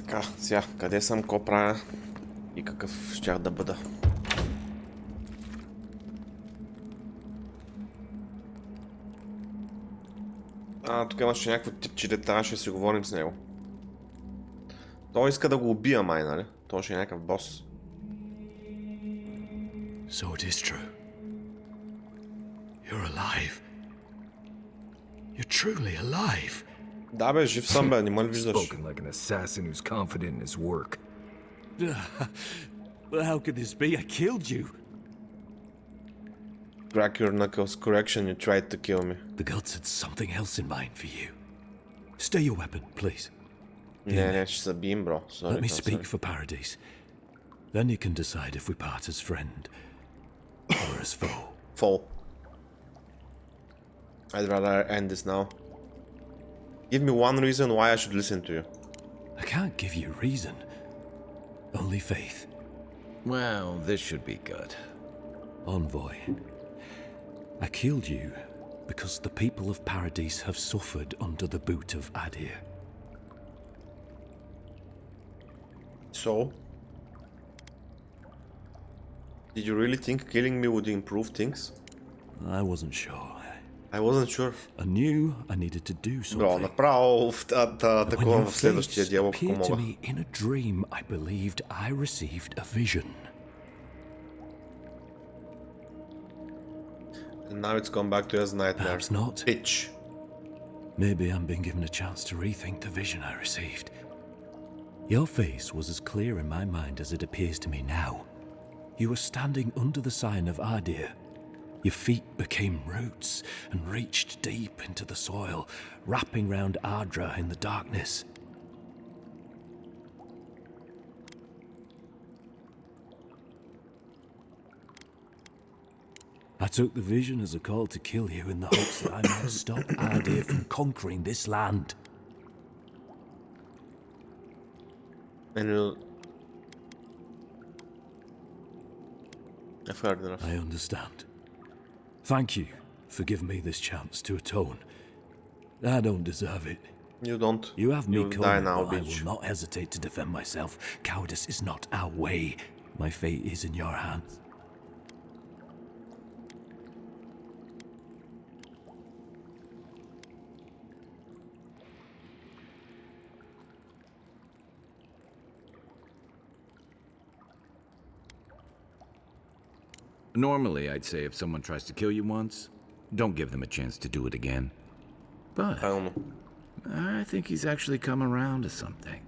Така, сега, къде съм, какво правя и какъв щях да бъда. Тук имаше някакво типче, де трябваше да си говорим с него. Той иска да го убия, май, нали? Той ще е някакъв бос. So it is true. You're alive. You're truly alive. Да бе, жив съм бе, не ме ли виждаш? Spoken like an assassin who's confident in his work. Well, how could this be? I killed you. Crack your knuckles, correction, you tried to kill me. The gods had something else in mind for you. Stay your weapon, please. Не, ще се бием, бро. Let me speak for Paradise. Then you can decide if we part as friend or as foe. Foe. I'd rather end this now. Give me one reason why I should listen to you. I can't give you reason. Only faith. Well, this should be good. Envoy, I killed you because the people of Paradise have suffered under the boot of Adir. So? Did you really think killing me would improve things? I wasn't sure. I wasn't sure. I knew I needed to do Бро, something. направо When такова your в следващия face диалог, ако appeared to мога. me in a dream, I believed I received a vision. And now it's gone back to his nightmare. Perhaps not. Bitch. Maybe I'm being given a chance to rethink the vision I received. Your face was as clear in my mind as it appears to me now. You were standing under the sign of Adir. Your feet became roots and reached deep into the soil, wrapping round Ardra in the darkness. I took the vision as a call to kill you in the hopes that I might stop Adir from conquering this land. And I've heard enough. I understand. Thank you for giving me this chance to atone. I don't deserve it. You don't. You have me You'll die covered, now, but I bitch. will not hesitate to defend myself. Cowardice is not our way. My fate is in your hands. Normally, I'd say if someone tries to kill you once, don't give them a chance to do it again. But I don't know. I think he's actually come around to something.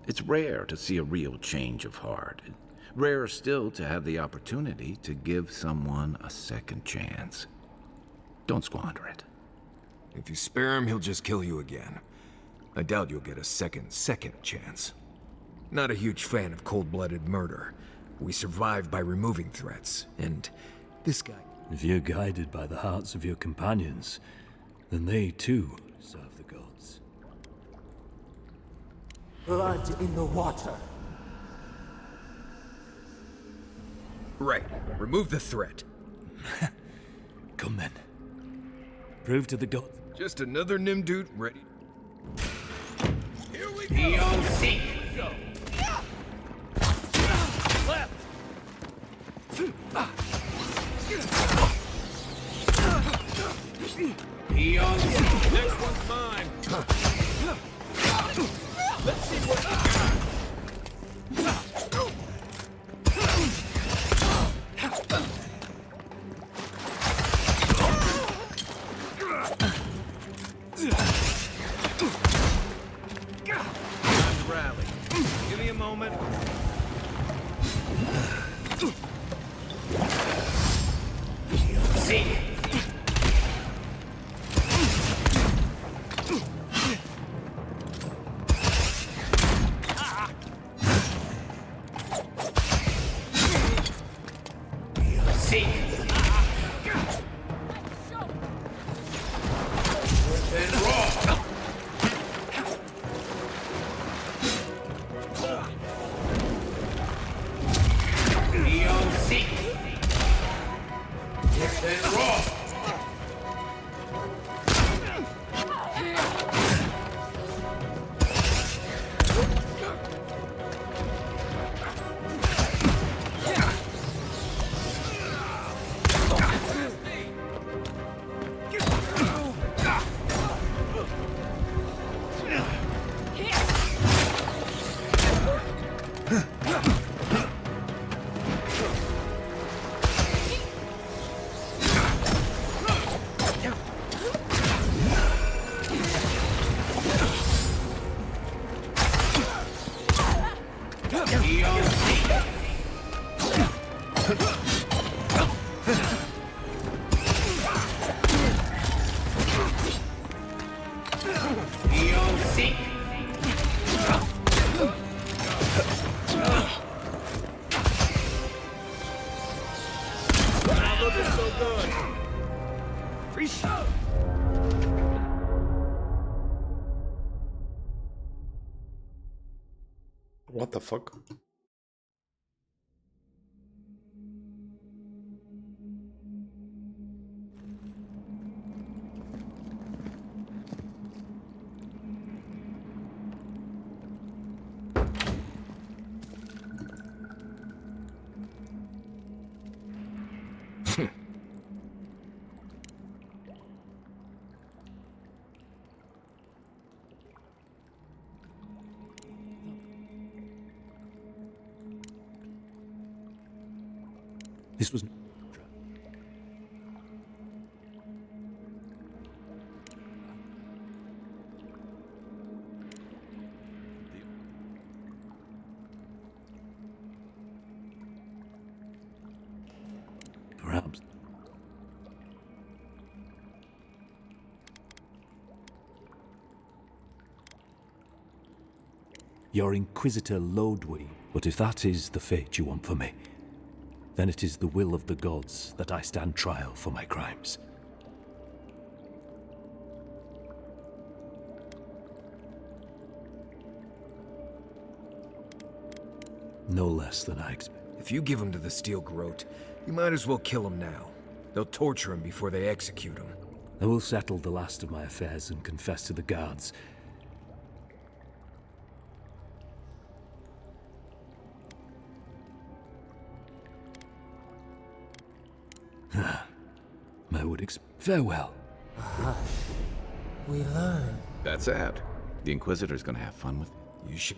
It's rare to see a real change of heart. Rarer still to have the opportunity to give someone a second chance. Don't squander it. If you spare him, he'll just kill you again. I doubt you'll get a second chance. Not a huge fan of cold-blooded murder. We survive by removing threats, and this guy... If you're guided by the hearts of your companions, then they too serve the gods. Blood in the water. Right. Remove the threat. Come then. Prove to the gods. Just another Nimdude ready. Here we go! Left! Next one's mine! Let's see what you got! Time to rally. Give me a moment. See! See! And raw! Neon What the fuck? This was... Perhaps... Your Inquisitor Lodwy, but if that is the fate you want for me, then it is the will of the gods that I stand trial for my crimes. No less than I expect. If you give him to the Steel Garrote, you might as well kill him now. They'll torture him before they execute him. I will settle the last of my affairs and confess to the guards. I would farewell. We learn. That's sad. The Inquisitor's gonna have fun with it. You should...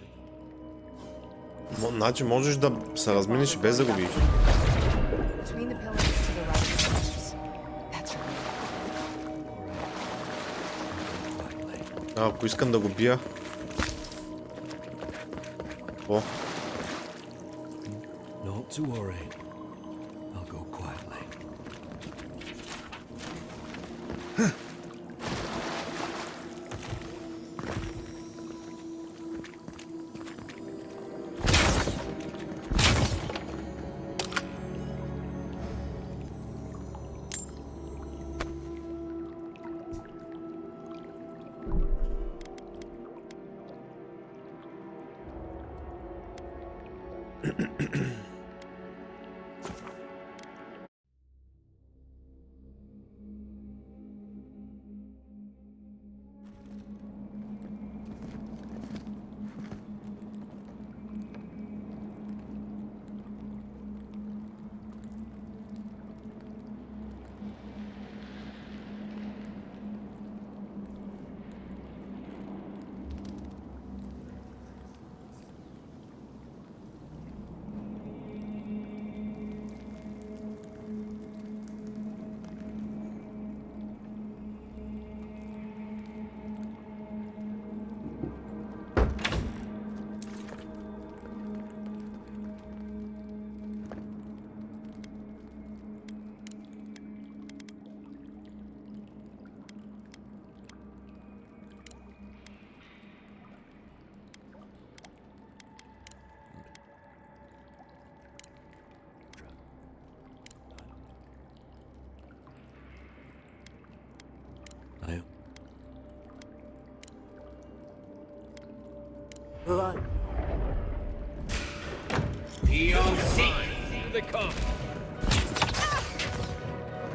Значи можеш да се разминеш без да го видиш. Between the pillars to the right of the pillars. That's right. Ако искам да го бия. О, Not to worry. I'll go quietly. Beyond sea. Here they come.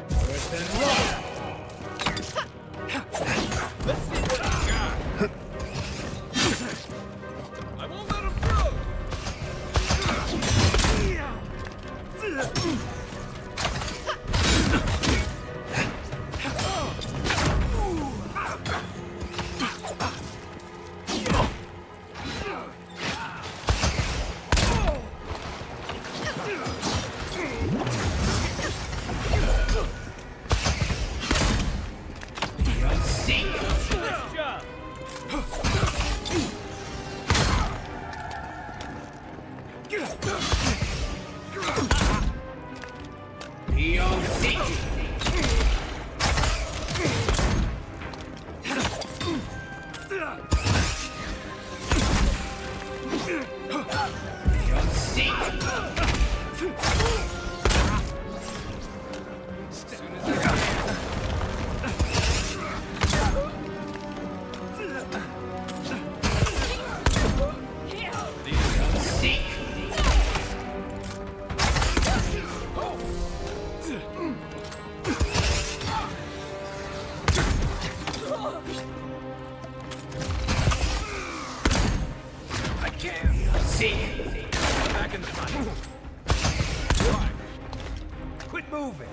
Twist and roll. Let's see what I got. I won't let him through. Beyond sea. Back in the fight. Right. Quit moving.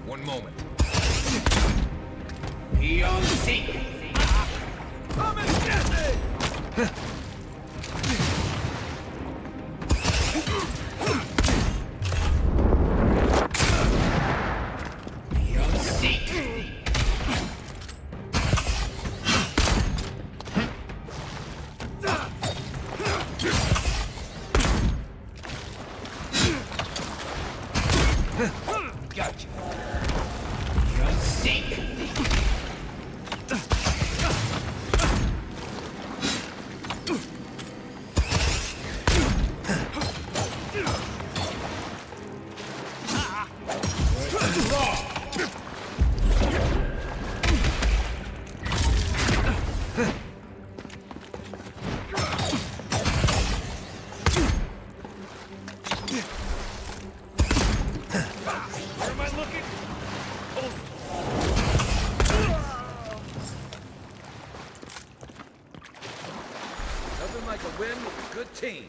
One moment. Come and get me! Gotcha. Where am I looking? Nothing like a win with a good team.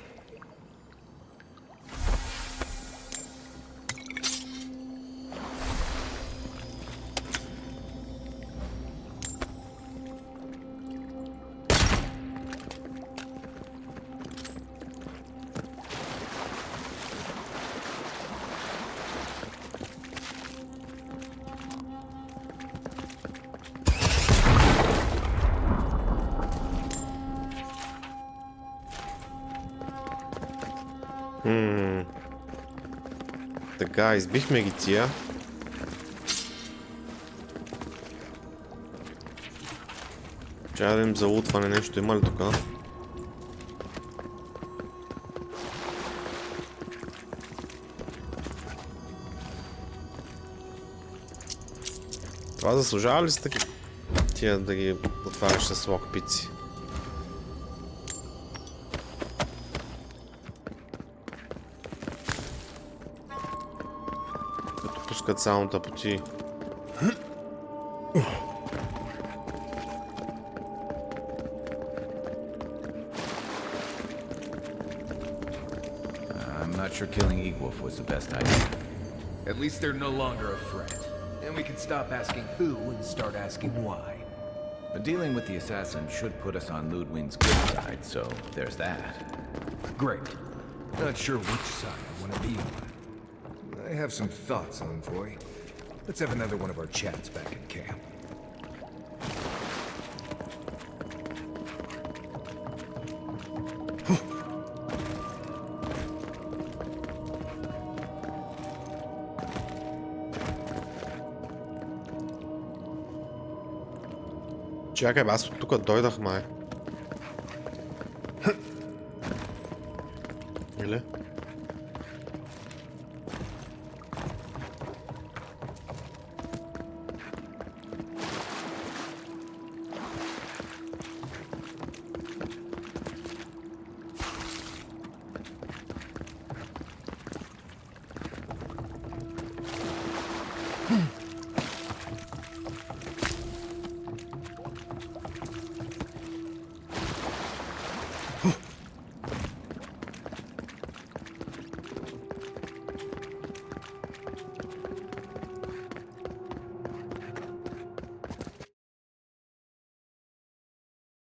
Така, избихме ги тия. Трябва да им залутване нещо. Има ли тук? Това заслужава ли са таки тия да ги отваряш с локпици? Като пускат само тъпоти. I'm not sure killing Egwolf was the best idea. At least they're no longer a threat. And we can stop asking who and start asking why. But dealing with the assassin should put us on Ludwig's good side, so there's that. Great. Not sure which side I want to be on. I have some thoughts, Envoy. Let's have another one of our chats back in camp. Чакай, бе, аз от тук дойдах, май. Или?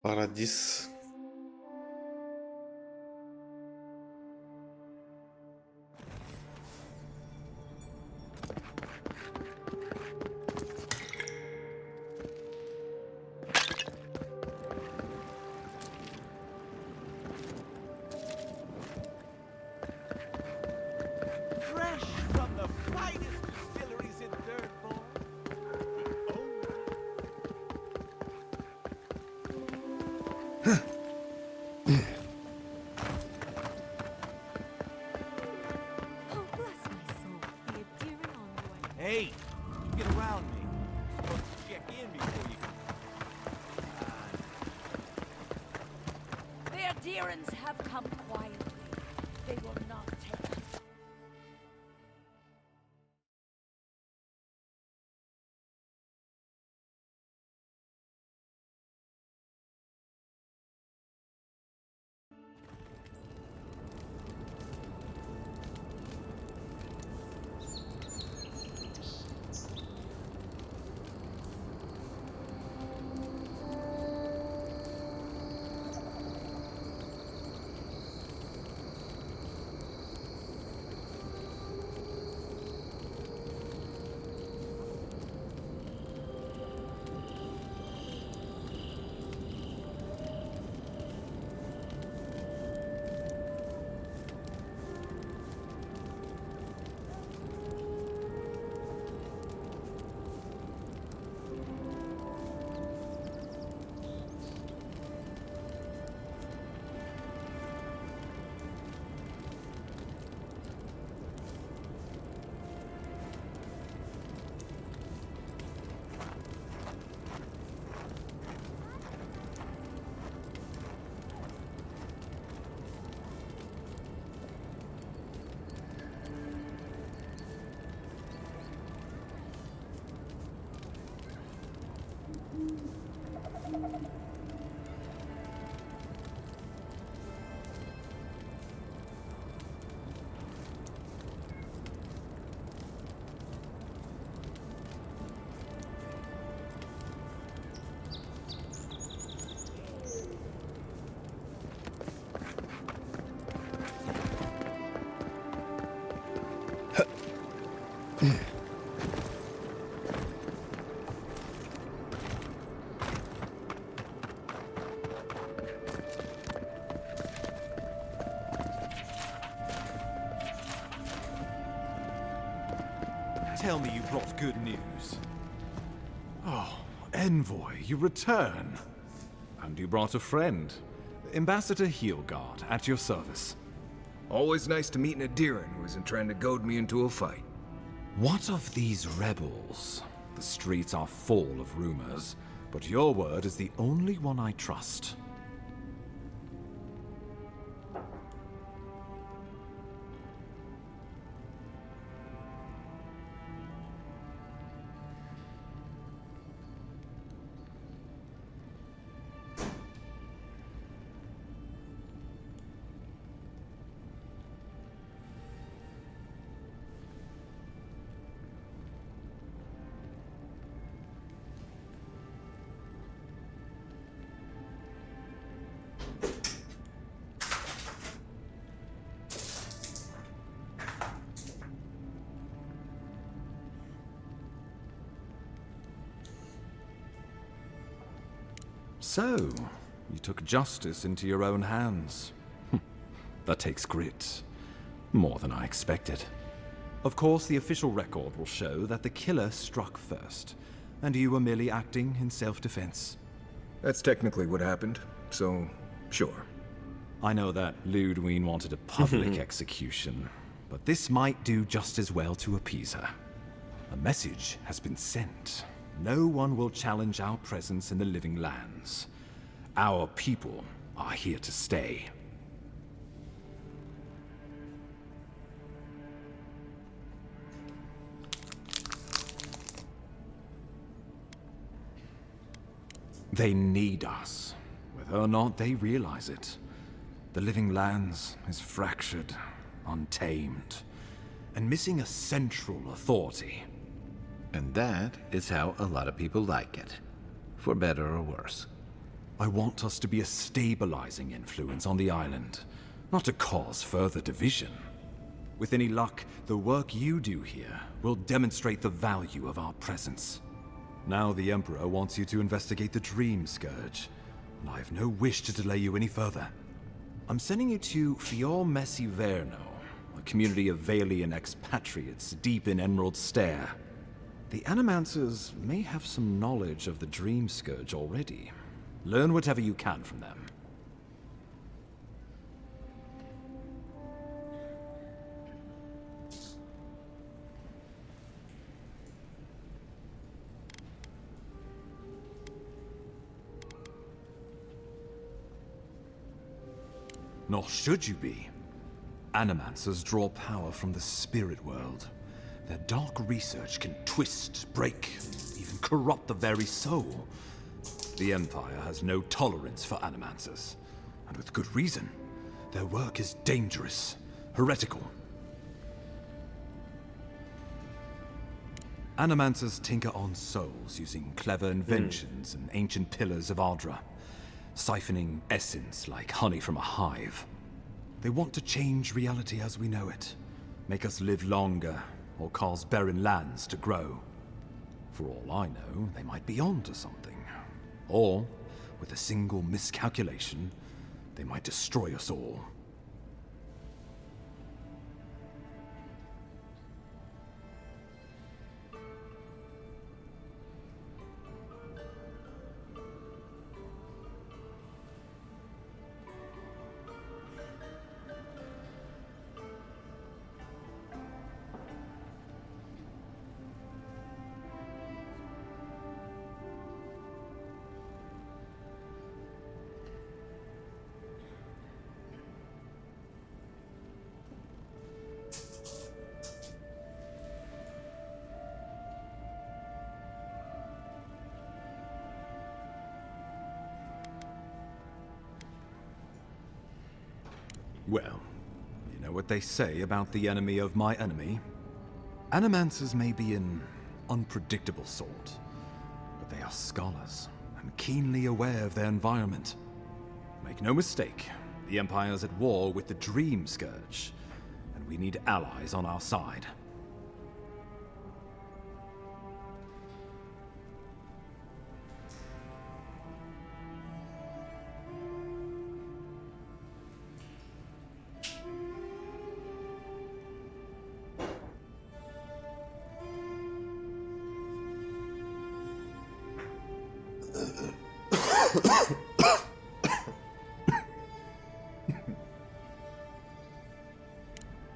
Парадис. Fresh from the finest distilleries in Dirtball, the Get around me. You're supposed to check in before you... The adherents have come quietly. They will not take us. Tell me you brought good news. Oh, Envoy, you return. And you brought a friend. Ambassador Heelguard, at your service. Always nice to meet an adherent who isn't trying to goad me into a fight. What of these rebels? The streets are full of rumors, but your word is the only one I trust. So, you took justice into your own hands. That takes grit. More than I expected. Of course, the official record will show that the killer struck first, and you were merely acting in self-defense. That's technically what happened, so sure. I know that Ludwig wanted a public execution, but this might do just as well to appease her. A message has been sent. No one will challenge our presence in the living lands. Our people are here to stay. They need us, whether or not they realize it. The living lands is fractured, untamed, and missing a central authority. And that is how a lot of people like it. For better or worse. I want us to be a stabilizing influence on the island, not to cause further division. With any luck, the work you do here will demonstrate the value of our presence. Now the Emperor wants you to investigate the Dream Scourge, and I have no wish to delay you any further. I'm sending you to Fior Messi Verno, a community of Valian expatriates deep in Emerald Stair. The Animancers may have some knowledge of the Dream Scourge already. Learn whatever you can from them. Nor should you be. Animancers draw power from the spirit world. Their dark research can twist, break, even corrupt the very soul. The Empire has no tolerance for Animancers, and with good reason. Their work is dangerous, heretical. Animancers tinker on souls using clever inventions and ancient pillars of Ardra, siphoning essence like honey from a hive. They want to change reality as we know it, make us live longer, or cause barren lands to grow. For all I know, they might be onto something. Or, with a single miscalculation, they might destroy us all. Well, you know what they say about the enemy of my enemy? Animancers may be an unpredictable sort, but they are scholars and keenly aware of their environment. Make no mistake, the Empire's at war with the Dream Scourge, and we need allies on our side.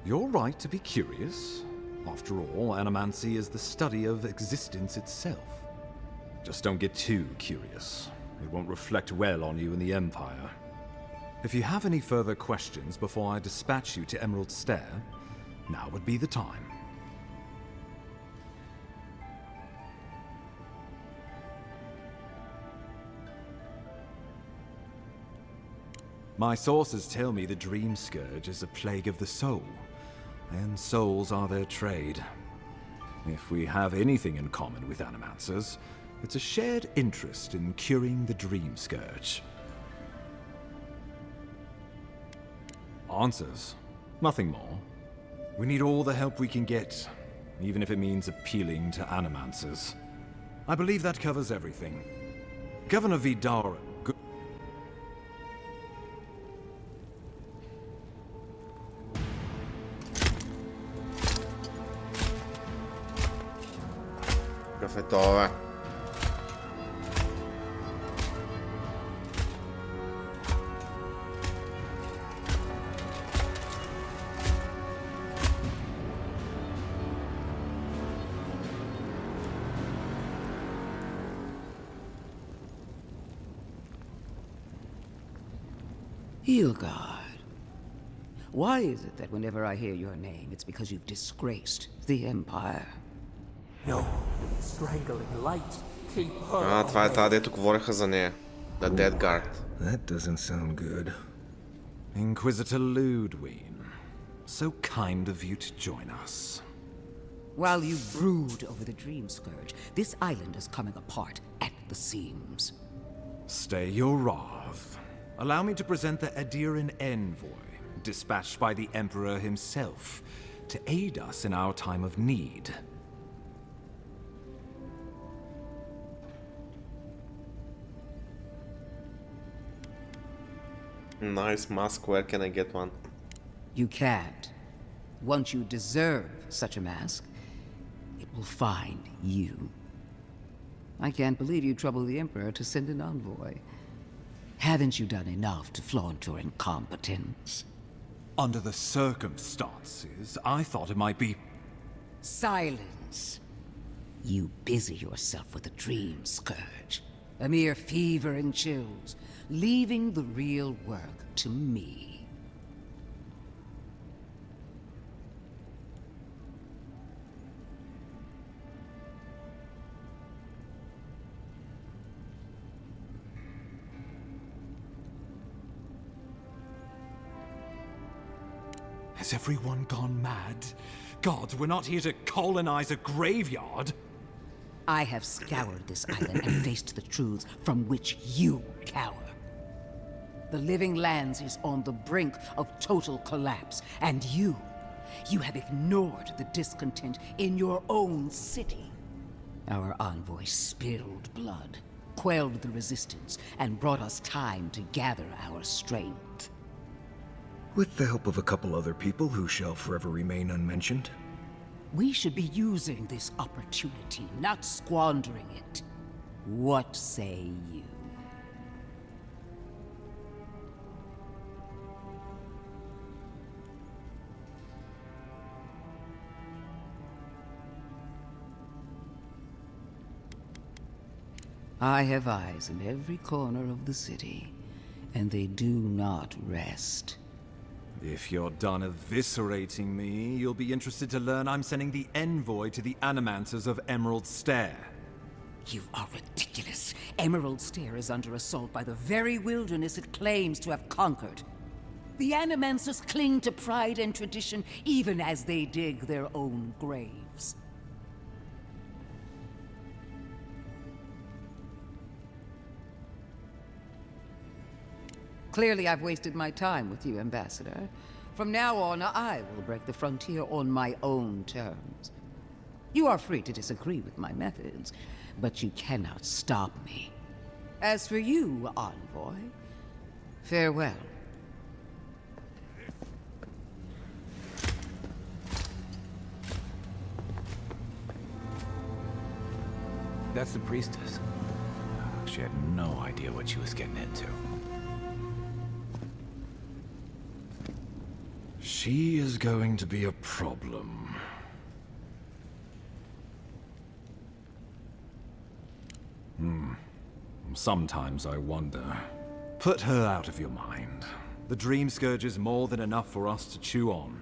You're right to be curious. After all, animancy is the study of existence itself. Just don't get too curious. It won't reflect well on you in the Empire. If you have any further questions before I dispatch you to Emerald Stair, now would be the time. My sources tell me the Dream Scourge is a plague of the soul, and souls are their trade. If we have anything in common with Animancers, it's a shared interest in curing the Dream Scourge. Answers? Nothing more. We need all the help we can get, even if it means appealing to Animancers. I believe that covers everything. Governor Vidar... Caffettore. Hilgard. Why is it that whenever I hear your name, it's because you've disgraced the Empire? No, strangling light. Keep her Това е away. тази, дето говореха за нея. The Dead Guard. That doesn't sound good. Inquisitor Ludwig, so kind of you to join us. While you brood over the Dream Scourge, this island is coming apart at the seams. Stay your wrath. Allow me to present the Adiran envoy, dispatched by the Emperor himself, to aid us in our time of need. Nice mask, where can I get one? You can't. Once you deserve such a mask, it will find you. I can't believe you troubled the Emperor to send an envoy. Haven't you done enough to flaunt your incompetence? Under the circumstances, I thought it might be... Silence. You busy yourself with the Dream Scourge. A mere fever and chills, leaving the real work to me. Has everyone gone mad? God, we're not here to colonize a graveyard. I have scoured this island and faced the truths from which you cower. The Living Lands is on the brink of total collapse, and you have ignored the discontent in your own city. Our envoy spilled blood, quelled the resistance, and brought us time to gather our strength. With the help of a couple other people who shall forever remain unmentioned. We should be using this opportunity, not squandering it. What say you? I have eyes in every corner of the city, and they do not rest. If you're done eviscerating me, you'll be interested to learn I'm sending the envoy to the Animanters of Emerald Stair. You are ridiculous. Emerald Stair is under assault by the very wilderness it claims to have conquered. The Animancers cling to pride and tradition even as they dig their own graves. Clearly, I've wasted my time with you, Ambassador. From now on, I will break the frontier on my own terms. You are free to disagree with my methods, but you cannot stop me. As for you, Envoy, farewell. That's the priestess. She had no idea what she was getting into. She is going to be a problem. Sometimes I wonder. Put her out of your mind. The Dream Scourge is more than enough for us to chew on.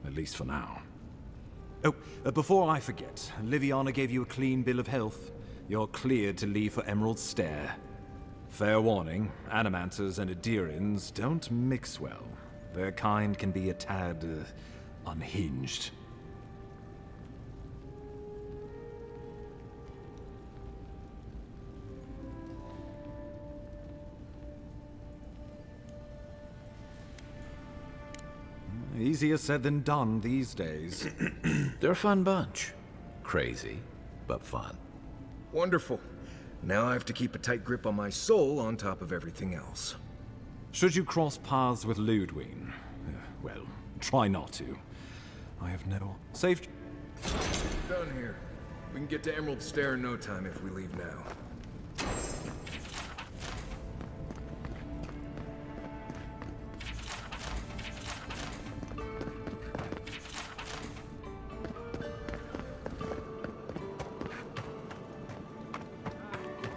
At least for now. Oh, before I forget, Liviana gave you a clean bill of health. You're cleared to leave for Emerald Stair. Fair warning, Animanters and Adirians don't mix well. Their kind can be a tad, unhinged. Easier said than done these days. They're a fun bunch. Crazy, but fun. Wonderful. Now I have to keep a tight grip on my soul on top of everything else. Should you cross paths with Ludwig? Well, try not to. I have no... Safe... Done here. We can get to Emerald Stair in no time if we leave now.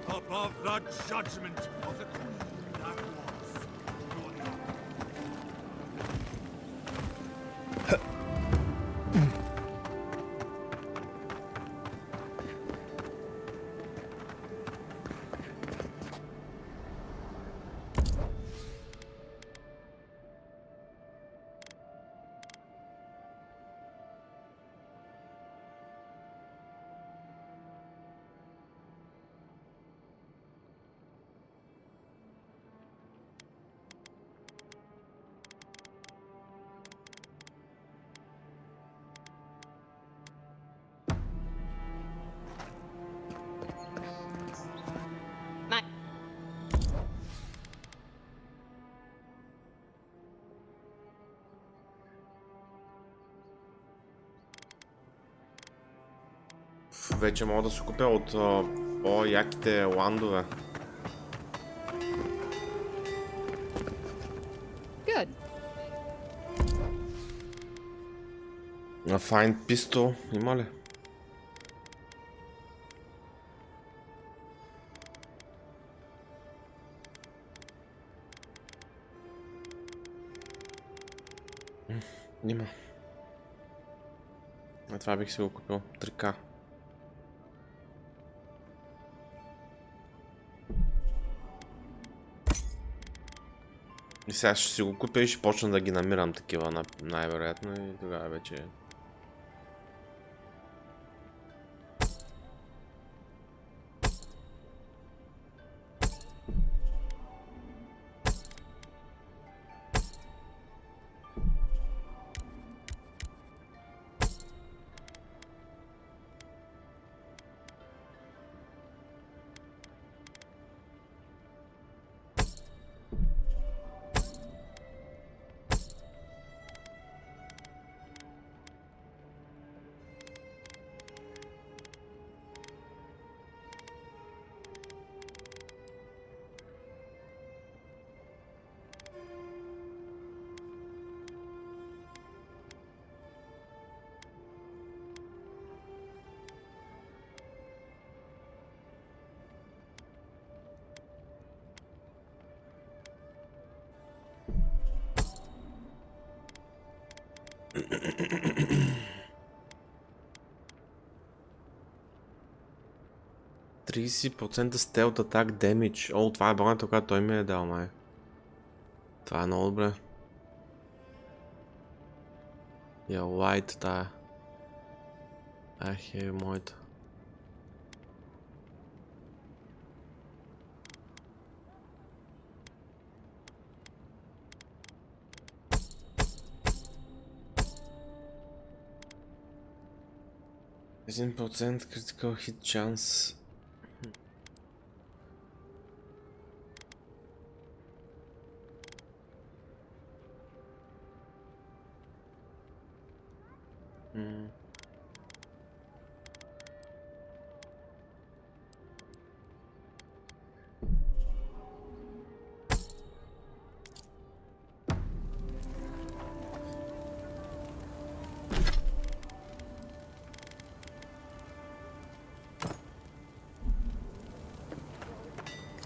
Above the judgment of the Queen that was. Вече мога да се купя от по-яките ландове. Good. Find Pistol има ли? Има. Това бих си го купил. 3К. И сега ще си го купя и ще почна да ги намирам такива най-вероятно и тогава вече... %30% stealth attack damage. О, това е бронята, която той ми е дал, май. Това е много добре. Я лайт тая. Е моята. Един процент critical hit chance.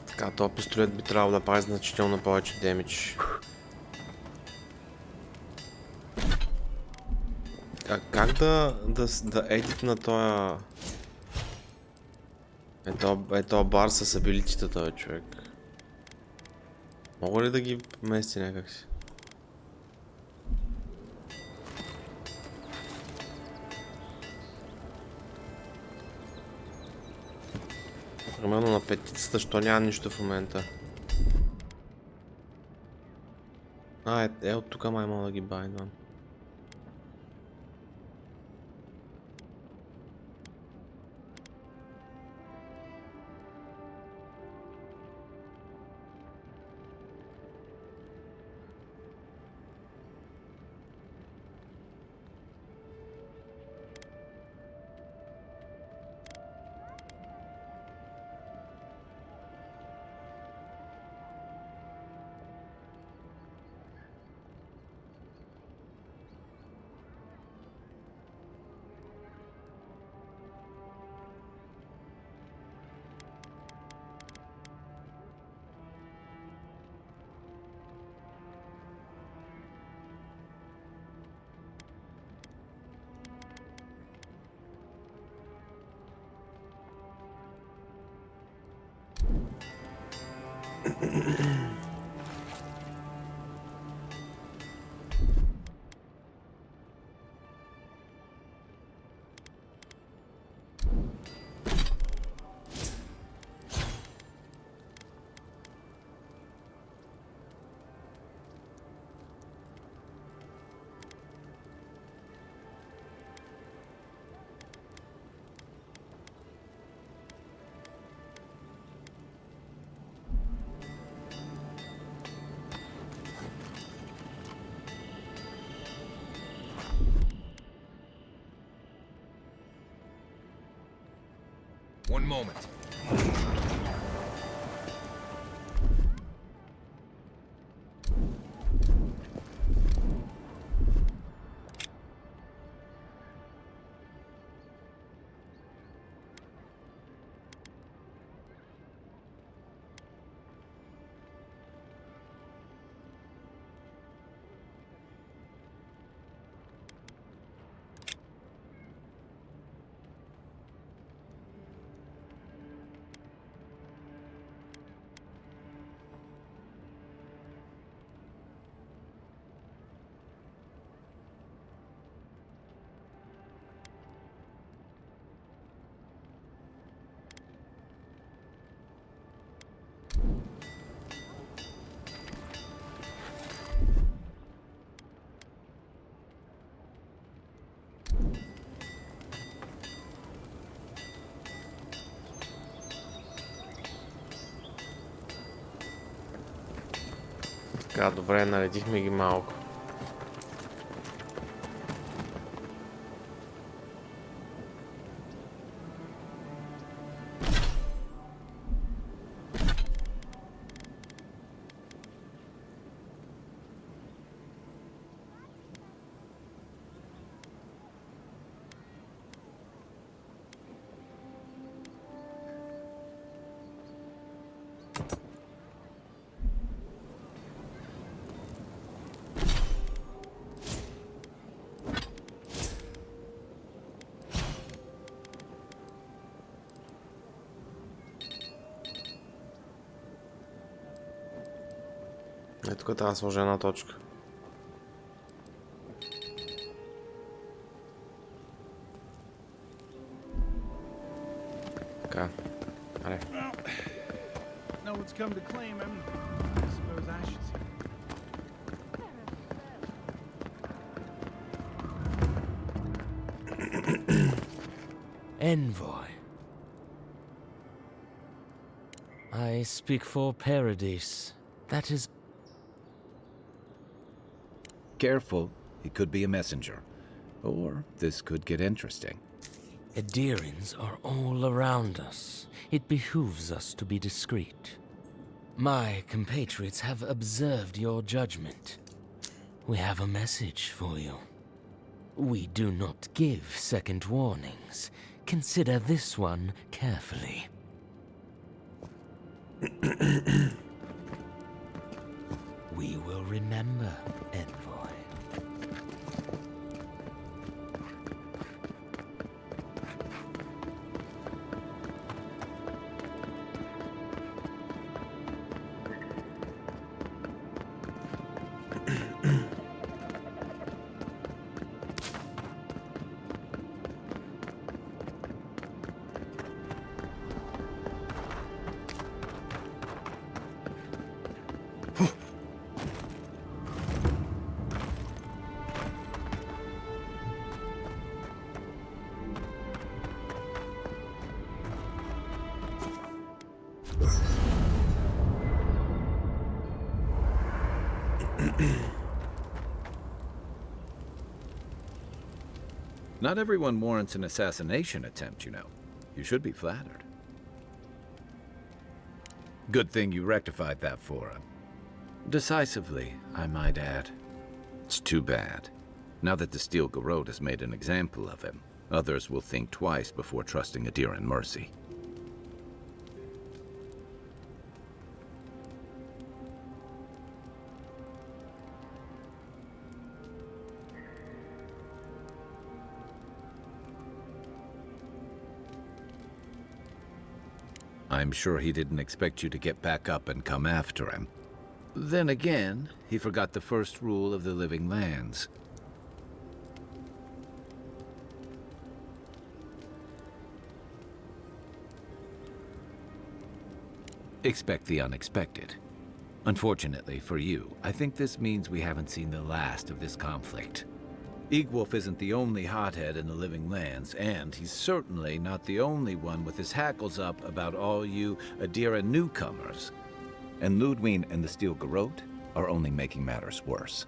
Така, този пистолет би трябвало да прави значително повече демидж. Как да едитна тоя... Ето бар с абилитите този човек. Мога ли да ги мести някакси? Примерно на петицата, що няма нищо в момента. От тук май мога да ги байдвам. One moment. Така, добре, наредихме ги малко. Е, тук трябва да сложа една точка. Така. Аре. No one's come to claim him. I suppose I should see. Envoy. I speak for Paradise. That is... Careful, he could be a messenger. Or this could get interesting. Adherents are all around us. It behooves us to be discreet. My compatriots have observed your judgment. We have a message for you. We do not give second warnings. Consider this one carefully. We will remember, Envoy. Not everyone warrants an assassination attempt, you know. You should be flattered. Good thing you rectified that for him. Decisively, I might add. It's too bad. Now that the Steel Garrote has made an example of him, others will think twice before trusting Adir and Mercy. I'm sure he didn't expect you to get back up and come after him. Then again, he forgot the first rule of the Living Lands. Expect the unexpected. Unfortunately for you, I think this means we haven't seen the last of this conflict. Eagwolf isn't the only hothead in the Living Lands, and he's certainly not the only one with his hackles up about all you Adira newcomers. And Ludwig and the Steel Garrote are only making matters worse.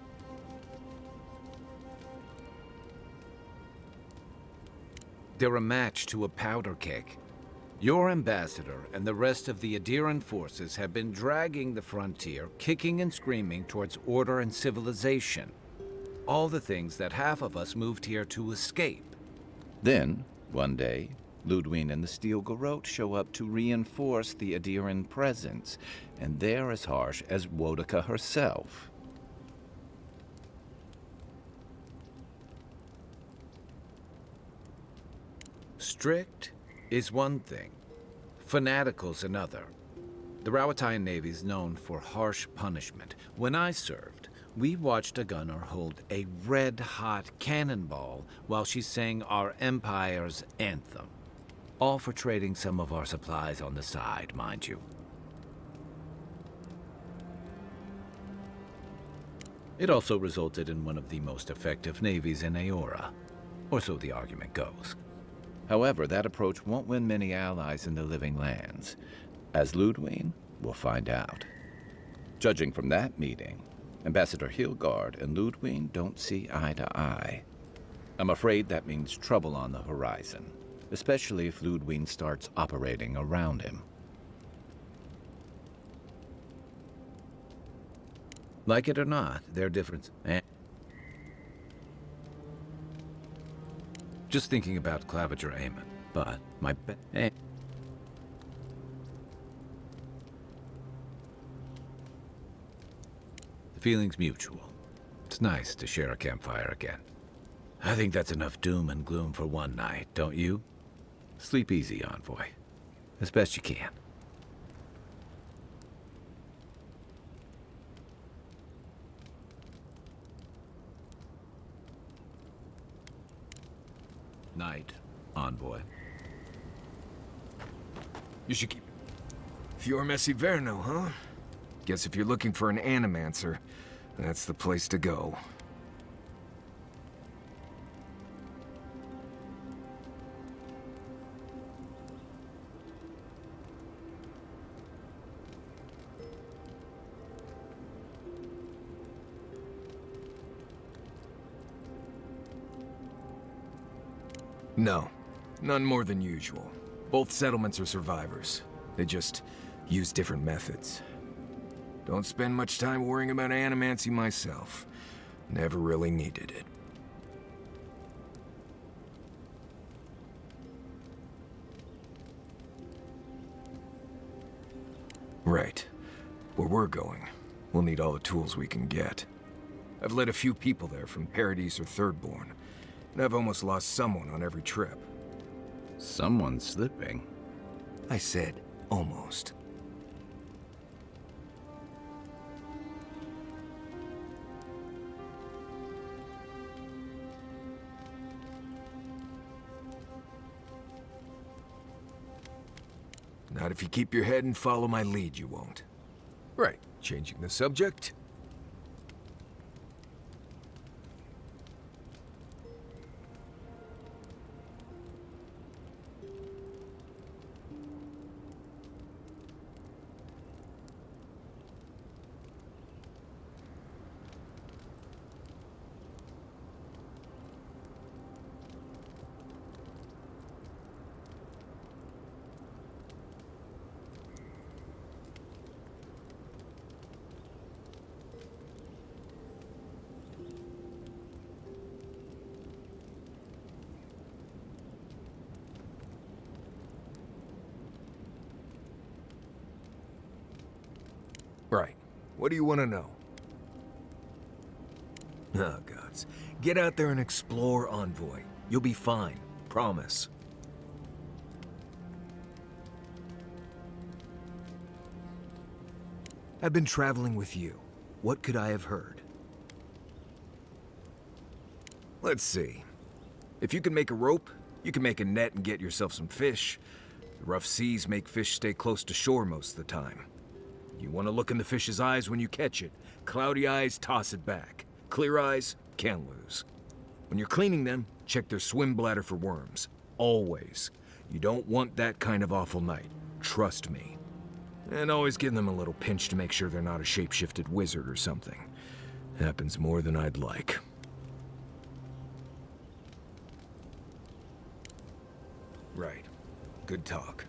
They're a match to a powder keg. Your ambassador and the rest of the Adiran forces have been dragging the frontier, kicking and screaming towards order and civilization. All the things that half of us moved here to escape. Then, one day, Ludwig and the Steel Garrote show up to reinforce the Adiran presence, and they're as harsh as Wodaka herself. Strict is one thing, fanatical's another. The Rawatayan Navy's known for harsh punishment. When I served, we watched a gunner hold a red-hot cannonball while she sang our empire's anthem. All for trading some of our supplies on the side, mind you. It also resulted in one of the most effective navies in Aora, or so the argument goes. However, that approach won't win many allies in the Living Lands. As Ludwig will find out. Judging from that meeting, Ambassador Hilgard and Ludwig don't see eye to eye. I'm afraid that means trouble on the horizon, especially if Ludwig starts operating around him. Like it or not, their difference. Just thinking about Claviger Amon, but my The feeling's mutual. It's nice to share a campfire again. I think that's enough doom and gloom for one night, don't you? Sleep easy, Envoy. As best you can. Night, Envoy. You should keep... Fior Messiverno, huh? Guess if you're looking for an animancer, that's the place to go. No, none more than usual. Both settlements are survivors. They just use different methods. Don't spend much time worrying about animancy myself. Never really needed it. Right. Where we're going, we'll need all the tools we can get. I've led a few people there from Paradise or Thirdborn, and I've almost lost someone on every trip. Someone's slipping. I said, almost. Not if you keep your head and follow my lead, you won't. Right, changing the subject. Right. What do you want to know? Oh, gods. Get out there and explore, Envoy. You'll be fine. Promise. I've been traveling with you. What could I have heard? Let's see. If you can make a rope, you can make a net and get yourself some fish. The rough seas make fish stay close to shore most of the time. You want to look in the fish's eyes when you catch it. Cloudy eyes, toss it back. Clear eyes, can't lose. When you're cleaning them, check their swim bladder for worms. Always. You don't want that kind of awful night. Trust me. And always give them a little pinch to make sure they're not a shape-shifted wizard or something. Happens more than I'd like. Right. Good talk.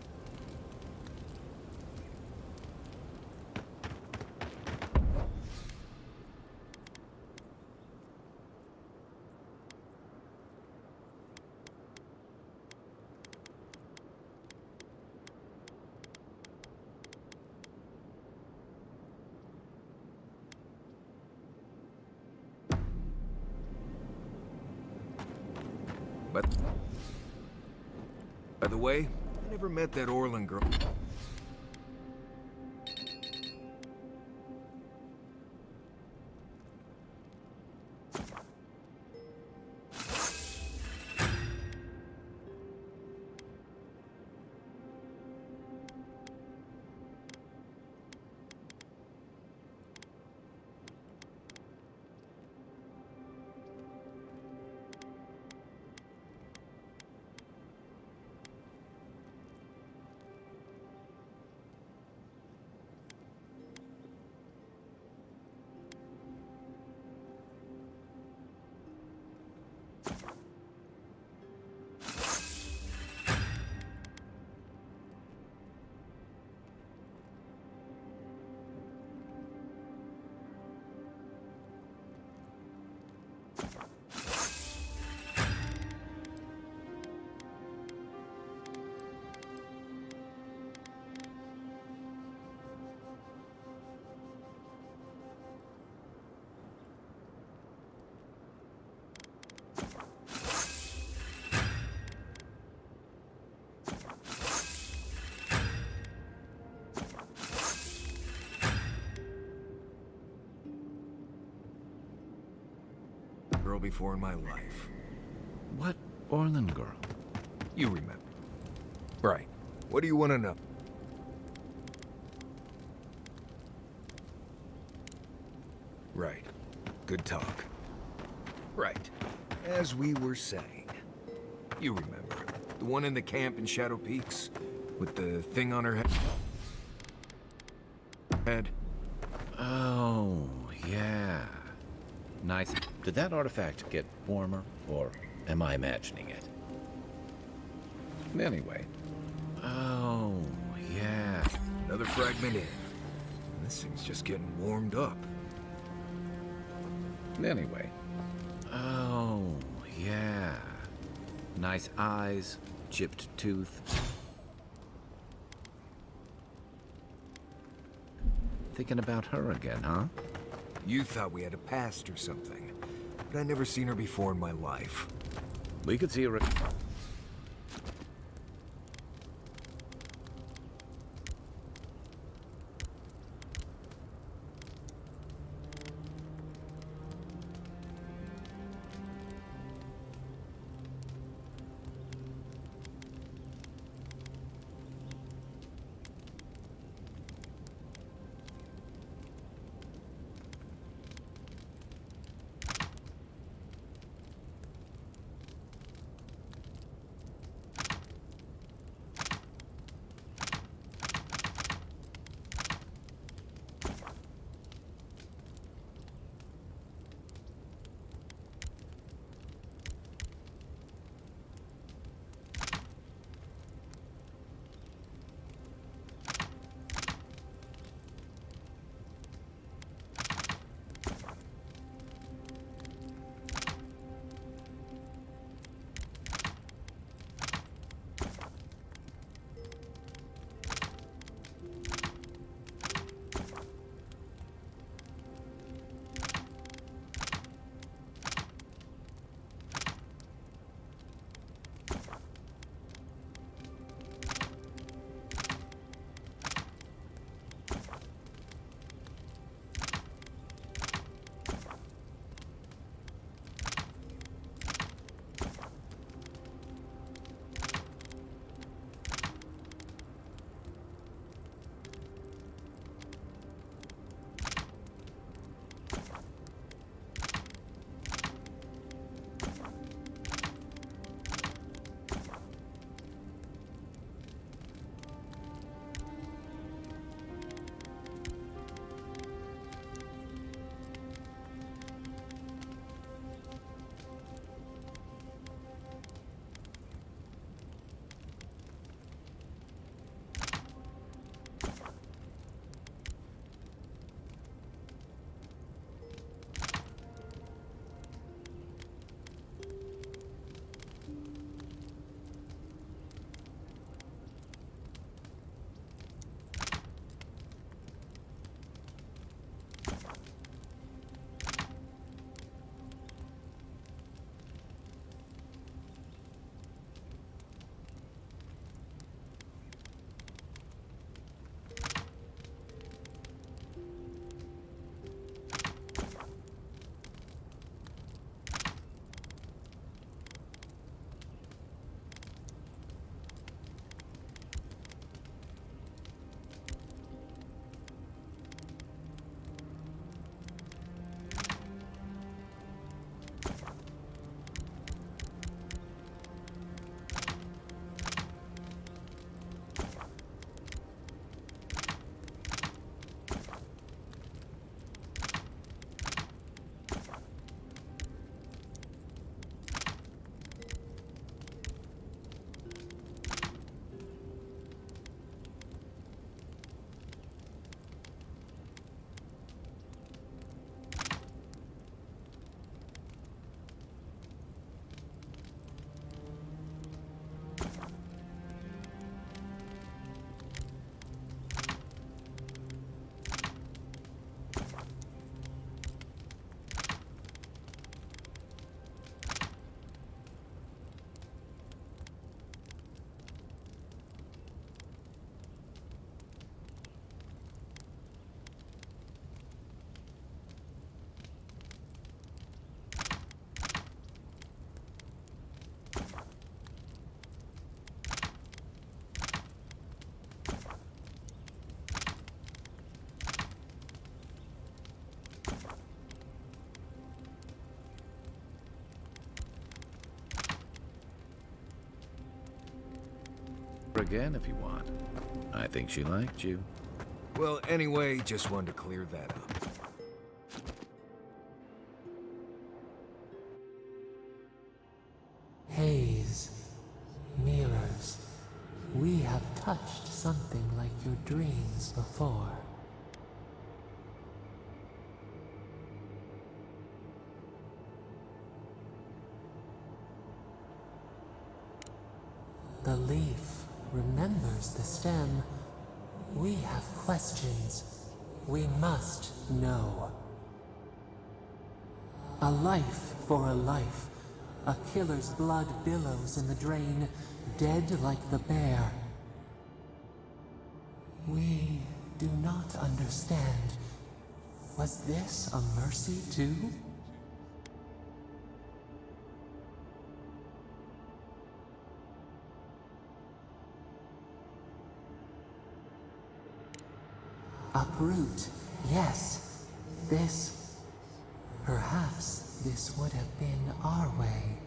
But by the way, I never met that Orlin girl. girl before in my life. What Orlin girl? You remember. Right. What do you want to know? Right. Good talk. Right. As we were saying. You remember. The one in the camp in Shadow Peaks? With the thing on her head? Oh, yeah. Nice. Did that artifact get warmer, or am I imagining it? Anyway. Oh, yeah. Another fragment in. This thing's just getting warmed up. Anyway. Oh, yeah. Nice eyes, chipped tooth. Thinking about her again, huh? You thought we had a past or something, but I'd never seen her before in my life. We could see her. her again if you want. I think she liked you. Well, anyway, just wanted to clear that up. Haze, mirrors. We have touched something like your dreams before. The leaf remembers the stem. We have questions. We must know. A life for a life. A killer's blood billows in the drain, dead like the bear. We do not understand. Was this a mercy too? Uproot, yes. Perhaps this would have been our way.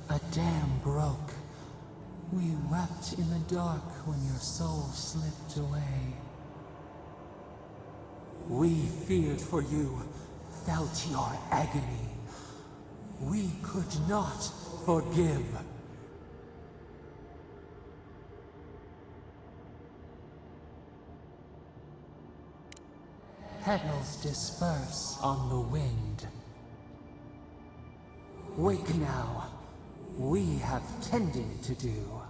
A dam broke. We wept in the dark when your soul slipped away. We feared for you, felt your agony. We could not forgive. Petals disperse on the wind. Wake now. We have tending to do.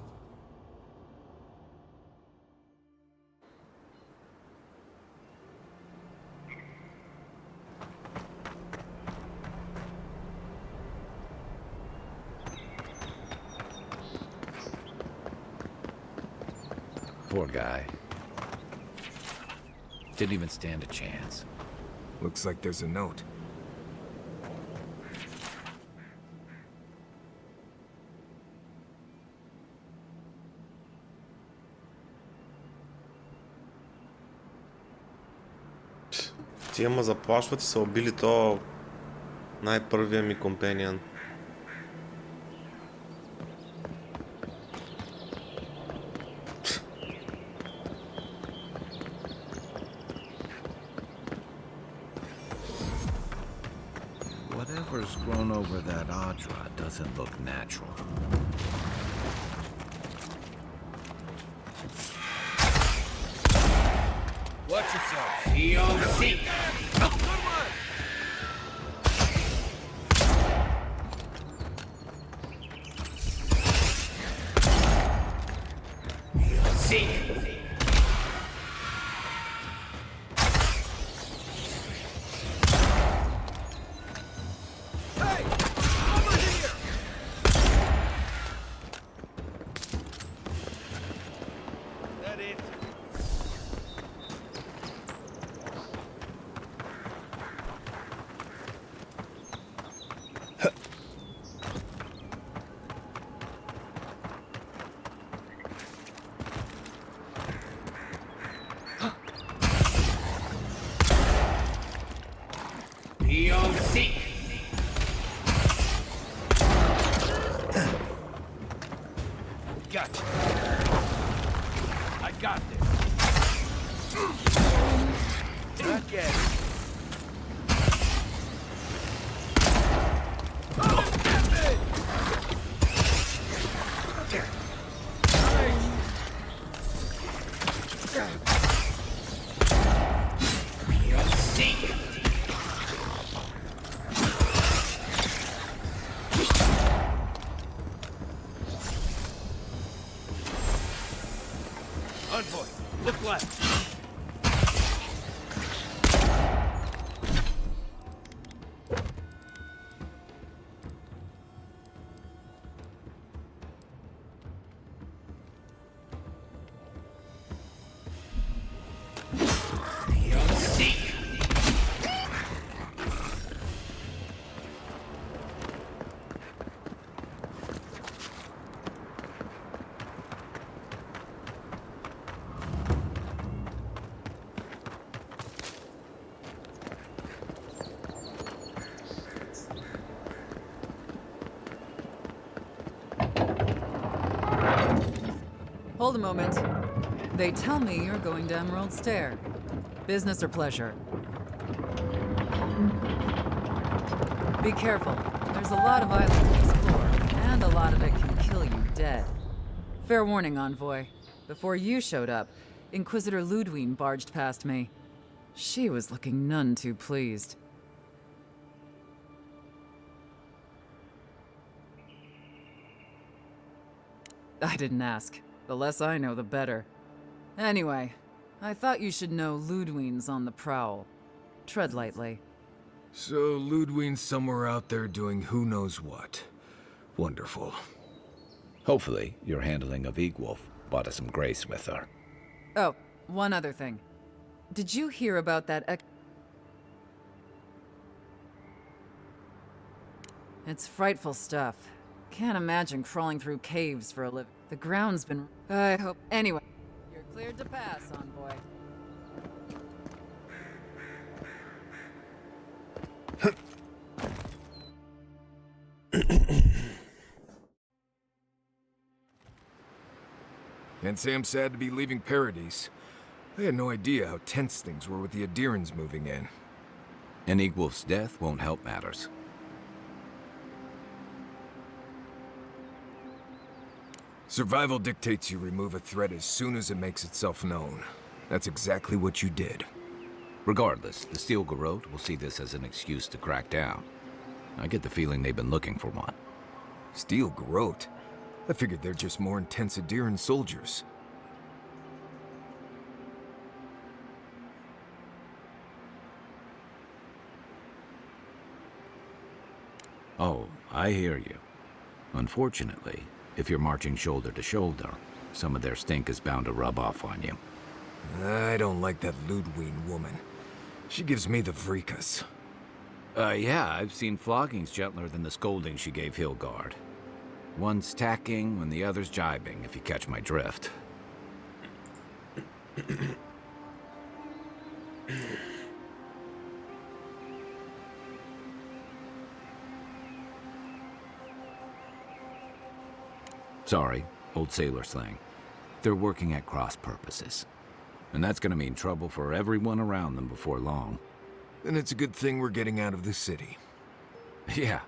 Poor guy. Didn't even stand a chance. Looks like there's a note. Тия ме заплашват и са убили то най-първия ми компенион. Whatever's grown over that Audra doesn't look natural. Watch yourself. EOC. Gotcha. I got this. Not yet. Oh, damn it! Envoy, look left. Hold a moment. They tell me you're going to Emerald Stair. Business or pleasure? Be careful. There's a lot of island to explore, and a lot of it can kill you dead. Fair warning, Envoy. Before you showed up, Inquisitor Ludwine barged past me. She was looking none too pleased. I didn't ask. The less I know, the better. Anyway, I thought you should know Ludwine's on the prowl. Tread lightly. So Ludwine's somewhere out there doing who knows what. Wonderful. Hopefully, your handling of Egwolf brought us some grace with her. Oh, one other thing. Did you hear about that It's frightful stuff. Can't imagine crawling through caves for a living. The ground's been... I hope... Anyway, you're cleared to pass, Envoy. Can't say I'm sad to be leaving Paradise. I had no idea how tense things were with the Adirans moving in. And Egwolf's death won't help matters. Survival dictates you remove a threat as soon as it makes itself known. That's exactly what you did. Regardless, the Steel Garrote will see this as an excuse to crack down. I get the feeling they've been looking for one. Steel Garrote? I figured they're just more intense Adiran soldiers. Oh, I hear you. Unfortunately, if you're marching shoulder to shoulder, some of their stink is bound to rub off on you. I don't like that Ludwine woman. She gives me the vreekas. Yeah, I've seen floggings gentler than the scolding she gave Hilgard. One's tacking when the other's jibing, if you catch my drift. Sorry, old sailor slang. They're working at cross purposes. And that's gonna mean trouble for everyone around them before long. Then it's a good thing we're getting out of the city. Yeah.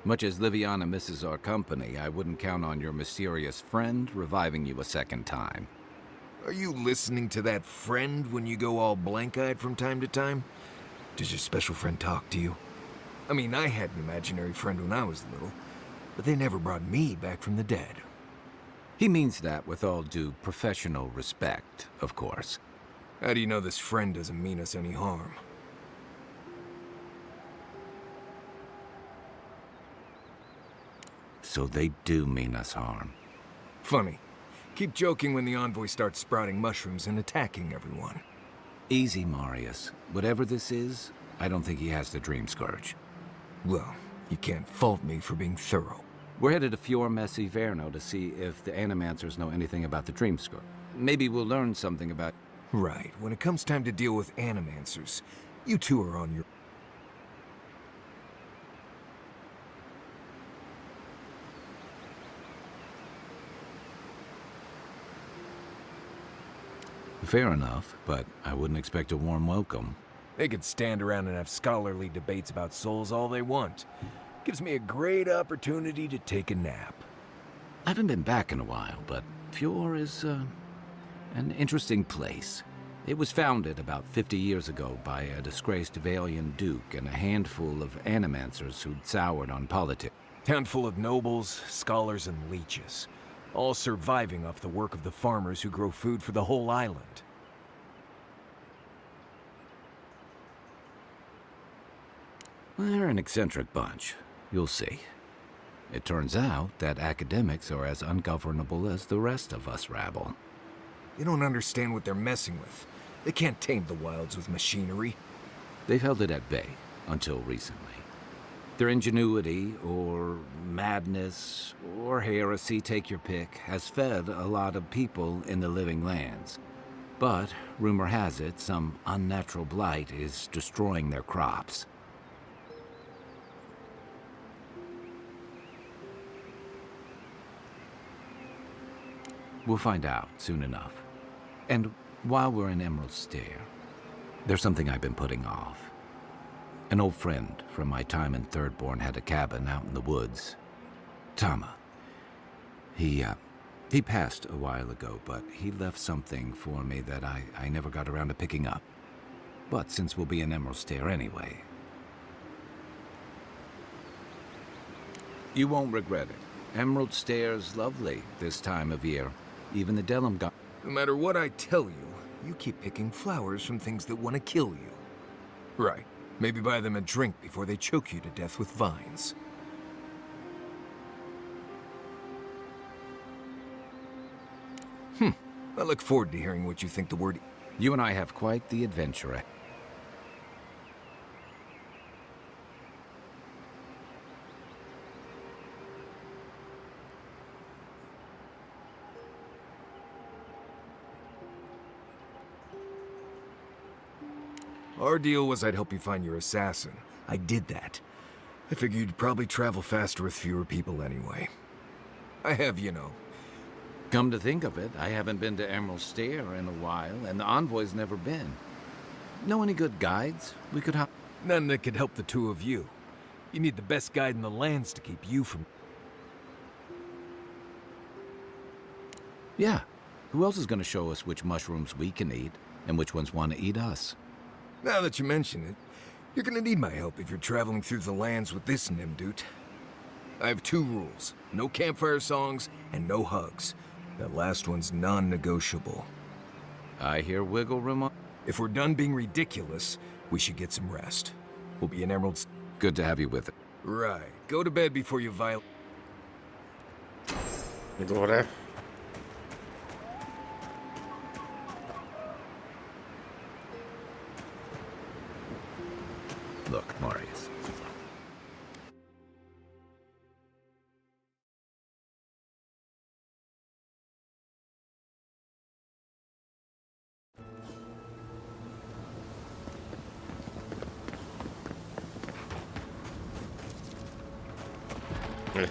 Much as Liviana misses our company, I wouldn't count on your mysterious friend reviving you a second time. Are you listening to that friend when you go all blank-eyed from time to time? Does your special friend talk to you? I mean, I had an imaginary friend when I was little, but they never brought me back from the dead. He means that with all due professional respect, of course. How do you know this friend doesn't mean us any harm? So they do mean us harm. Funny. Keep joking when the Envoy starts sprouting mushrooms and attacking everyone. Easy, Marius. Whatever this is, I don't think he has the Dream Scourge. Well, you can't fault me for being thorough. We're headed to Fior Messi Verno to see if the Animancers know anything about the Dream Scourge. Maybe we'll learn something about... Right. When it comes time to deal with Animancers, you two are on your... Fair enough, but I wouldn't expect a warm welcome. They could stand around and have scholarly debates about souls all they want. Gives me a great opportunity to take a nap. I haven't been back in a while, but Fior is, an interesting place. It was founded about 50 years ago by a disgraced Valian duke and a handful of animancers who'd soured on politics. Town full of nobles, scholars, and leeches. All surviving off the work of the farmers who grow food for the whole island. They're an eccentric bunch. You'll see. It turns out that academics are as ungovernable as the rest of us rabble. You don't understand what they're messing with. They can't tame the wilds with machinery. They've held it at bay, until recently. Their ingenuity, or madness, or heresy, take your pick, has fed a lot of people in the living lands. But, rumor has it, some unnatural blight is destroying their crops. We'll find out soon enough. And while we're in Emerald Stair, there's something I've been putting off. An old friend from my time in Thirdborn had a cabin out in the woods. Tama. He passed a while ago, but he left something for me that I never got around to picking up. But since we'll be in Emerald Stair anyway, you won't regret it. Emerald Stair's lovely this time of year. Even the Delum got... No matter what I tell you, you keep picking flowers from things that want to kill you. Right. Maybe buy them a drink before they choke you to death with vines. I look forward to hearing what you think the word... You and I have quite the adventure. Our deal was I'd help you find your assassin. I did that. I figured you'd probably travel faster with fewer people anyway. I have, you know. Come to think of it, I haven't been to Emerald Stair in a while, and the Envoy's never been. Know any good guides we could hop? None that could help the two of you. You need the best guide in the lands to keep you from... Yeah. Who else is going to show us which mushrooms we can eat, and which ones want to eat us? Now that you mention it, you're gonna need my help if you're traveling through the lands with this Nimdude. I have 2 rules. No campfire songs, and no hugs. That last one's non-negotiable. I hear wiggle room on... If we're done being ridiculous, we should get some rest. We'll be in Emerald's... Good to have you with it. Right. Go to bed before you violate... Добре. Look, Marius.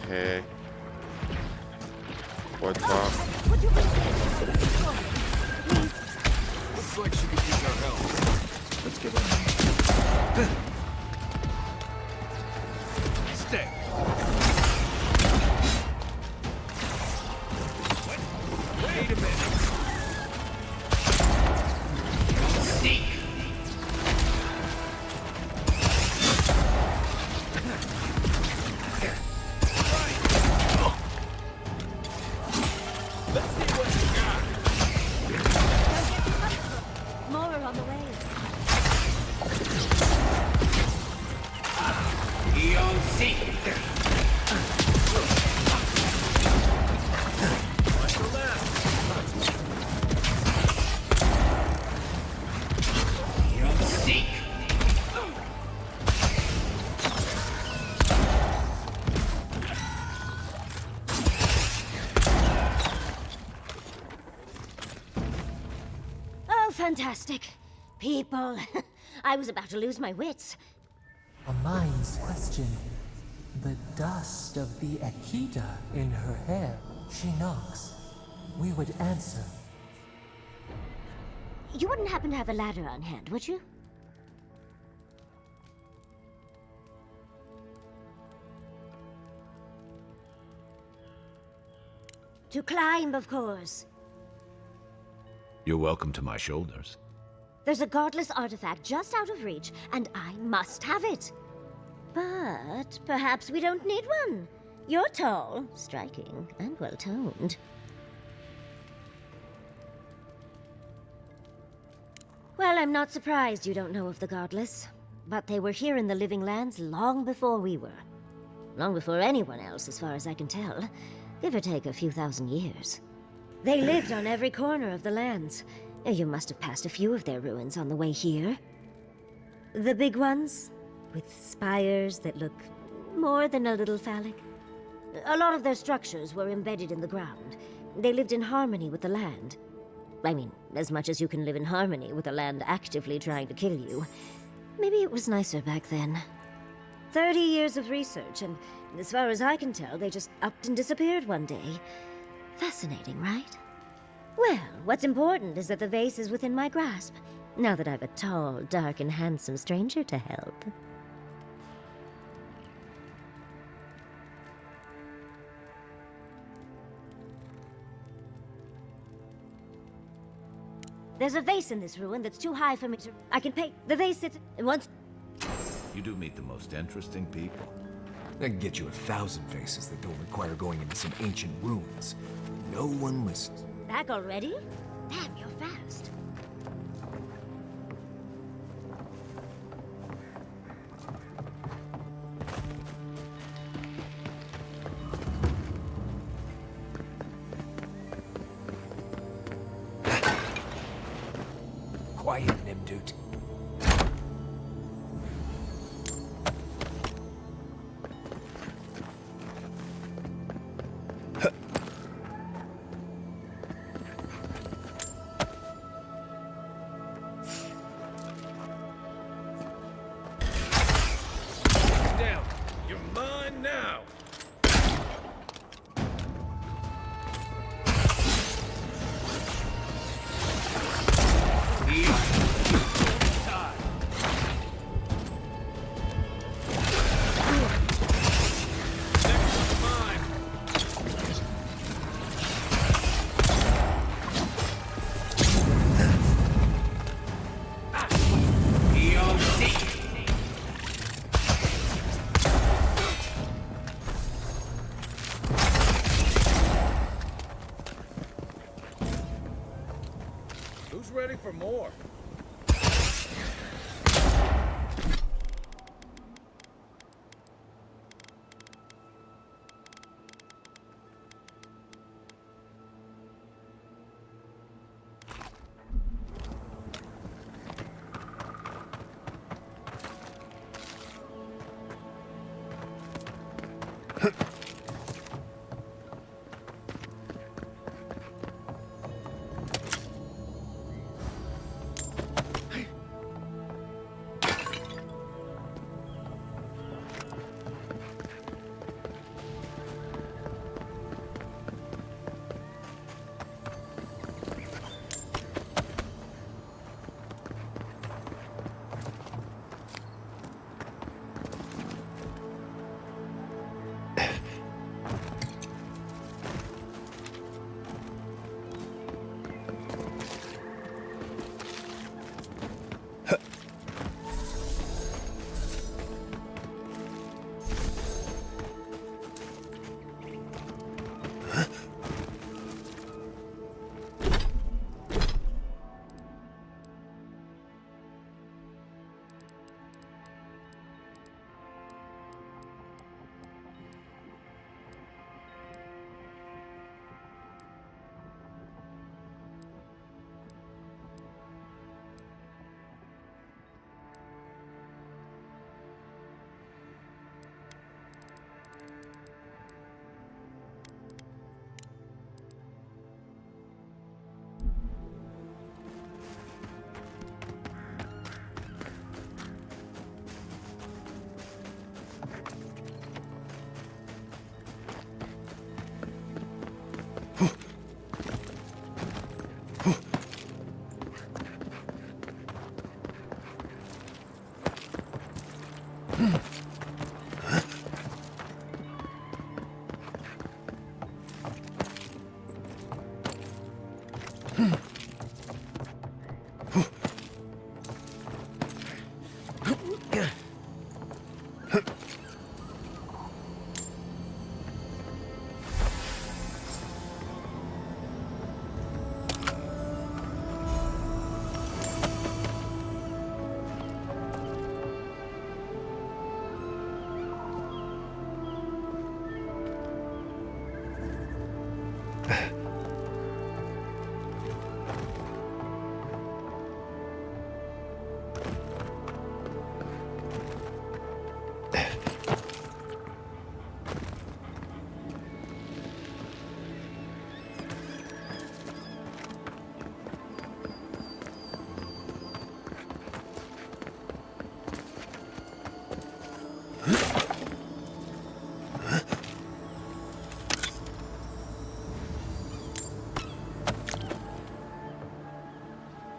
Hey. Pode falar. Looks like she could use our help. Let's get in. Stay. Wait a minute. Seek. Let's see what you got. More are on the way. Eon Seek. Watch the left. Eon Seek. Oh, fantastic. People. I was about to lose my wits. A mind's question. The dust of the Akita in her hair. She knocks. We would answer. You wouldn't happen to have a ladder on hand, would you? To climb, of course. You're welcome to my shoulders. There's a godless artifact just out of reach, and I must have it. But perhaps we don't need one. You're tall, striking, and well-toned. Well, I'm not surprised you don't know of the godless. But they were here in the Living Lands long before we were. Long before anyone else, as far as I can tell. Give or take a few thousand years. They lived on every corner of the lands. You must have passed a few of their ruins on the way here. The big ones, with spires that look more than a little phallic. A lot of their structures were embedded in the ground. They lived in harmony with the land. I mean, as much as you can live in harmony with a land actively trying to kill you. Maybe it was nicer back then. 30 years of research, and as far as I can tell, they just upped and disappeared one day. Fascinating, right? Well, what's important is that the vase is within my grasp, now that I've a tall, dark, and handsome stranger to help. There's a vase in this ruin that's too high for me to... I can pay... The vase sits... Once... You do meet the most interesting people. I can get you 1,000 faces that don't require going into some ancient ruins. No one listens. Back already? Damn, you're fast. Quiet, Nimdut. Down. You're mine now. Who's ready for more?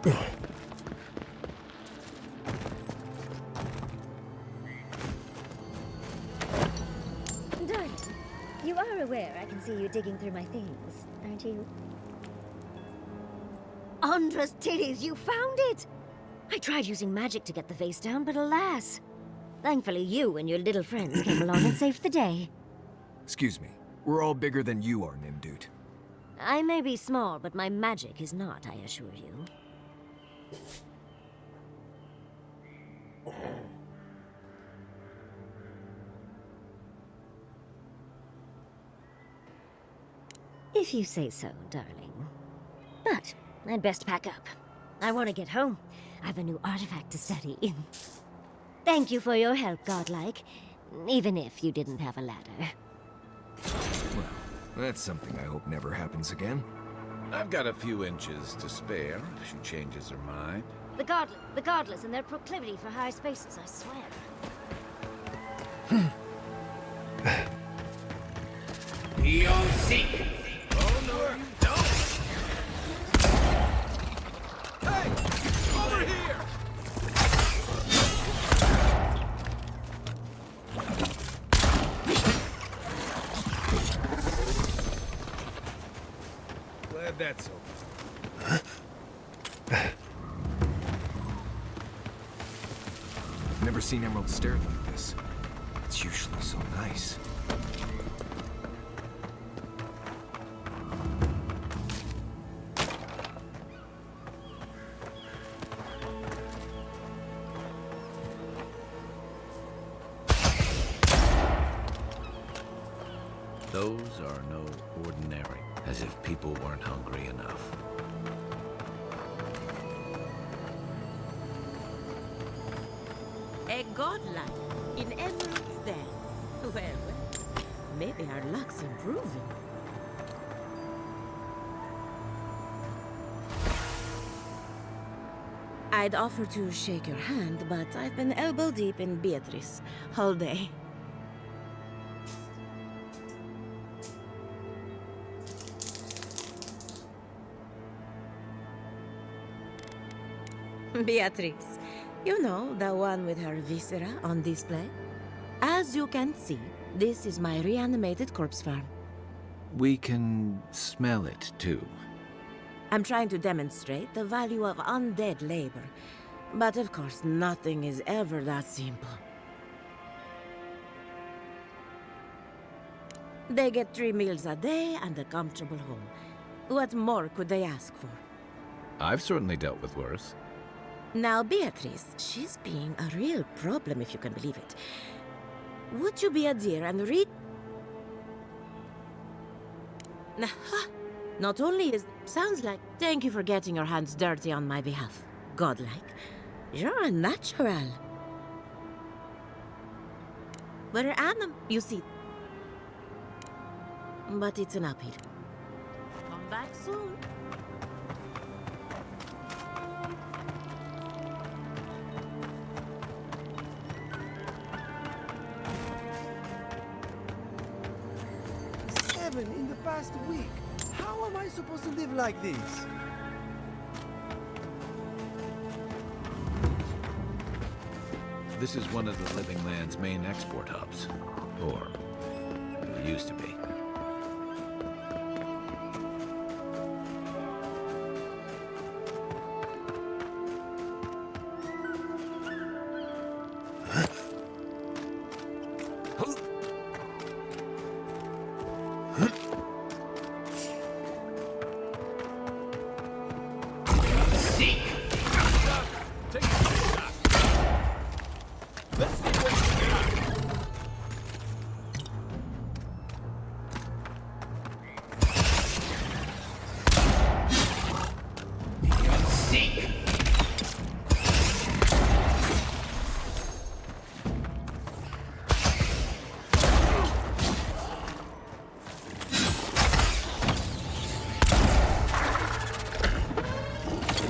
Darling, you are aware I can see you digging through my things, aren't you? Andra's titties, you found it! I tried using magic to get the vase down, but alas. Thankfully, you and your little friends came along and saved the day. Excuse me. We're all bigger than you are, Nimdut. I may be small, but my magic is not, I assure you. If you say so, darling. But I'd best pack up. I want to get home. I have a new artifact to study. Thank you for your help, Godlike. Even if you didn't have a ladder. Well, that's something I hope never happens again. I've got a few inches to spare if she changes her mind. The godless and their proclivity for high spaces, I swear. You'll seek. Oh no, you don't. Hey, over here. Glad that's over. I've never seen Emerald stare like this. It's usually so nice. Those are no ordinary, as if people weren't hungry enough. A godlike in emeralds then. Well, maybe our luck's improving. I'd offer to shake your hand, but I've been elbow deep in Beatrice all day. Beatrice, you know, the one with her viscera on display? As you can see, this is my reanimated corpse farm. We can smell it, too. I'm trying to demonstrate the value of undead labor. But of course, nothing is ever that simple. They get 3 meals a day and a comfortable home. What more could they ask for? I've certainly dealt with worse. Now, Beatrice, she's being a real problem, if you can believe it. Would you be a dear and read? Not only is... Sounds like... Thank you for getting your hands dirty on my behalf. Godlike. You're a natural. We're you see. But it's an uphill. Come back soon. In the past week. How am I supposed to live like this? This is one of the Living Land's main export hubs. Or, it used to be.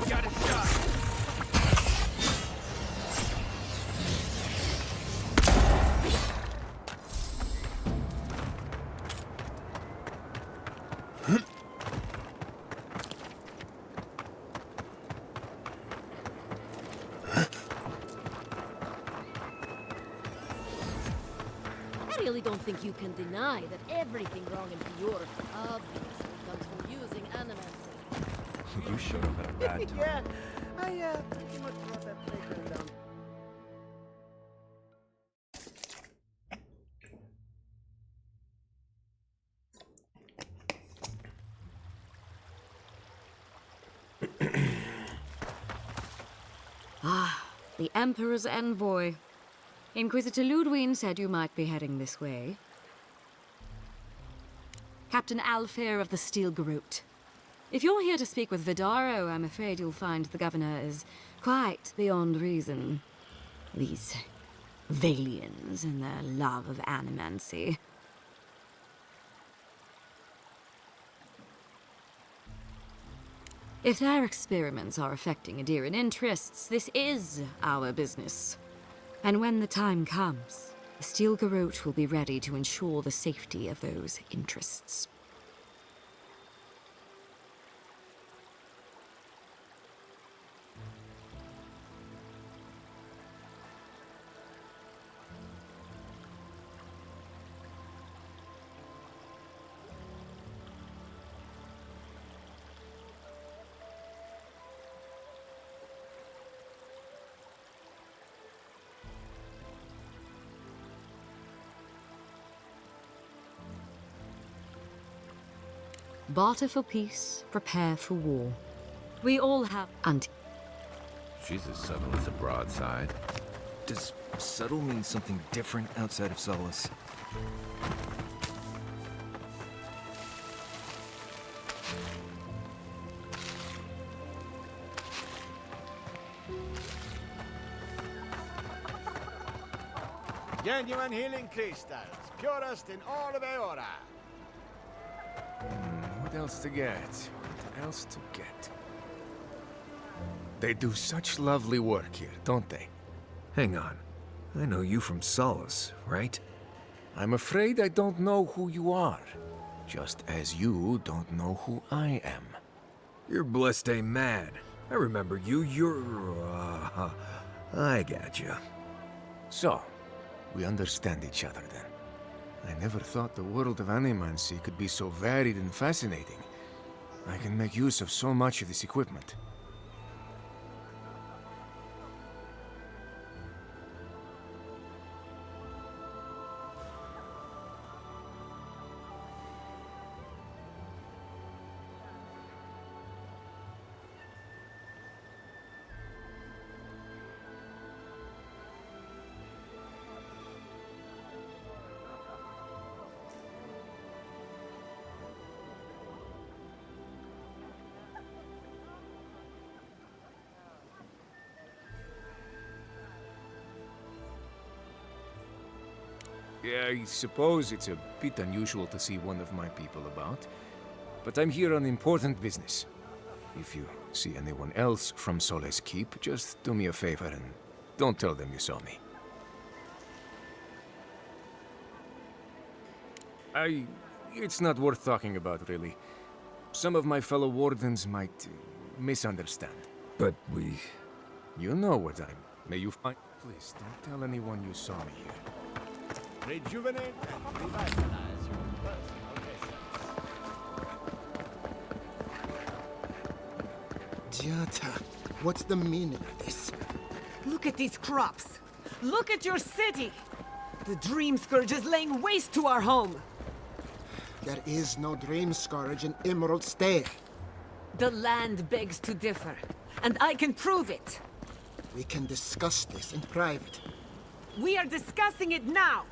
Got a shot. don't think you can deny that everything wrong in Fjord obviously comes from using animals. You showed up at a bad time. Yeah, I pretty much brought that playground down. Ah, the Emperor's envoy. Inquisitor Ludwig said you might be heading this way. Captain Alfair of the Steel Garrote. If you're here to speak with Vidaro, I'm afraid you'll find the governor is quite beyond reason. These Valians and their love of animancy. If their experiments are affecting Adirian interests, this is our business. And when the time comes, the Steel Garrote will be ready to ensure the safety of those interests. Barter for peace, prepare for war. We all have She's as subtle as a broadside. Does subtle mean something different outside of Solace? Genuine healing crystals, purest in all of Eora. What else to get? What else to get? They do such lovely work here, don't they? Hang on. I know you from Solace, right? I'm afraid I don't know who you are. Just as you don't know who I am. You're Blessed A Mad. I remember you. I got you. So, we understand each other then. I never thought the world of animancy could be so varied and fascinating. I can make use of so much of this equipment. Yeah, I suppose it's a bit unusual to see one of my people about, but I'm here on important business. If you see anyone else from Solace Keep, just do me a favor and don't tell them you saw me. It's not worth talking about, really. Some of my fellow wardens might misunderstand. But You know what I'm... May you find... Please, don't tell anyone you saw me here. Rejuvenate and revitalize your personal essence. Jata, what's the meaning of this? Look at these crops. Look at your city. The Dream Scourge is laying waste to our home. There is no Dream Scourge in Emerald Stay. The land begs to differ, and I can prove it. We can discuss this in private. We are discussing it now.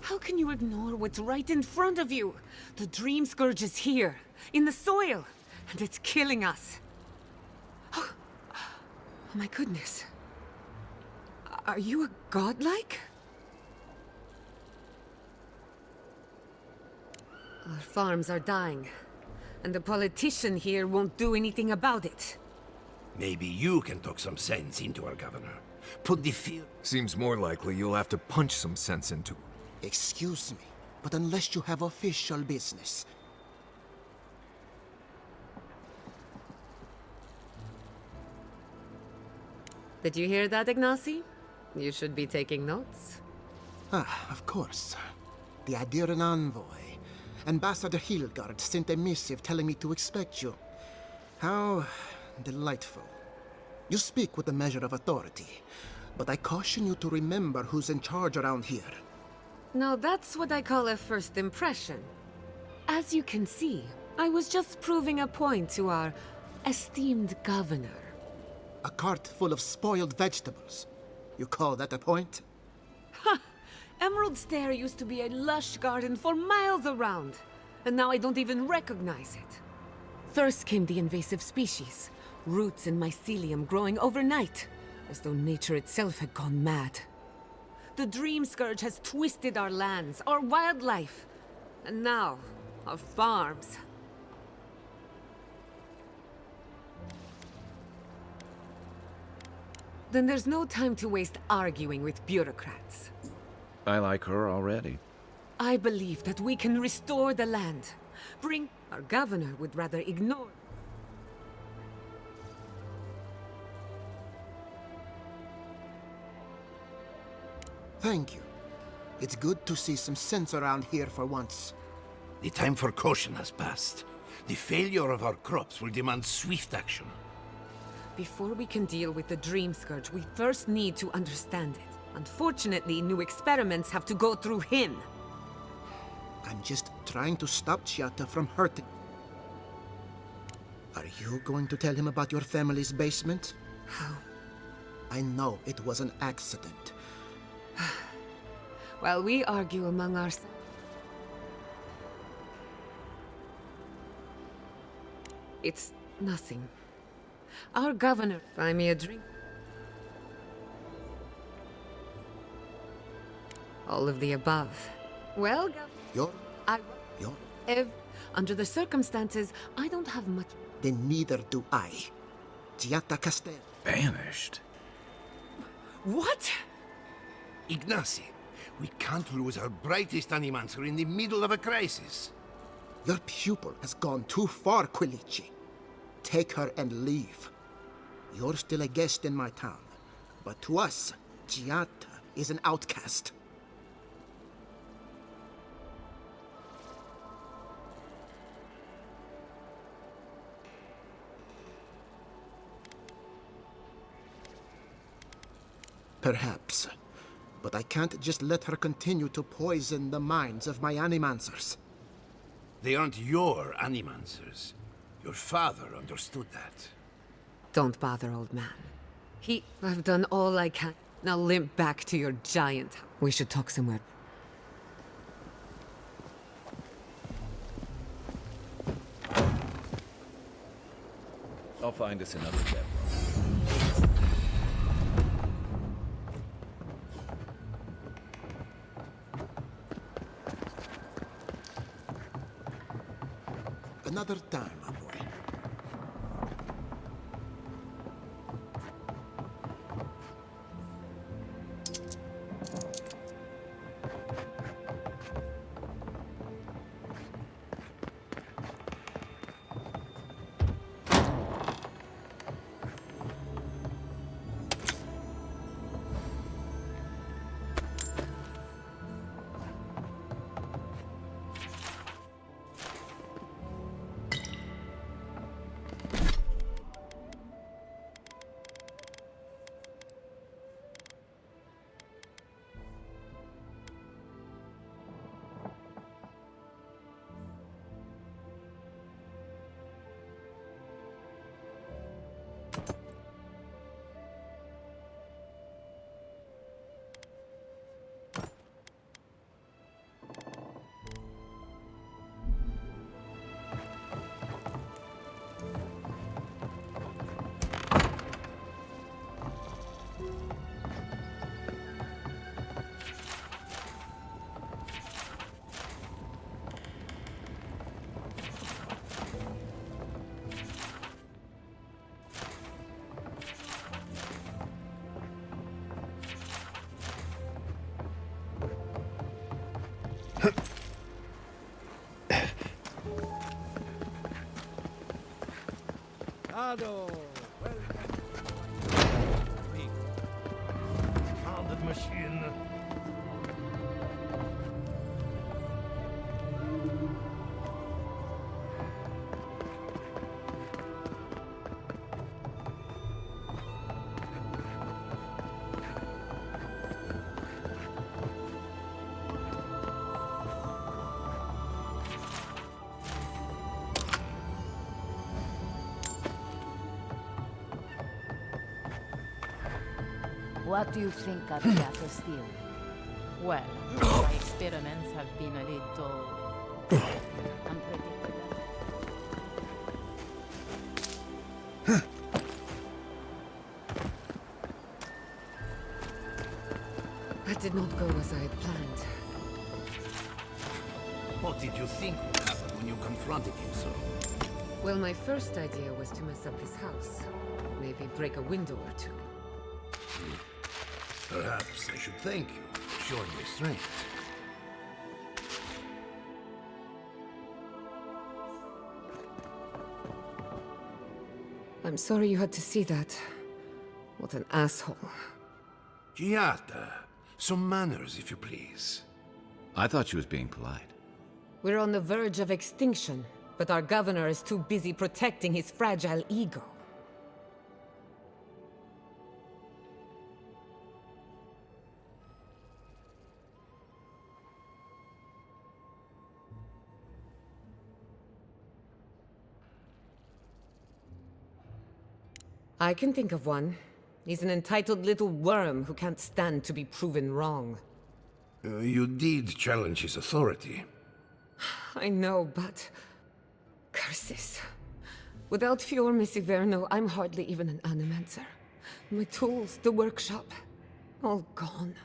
How can you ignore what's right in front of you? The Dream Scourge is here, in the soil, and it's killing us. Oh my goodness. Are you a godlike? Our farms are dying, and the politician here won't do anything about it. Maybe you can talk some sense into our governor. Put the fear... Seems more likely you'll have to punch some sense into. Excuse me, but unless you have official business... Did you hear that, Ignacy? You should be taking notes. Ah, of course. The Adiran envoy. Ambassador Hilgard sent a missive telling me to expect you. How delightful. You speak with a measure of authority, but I caution you to remember who's in charge around here. Now that's what I call a first impression. As you can see, I was just proving a point to our esteemed governor. A cart full of spoiled vegetables. You call that a point? Ha! Emerald Stair used to be a lush garden for miles around, and now I don't even recognize it. First came the invasive species, roots and mycelium growing overnight, as though nature itself had gone mad. The Dream Scourge has twisted our lands, our wildlife, and now, our farms. Then there's no time to waste arguing with bureaucrats. I like her already. I believe that we can restore the land. Our governor would rather ignore. Thank you. It's good to see some sense around here for once. The time for caution has passed. The failure of our crops will demand swift action. Before we can deal with the Dream Scourge, we first need to understand it. Unfortunately, new experiments have to go through him. I'm just trying to stop Chiata from hurting. Are you going to tell him about your family's basement? How? I know it was an accident. While we argue among ourselves. It's nothing. Our governor, buy me a drink. All of the above. Well, under the circumstances, I don't have much. Then neither do I. Giatta Castel. Banished? What? Ignacy, we can't lose our brightest animancer in the middle of a crisis. Your pupil has gone too far, Quilici. Take her and leave. You're still a guest in my town, but to us, Giatta is an outcast. Perhaps. But I can't just let her continue to poison the minds of my animancers. They aren't your animancers. Your father understood that. Don't bother, old man. I've done all I can. Now limp back to your giant. We should talk somewhere. I'll find us another step. Another time, my boy. Ado, welcome. machine. What do you think of Jaffa Steel? Well, my experiments have been a little unpredictable. That did not go as I had planned. What did you think would happen when you confronted him, sir? Well, my first idea was to mess up his house. Maybe break a window or two. Perhaps I should thank you for showing me strength. I'm sorry you had to see that. What an asshole. Giata, some manners, if you please. I thought she was being polite. We're on the verge of extinction, but our governor is too busy protecting his fragile ego. I can think of one. He's an entitled little worm who can't stand to be proven wrong. You did challenge his authority. I know, but... curses. Without Fior Messiverno, I'm hardly even an animancer. My tools, the workshop, all gone.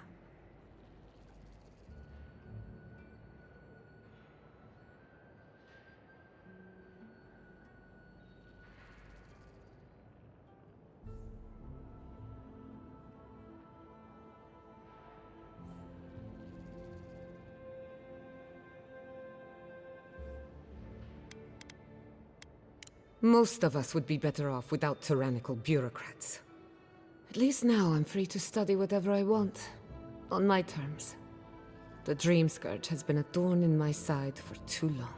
Most of us would be better off without tyrannical bureaucrats. At least now I'm free to study whatever I want. On my terms. The Dream Scourge has been a thorn in my side for too long.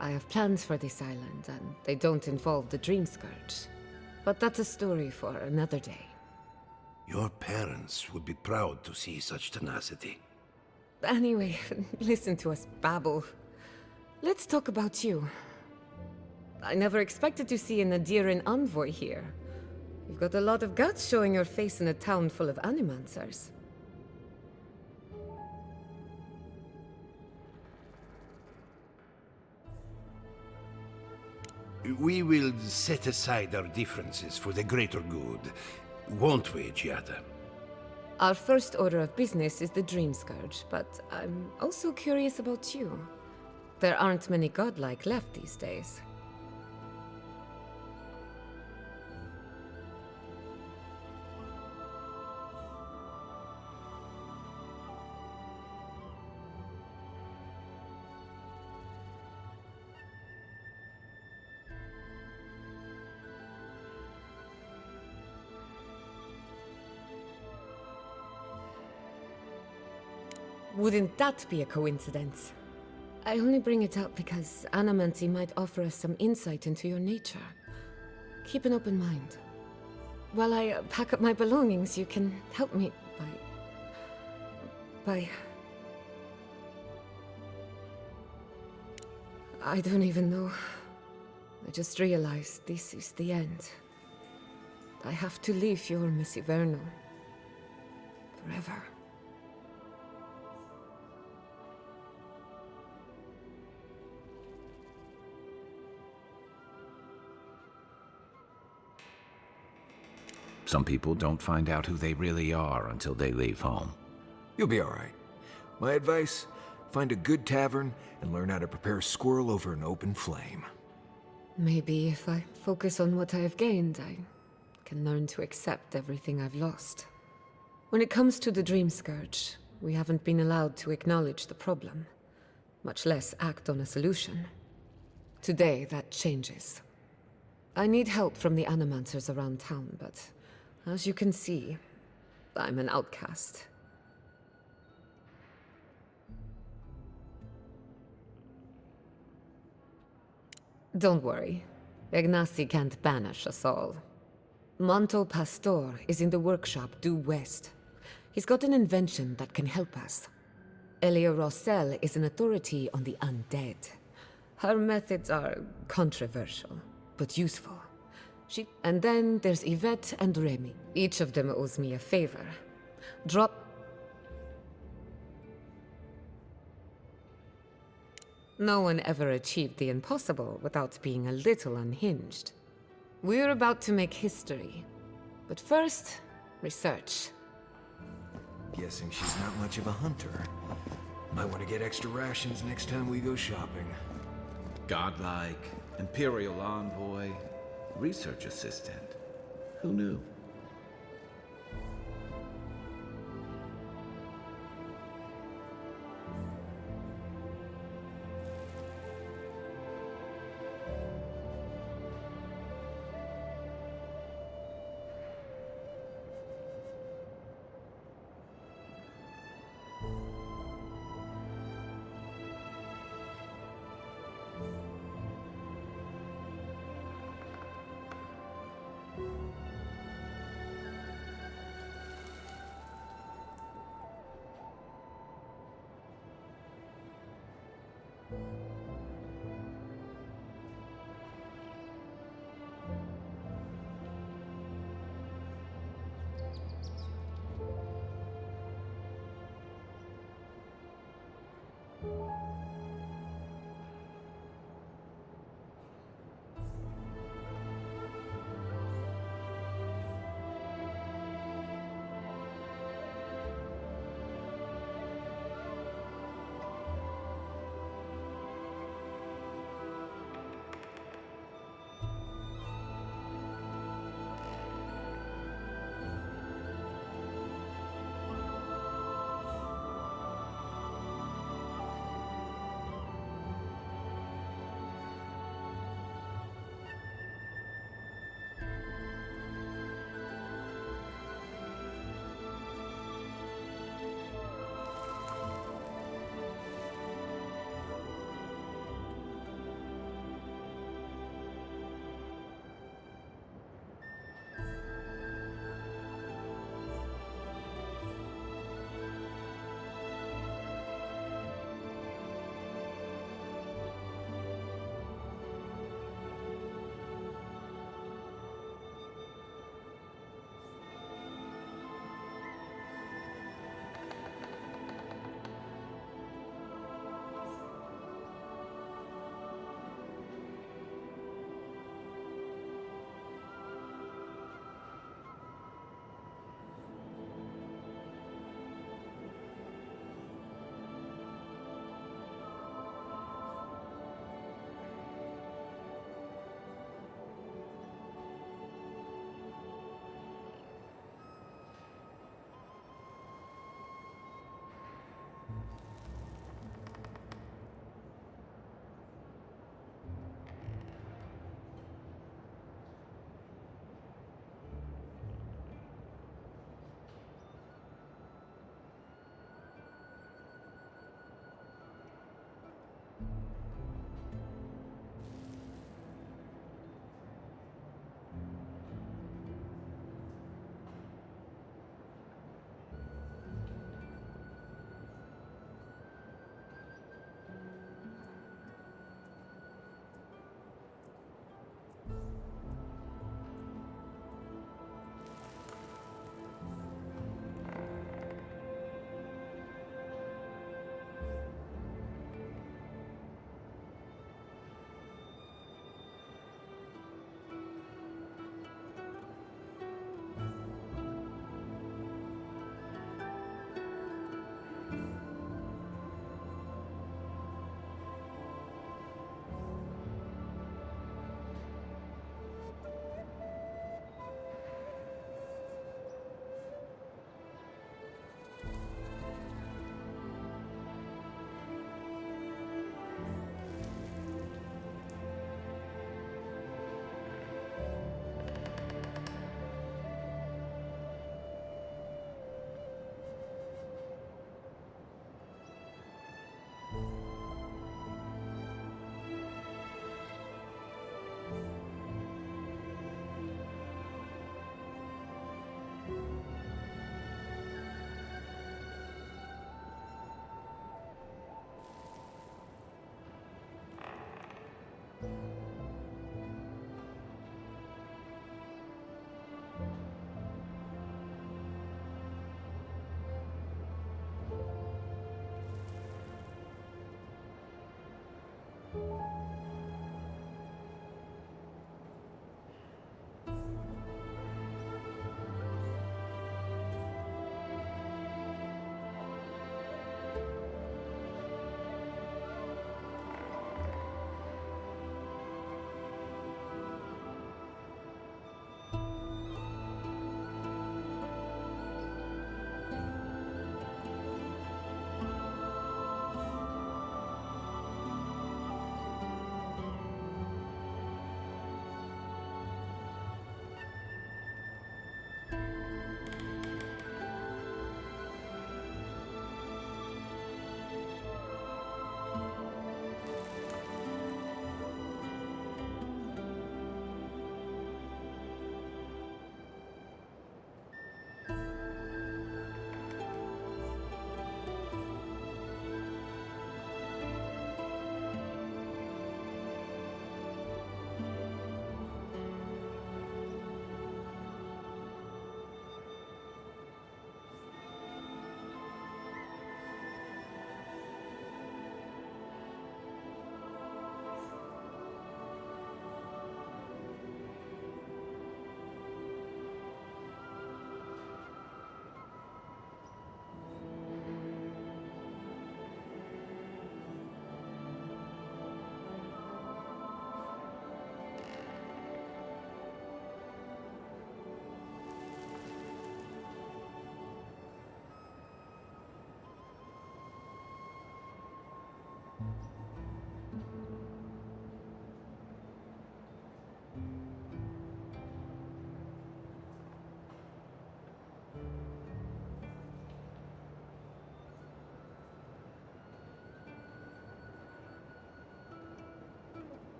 I have plans for this island, and they don't involve the Dream Scourge. But that's a story for another day. Your parents would be proud to see such tenacity. Anyway, listen to us babble. Let's talk about you. I never expected to see an Adiran envoy here. You've got a lot of guts showing your face in a town full of animancers. We will set aside our differences for the greater good, won't we, Giata? Our first order of business is the Dream Scourge, but I'm also curious about you. There aren't many godlike left these days. Wouldn't that be a coincidence? I only bring it up because Anamancy might offer us some insight into your nature. Keep an open mind. While I pack up my belongings, you can help me by... I don't even know. I just realized this is the end. I have to leave Fior Messiverno. Forever. Some people don't find out who they really are until they leave home. You'll be alright. My advice, find a good tavern and learn how to prepare squirrel over an open flame. Maybe if I focus on what I have gained, I can learn to accept everything I've lost. When it comes to the Dream Scourge, we haven't been allowed to acknowledge the problem, much less act on a solution. Today, that changes. I need help from the animancers around town, but as you can see, I'm an outcast. Don't worry. Ignacy can't banish us all. Manto Pastor is in the workshop due west. He's got an invention that can help us. Elia Rossell is an authority on the undead. Her methods are controversial, but useful. And then there's Yvette and Remy. Each of them owes me a favor. No one ever achieved the impossible without being a little unhinged. We're about to make history. But first, research. Guessing she's not much of a hunter. Might want to get extra rations next time we go shopping. Godlike, Imperial Envoy, Research Assistant. Who knew?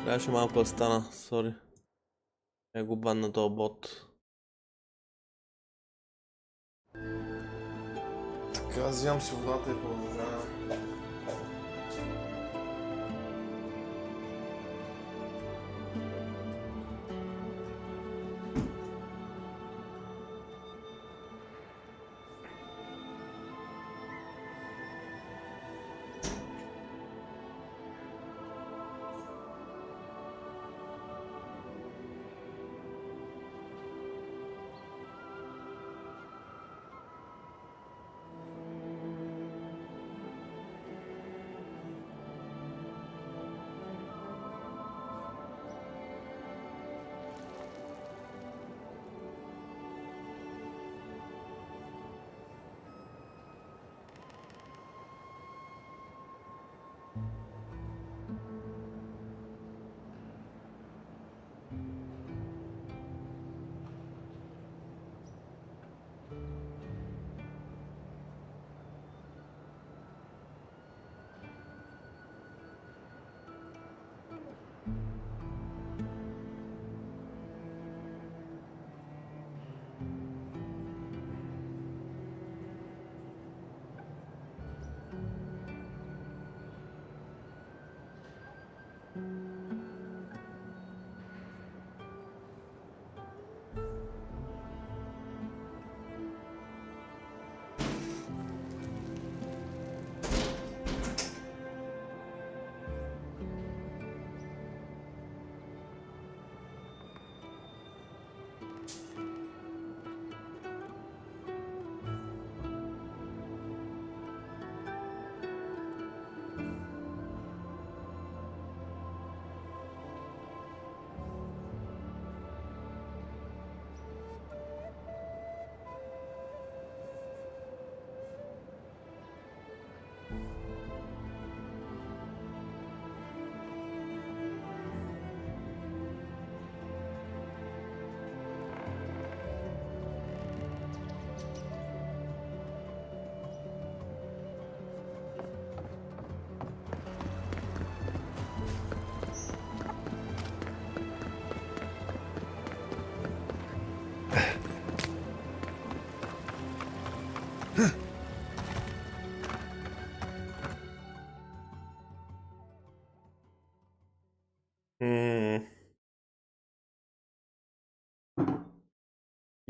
Трябваше малко да стана, сори. Я го банна този бот. Така, взимам си водата и продължавам.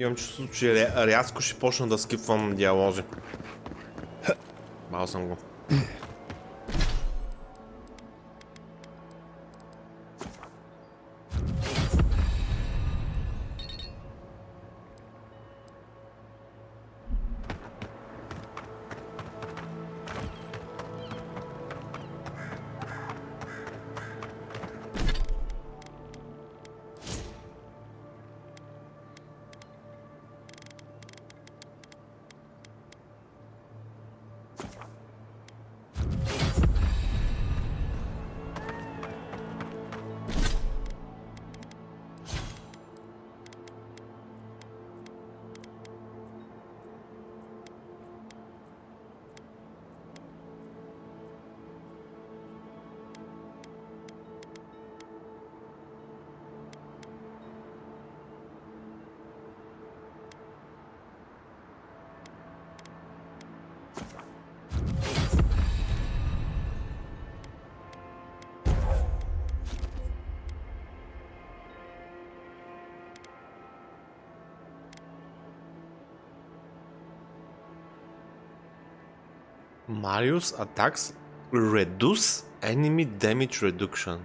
Имам чувството, че рязко ще почна да скипвам диалози. Бал съм го. Marius attacks reduce enemy damage reduction.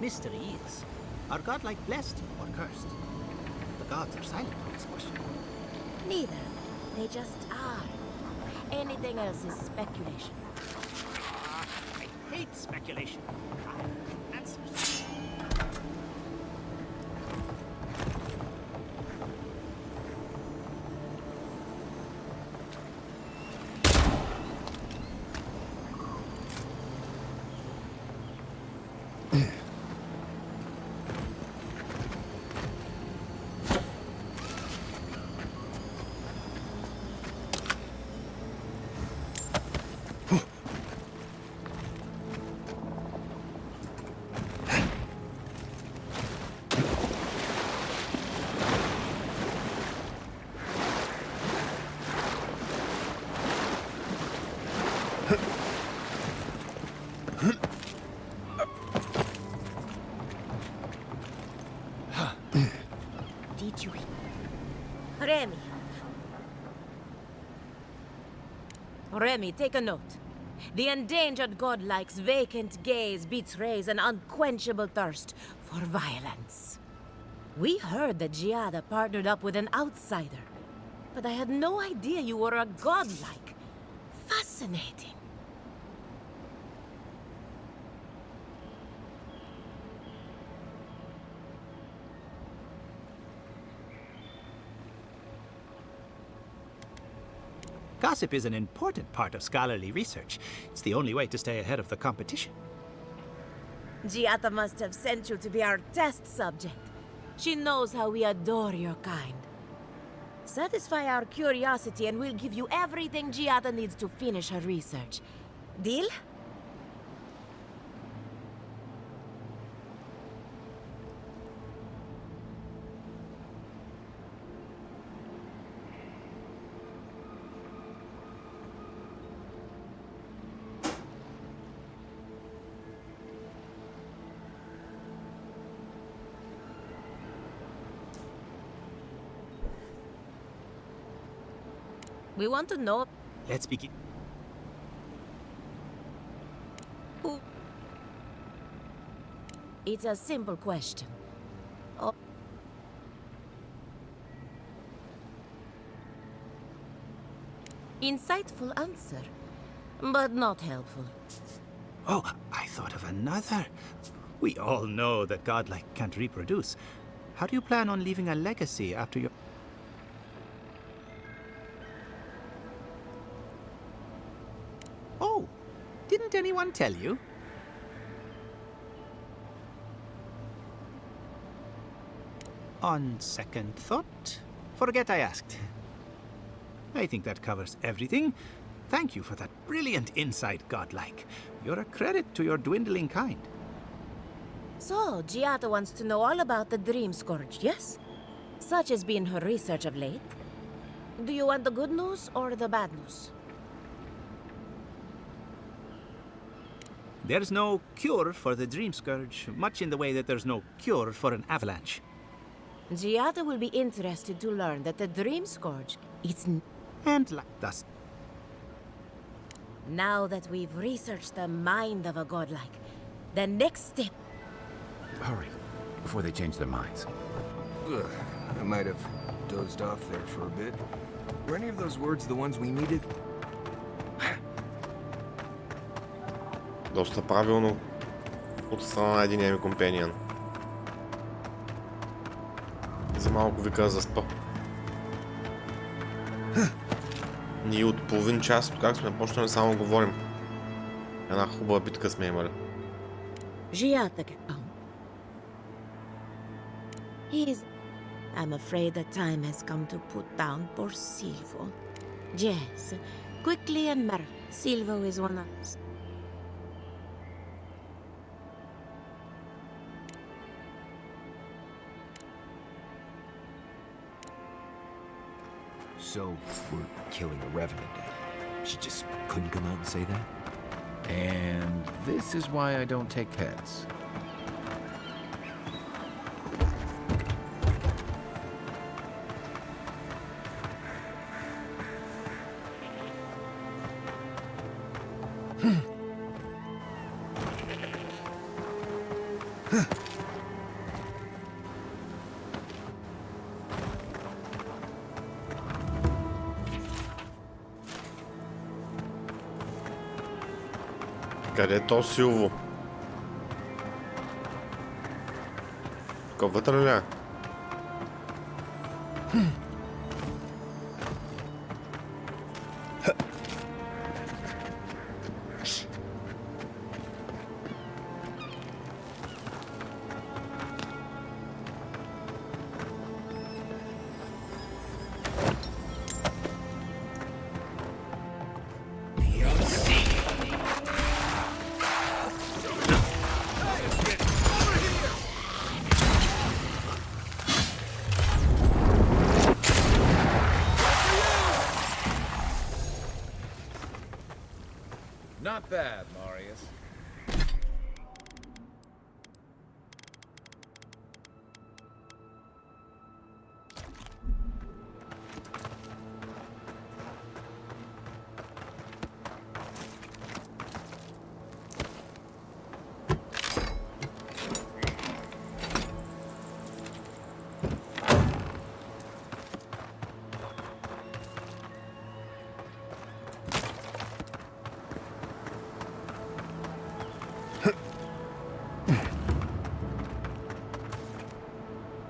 Mystery is, are godlike blessed or cursed? The gods are silent on this question. Neither. They just are. Anything else is speculation. I hate speculation. Answers. Did you... Remy. Remy, take a note. The endangered godlike's vacant gaze betrays an unquenchable thirst for violence. We heard that Giada partnered up with an outsider, but I had no idea you were a godlike. Fascinating. Gossip is an important part of scholarly research. It's the only way to stay ahead of the competition. Giada must have sent you to be our test subject. She knows how we adore your kind. Satisfy our curiosity and we'll give you everything Giada needs to finish her research. Deal? We want to know Let's begin. who... It's a simple question. Oh. Insightful answer, but not helpful. Oh, I thought of another. We all know that godlike can't reproduce. How do you plan on leaving a legacy after your... Oh, didn't anyone tell you? On second thought, forget I asked. I think that covers everything. Thank you for that brilliant insight, godlike. You're a credit to your dwindling kind. So, Giada wants to know all about the Dream Scourge, yes? Such has been her research of late. Do you want the good news or the bad news? There's no cure for the Dream Scourge, much in the way that there's no cure for an avalanche. Giada will be interested to learn that the Dream Scourge is... And like thus. Now that we've researched the mind of a godlike, the next step... Hurry, before they change their minds. Ugh, I might have dozed off there for a bit. Were any of those words the ones we needed? Доста правилно от страна на единия ми компенион. За малко ви каза заспа. Ние от половин час, как сме почнали, само говорим. Една хубава битка сме имали. Giada... I'm afraid the time has come to put down poor Silvo. Yes, quickly and merrily. Silvo is one of us. So, we're killing a revenant. She just couldn't come out and say that? And this is why I don't take pets. Huh. Къде е то Силво? Тук вътре ли е? Not bad, Marius.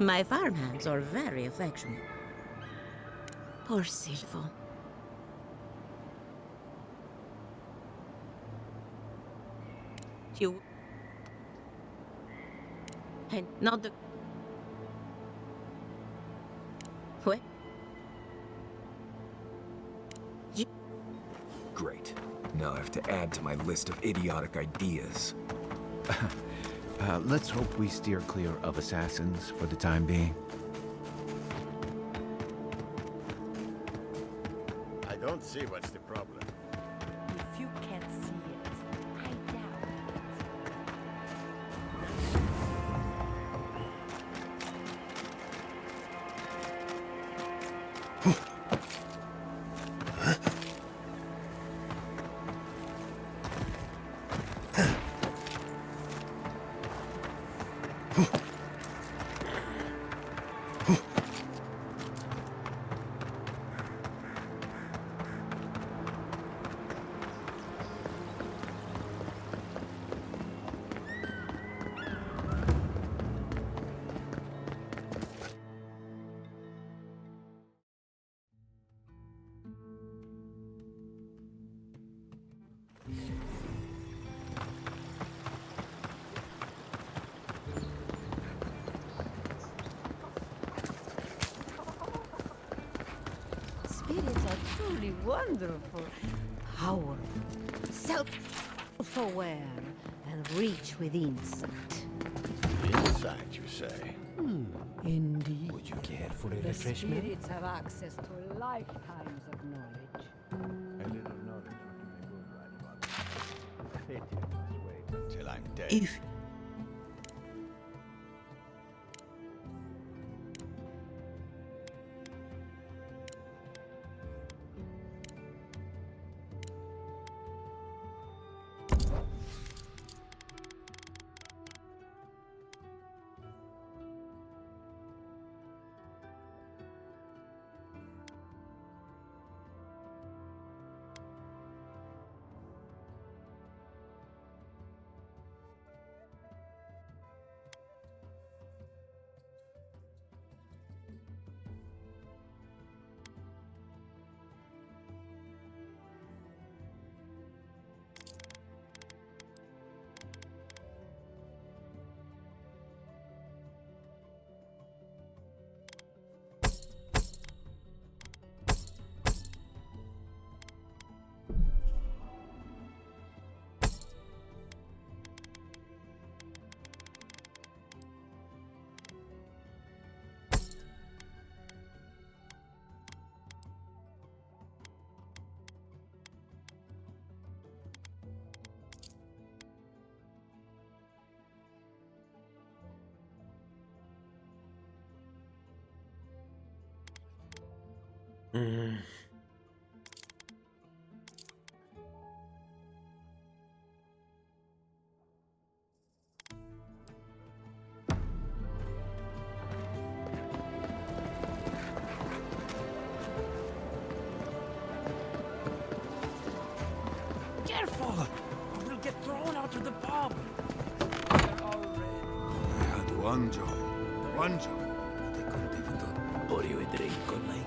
My farmhands are very affectionate. Poor Silvo. You... And not the... What? Great. Now I have to add to my list of idiotic ideas. Let's hope we steer clear of assassins for the time being. I don't see what's the problem. If you can't see it, I doubt spirits are truly wonderful, powerful, self-aware, and reach with insight. Insight, you say? Indeed. Would you care for a The refreshment? spirits have access to lifetimes of knowledge. A little knowledge would do me good right about pity must wait until I'm dead. If Careful! We'll get thrown! to the pub. I had one job, but I couldn't even do. Pour you a drink, good like.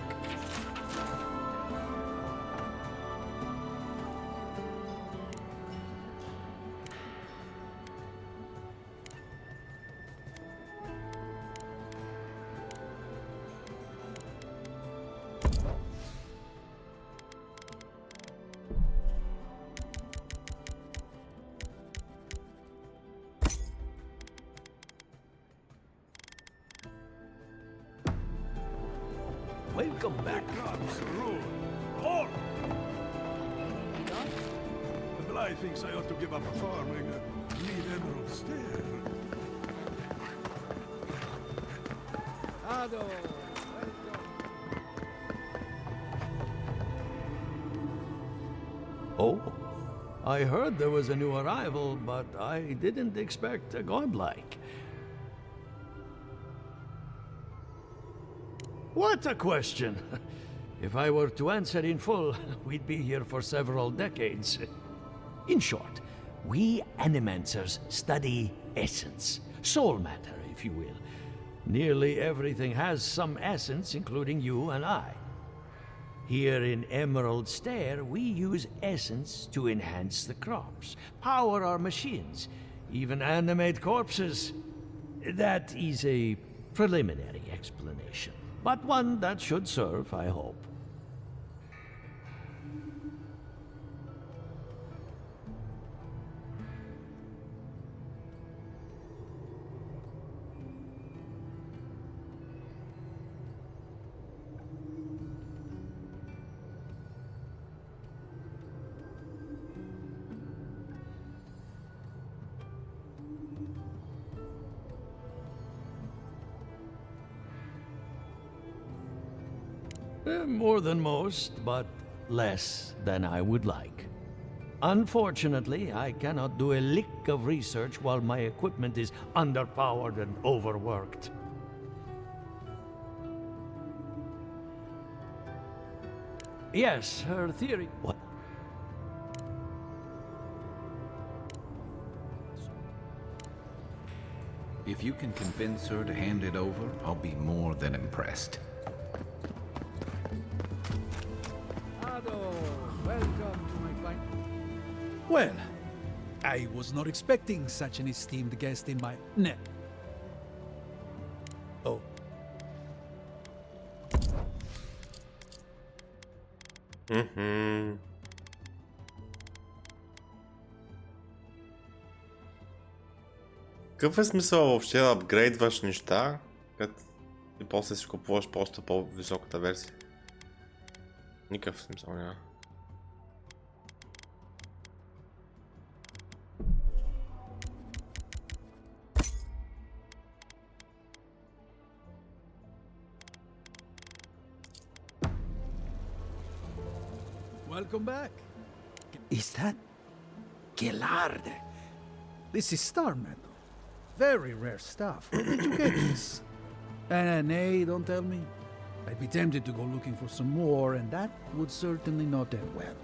Welcome back. All! The Bly thinks I ought to give up farming, leave Emerald Stair. Ado, Oh, I heard there was a new arrival, but I didn't expect a godlike. What a question! If I were to answer in full, we'd be here for several decades. In short, we Animancers study essence, soul matter, if you will. Nearly everything has some essence, including you and I. Here in Emerald Stair, we use essence to enhance the crops, power our machines, even animate corpses. That is a preliminary explanation, but one that should serve, I hope. More than most, but less than I would like. Unfortunately, I cannot do a lick of research while my equipment is underpowered and overworked. Yes, her theory... What? If you can convince her to hand it over, I'll be more than impressed. Ado, welcome to my fine. Well, I was not expecting such an esteemed guest in my... Oh. Какъв е смисъл въобще да апгрейдваш неща, като и после си купуваш просто по-високата версия? Никакъв смисъл няма. Welcome back. Is that... Gelarde? This is star metal. Very rare stuff. Where did you get this? Nay, don't tell me. I'd be tempted to go looking for some more, and that would certainly not end well.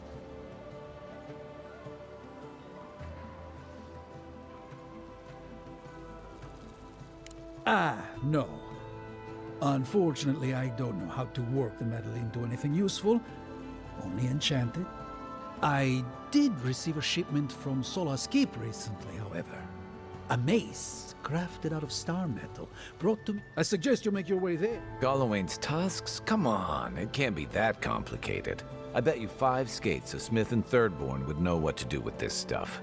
No. Unfortunately, I don't know how to work the metal into anything useful. Only enchanted. I did receive a shipment from Sola's Keep recently, however. A mace crafted out of star metal, brought to me. I suggest you make your way there. Gallowayne's tusks? Come on, it can't be that complicated. I bet you 5 skates a Smith and Thirdborn would know what to do with this stuff.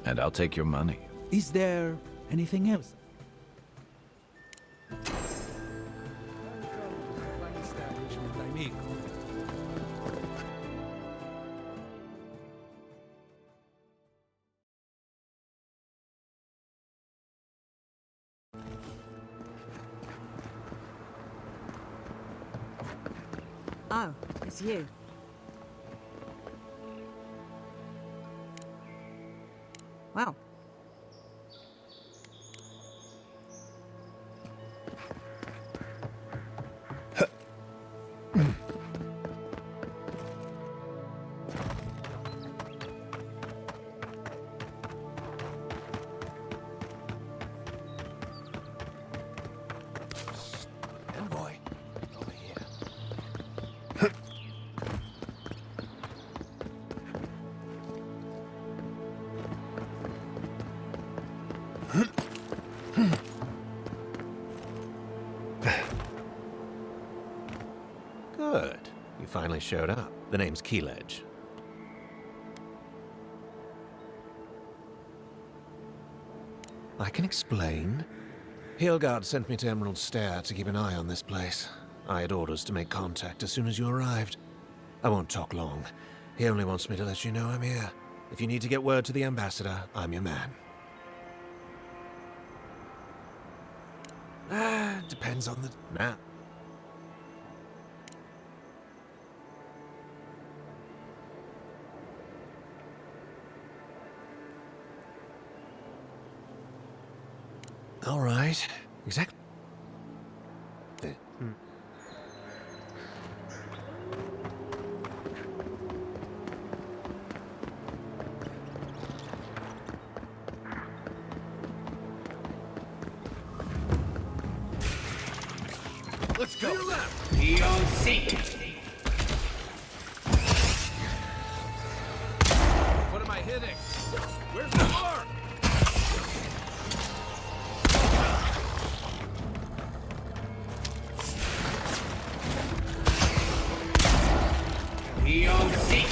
And I'll take your money. Is there anything else? Oh, it's you. Wow. finally showed up. The name's Keeledge. I can explain. Hilgard sent me to Emerald Stair to keep an eye on this place. I had orders to make contact as soon as you arrived. I won't talk long. He only wants me to let you know I'm here. If you need to get word to the ambassador, I'm your man. Depends on the... Nah. All right. Exactly. Let's go. To your left. POC. What am I hitting? Where's the mark? POC.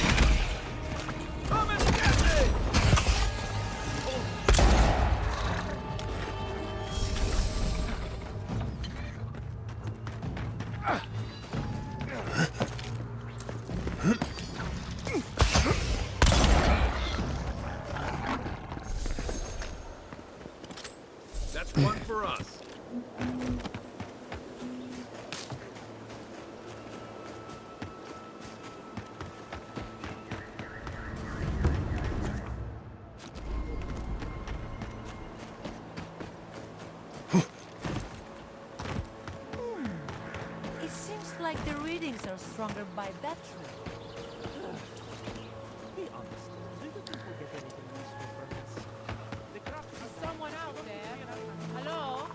Come and get me! That's one for us. It seems like the readings are stronger by battery. Be honest. Do you think we'll get anything useful from this? Is someone out there? Hello?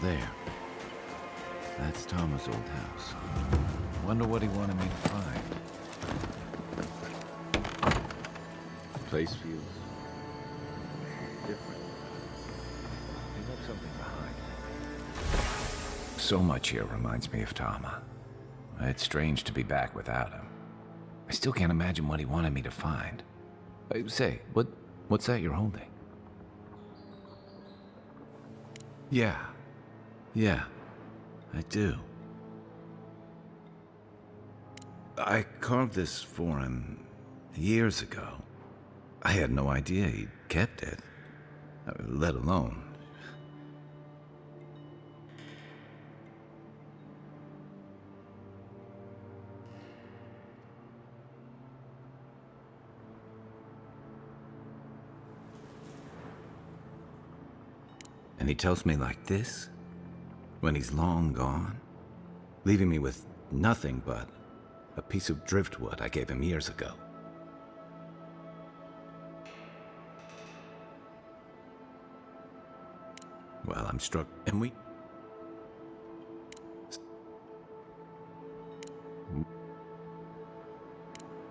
There. That's Thomas' old house. Wonder what he wanted me to find. The place feels different. He left something behind. So much here reminds me of Tama. It's strange to be back without him. I still can't imagine what he wanted me to find. Say, what's that you're holding? Yeah, I do. I carved this for him years ago. I had no idea he'd kept it, let alone. And he tells me like this? When he's long gone, leaving me with nothing but a piece of driftwood I gave him years ago. Well, I'm struck, and we...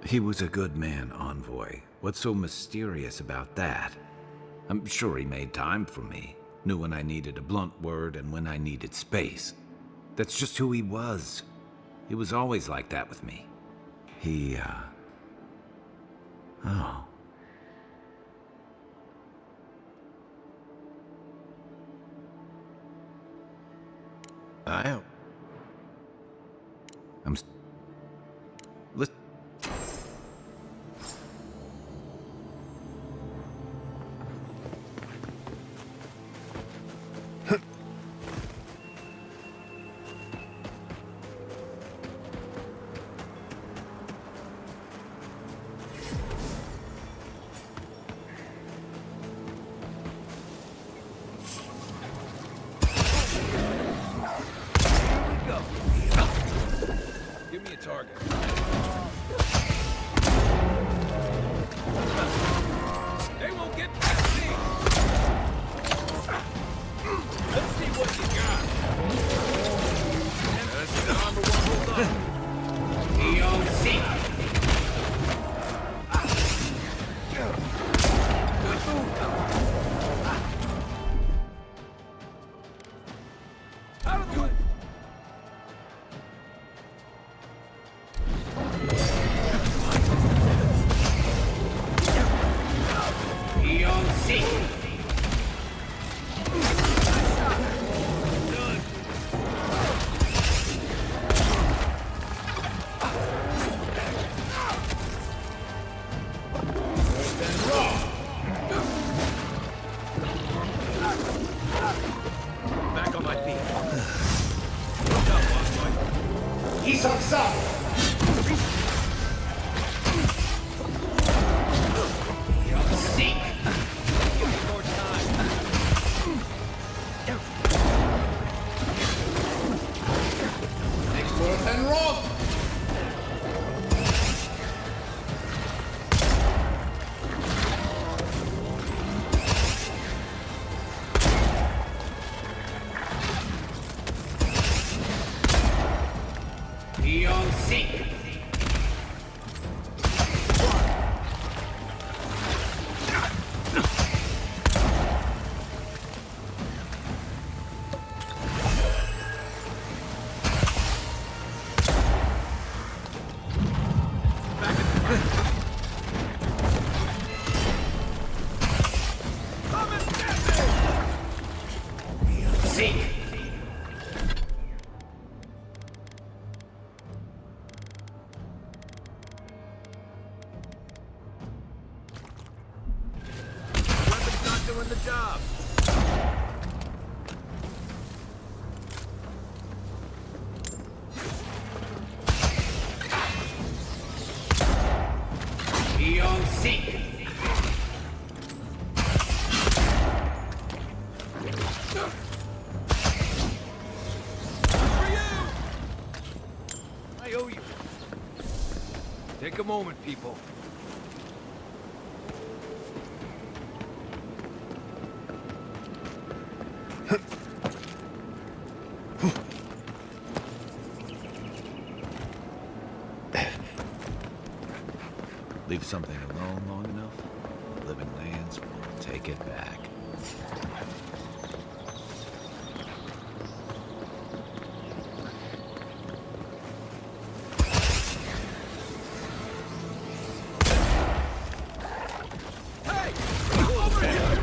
He was a good man, Envoy. What's so mysterious about that? I'm sure he made time for me. Knew when I needed a blunt word and when I needed space. That's just who he was. He was always like that with me. Oh. I'm... Listen. go. Give me a target. They won't get past me. Let's see what you got. That's the armor one. Hold on. EOC. Out of the way. EOC. Back on my feet. Look up, boss boy. He's on top. Seek. Give me more time. Next worth and roll. Beyond seek. Seek. Weapon's not doing the job. Beyond seek. For you! I owe you. Take a moment, people. Leave something alone long enough, living lands will take it back. Hey! Over here!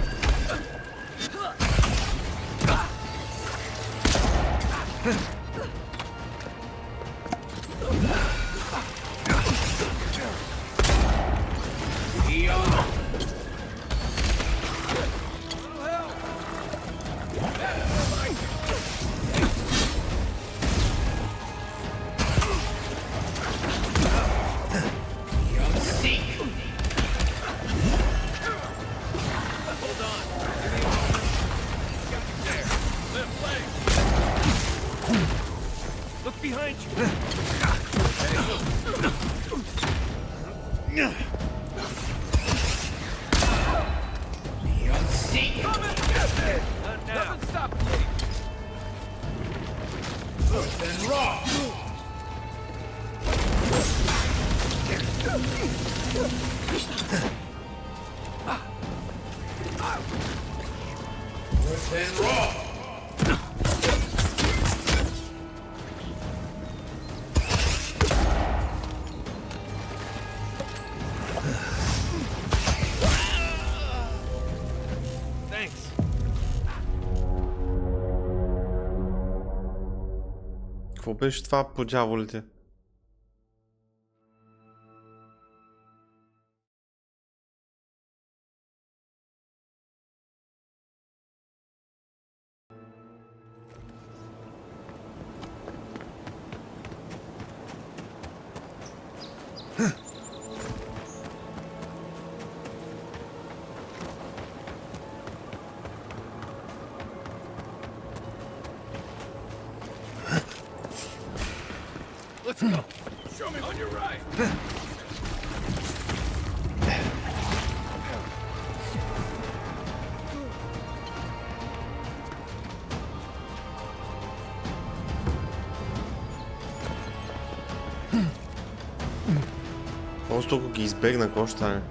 Look behind you. Come and get it! Nothing stops me. Look and raw. Look and raw. Thanks. Какво беше това по дяволите? Let's go. Show me on your right. Просто ако ги избегна, какво ще стане?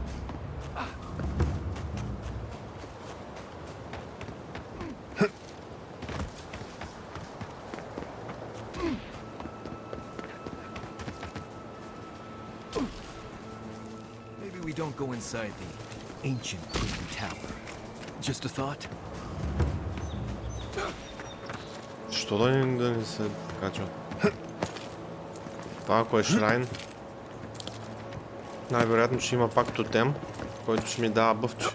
Maybe we don't go inside the ancient Prison Tower. Just a thought. Що да не се качва? Това ако е шрайн, най-вероятно ще има пак тотем, който ще ми дава бъвче.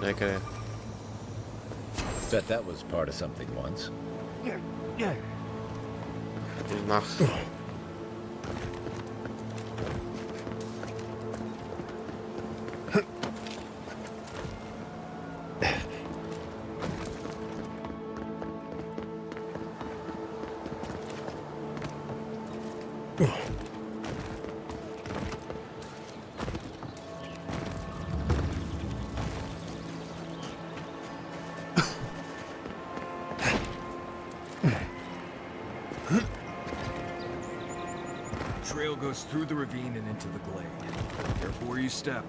Някъде. Bet that was part of something once. Знах. Trail goes through the ravine and into the glade. Careful where you step.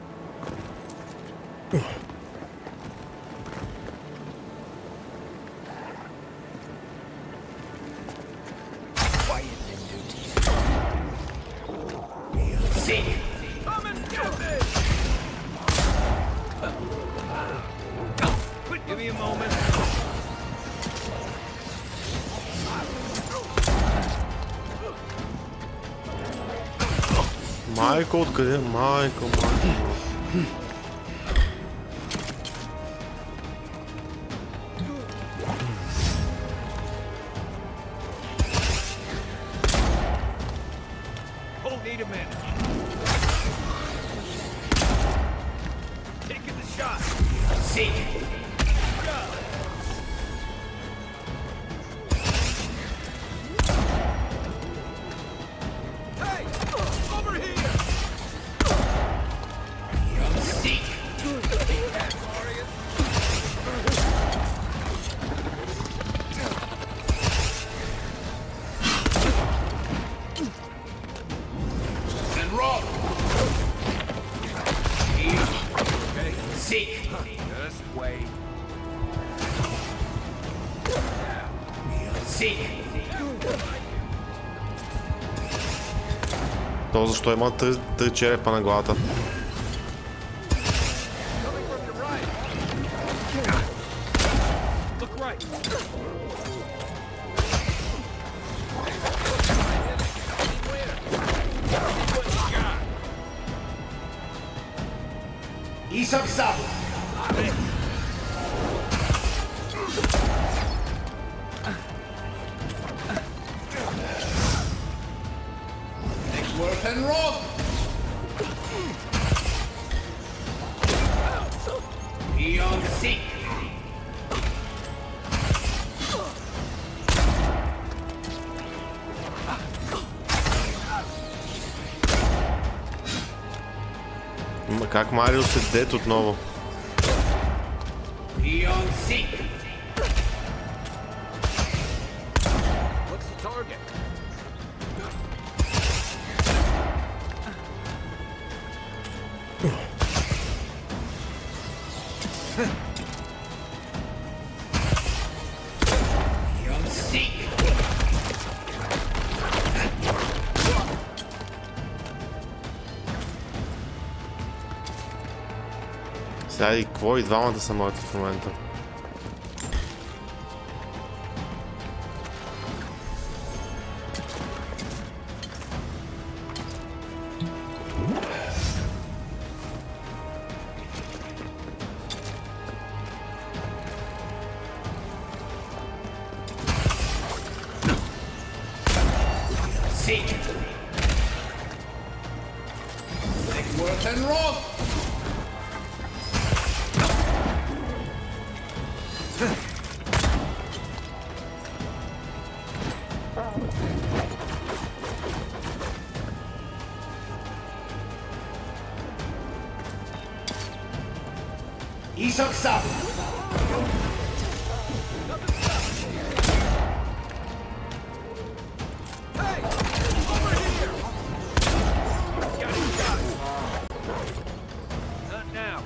Quiet, dude. See. Come and get this. Give me a moment. Майко, откъде? Майко. Oh, need a minute. Taking the shot. See. Hey, over here. See. And roll. Okay. Seek. Just wait. Seek. То защо има тъй черепа на главата? Look right. Isam Sabu. Worth and roll. Beyond seek. Как Марио се дет отново? Beyond seek. What's the target? Beyond seek. Сега и какво? И двамата са моите в момента. Seek. Make worth and wrath. Isak Sab. Not now.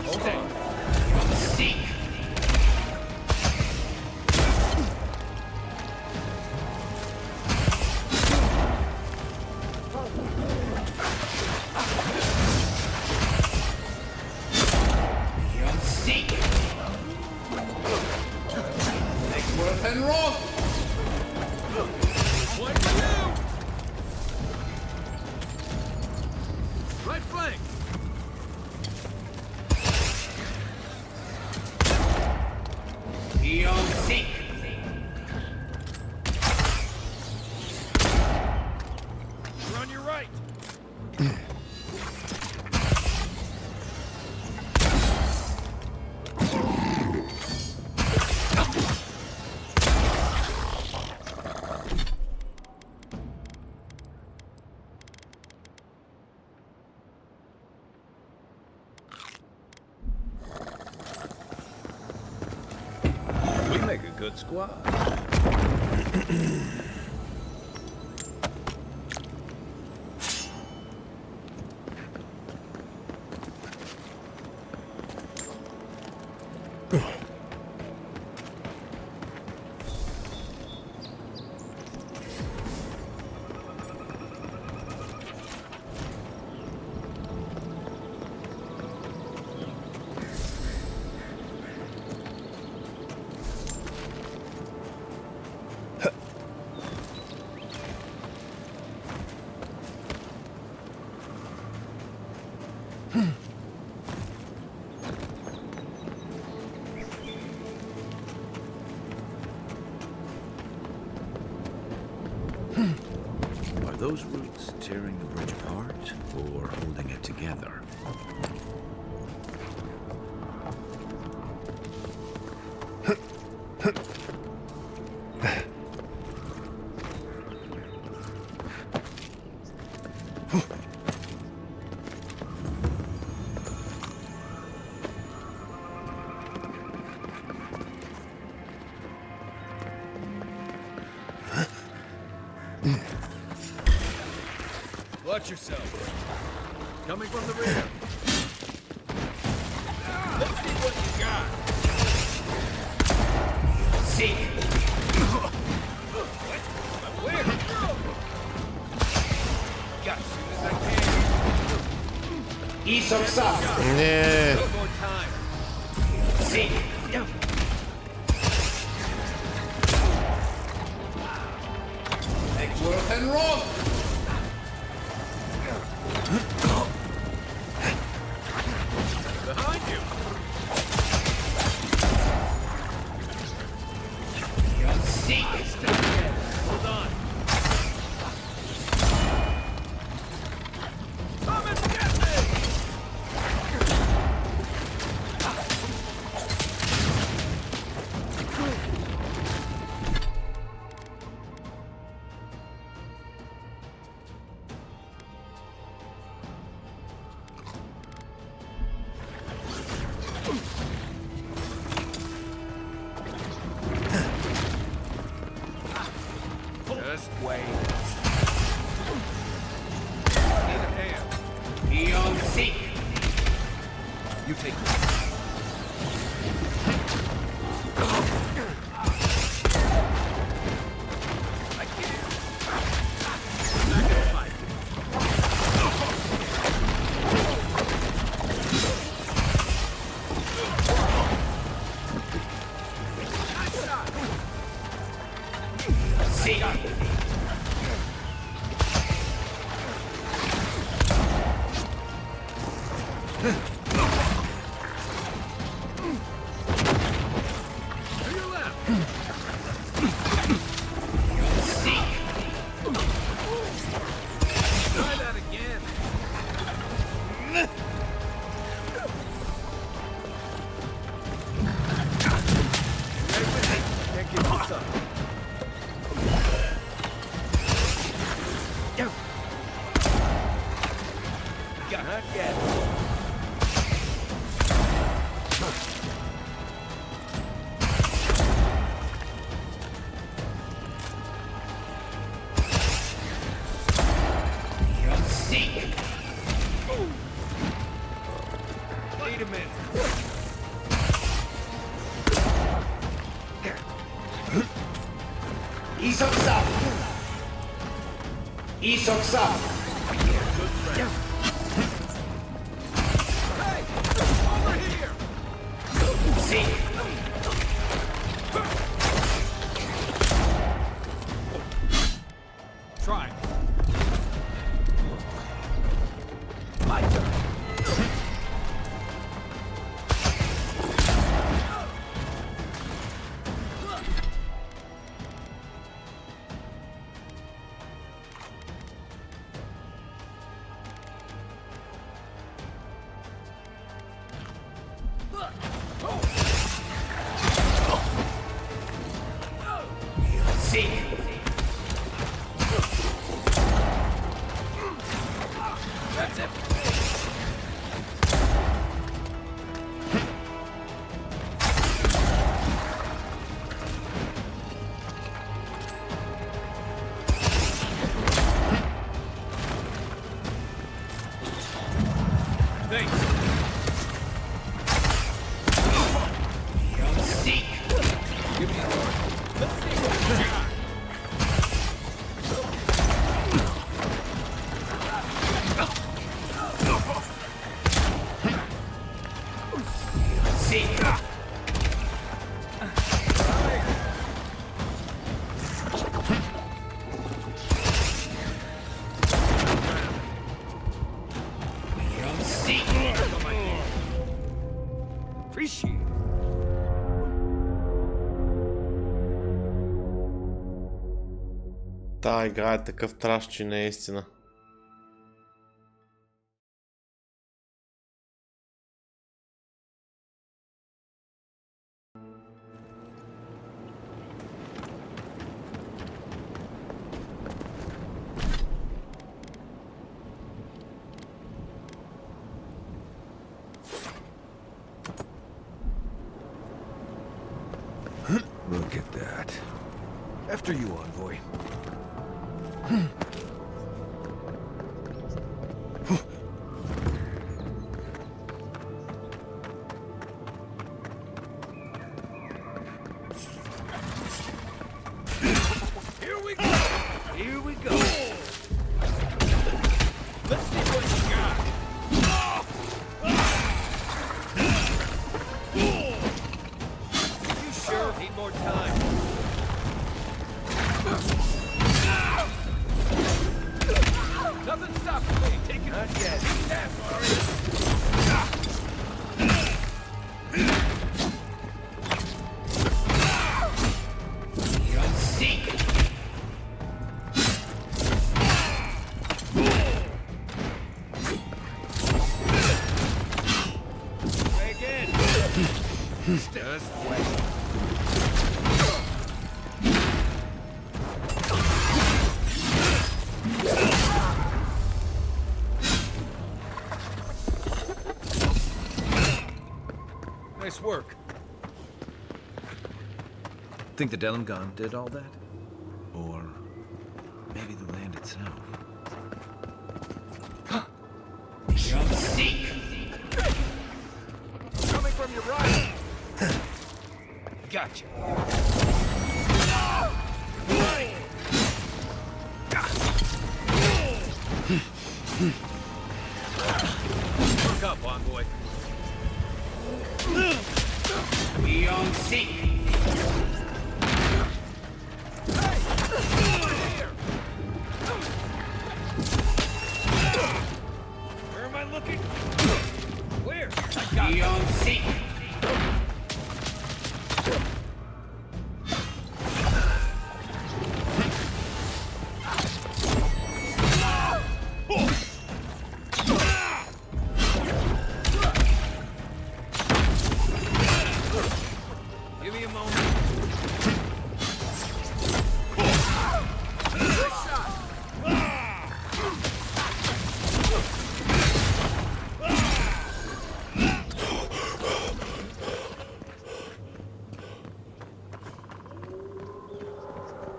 Okay. Seek. Seek. Make worth and wrath. One for you. Right flank. Eon Seek. You're on your right. We make a good squad. Are those roots tearing the bridge apart or holding it together? Watch yourself. Coming from the rear. Let's see what you got. Seek. Where? Got as soon as I can. Isak Sab. Nie. One more time. Seek. Make worth and wrath. Behind you. Seek. Hold on. Come and get me! Just wait. Need a hand. Eon Seek. You take this. I can't. Back in the fight. Nice shot. Seek. To your left. Seek. Wait a minute. Isoksa! Isoksa! Hey! Over here! Seek! Try. My turn. Seek! That's it. Thanks. Seek! Give me a card. Let's see what you got. Seek! Appreciate it. Та игра е такъв траш, че не е истина. Look at that. After you, envoy. Here we go. Here we go. Let's see what you got. You sure need more time? Nothing stopping me. Take it. Not yet. That's Seek! Try again. Just wait. Nice work. Think the Delimgon did all that? Or maybe the land itself? Seek! Coming from your right. Gotcha. Look up, envoy. Beyond Seek! Where am I looking? Where? I got Beyond Seek! Give me a moment. Good shot.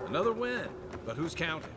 Another win, but who's counting?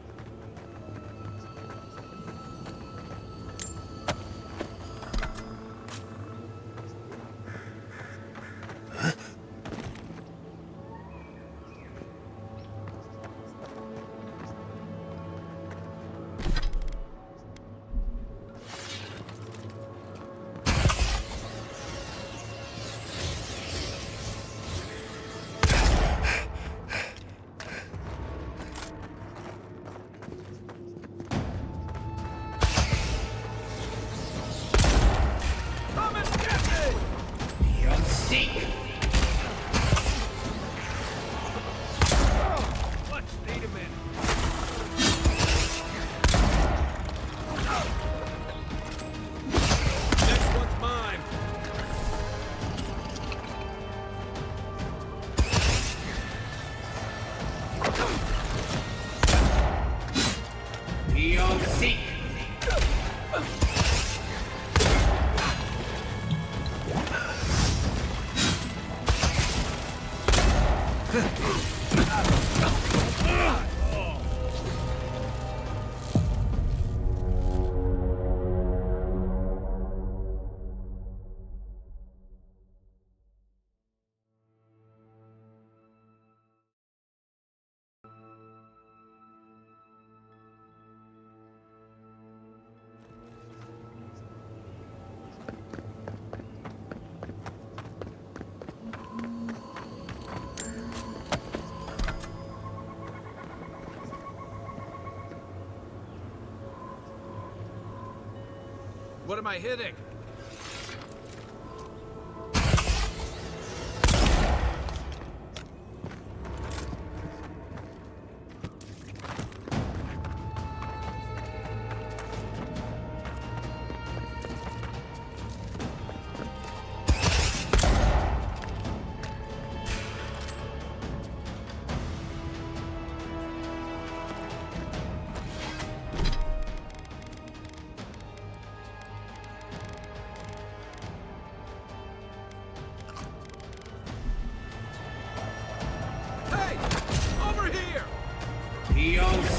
What am I hitting?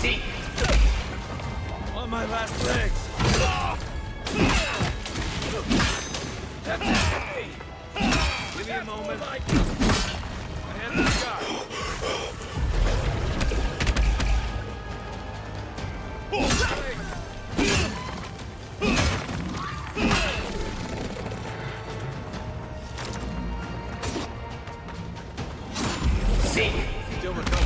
Seek. On my last legs. That's it. Give me a moment. My hands are shot. Seek. Still recovering.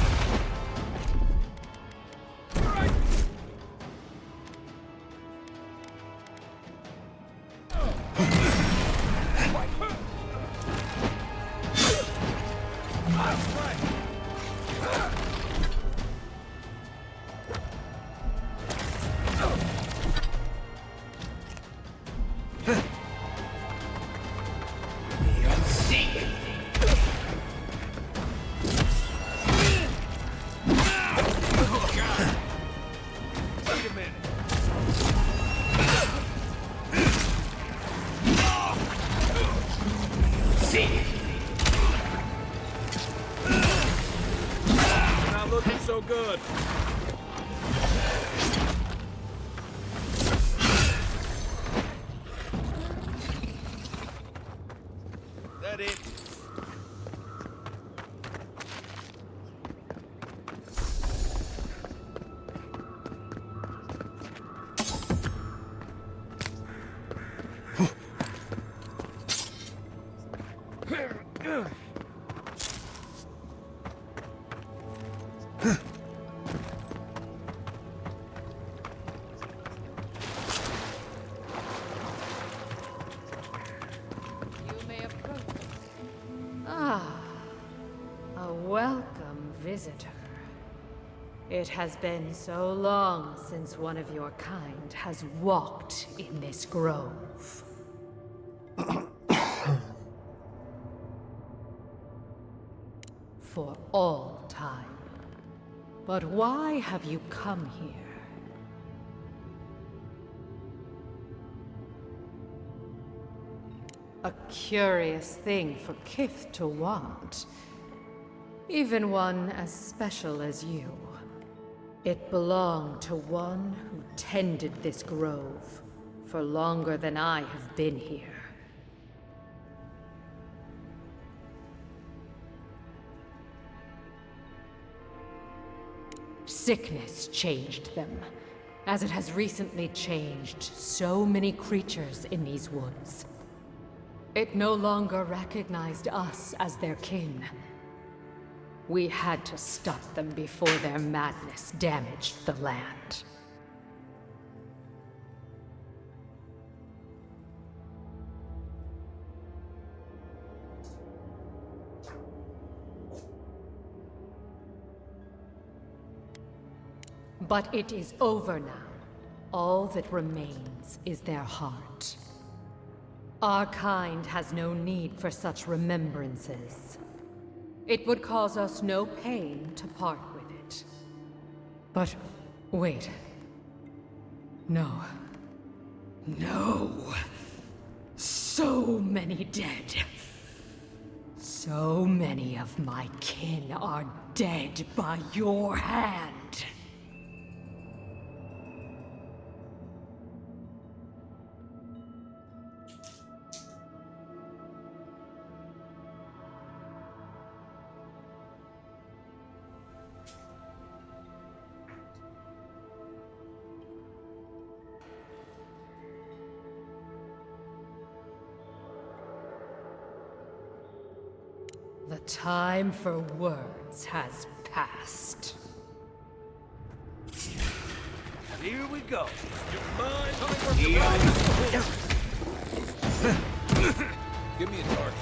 Not looking so good. That it? A welcome visitor. It has been so long since one of your kind has walked in this grove. For all time. But why have you come here? A curious thing for Kith to want. Even one as special as you. It belonged to one who tended this grove for longer than I have been here. Sickness changed them, as it has recently changed so many creatures in these woods. It no longer recognized us as their kin. We had to stop them before their madness damaged the land. But it is over now. All that remains is their heart. Our kind has no need for such remembrances. It would cause us no pain to part with it. But wait. No. No. So many dead. So many of my kin are dead by your hand. The time for words has passed. Here we go. Give me a target.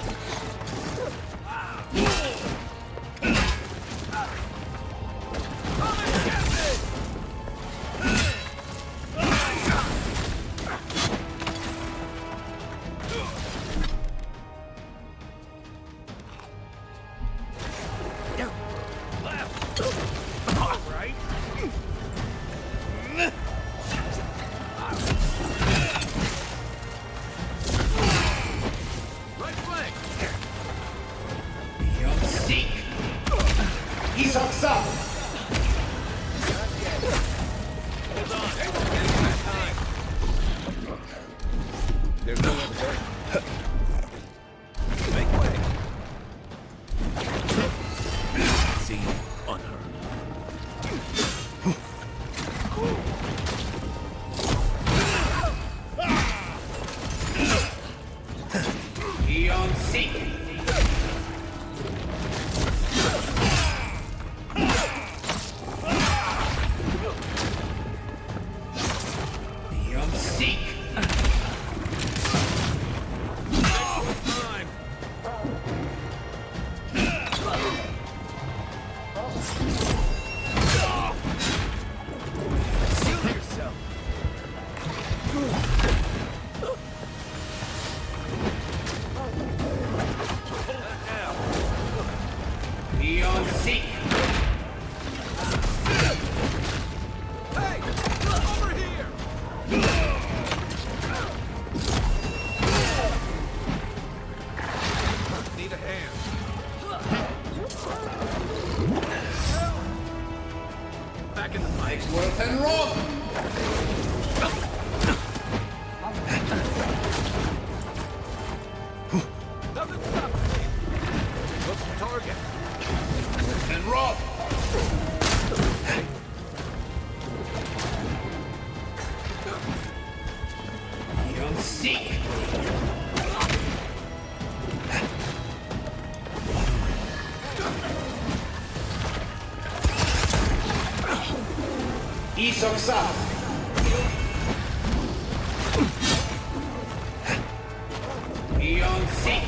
There's no one there. Make way. See, unheard. Beyond seek. Beyond seek. Beyond seek. Hey! Over here! Need a hand. Back in the fight. Worth and Rob. Doesn't stop me. What's the target? And Rob. Beyond seek. Isoksa. Beyond seek.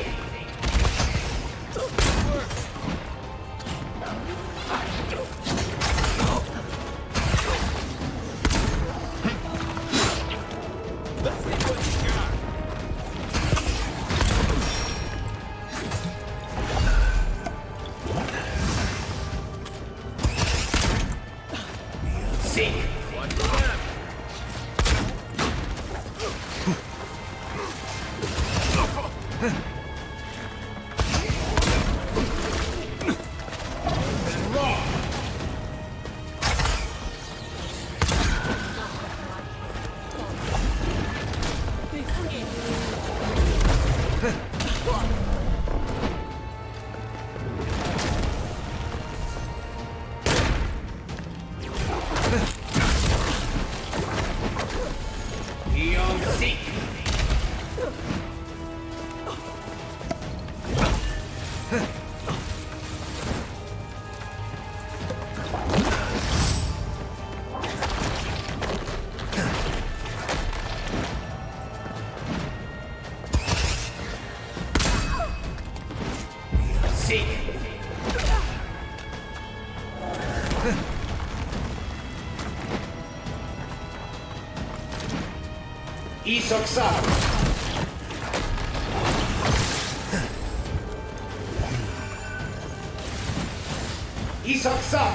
Let's see what you got. Seek. Watch the left. And Rob. Beyond seek. Seek. Isoksa. Isoksa.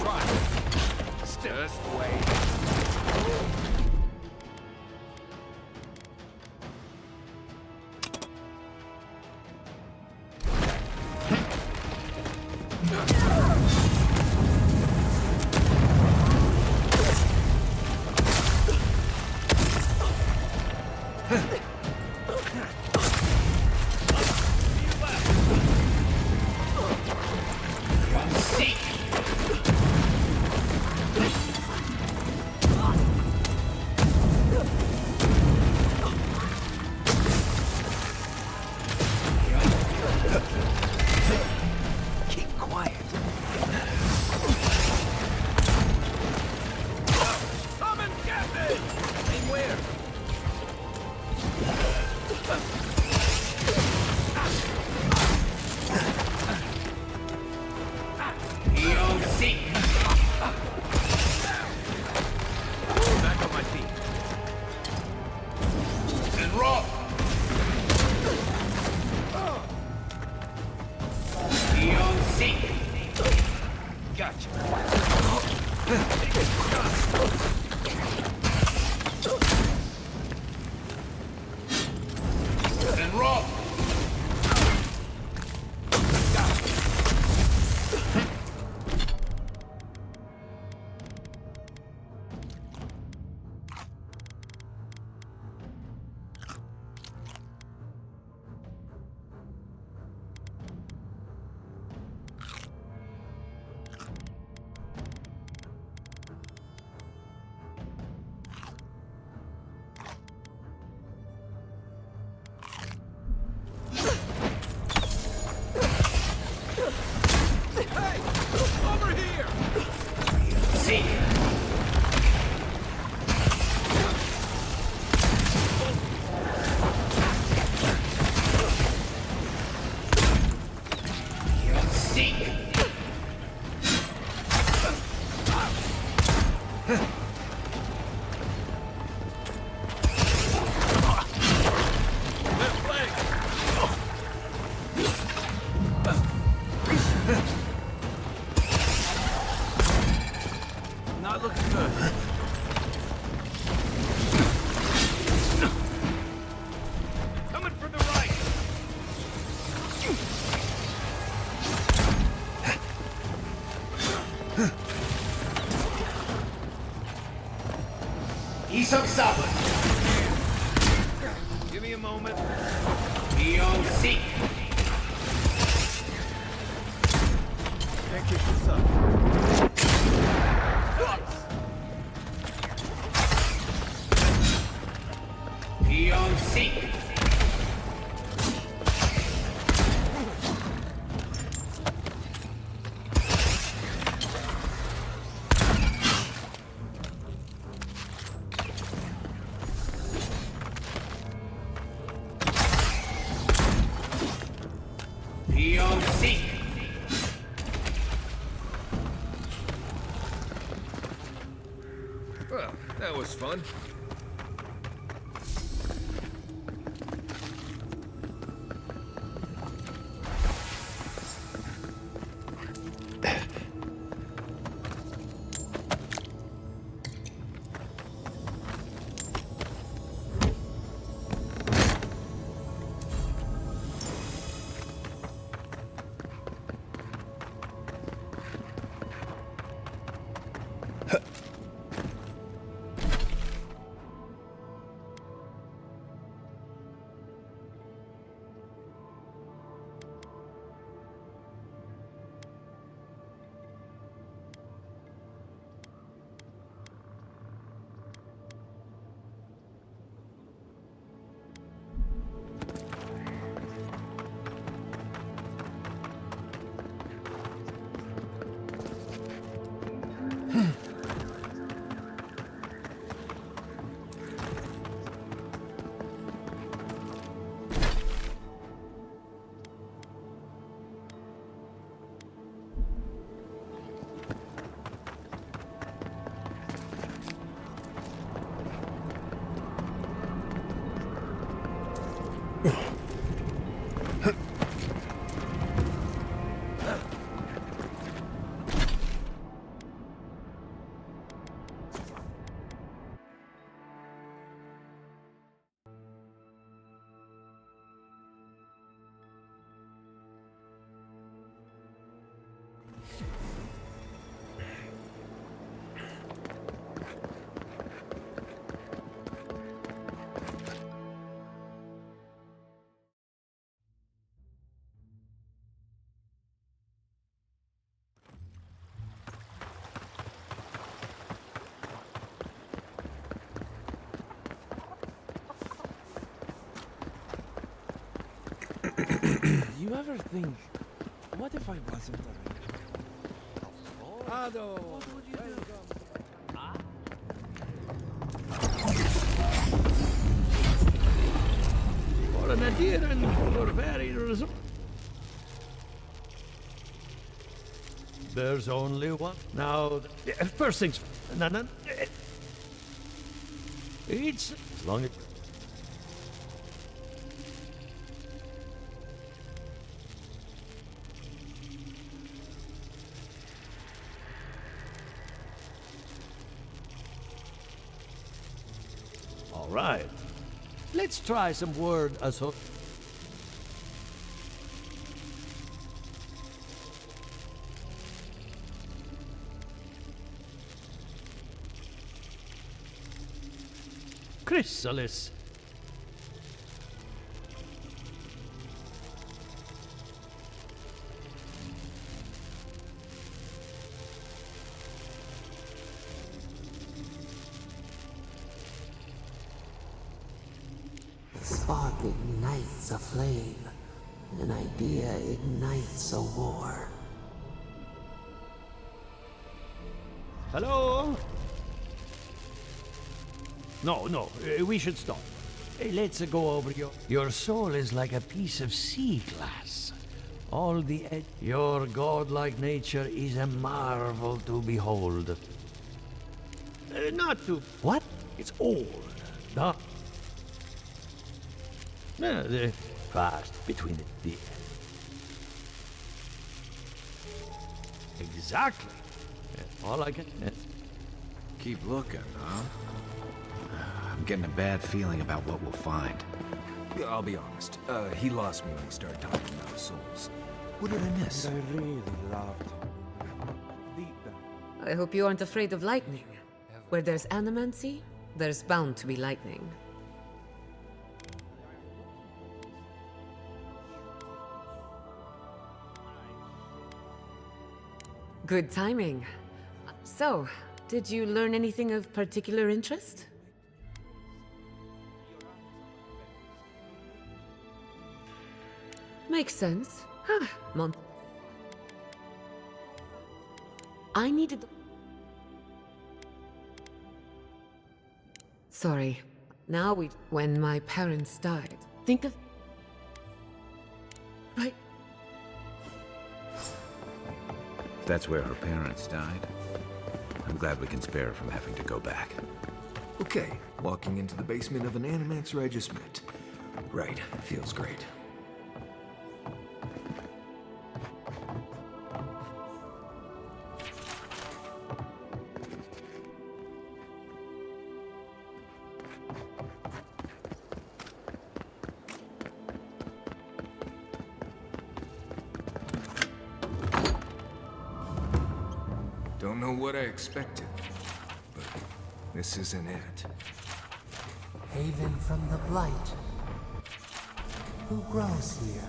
Try. Just wait. And roll! Over here! Seek! Seek! Left leg! Not looking good. Coming from the right! Isok-sama! Give me a moment. Beyond Seek! Can't kick this up. Beyond Seek! Beyond Seek! Well, that was fun. You ever think, what if I wasn't a Ado! What would you do? For an adherent, you're very There's only one. Now, first things. No. It's as long as. right. Let's try some word assault. Chrysalis. A spark ignites a flame. An idea ignites a war. Hello? No, we should stop. Let's go over your soul is like a piece of sea glass. All the your godlike nature is a marvel to behold. Not to what? It's old. The fast between the exactly. All I can. Keep looking, huh? I'm getting a bad feeling about what we'll find. I'll be honest. He lost me when he started talking about souls. What did I miss? I really loved deep down. I hope you aren't afraid of lightning. Where there's animancy, there's bound to be lightning. Good timing. So, did you learn anything of particular interest? Makes sense. I needed... Sorry. Now when my parents died, think of... Right. That's where her parents died. I'm glad we can spare her from having to go back. Okay, walking into the basement of an Animaxer I just met. Right, feels great. Don't know what I expected, but this isn't it. Haven from the blight. Who grows here?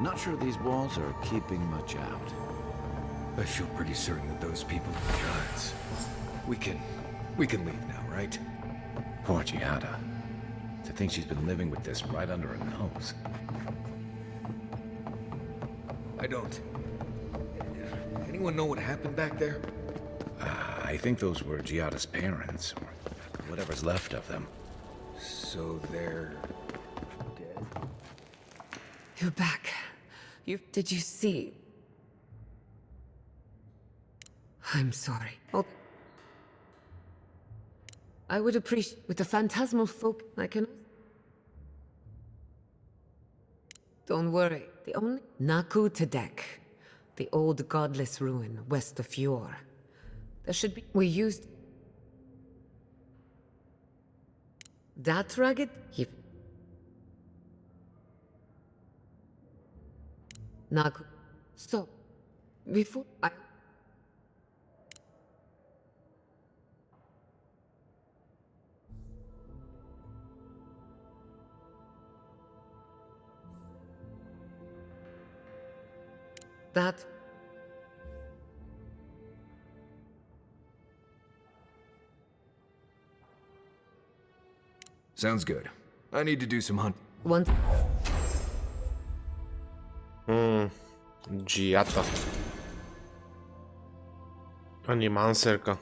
Not sure these walls are keeping much out. I feel pretty certain that those people are guards. We can leave now, right? Poor Giada. To think she's been living with this right under her nose. I don't. Anyone know what happened back there? I think those were Giada's parents, or whatever's left of them. So they're... dead? You're back. Did you see? I'm sorry. Oh. I would appreciate... With the phantasmal folk, I can... Don't worry. The only... Naku Tedek. The old godless ruin west of Fjord. There should be... We used... That rugged? Naku. So, before I... That... Sounds good. I need to do some hunt. One... Giata. Animancerka.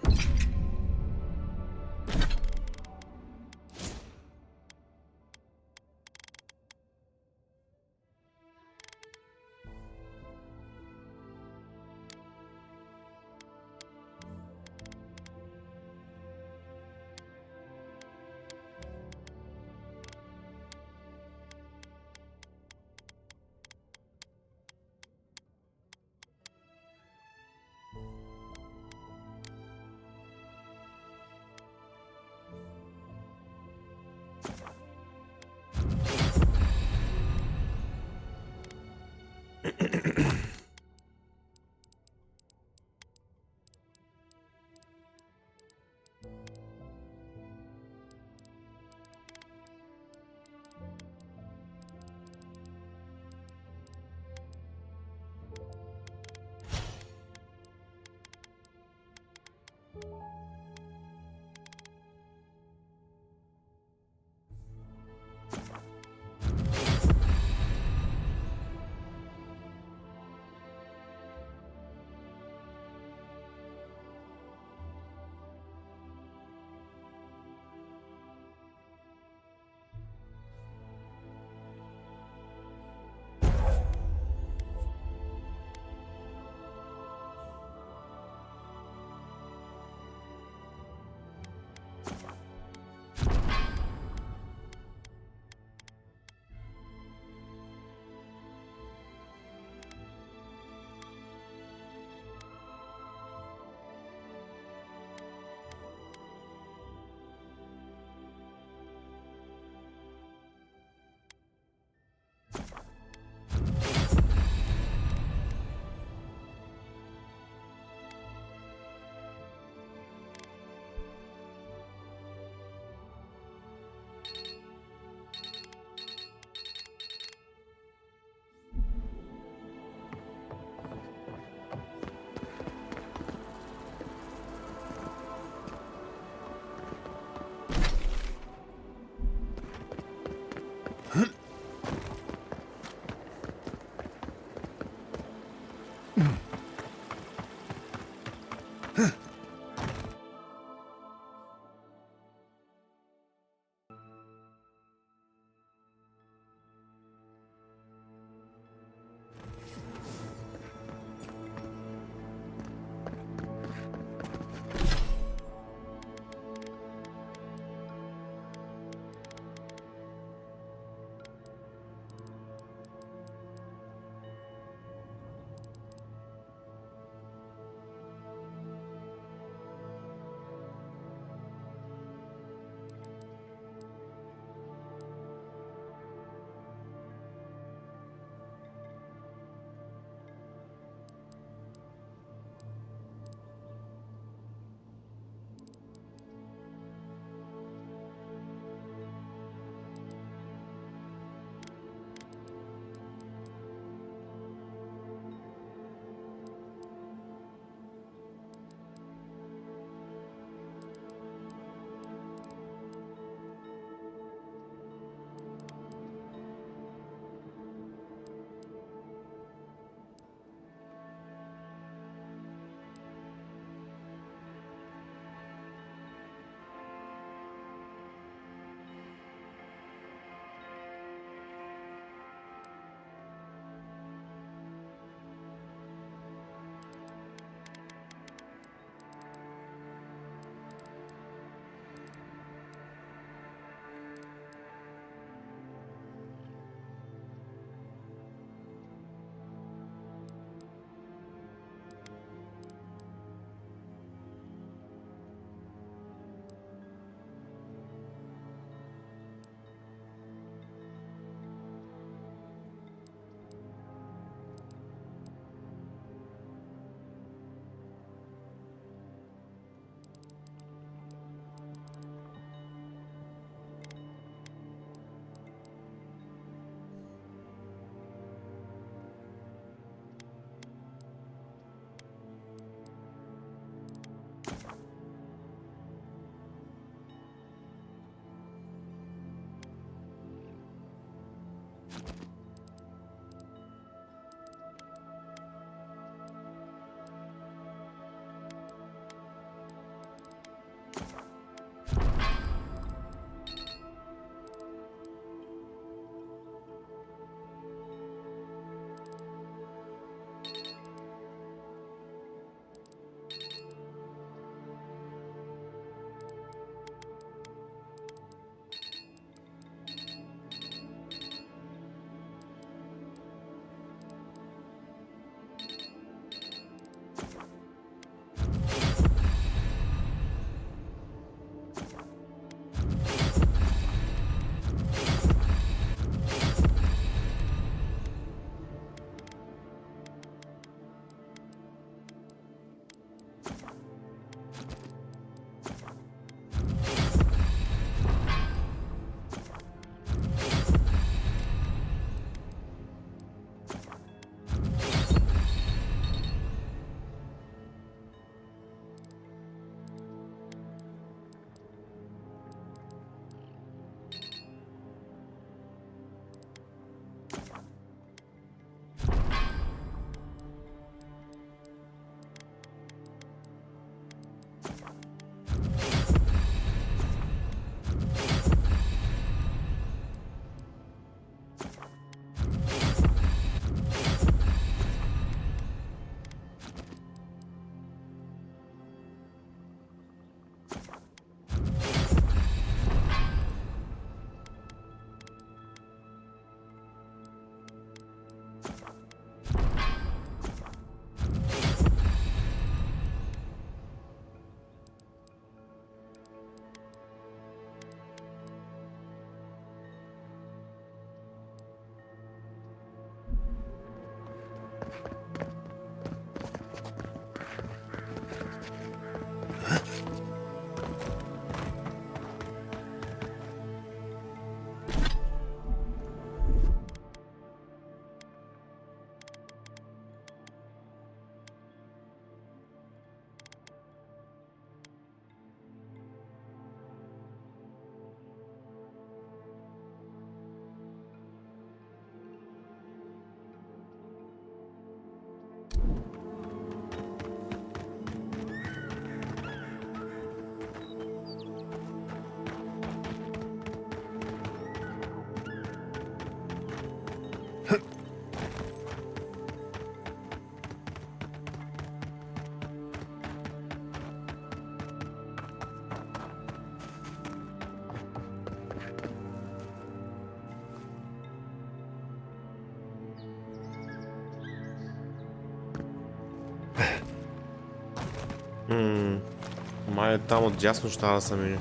Май там отдясно ще да са мине.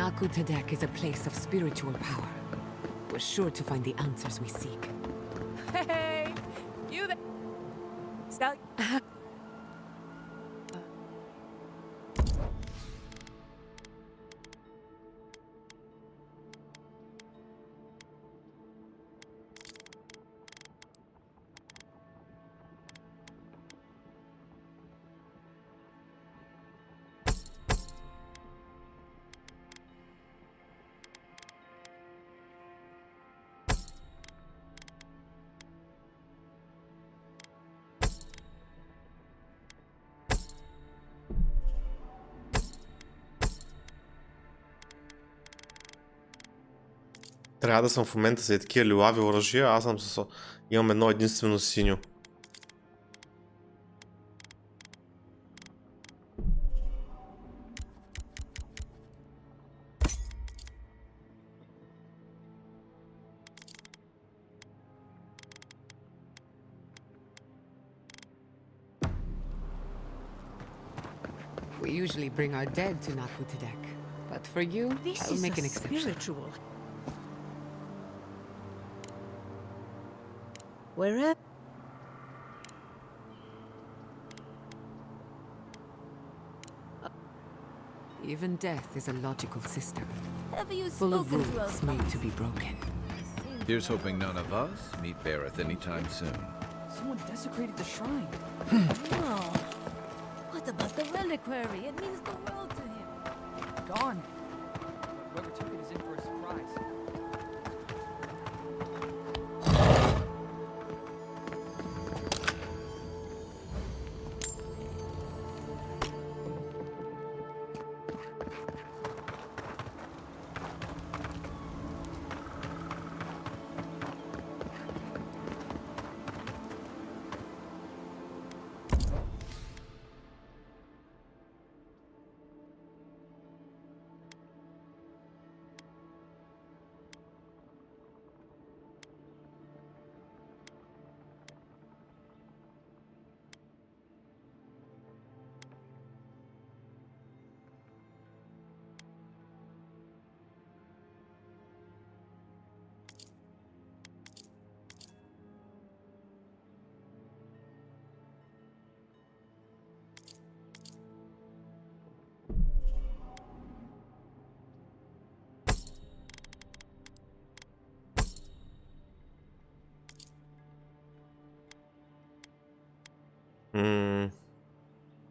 Naku Tedek is a place of spiritual power. We're sure to find the answers we seek. Hey, you there? Stop. Трябва да съм в момента за такива лилави оръжия, аз съм имам едно единствено синьо. We usually bring our dead to Naku Tedek, but for you, I'll make an exception. Spiritual. Wherever. Even death is a logical system, Have you full of spoken to rules our made to be broken. Here's hoping none of us meet Bareth anytime soon. Someone desecrated the shrine. Oh. What about the reliquary? It means the world to him. Gone. Whoever took it is in for a surprise.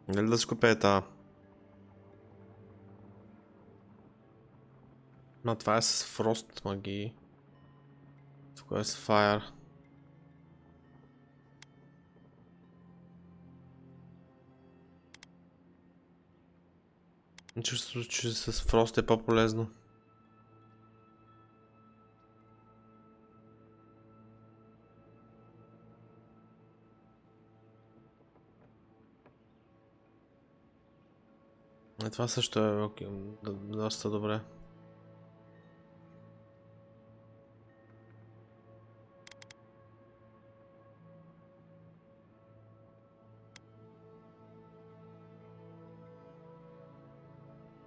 Нали да си купя тази? Но това е с Frost магии. Това е с Fire. Чувствам, че с Frost е по-полезно. Това също е доста добре.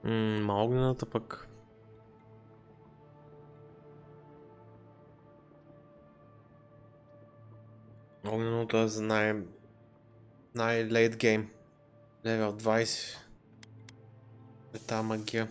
Огнената пък. Огненото е за най-лейт гейм. Левел 20. Е та магия.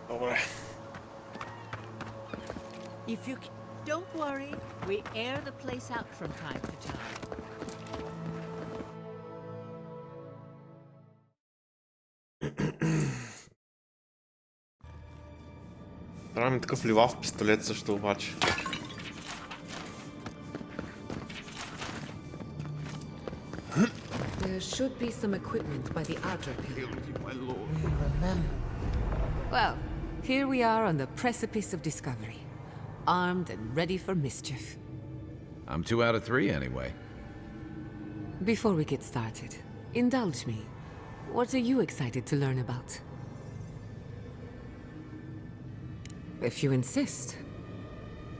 Добре. If you don't worry, we air the place out from time to time. Трябва ми такъв ливав пистолет също обаче. There should be some equipment by the Adra pillar. We remember. Well, here we are on the precipice of discovery. Armed and ready for mischief. I'm 2 out of 3 anyway. Before we get started, indulge me. What are you excited to learn about? If you insist.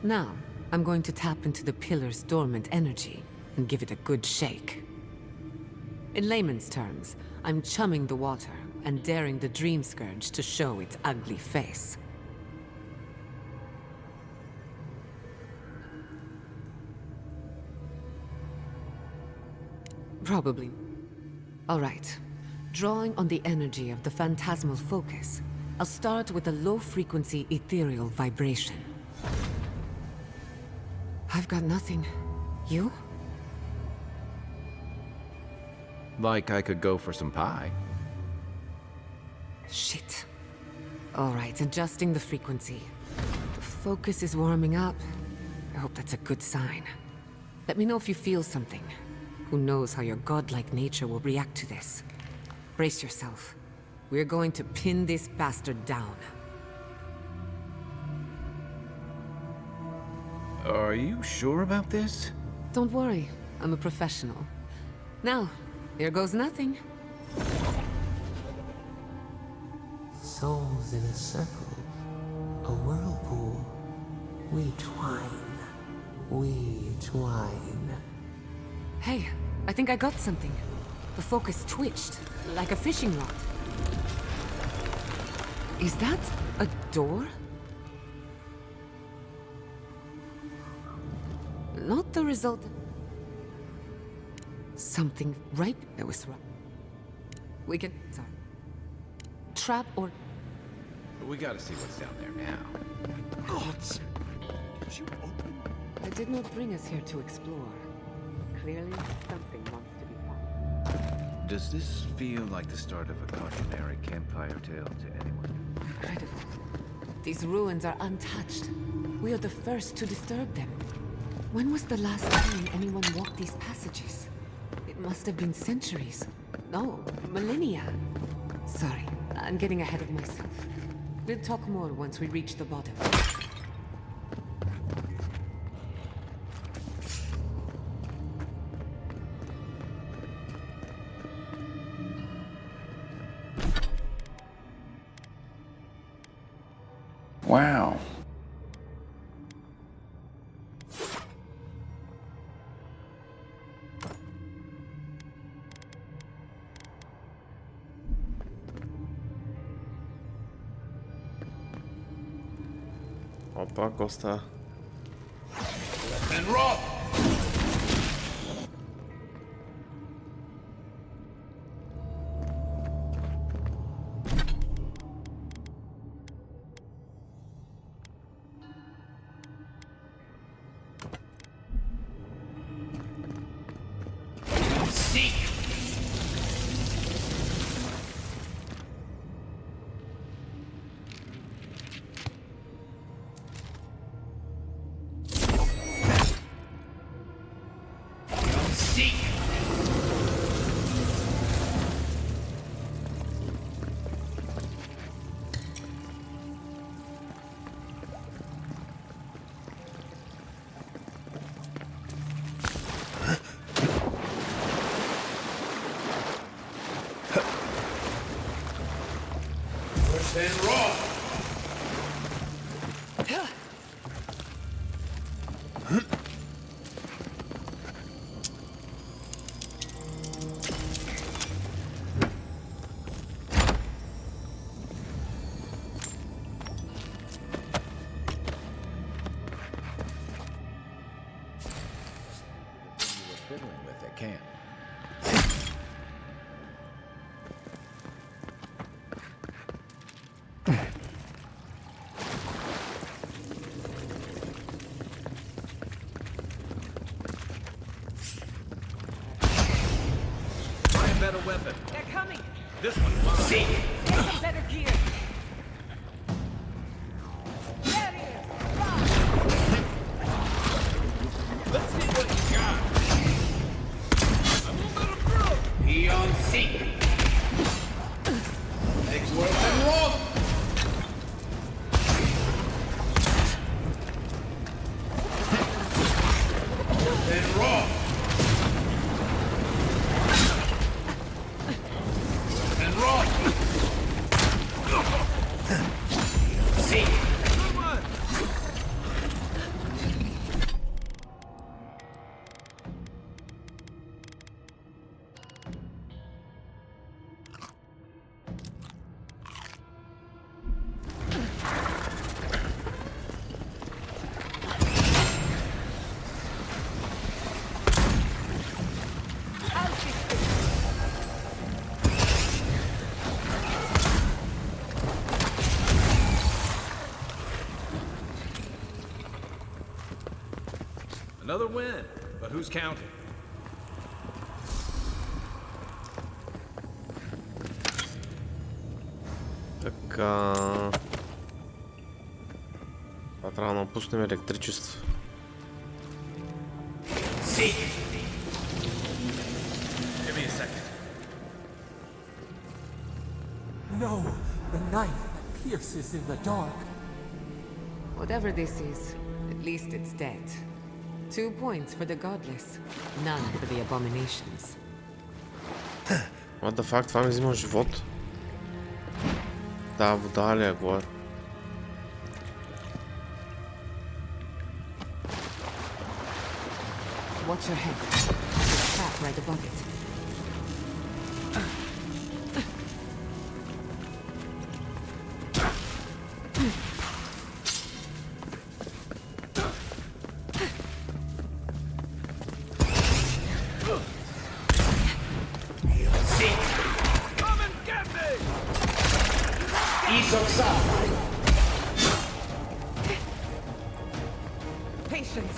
Now, I'm going to tap into the pillar's dormant energy and give it a good shake. In layman's terms, I'm chumming the water and daring the Dream Scourge to show its ugly face. Probably. All right. Drawing on the energy of the phantasmal focus, I'll start with a low-frequency ethereal vibration. I've got nothing. You? Like I could go for some pie. Shit. All right, adjusting the frequency. The focus is warming up. I hope that's a good sign. Let me know if you feel something. Who knows how your godlike nature will react to this. Brace yourself. We're going to pin this bastard down. Are you sure about this? Don't worry, I'm a professional. Now, here goes nothing. Souls in a circle, a whirlpool. We twine. We twine. Hey, I think I got something. The focus twitched, like a fishing rod. Is that a door? Not the result of... Something right... That was wrong. We can... Sorry. Trap or... We gotta see what's down there now. Gods! I did not bring us here to explore. Clearly, something wants to be found. Does this feel like the start of a cautionary campfire tale to anyone? Incredible. These ruins are untouched. We are the first to disturb them. When was the last time anyone walked these passages? It must have been centuries. No, millennia. Sorry, I'm getting ahead of myself. We'll talk more once we reach the bottom. Wow. Opa, Costa. And Roth! Seek! Seek! Push and roll! Fiddling with it, can't. Find a better weapon. They're coming. This one's mine. Seek! Get some better gear. There he is. Run. Let's see what you got. I won't let him through. Beyond seek! Next word and Roth! And Roth! And Roth! Seek! Good one. Another win, but who's counting? Така... Това трябва да напуснем електричество. Seek! Give me a second. No, the knife that pierces in the dark. Whatever this is, at least it's dead. 2 points for the godless, none for the abominations. What the fuck, това ми взима живот. Да, вода ли е горе? Watch your head. There's a trap right above it. Seek! Come and get me! Isoksa! Patience.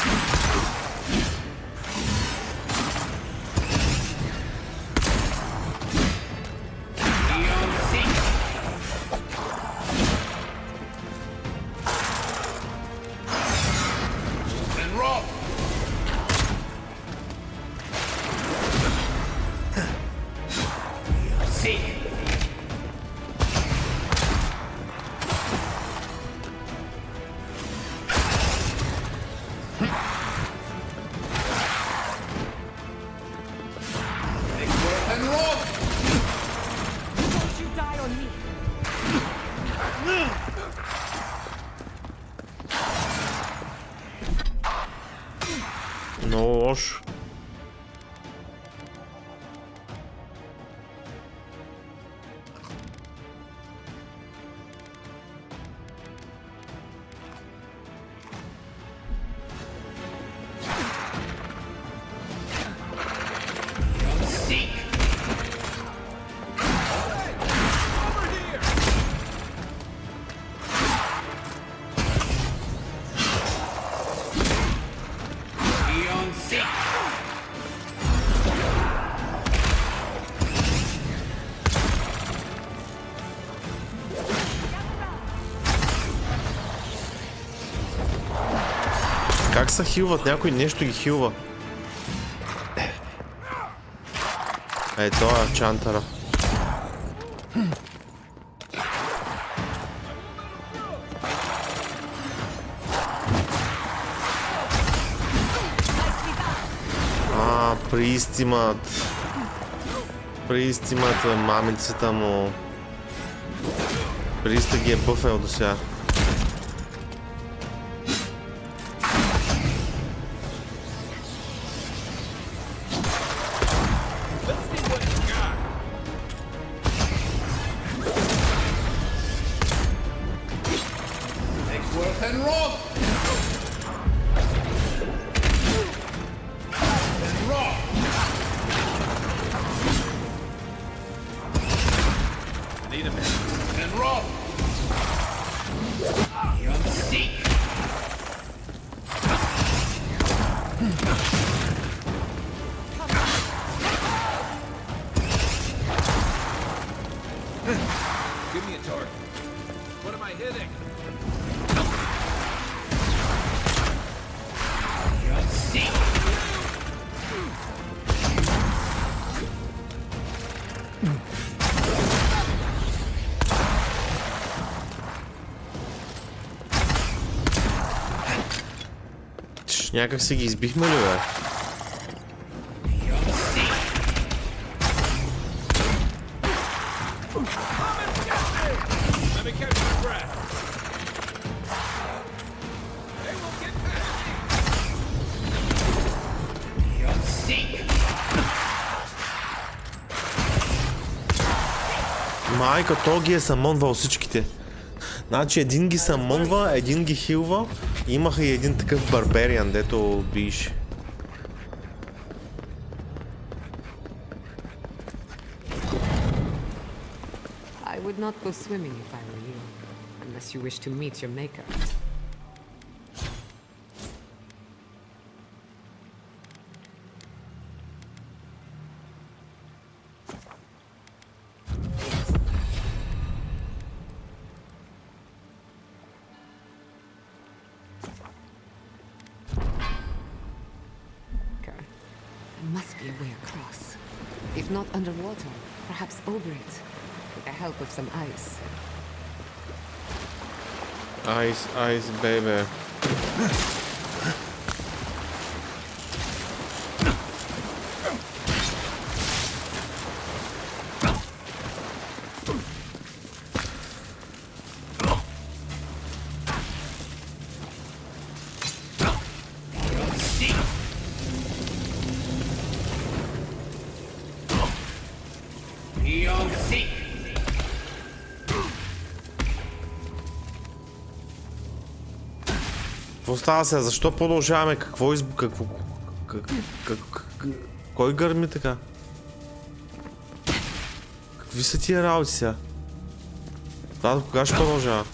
Beyond seek! And Roth! Seek! лошо. Как се хилват? Някой нещо ги хилва. Ей, това е чантъра. Приистимат. Приистимат, мамицата му. Прииста ги е бъфел до сега. Give me a target. What am I hitting? Някак си ги избихме ли, бе? Майка, то ги е самонвал всичките. Значи един ги самонва, един ги хилва. Имаха и един такъв барбериан, дето биш. I would not go swimming if I were you, unless you wish to meet your maker. There must be a way across. If not underwater, perhaps over it. With the help of some ice. Ice, ice, baby. Какво става сега? Защо продължаваме? Какво Кой гърми така? Какви са тия работи сега? Това до кога ще продължава?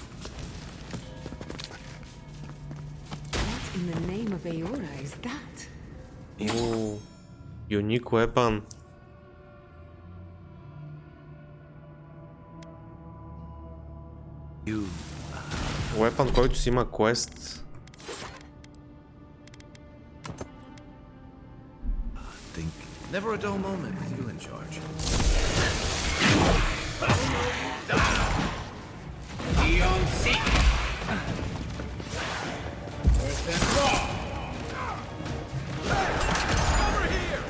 Unique weapon. Weapon, който си има квест. Never a dull moment with you in charge. Eon Seek! Where's that raw? Over here!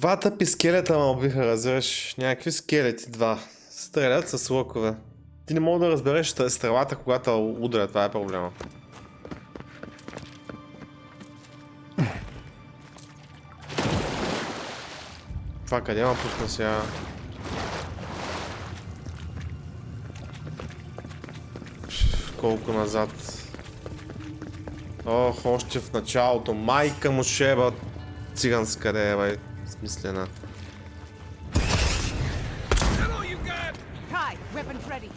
Два тъпи скелета ме убиха, разбираш. Някакви скелети, два. Стрелят с лъкове. Ти не мога да разбереш стрелата, когато удря, това е проблема. Това къде ма пусна сега? Колко назад? Ох, още в началото. Майка му шеба. Циганска да е, бай. Смислена. Kai, weapons ready.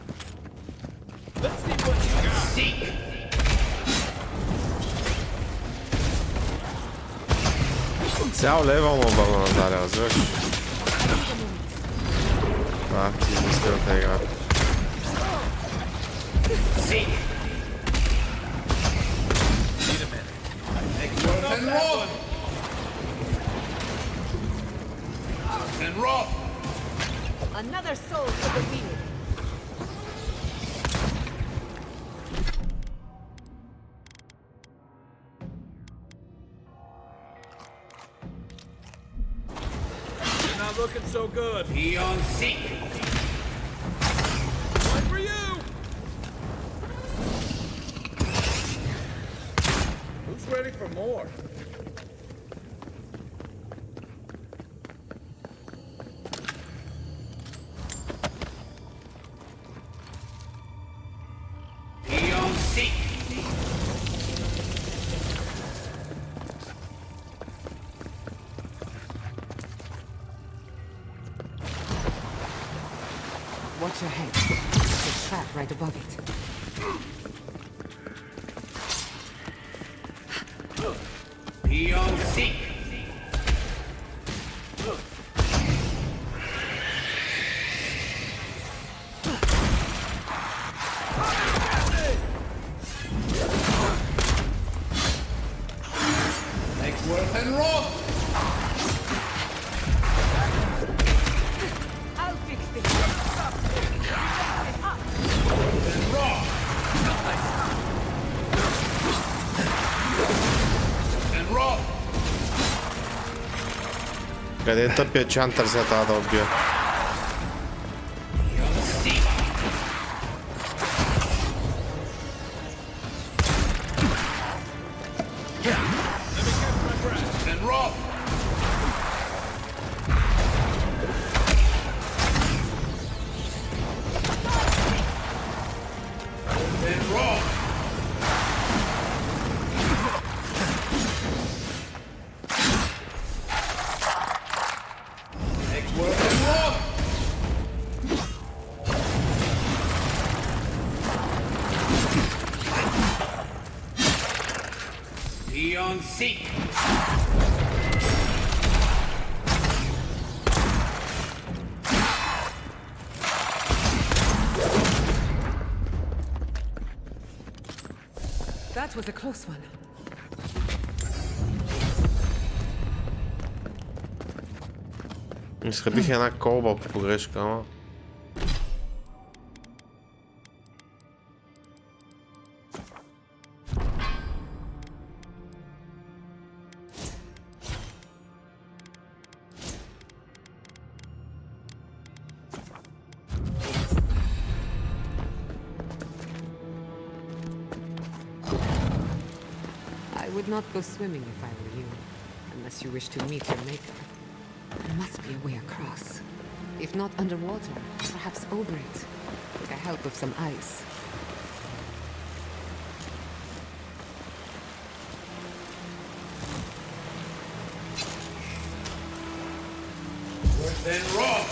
Let's see what you got. Seek. Цял левел му обърна назад, разбираш? Това ти измислилата игра. Seek. Wait a minute. And roll. And roll. Another soul for the wheel. You're not looking so good. Be on seek. One for you. Who's ready for more? Watch your head. There's a trap right above it. Be on seek. Worth and roll. I'll fix this. And roll. And roll. Къде е тъпия чантър сега трябва да убия? Be on seek. That was a close one. Изхъбих една колба по погрешка, ама... I would not go swimming if I were you, unless you wish to meet your maker. There must be a way across. If not underwater, perhaps over it, with the help of some ice. Then roll.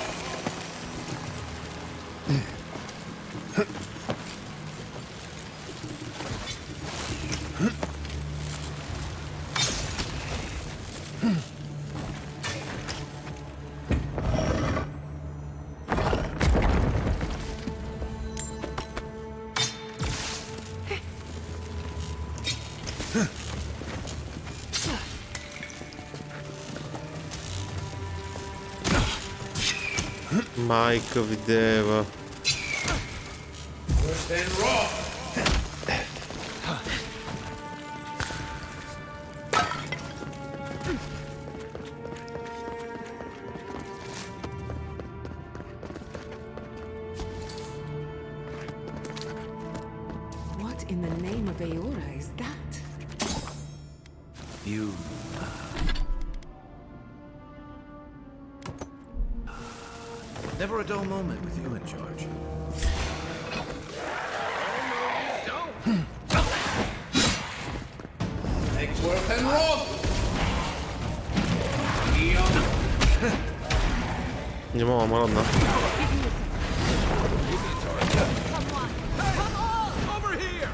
Майка видева. Then roll. in the name of Aora is that? You... never a dull moment with you in charge. Eggsworth and Rob! Nie ma ładna. Over here!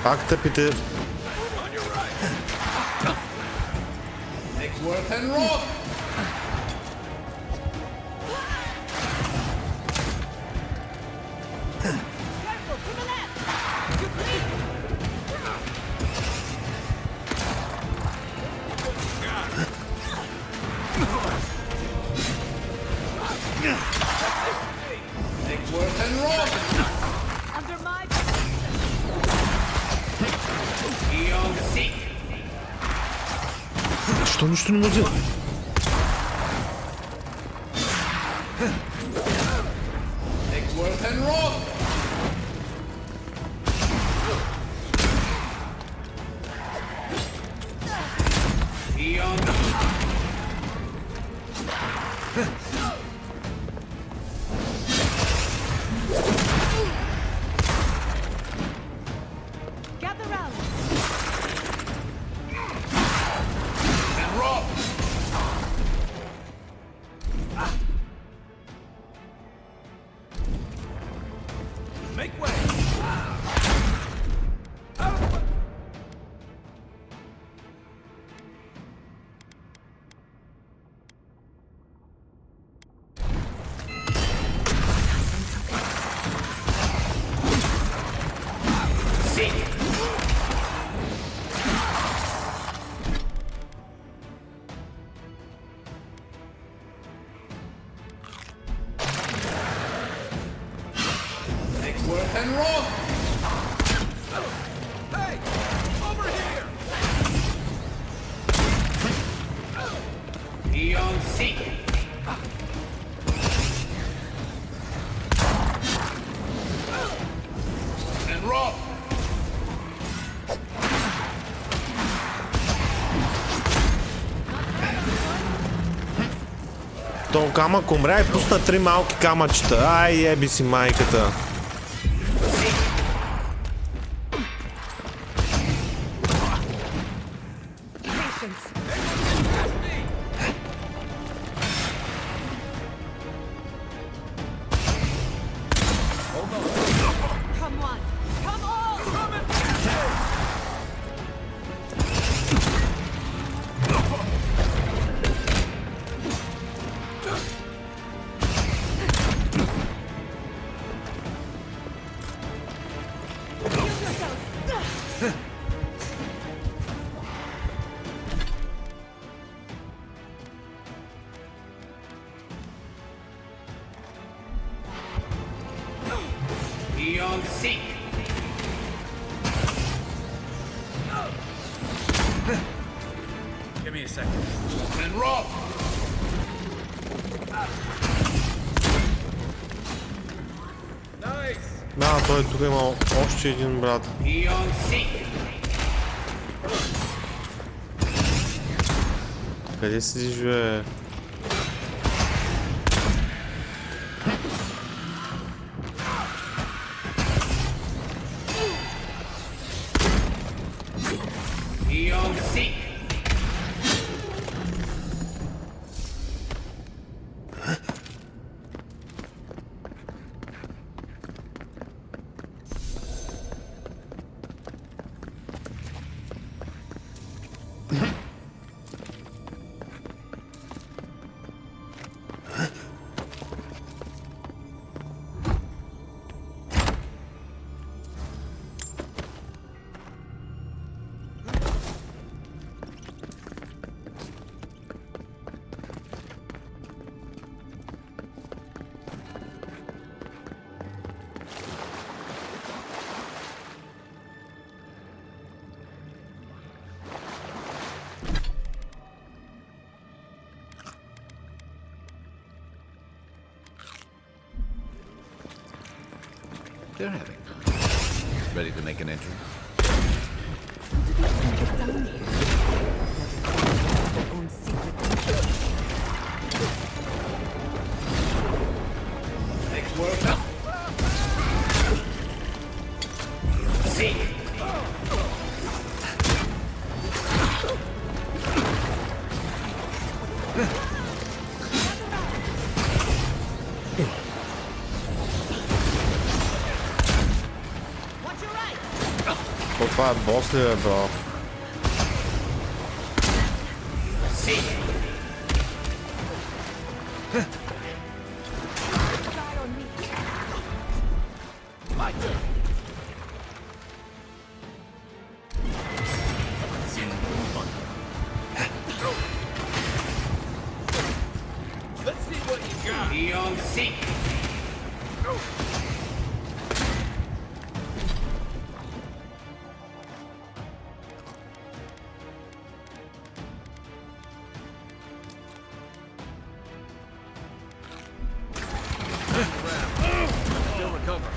Fuck te pity. Eggsworth and Rob! Eggsworth and Rob! Under my Что он что не может делать? Eggsworth and Rob! gather round. And Rob! Make way! Eggsworth and Rob! Hey! Over here! Eon Seek! And Rob! То камък умря и пусна 3 малки камъчета. Ай, еби си майката. Come on. Come on. Eon Seek! Give me a second. And Rob! Nice! Да, той тук има още един брат. Eon Seek! Къде си живее? They're having fun. Ready to make an entrance? Next world up. Seek. Това е бос ли е, бро? Let's see what you got. Beyond seek. Still recover.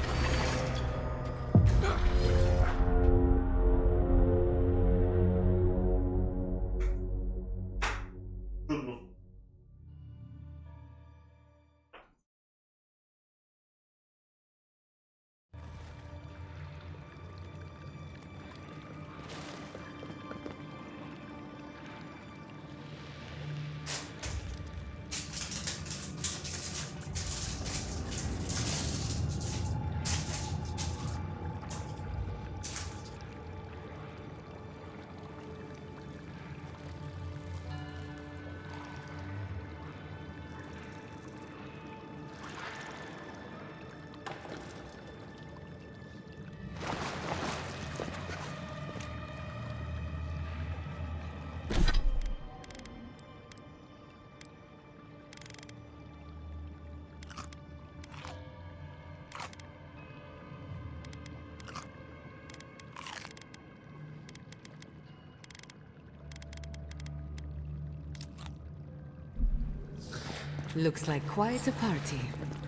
Looks like quite a party.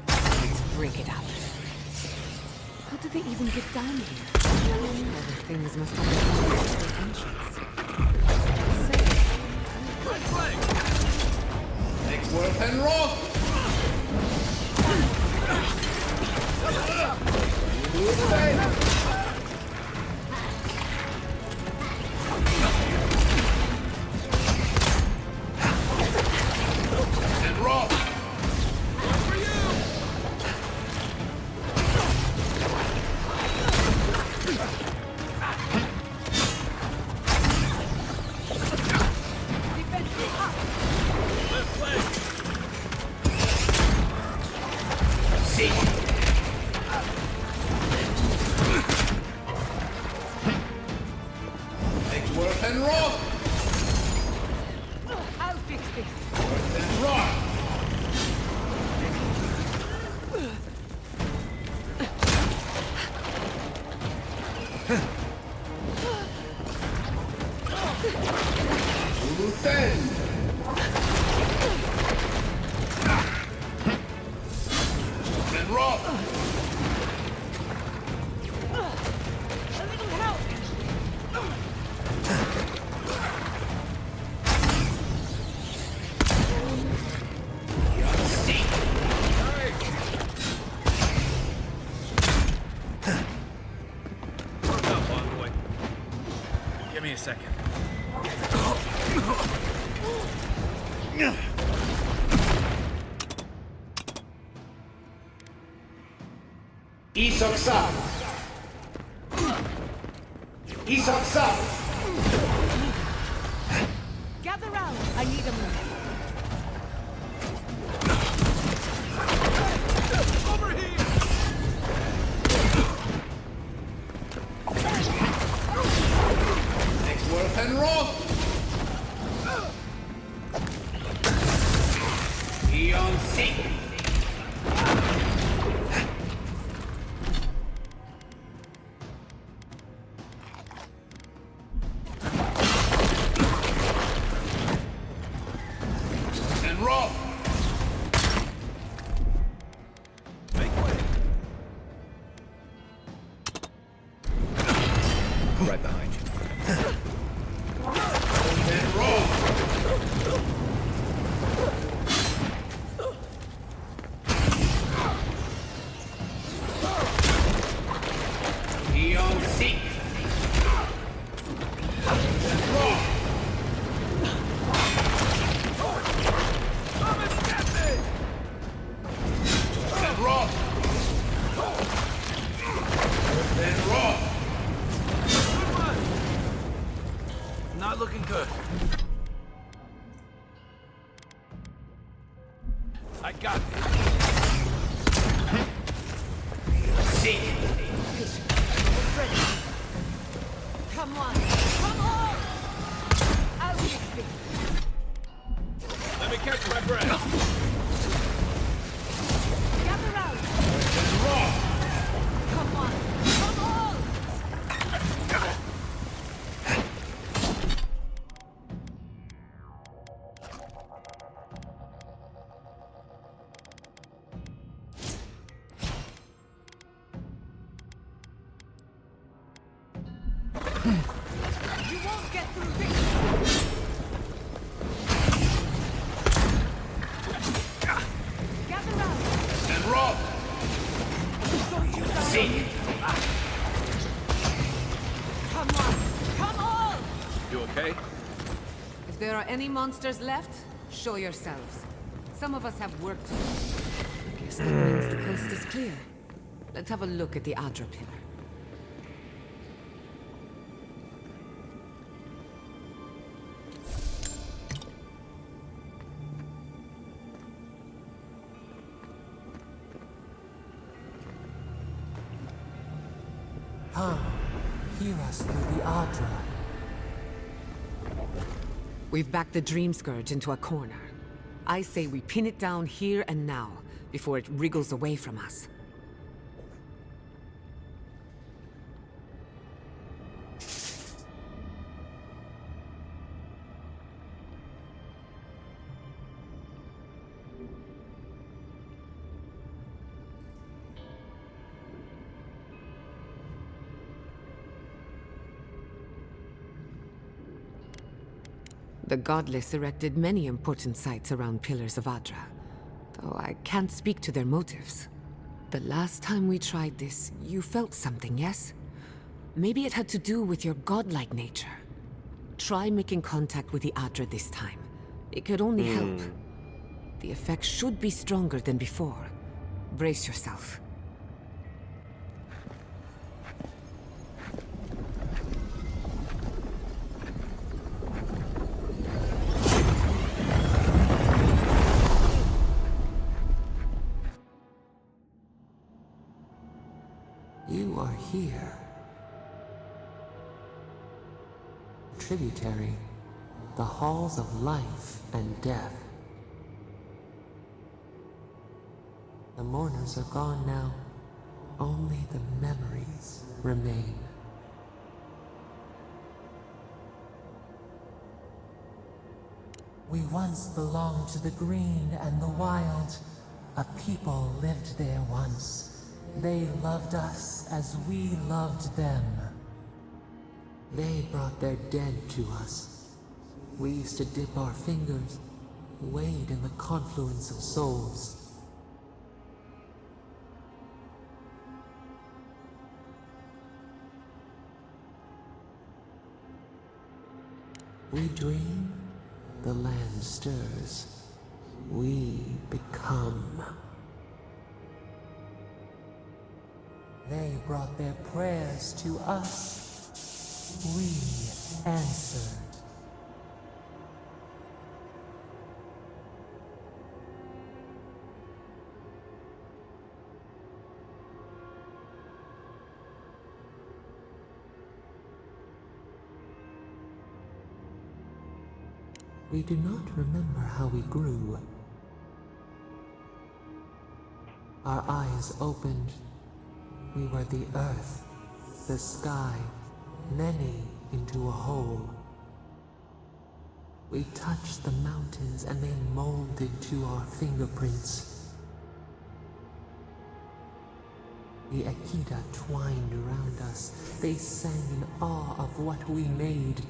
Let's break it up. How did they even get down here? Other things must have been to the entrance. Right flank. Next world and rock. And rock. One for you. Left flank. See. Next world and rock. I'll fix this. And rock. Luthen. And rock. A little help. Work up, Envoy. Give me a second. Isoksa. Isoksa. Gather round. I need a move. Over here. Next world and rock. Beyond seek. Seek. Then raw. Then raw. Not looking good. I got it. Seek. Come on! Come on! I'll fix this. Let me catch my breath. Gather round! Come on! Come on! You won't get through this! Gather round! Then raw. Seek. Come on! Come on! You okay? If there are any monsters left, show yourselves. Some of us have work to do. I guess that means the coast is clear. Let's have a look at the Adra pillar. Come, hear us through the Adra. We've backed the Dream Scourge into a corner. I say we pin it down here and now, before it wriggles away from us. The Godless erected many important sites around Pillars of Adra, though I can't speak to their motives. The last time we tried this, you felt something, yes? Maybe it had to do with your godlike nature. Try making contact with the Adra this time. It could only help. The effect should be stronger than before. Brace yourself. You are here. Tributary, the halls of life and death. The mourners are gone now. Only the memories remain. We once belonged to the green and the wild. A people lived there once. They loved us as we loved them. They brought their dead to us. We used to dip our fingers, wade in the confluence of souls. We dream, the land stirs. We become. They brought their prayers to us. We answered. We do not remember how we grew. Our eyes opened. We were the earth, the sky, many into a whole. We touched the mountains and they molded to our fingerprints. The Akita twined around us. They sang in awe of what we made.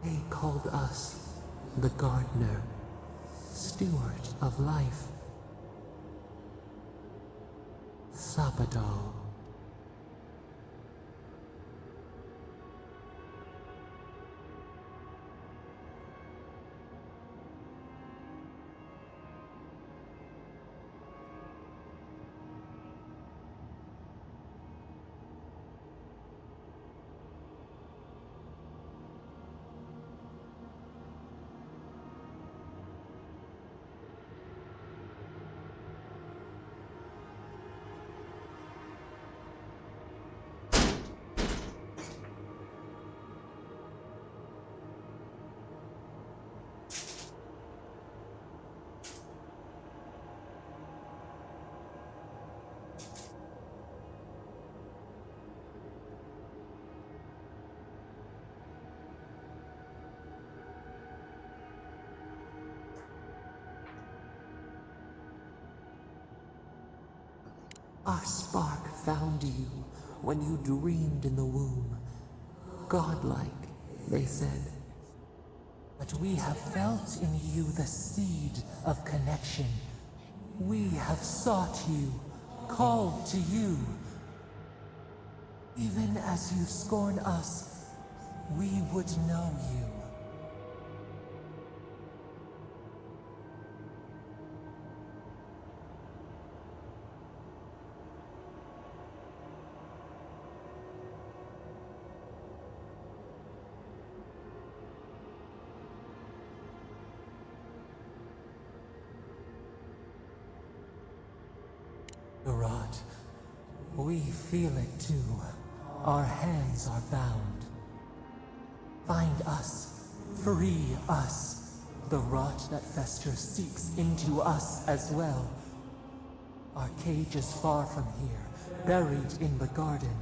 They called us the gardener, steward of life. Sabado. Our spark found you when you dreamed in the womb. Godlike, they said. But we have felt in you the seed of connection. We have sought you, called to you. Even as you scorn us, we would know you. Rod, we feel it too. Our hands are bound. Find us. Free us. The rot that festers seeps into us as well. Our cage is far from here, buried in the garden,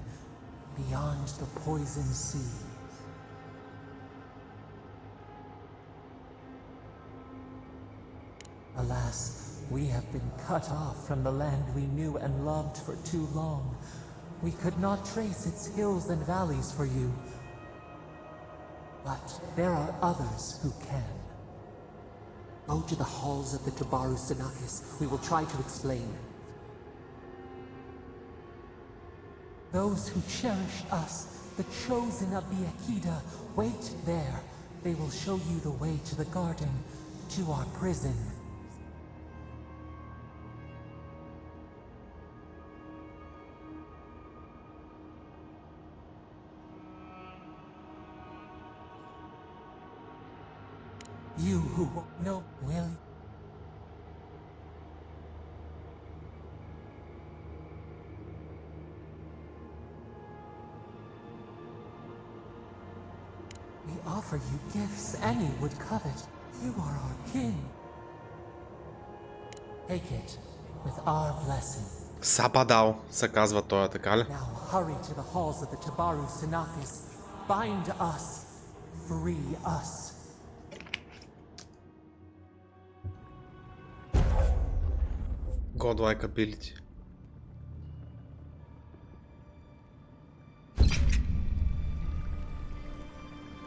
beyond the poison sea. Alas, we have been cut off from the land we knew and loved for too long. We could not trace its hills and valleys for you. But there are others who can. Go to the halls of the Tabaru Sinakis. We will try to explain. Those who cherish us, the chosen of the Akida, wait there. They will show you the way to the garden, to our prison. You who won't know, will. We offer you gifts any would covet. You are our kin. Take it with our blessing. Sabadao се казва той, така ли? Now hurry to the halls of the Tabaru Sinakis. Bind us. Free us. Godlike ability.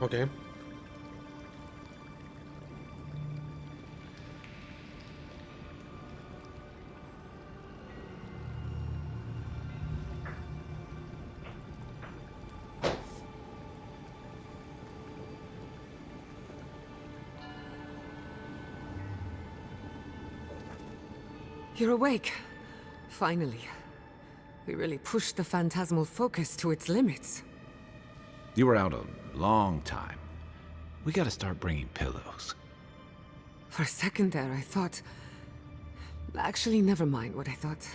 Okay. You're awake. Finally. We really pushed the phantasmal focus to its limits. You were out a long time. We gotta start bringing pillows. For a second there, I thought... Actually, never mind what I thought.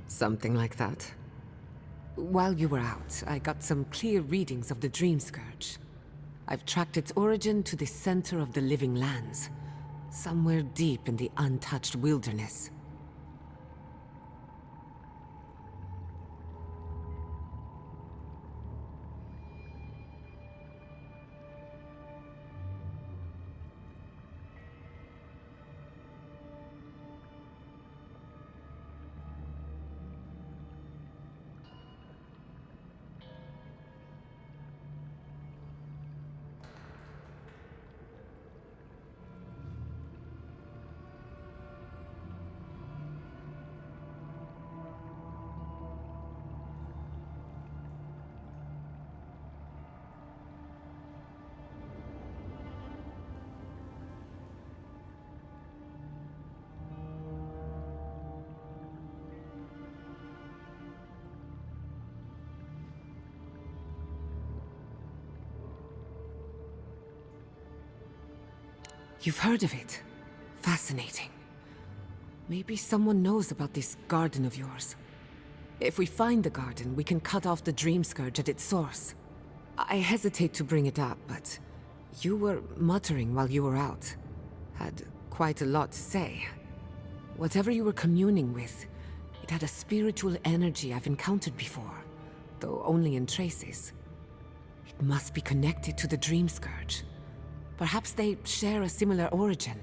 Something like that. While you were out, I got some clear readings of the Dream Scourge. I've tracked its origin to the center of the living lands. Somewhere deep in the untouched wilderness. You've heard of it. Fascinating. Maybe someone knows about this garden of yours. If we find the garden, we can cut off the Dream Scourge at its source. I hesitate to bring it up, but you were muttering while you were out. Had quite a lot to say. Whatever you were communing with, it had a spiritual energy I've encountered before, though only in traces. It must be connected to the Dream Scourge. Perhaps they share a similar origin.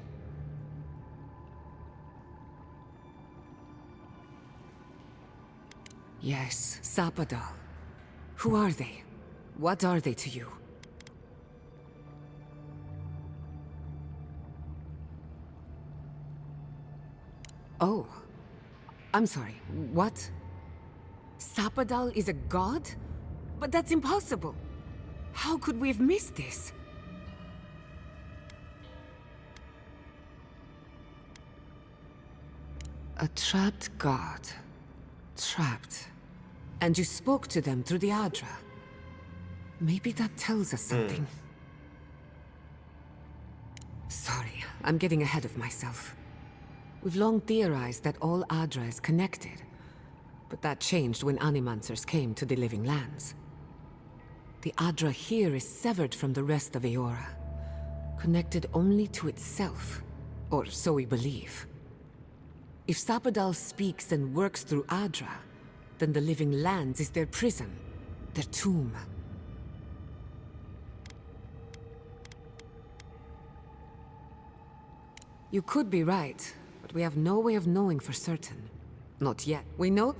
Yes, Sapadal. Who are they? What are they to you? Oh. I'm sorry, what? Sapadal is a god? But that's impossible. How could we have missed this? A trapped god. Trapped. And you spoke to them through the Adra. Maybe that tells us something. Sorry, I'm getting ahead of myself. We've long theorized that all Adra is connected, but that changed when Animancers came to the Living Lands. The Adra here is severed from the rest of Eora, connected only to itself, or so we believe. If Sapadal speaks and works through Adra, then the Living Lands is their prison, their tomb. You could be right, but we have no way of knowing for certain. Not yet. We know...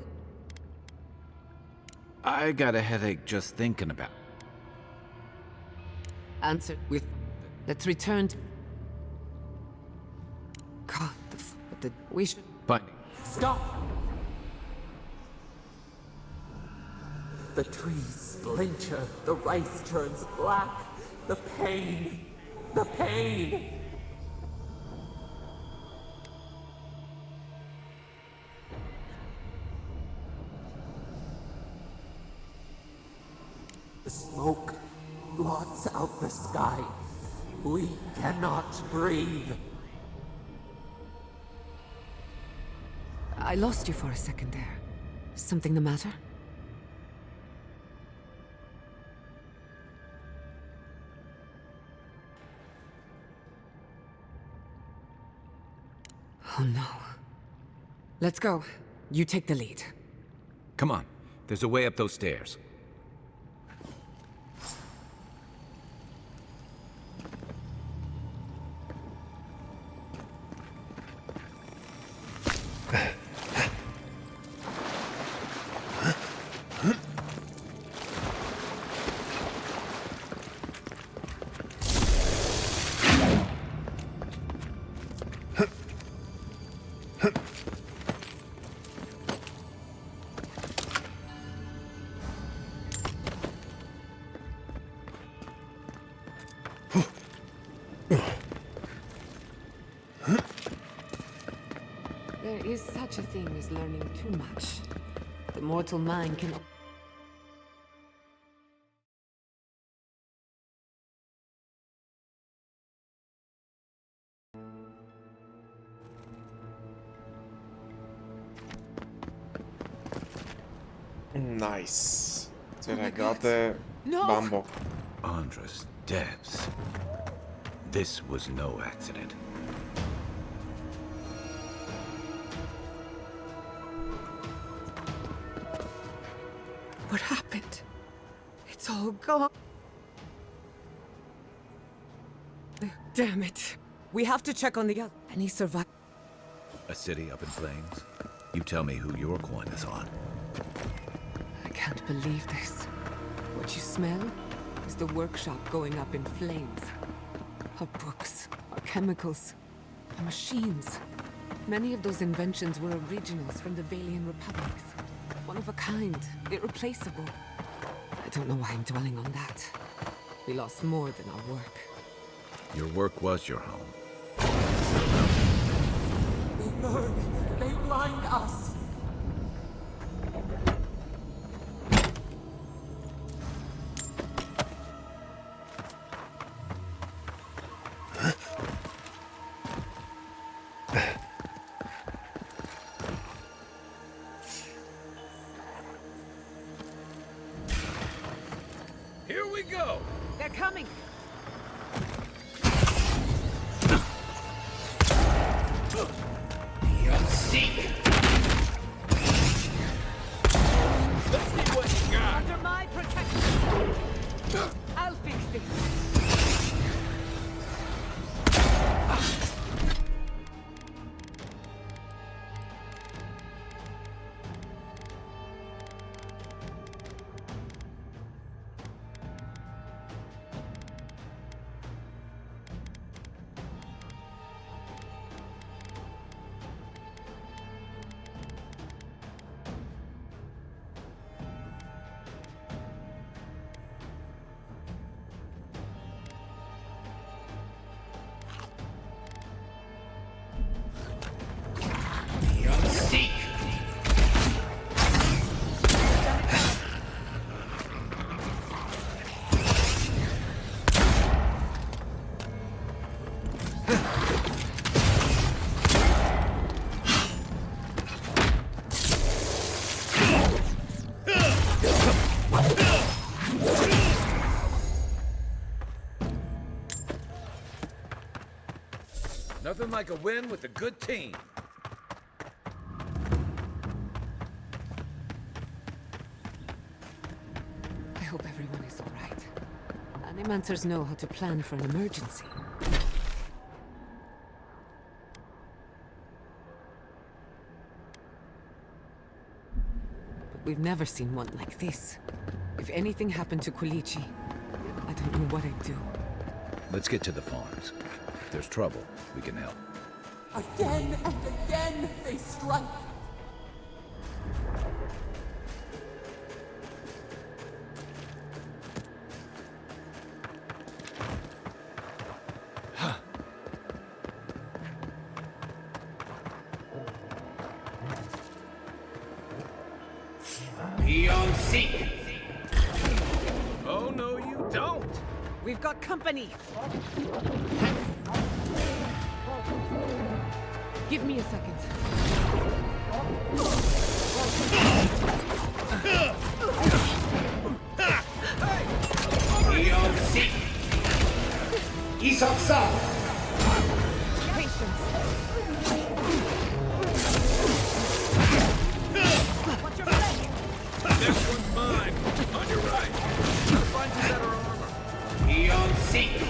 I got a headache just thinking about... Answer with... Let's return to... God, we should... Fine. Stop! The trees splinter, the rice turns black. The pain! The pain! The smoke blots out the sky. We cannot breathe. I lost you for a second there. Something the matter? Oh no. Let's go. You take the lead. Come on. There's a way up those stairs. There is such a thing as learning too much. The mortal mind can... Nice. So I got the No! Bambo. Andra's depths. This was no accident. What happened? It's all gone. Damn it. We have to check on the other. And he survived. A city up in flames? You tell me who your coin is on. I can't believe this. What you smell is the workshop going up in flames. Our books, our chemicals, our machines. Many of those inventions were originals from the Valian republics. One of a kind, irreplaceable. I don't know why I'm dwelling on that. We lost more than our work. Your work was your home. They burn. They blind us. Nothing like a win with a good team. I hope everyone is all right. Animancers know how to plan for an emergency. But we've never seen one like this. If anything happened to Quilici, I don't know what I'd do. Let's get to the farms. If there's trouble, we can help. Again and again they strike. Be on seek. Oh, no, you don't. We've got company. Give me a second. Be on seek. Isaksan. Patience. What's your plan? This one's mine. On your right. I'll find you better armor. Be on seek.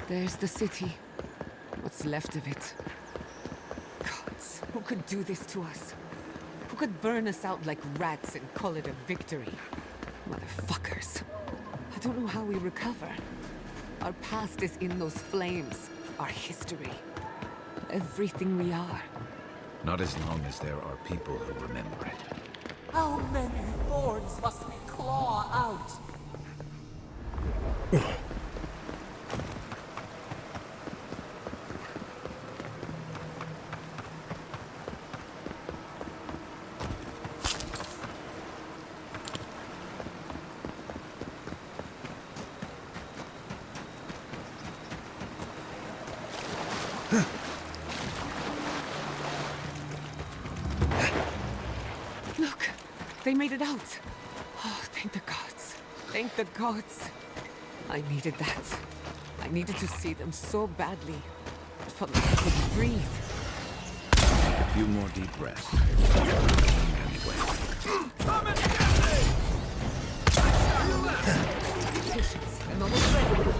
There's the city. What's left of it. Gods, who could do this to us? Who could burn us out like rats and call it a victory? Motherfuckers. I don't know how we recover. Our past is in those flames. Our history. Everything we are. Not as long as there are people who remember it. How many thorns must we claw out? Look, they made it out. Oh, thank the gods. Thank the gods. I needed that. I needed to see them so badly. It felt like I couldn't breathe. A few more deep breaths. Anyway. Patience. I'm almost ready.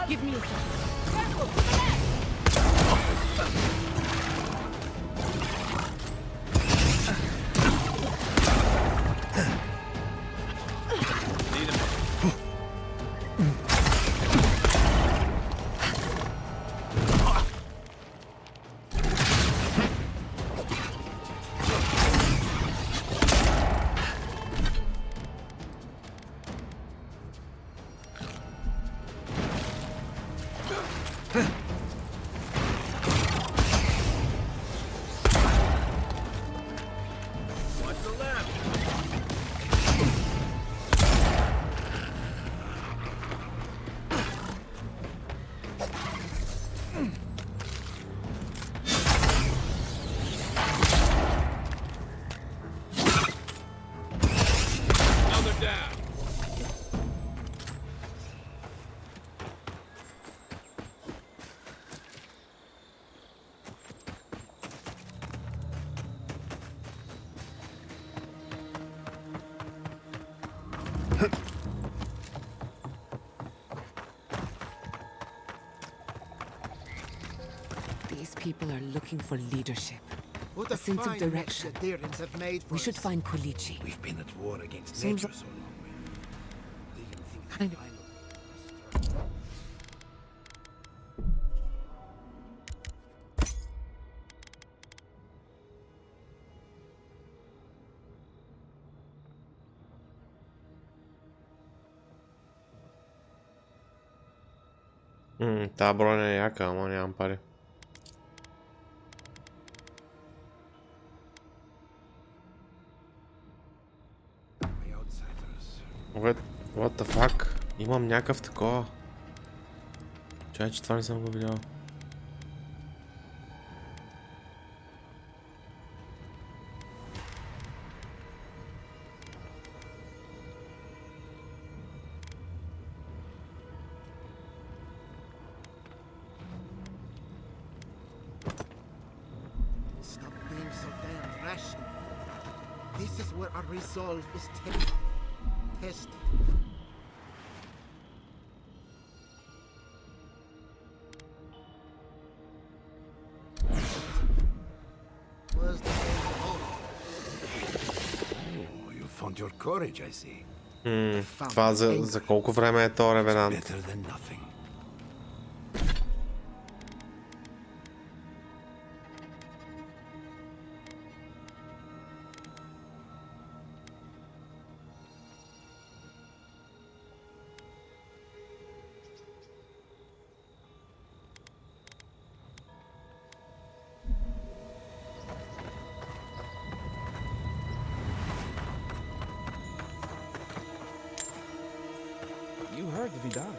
Give me a second. These people are looking for leadership. What A sense of fine mess direction. the Darins have made for We should us. find Kolichi. We've been at war against Seems nature so long. They didn't think that Kind of- final- Та броня е яка, ама нямам пари. What the fuck? Имам някакъв такова. Чай, че това не съм го видял. Stop being so damn rational. This is where our resolve is tested. Was the Oh, you found your courage, I see. Това за колко време е то ревенант? Better than nothing. You heard Vidal.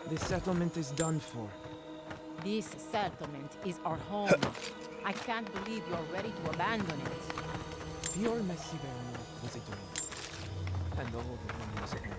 This settlement is done for. This settlement is our home. I can't believe you're ready to abandon it. Fior Messiverno was a dream. And all the one was ended.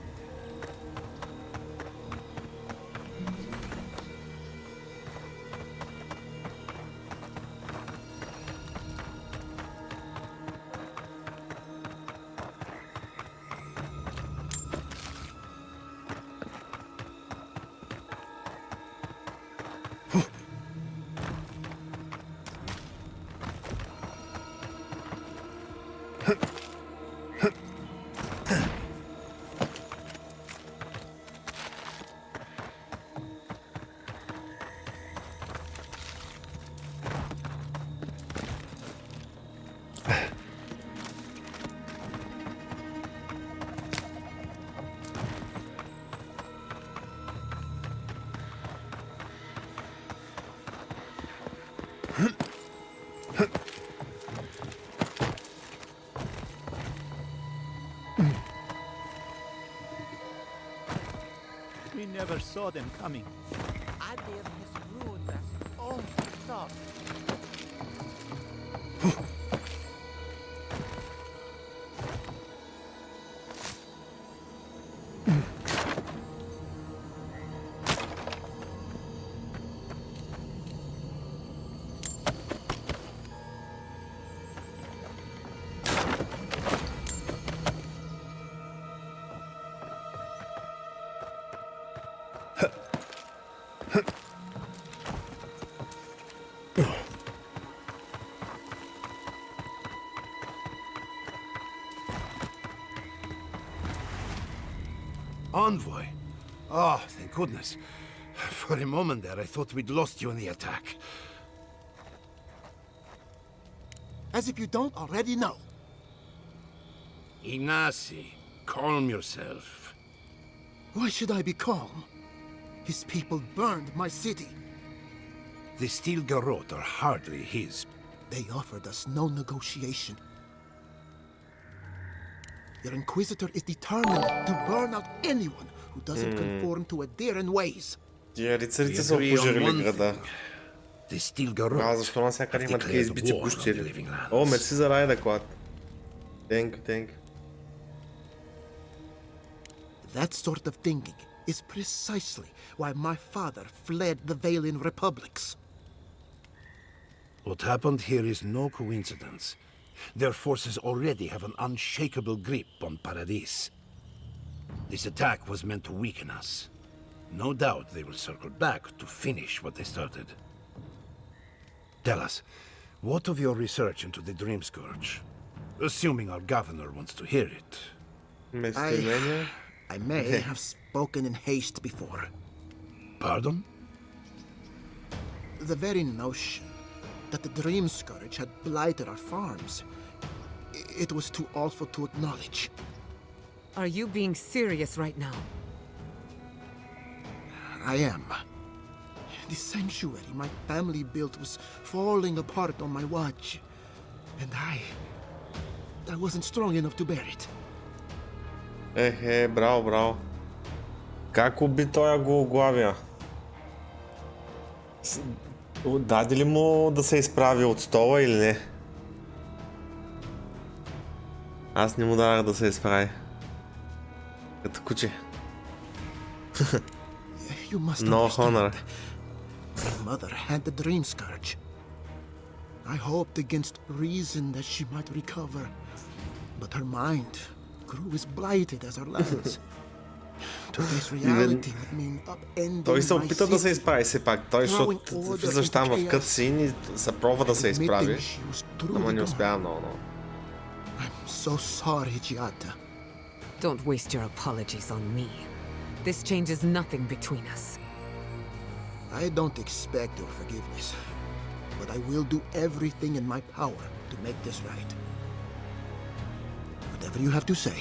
We never saw them coming. Adir has ruined us all thought. Envoy? Oh, thank goodness. For a moment there, I thought we'd lost you in the attack. As if you don't already know. Ignasi, calm yourself. Why should I be calm? His people burned my city. The Steel Garrote are hardly his. They offered us no negotiation. Your Inquisitor is determined to burn out anyone who doesn't conform to Adiran ways. Тия рицарите са опожарили града. The Steel Garrote Защо навсякъде има така избити war on the пущери? living lands. О, мерси за райда, клад. Thank you. That sort of thinking is precisely why my father fled the Valian republics. What happened here is no coincidence. Their forces already have an unshakable grip on Paradis. This attack was meant to weaken us. No doubt they will circle back to finish what they started. Tell us, what of your research into the Dream Scourge? Assuming our governor wants to hear it. I may have spoken in haste before. Pardon? The very notion that the Dream Scourge had blighted our farms, it was too awful to acknowledge. Are you being serious right now? I am. The sanctuary my family built was falling apart on my watch. And I wasn't strong enough to bear it. Браво, браво. Как уби тоя гологлавия? Даде ли му да се изправи от стола или не? Аз не му дадах да се изправи. Като куче. No honor. My mother had the Dream Scourge. I hoped against reason that she might recover, but her mind grew as blighted as her lands. To face reality would mean upending Той се my опита да се city, изправи все пак. Той, защото влизаш там в кътсин и се пробва да се изправи. Ама не успява много. I'm so sorry, Giada. Don't waste your apologies on me. This changes nothing between us. I don't expect your forgiveness, but I will do everything in my power to make this right. Whatever you have to say,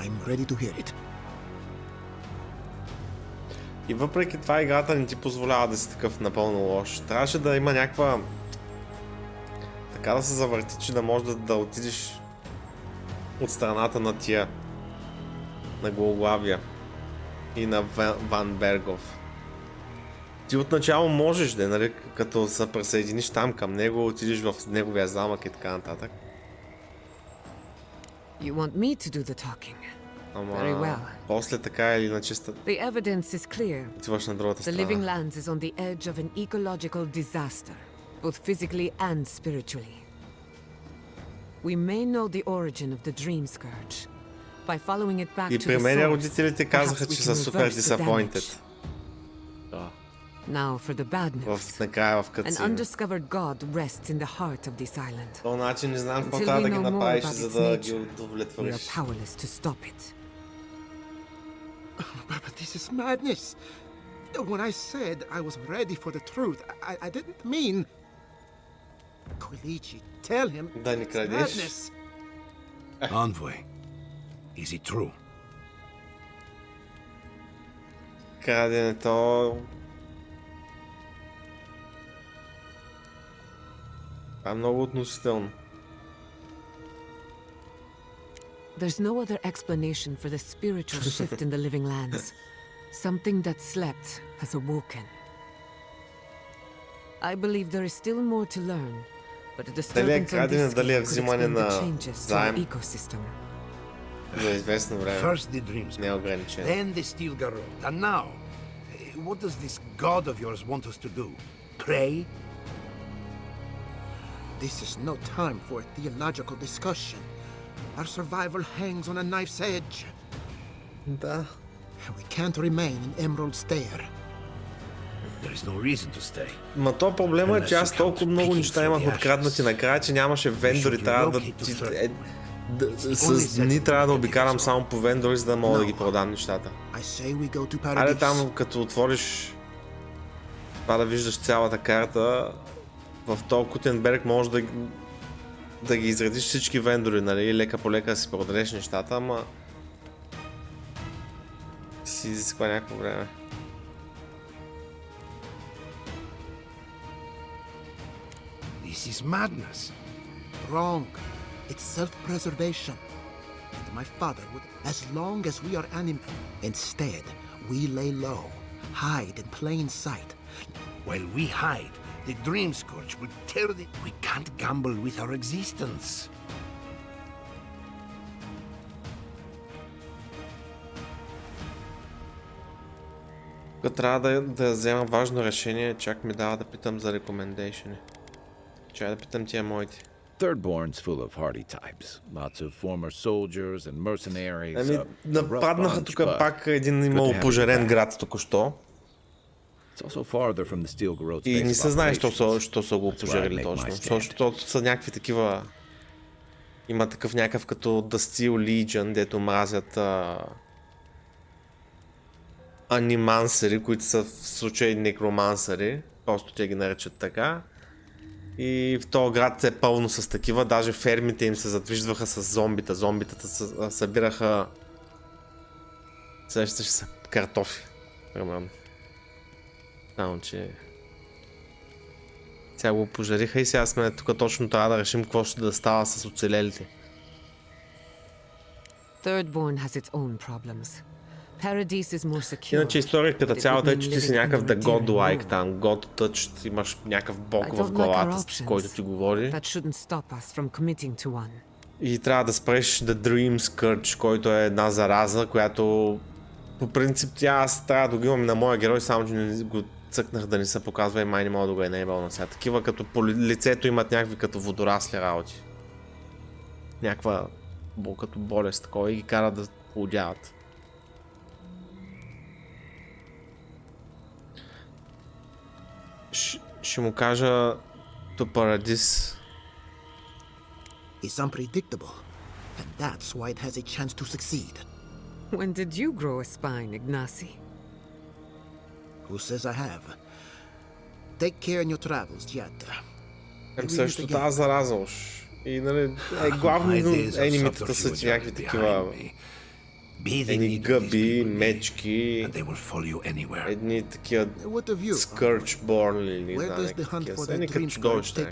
I'm ready to hear it. И въпреки това играта не ти позволява да си такъв напълно лош. Трябваше да има някаква... Така да се завърти, че да можеш да отидеш от страната на тия. На Гологлавия. И на Ван Бергов. Ти отначало можеш да, нали, като се присъединиш там към него, отидеш в неговия замък и така нататък. You want me to do the talking? Ама, Very well. после така или иначе The evidence is clear. отиваш на другата The living страна. lands is on the edge of an ecological disaster, both physically and spiritually. We may know the origin of the Dream Scourge. By following it back И to при the мен source, родителите казаха, perhaps we че can са супер reverse the disappointed. damage. Now for the bad news. Накрая в An кътсина. undiscovered god rests in the heart of this island. То начин не знам какво Until трябва we да ги know more направиш, about за its да ги nature, we удовлетвориш. are powerless to stop it. But this is madness. When I said I was ready for the truth, I didn't mean... Quilici, tell him Да не it's крадеш. madness. Envoy, is it true? Краденето... Това е много относително. There's no other explanation for the spiritual shift in the living lands. Something that slept has awoken. I believe there is still more to learn, but a disturbance on this scale could explain the changes to our ecosystem. За известно време. First the dreams, Неограничено. then the steel garrote, and now, what does this god of yours want us to do? Pray? This is no time for a theological discussion. Our survival hangs on a knife's edge. Да. We can't remain in Emerald Stair. There is no reason to stay. Ма то проблема е, че аз толкова много неща имах откраднати накрая, че нямаше вендори. Трябва да... С дни трябва да обикарам само по вендори, за да мога да ги продам нещата. Айде там, като отвориш това да виждаш цялата карта, в този Кутенберг можеш да ги изредиш всички вендори, нали, лека по лека да си продадеш нещата, ама си изисква някакво време. This is madness. Wrong. It's self-preservation. And my father would, as long as we are Instead, we lay low, hide in plain sight. While we hide, the Dream Scourge will tear the... We can't gamble with our existence. Когато трябва да взема важно решение, чак ми дава да питам за рекомендейшени. Чай да питам тия моите. Thirdborn's full of hardy types. Lots of former soldiers and mercenaries. Ами, A rough нападнаха bunch, тук but пак един good имал to have you пожарен back. град току-що. It's also farther from the Steel Garot's И base не of се знае, operations. що са го That's where I пожарили make my точно. stand. Защото са някакви такива... Има такъв някакъв като The Steel Legion, дето мразят анимансери, които са в случай некромансери. Просто те ги наричат така. И в този град е пълно с такива. Даже фермите им се задвижваха с зомбита. Зомбитата събираха... Сещаш се картофи. Примерно. Само, че... Сега го пожариха и сега сме тук точно трябва да решим какво ще да става с оцелелите. Thirdborn has its own problems. Paradise is more secure. Иначе историята цялата е, че ти си някакъв the godlike там, god touched, имаш някакъв бог в главата, с който ти говори. И трябва да спреш The Dream Scourge, който е една зараза, която по принцип аз трябва да го имам на моя герой, само че не го цъкнах да не се показва и май не мога да го енейбъл на сега. Такива като по лицето имат някакви като водорасли работи. Някаква като болест такова и ги кара да плодяват. Ще му кажа to Paradise. It's unpredictable, and that's why it has a chance to succeed. When did you grow a spine, Ignacy? Who says I have? Take care in your travels, Giada. Също тази зараза уж. И нали, главно енимитата са че някакви такива едни гъби, мечки, едни такива Scourgeborn или не знам някакви такива. Едни като чудовища.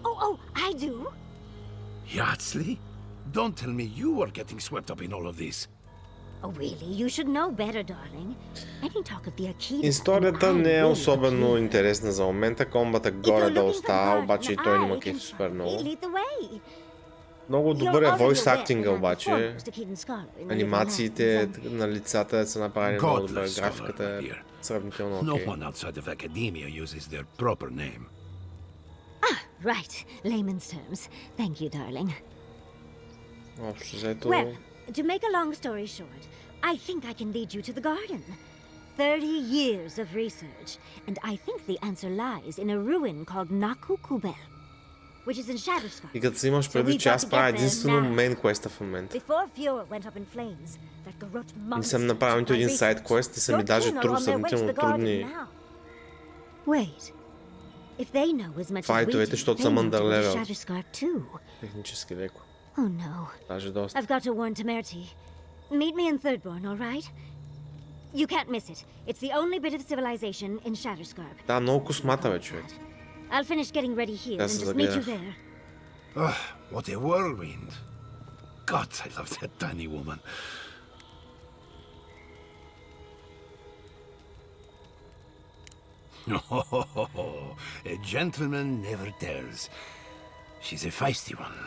Oh, I do. Yardsley? Don't tell me you are getting swept up in all of this. Oh, really? You should know better, darling. Any talk of the Akita. Историята не е особено интересна за момента. Комбата горе да остава, обаче и той няма кеф супер много. Много добър е voice acting обаче. Анимациите на лицата са направени много добре. Графиката е сравнително окей. No one outside of academia uses their proper name. Right. Layman's terms. Thank you, darling. Общо взето... Well, to make a long story short, I think I can lead you to the garden. 30 years of research, and I think the answer lies in a ruin called Naku Kubel, which is in Shatterscar. И като си имаш предвид, че аз правя единствено мейн квеста в момента. Не съм направил нито един сайд квест и са ми даже сравнително трудни файтовете, защото съм under level. Технически леко. Oh no. I've got to warn Temerity. Meet me in Thirdborn, all right? You can't miss it. It's the only bit of civilization in Shatterscarp. Да, много космата, бе, човек. I'll finish getting ready here and just meet you there. What a whirlwind. God, I love that tiny woman. Oh, a gentleman never tells. She's a feisty one.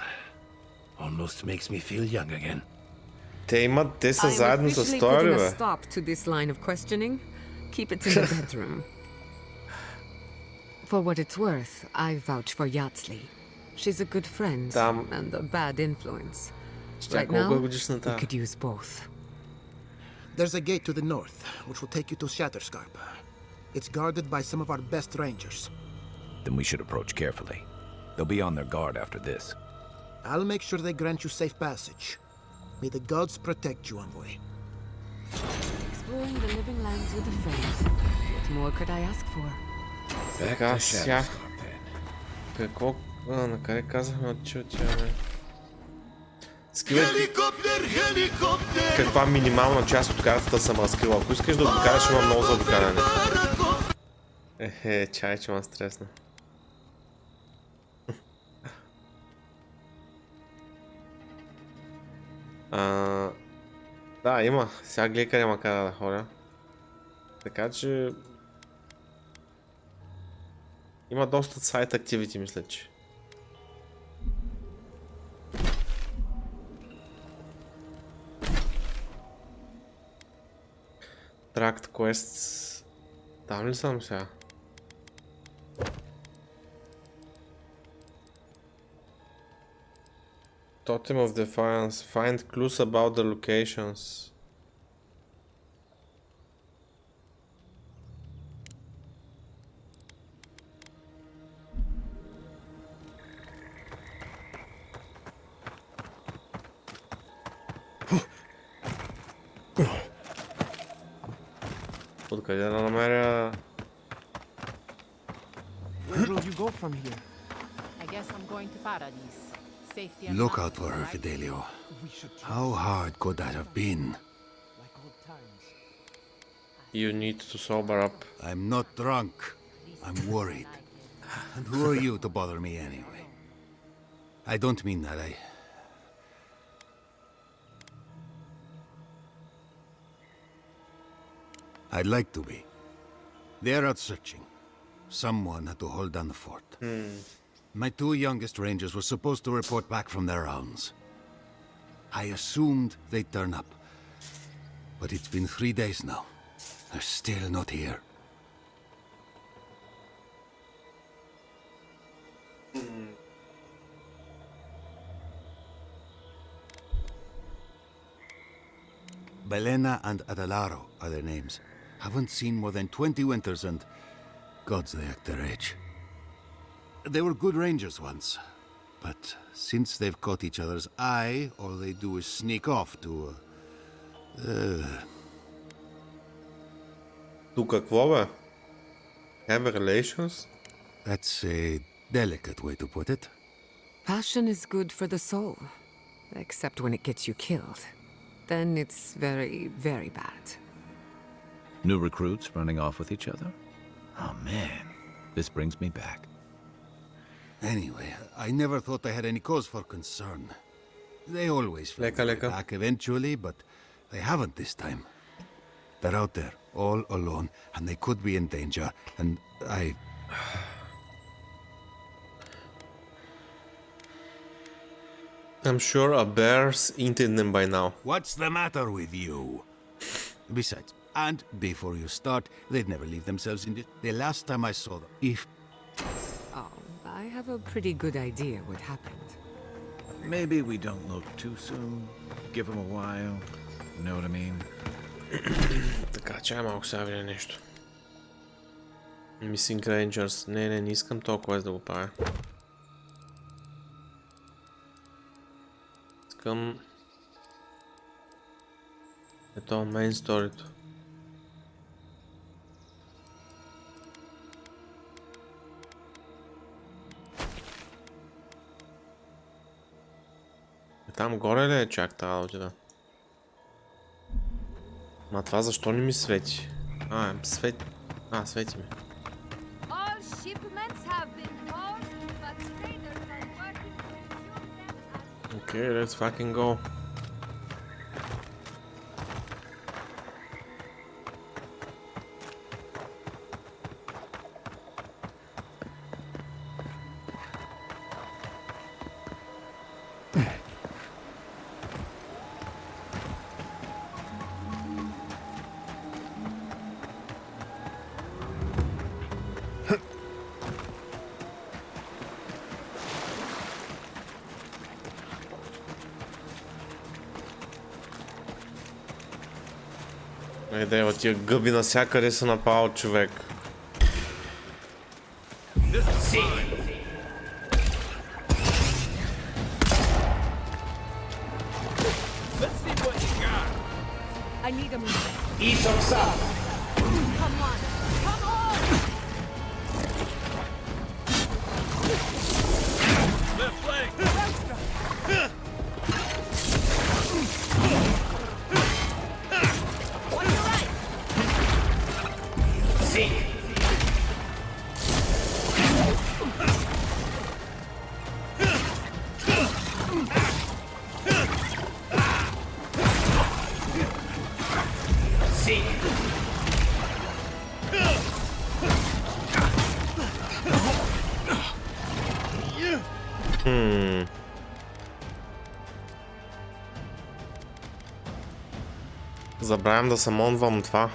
Almost makes me feel young again. Те са заедно с Тори, бе. Stop to this line of questioning. Keep it in the bedroom. For what it's worth, I vouch for Yardsley. She's a good friend and a bad influence. Right now, we could use both. There's a gate to the north, which will take you to Shatterscarp. It's guarded by some of our best rangers. Then we should approach carefully. They'll be on their guard after this. I'll make sure they grant you safe passage. May the gods protect you, envoy. Exploring the living lands with a friend. What more could I ask for? Така, сега... Какво... на къде казахме, че отиваме? Хеликоптер! Каква минимална част от картата съм разкрила? Ако искаш да докараш, има много за докаране. Чай, че ма стресна. Да, има. Сега гледай къде ма кара да ходя. Така че... Има доста сайт активити, мисля, че. Tracked quests. Там ли съм сега? Totem of Defiance. Find clues about the locations. Откъде да намеря... Where will you go from here? I guess I'm going to Paradise. Safety and Look money, out for her, right? Fidelio. How hard could that have been? Like old times. You need to sober up. I'm not drunk. I'm worried. And who are you to bother me anyway? I don't mean that. I'd like to be. They're out searching. Someone had to hold down the fort. My 2 youngest rangers were supposed to report back from their rounds. I assumed they'd turn up. But it's been 3 days now. They're still not here. Belena and Adelaro are their names. Haven't seen more than 20 winters and... gods, they act their age. They were good rangers once. But since they've caught each other's eye, all they do is sneak off to... To какво, бе? Have relations? That's a delicate way to put it. Passion is good for the soul. Except when it gets you killed. Then it's very, very bad. New recruits running off with each other? Oh man, this brings me back. Anyway, I never thought I had any cause for concern. They always find their way back eventually, but they haven't this time. They're out there, all alone, and they could be in danger, and I... I'm sure a bear's eaten them by now. What's the matter with you? Besides, and before you start, they'd never leave themselves in the last time I saw them, if... Oh, I have a pretty good idea what happened. Maybe we don't look too soon. Give them a while. You know what I mean? Така, чай малко сега видя нещо. Missing Rangers. Не искам толкова да го правя. Искам... Ето, main story-то. Там горе ли е чак трябва да отида? Ма това защо не ми свети? Свети. Свети ми. All shipments have been paused, but traders are working to resume them as... Okay, let's fucking go. Ева, тия гъби насякъде са напал човек. I need a move. East or south? Come on! Come on! Left flank! On your right! Seek! Забравям да самонвам това.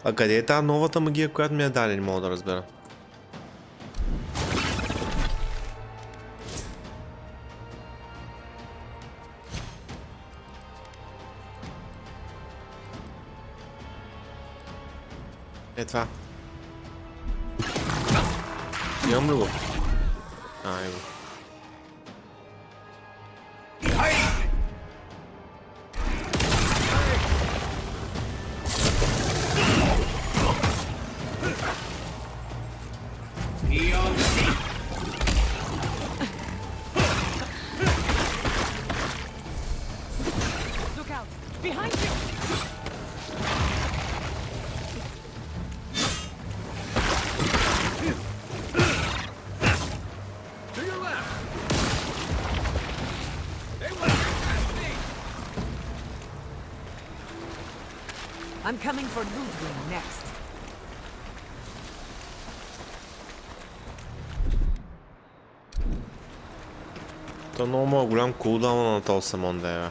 А къде е тази новата магия, която ми е дали, не мога да разбера. Е това. Имам ли го? Его. Look out! Behind you! To your left! They went past me! I'm coming for Ludwig next. То много е голям кулдаун на този самон да е.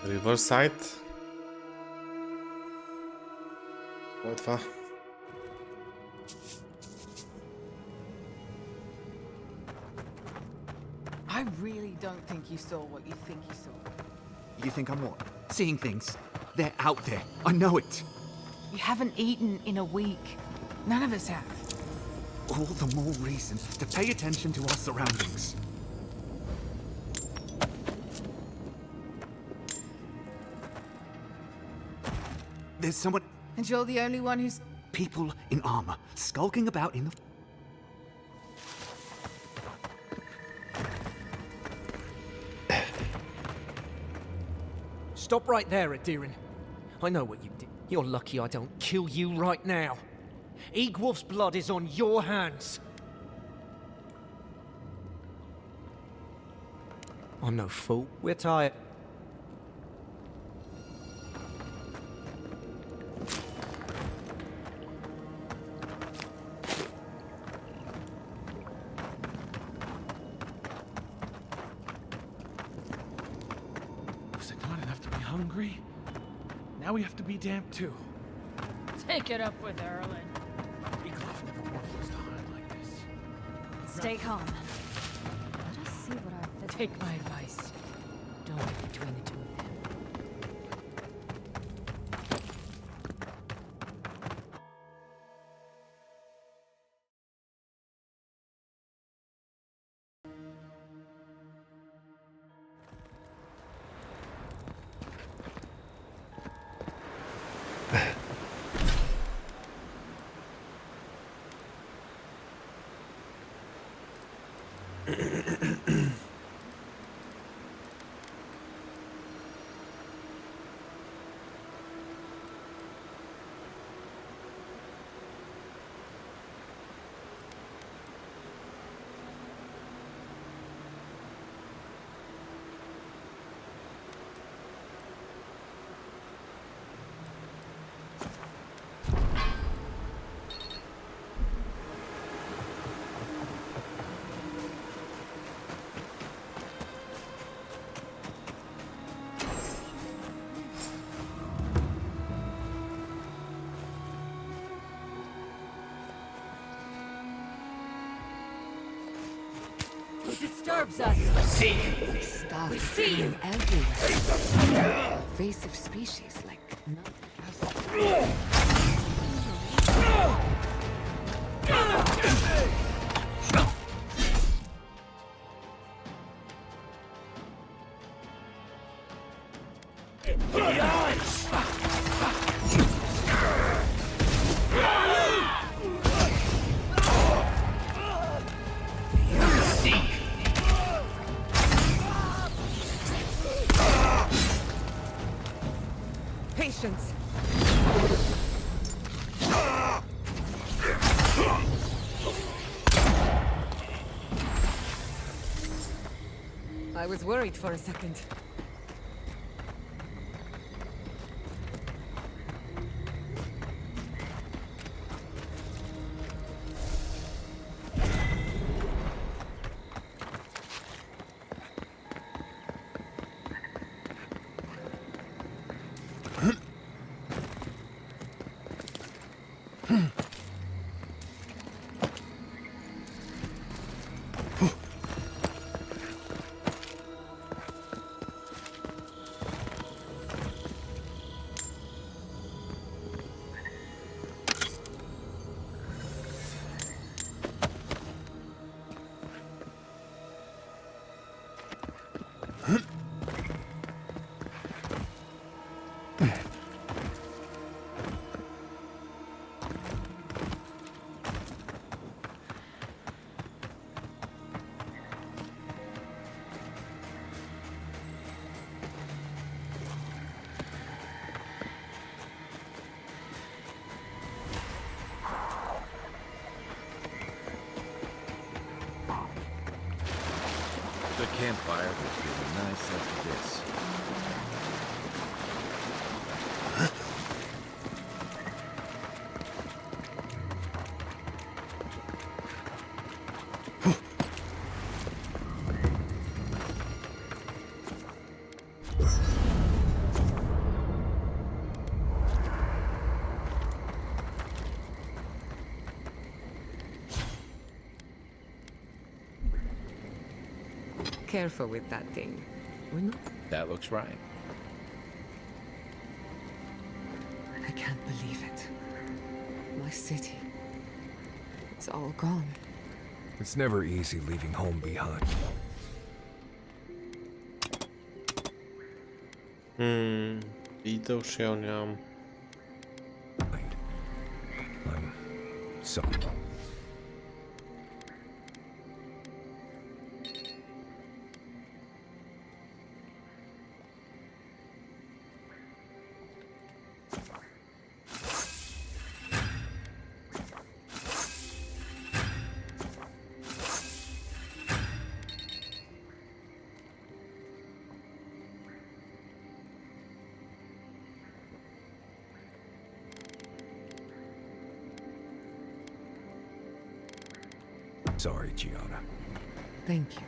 Riverside. Какво е това? I really don't think you saw what you think you saw. You think I'm what? Seeing things? They're out there. I know it. You haven't eaten in a week. None of us have. All the more reason to pay attention to our surroundings. There's someone... And you're the only one who's... People in armor, skulking about in the... Stop right there, Adirin. I know what you did. You're lucky I don't kill you right now. Egwolf's blood is on your hands. I'm no fool. We're tired. Was it not enough to be hungry? Now we have to be damp too. Take it up with Erlen. Egloff never worked us to hide like this. Stay calm. Let us see what our... Take my advice. Don't get between the two of them. Disturbs us. Stuff happening everywhere. Invasive species like nothing. Patience. I was worried for a second. after this. Careful with that thing. We're not. That looks right. I can't believe it. My city. It's all gone. It's never easy leaving home behind. Widzę się nią. I'm sorry. Sorry, Gianna. Thank you.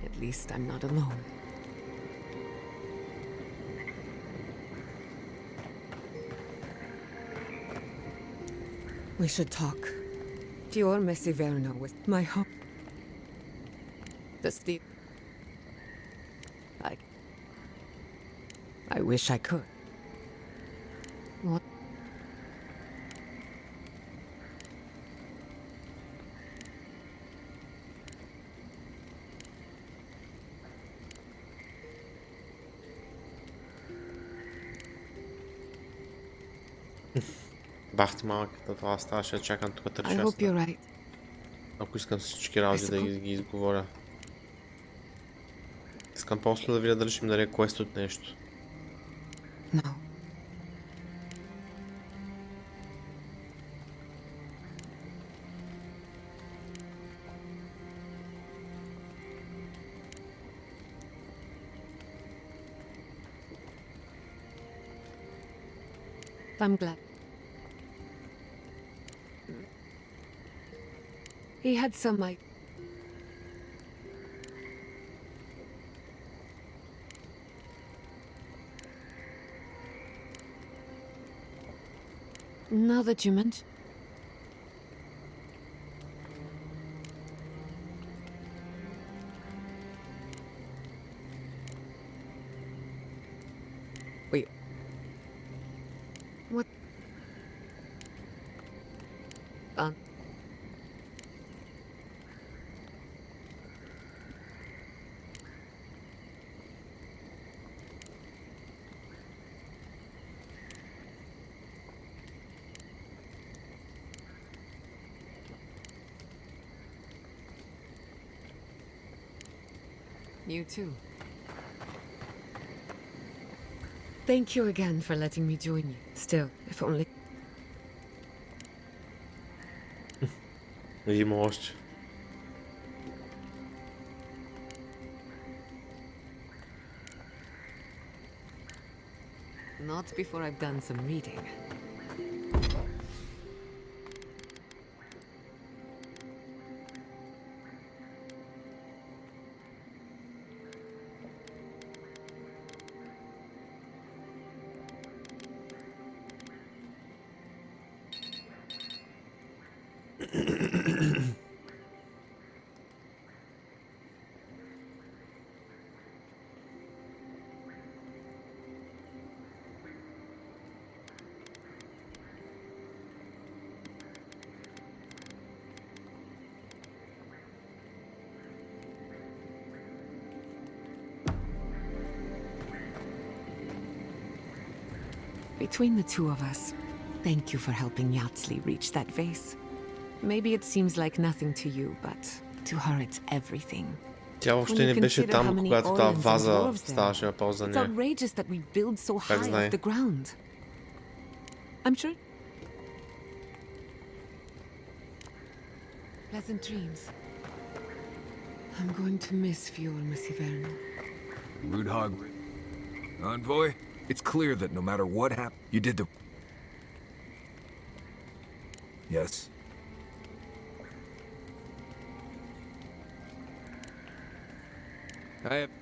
At least I'm not alone. We should talk. Dior Messiverno with my hope. The steep. I wish I could. What? Бах ти малък, това ставаше да чакам тук 3 I hope you're right. Ако искам всички работи да ги изговоря. Искам просто да видя дали ще ми даде квест от нещо. No. I'm glad. He had some Now that you mention. Wait. What? You too. Thank you again for letting me join you. Still, if only. Видимо още. Not before I've done some reading. Between the two of us, thank you for helping Yatsli reach that vase. Maybe it seems like nothing to you, but to her it's everything. Тя въобще не беше там, когато тази ваза ставаше въпрос за It's нея. outrageous that we build so Как high знае? off the ground. I'm sure. Pleasant dreams. I'm going to miss Fiorma Siverno. Rude hog. Envoy, it's clear that no matter what happened, you did the... Yes. I have...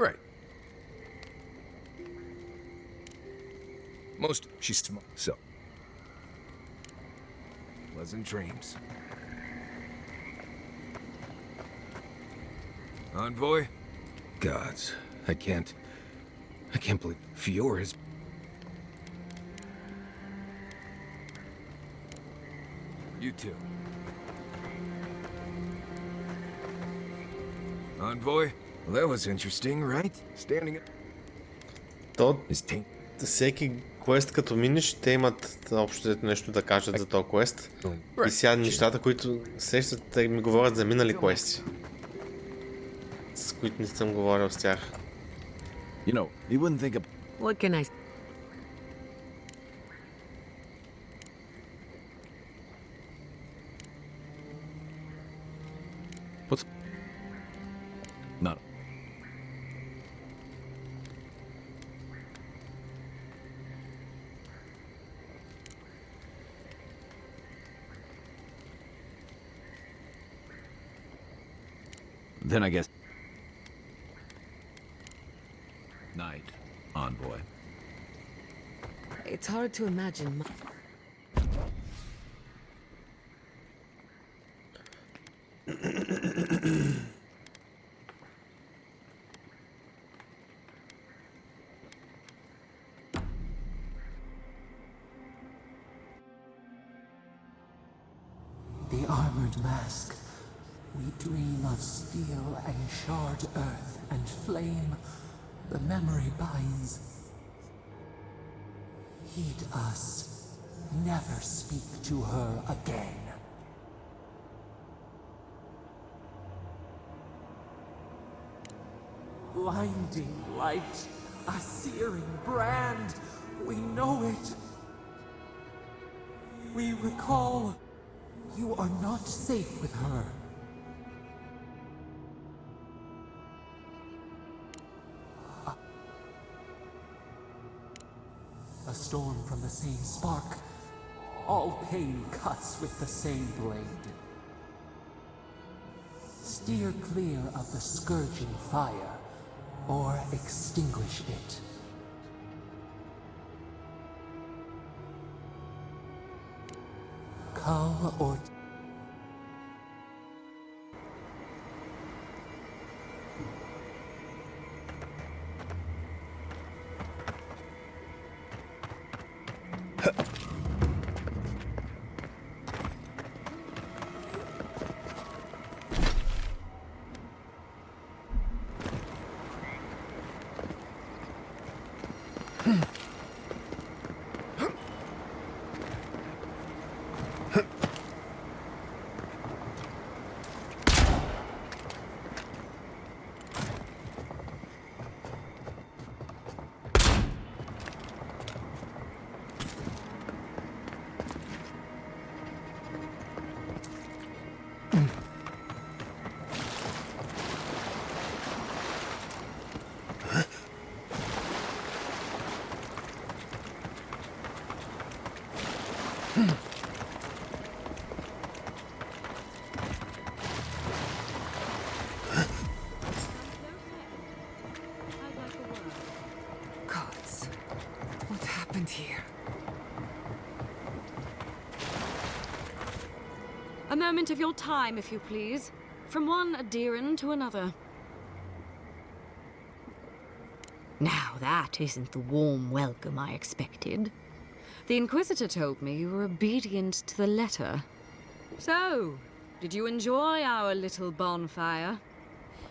Right. Most... She's small, so... Pleasant dreams. Envoy? Gods, I can't believe Fior is... You too. Envoy? Well, that was interesting, right? Standing up... Всеки квест като минеш, те имат общо нещо да кажат за този квест. И сега нещата, които сещат, те ми говорят за минали квести, с които не съм говорил с тях. You know, you wouldn't think of... What can I... What's... Not... Then I guess... Night, Envoy. It's hard to imagine. The armored mask. We dream of steel and charred earth and flame. The memory binds. Heed us. Never speak to her again. Blinding light, a searing brand. We know it. We recall. You are not safe with her. A storm from the same spark. All pain cuts with the same blade. Steer clear of the scourging fire, or extinguish it. Cull or... Gods, what happened here? A moment of your time, if you please. From one Adiran to another. Now that isn't the warm welcome I expected. The Inquisitor told me you were obedient to the letter. So, did you enjoy our little bonfire?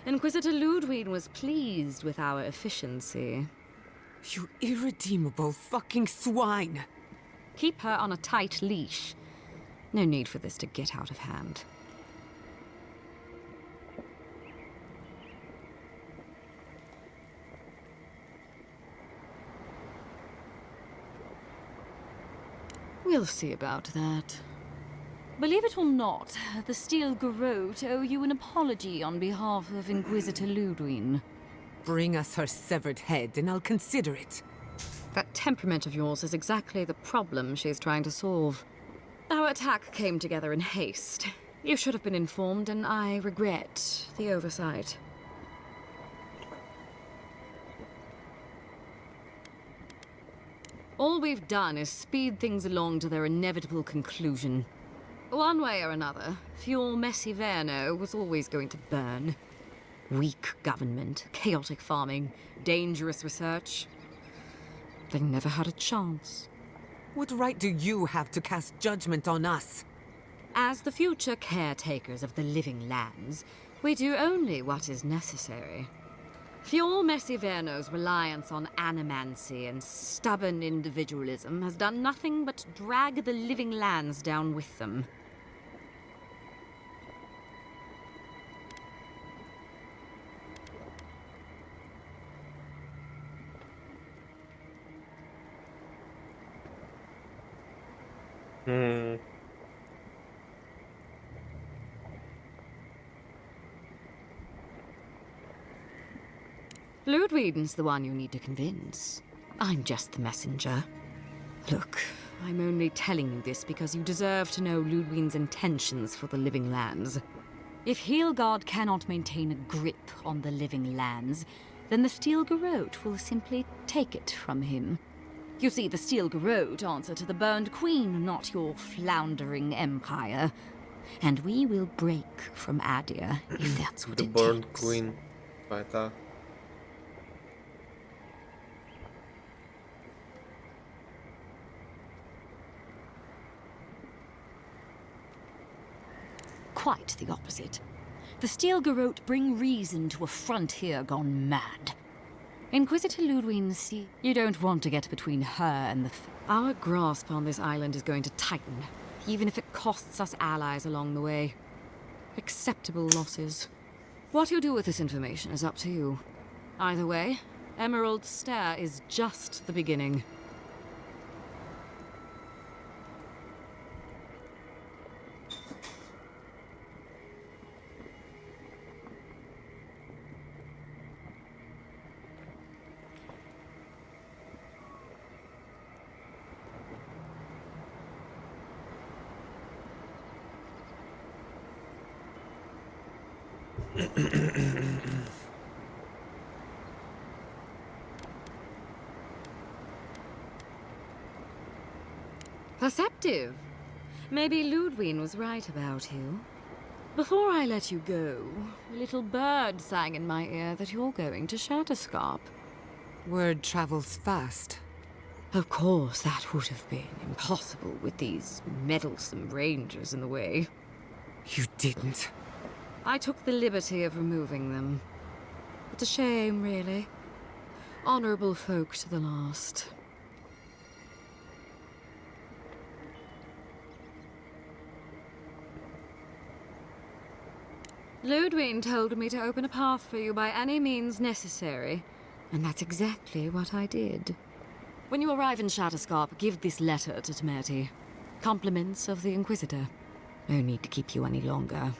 Inquisitor Ludwig was pleased with our efficiency. You irredeemable fucking swine! Keep her on a tight leash. No need for this to get out of hand. We'll see about that. Believe it or not, the Steel Garrote owe you an apology on behalf of Inquisitor Ludwig. Bring us her severed head and I'll consider it. That temperament of yours is exactly the problem she's trying to solve. Our attack came together in haste. You should have been informed, and I regret the oversight. All we've done is speed things along to their inevitable conclusion. One way or another, Fjord Messiverno was always going to burn. Weak government, chaotic farming, dangerous research. They never had a chance. What right do you have to cast judgment on us? As the future caretakers of the living lands, we do only what is necessary. Fjord Messiverno's reliance on animancy and stubborn individualism has done nothing but drag the living lands down with them. Ludwig's the one you need to convince. I'm just the messenger. Look, I'm only telling you this because you deserve to know Ludwig's intentions for the living lands. If Heelgard cannot maintain a grip on the living lands, then the Steel Garrote will simply take it from him. You see, the Steel Garrote answer to the Burned Queen, not your floundering empire. And we will break from Adia, if that's what The it Burned takes. Queen. Weiter. Quite the opposite. The Steel Garrote bring reason to a frontier gone mad. Inquisitor Ludwig, see, you don't want to get between her and the... Our grasp on this island is going to tighten, even if it costs us allies along the way. Acceptable losses. What you do with this information is up to you. Either way, Emerald Stair is just the beginning. Perceptive. Maybe Ludwig was right about you. Before I let you go, a little bird sang in my ear that you're going to Shatterscarp. Word travels fast. Of course, that would have been impossible with these meddlesome rangers in the way. You didn't. I took the liberty of removing them. It's a shame, really. Honorable folk to the last. Ludwig told me to open a path for you by any means necessary, and that's exactly what I did. When you arrive in Shatterscarp, give this letter to Temerity. Compliments of the Inquisitor. No need to keep you any longer.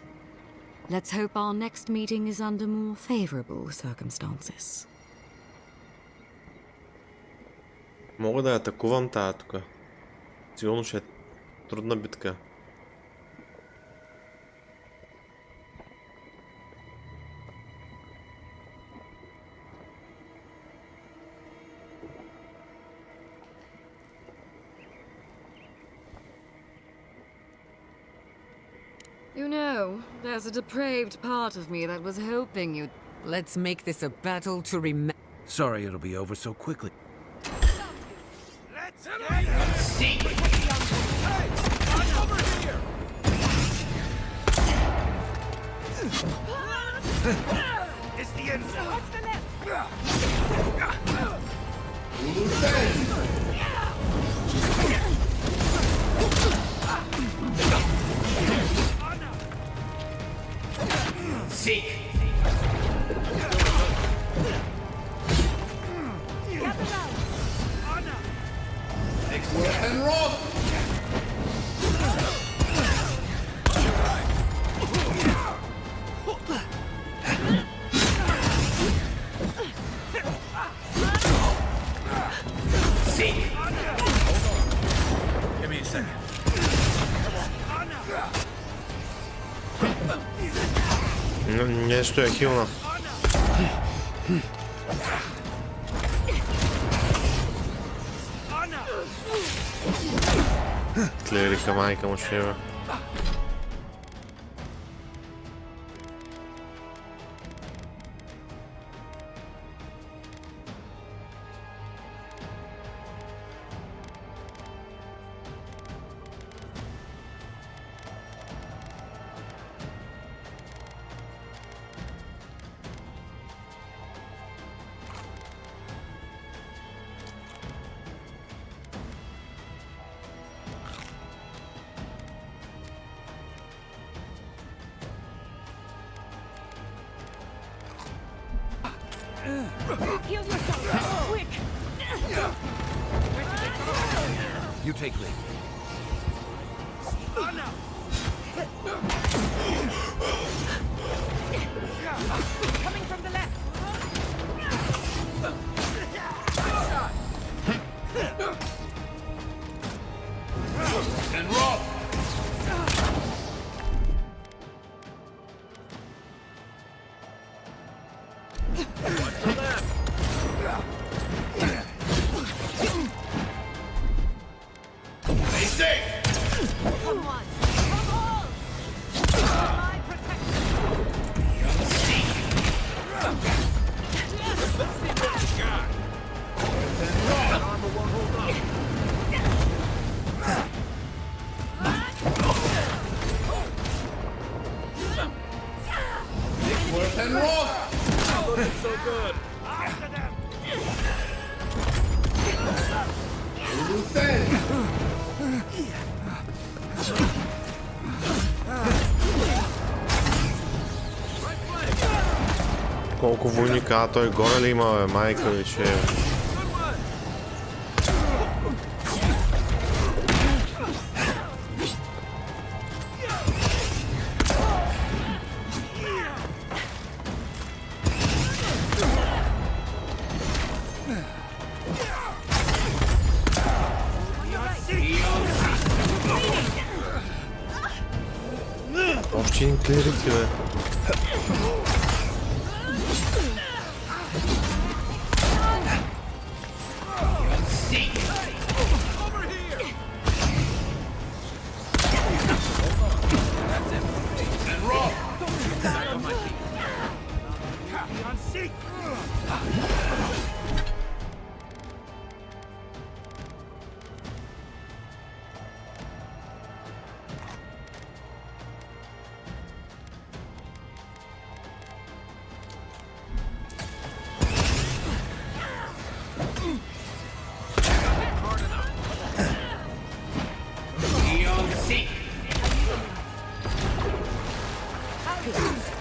Let's hope our next meeting is under more favorable circumstances. Мога да атакувам тая тук. Сигурно ще е трудна битка. You know, there's a depraved part of me that was hoping you'd... Let's make this a battle to remember. Sorry it'll be over so quickly. See. Hey, I'm over here. It's the end zone. What's the next? Seek. Next word and roll. Seek. Give me a second. Nie что я хилна. Klirika majka możliwe. Heal yourself, quick! You take lead. Coming from the left! And roll. Stay safe. Come on! Come on! My protection! Let's see what you got. And roll. Armor won't hold up. Nick Worth and roll. Not looking so good. Loose end. Колко войника той горе ли има, бе, майка ви, че... Още един клирик, бе.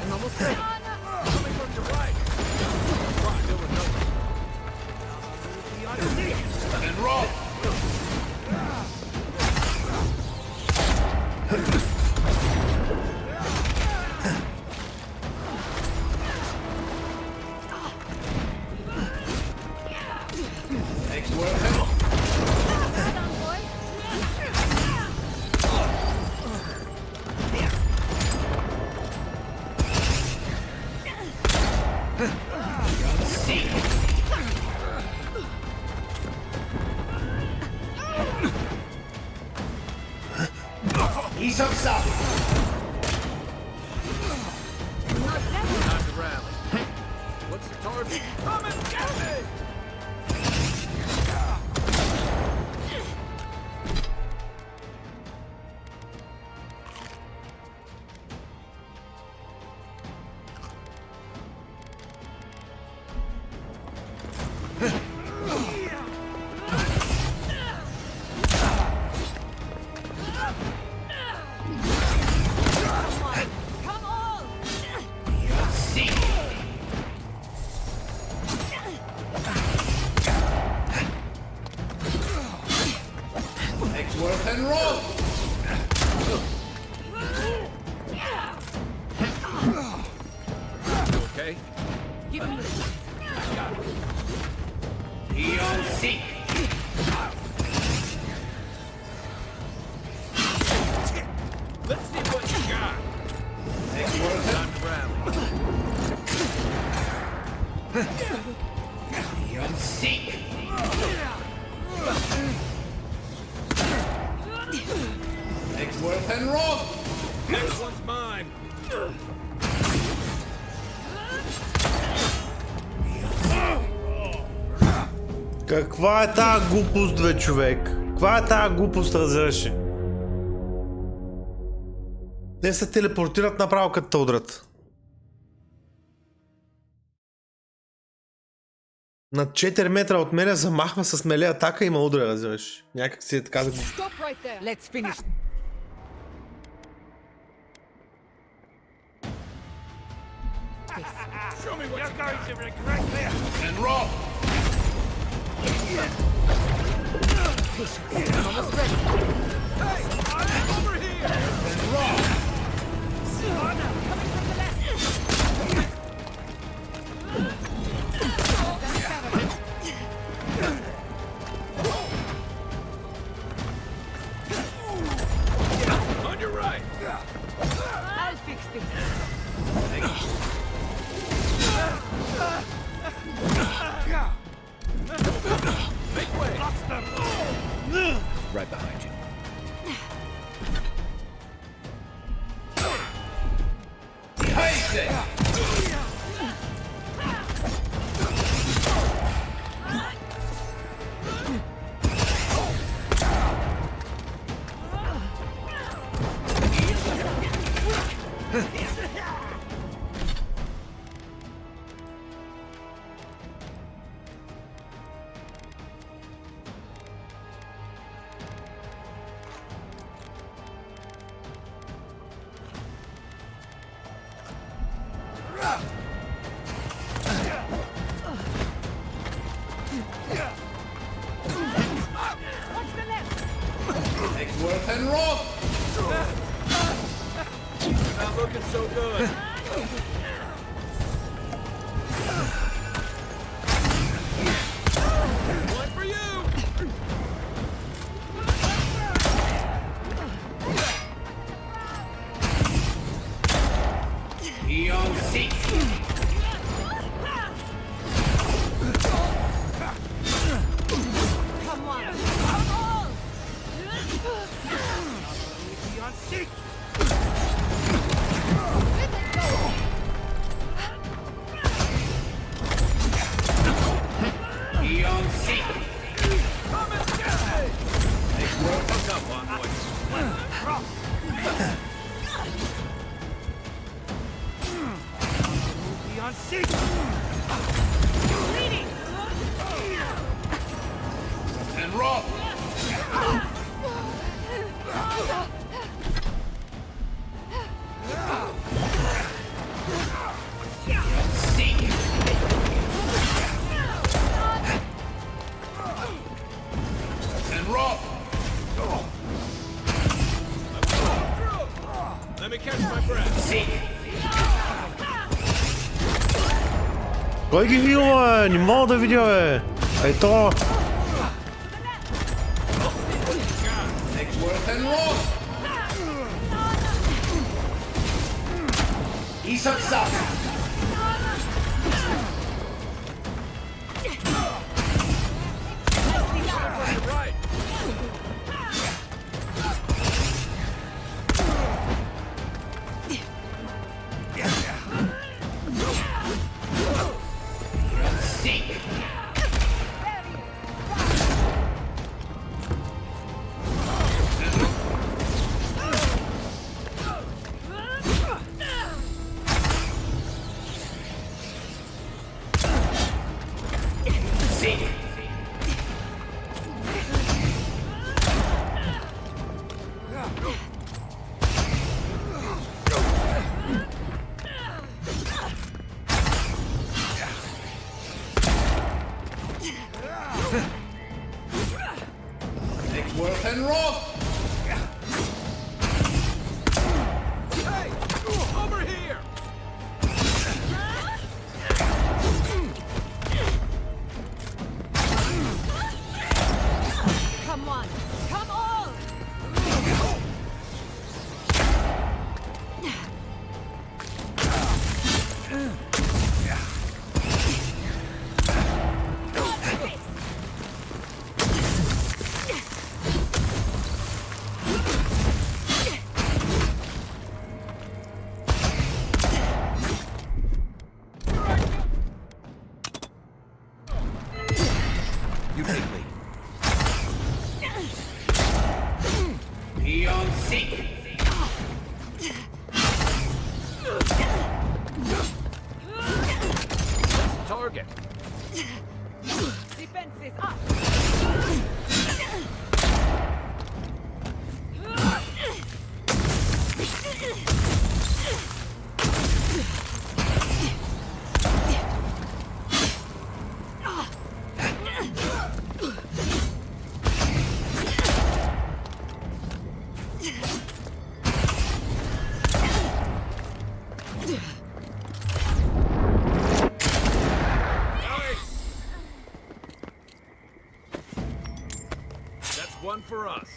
I'm almost ready. Coming from your right. And roll. Next word. He's up south. Time to rally. What's the target? Come and get me! Okay. Give me this. Eon Seek. Let's see what you got. Next one, time to rally. Eon Seek. Next worth and roll. Next one's mine. Каква е тая глупост, бе, човек? Каква е тая глупост, разбираш ли? Те се телепортират направо като те удрят. На 4 метра от мене замахва с меле атака и ма удря, разбираш. Някак си е така да го... Stop right there. Let's finish. Show me what you're going to regret this. And roll. I'm almost ready. Hey, I'm over here. And roll. Coming from the left. On your right. I'll fix this. Make way. Right behind you. Face it. Next worth and roll. You're not looking so good. One for you. Eon Seek. Come on. Eon Seek. Eon Seek. Come and get me. Next world comes up on boys. Eon Seek. Bleeding. And roll. Seek. And roll. Let me catch my breath. Seek. Кой ги хилва, бе? Не мога да видя, бе. Ей то. Next worth and roll. He's upset. Right. Seek. Seek. Next worth and roll. Hey, over here. take lead. Be on seek. Target. Defenses up! That's one for us.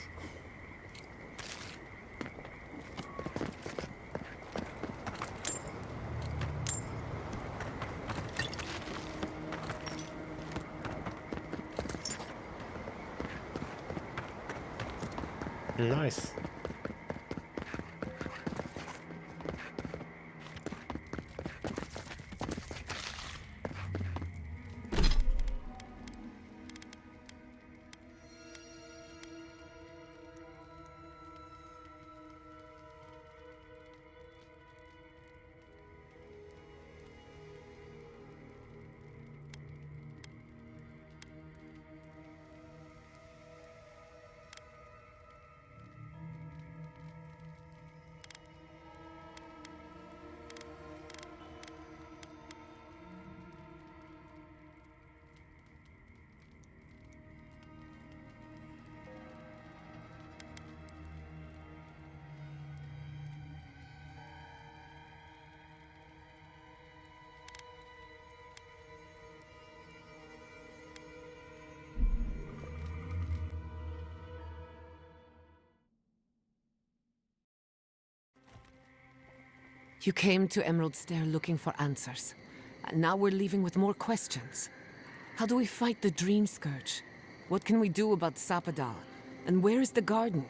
Nice. You came to Emerald Stair looking for answers. And now we're leaving with more questions. How do we fight the Dream Scourge? What can we do about Sapadal? And where is the garden?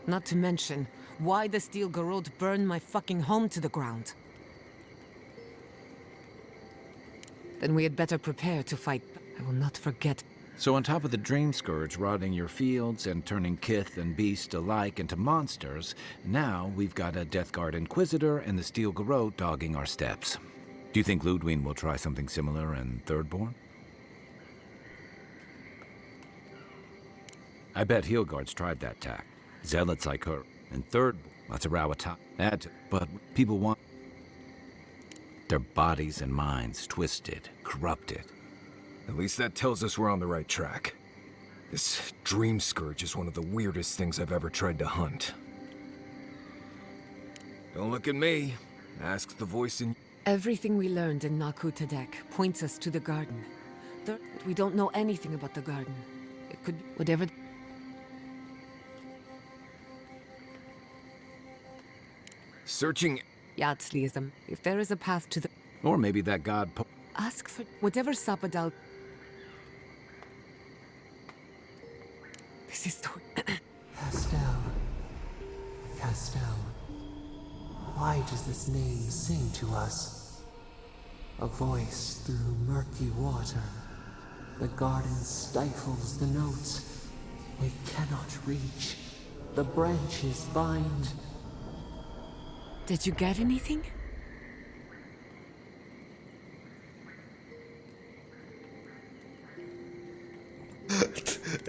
Not to mention, why the Steel Garrote burned my fucking home to the ground. Then we had better prepare to fight. I will not forget. So on top of the Dream Scourge rotting your fields and turning kith and beast alike into monsters, now we've got a Death Guard Inquisitor and the Steel Garrote dogging our steps. Do you think Ludwig will try something similar in Thirdborn? I bet Heelguard's tried that tack. Zealots like her. In Thirdborn, that's a Rawata. But people want their bodies and minds twisted, corrupted. At least that tells us we're on the right track. This Dream Scourge is one of the weirdest things I've ever tried to hunt. Don't look at me. Ask the voice in... Everything we learned in Naku Tadek points us to the garden. We don't know anything about the garden. It could be whatever... Searching... Yatzliism. If there is a path to the... Or maybe that god... Ask for whatever Sapadal... This is the... Castel. Castel. Why does this name sing to us? A voice through murky water. The garden stifles the notes. We cannot reach. The branches bind. Did you get anything?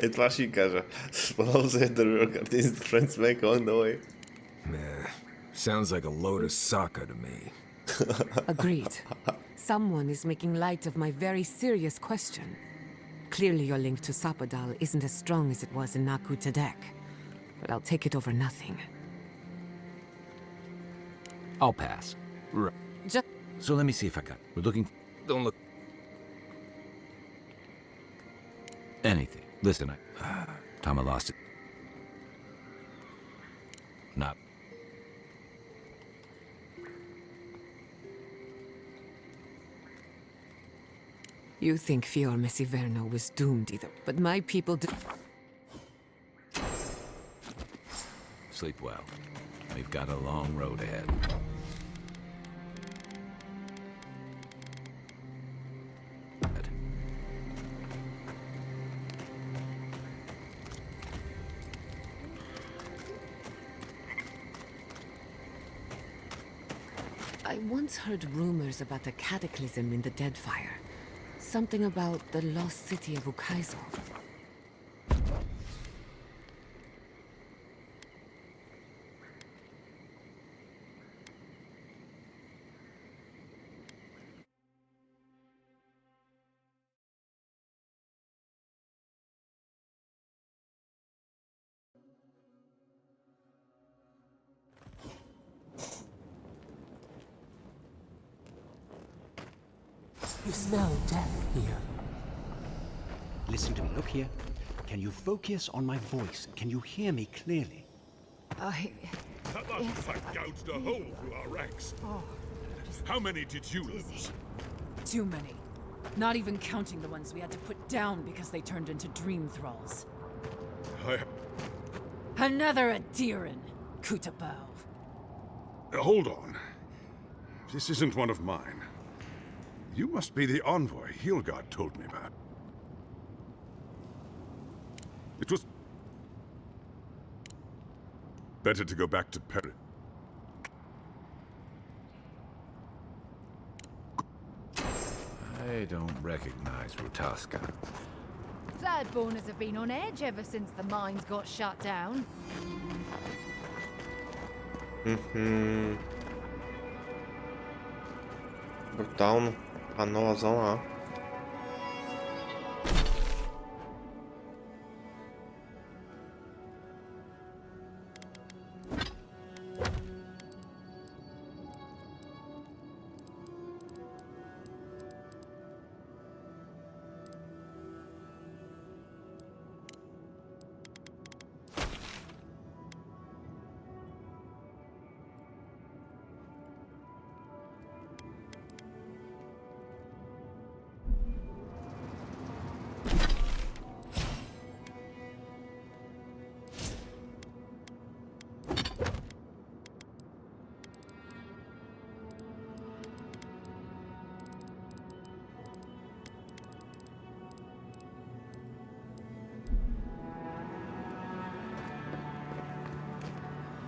Ej, twarsika, że spodobał sobie the friends make on the way. Meh. Sounds like a load of saka to me. Agreed. Someone is making light of my very serious question. Clearly your link to Sapadal isn't as strong as it was in Naku Tadek. But I'll take it over nothing. I'll pass. Right. So let me see if I got... We're looking... Don't look... Anything. Listen, time I lost it. Not... You think Fior Messiverno was doomed either, but my people do... Sleep well. We've got a long road ahead. once heard rumors about a cataclysm in the Deadfire. Something about the lost city of Ukaizo. You smell death here. Listen to me. Look here. Can you focus on my voice? Can you hear me clearly? That last fight gouged a hole through our ranks. How many did you lose? Too many. Not even counting the ones we had to put down because they turned into dream thralls. Another Adiran, Kutabao. Hold on. This isn't one of mine. You must be the envoy Hilgard told me about. It was better to go back to Paris. I don't recognize Rutaska. Thirdborners have been on edge ever since the mines got shut down. Brutal, a novazão lá.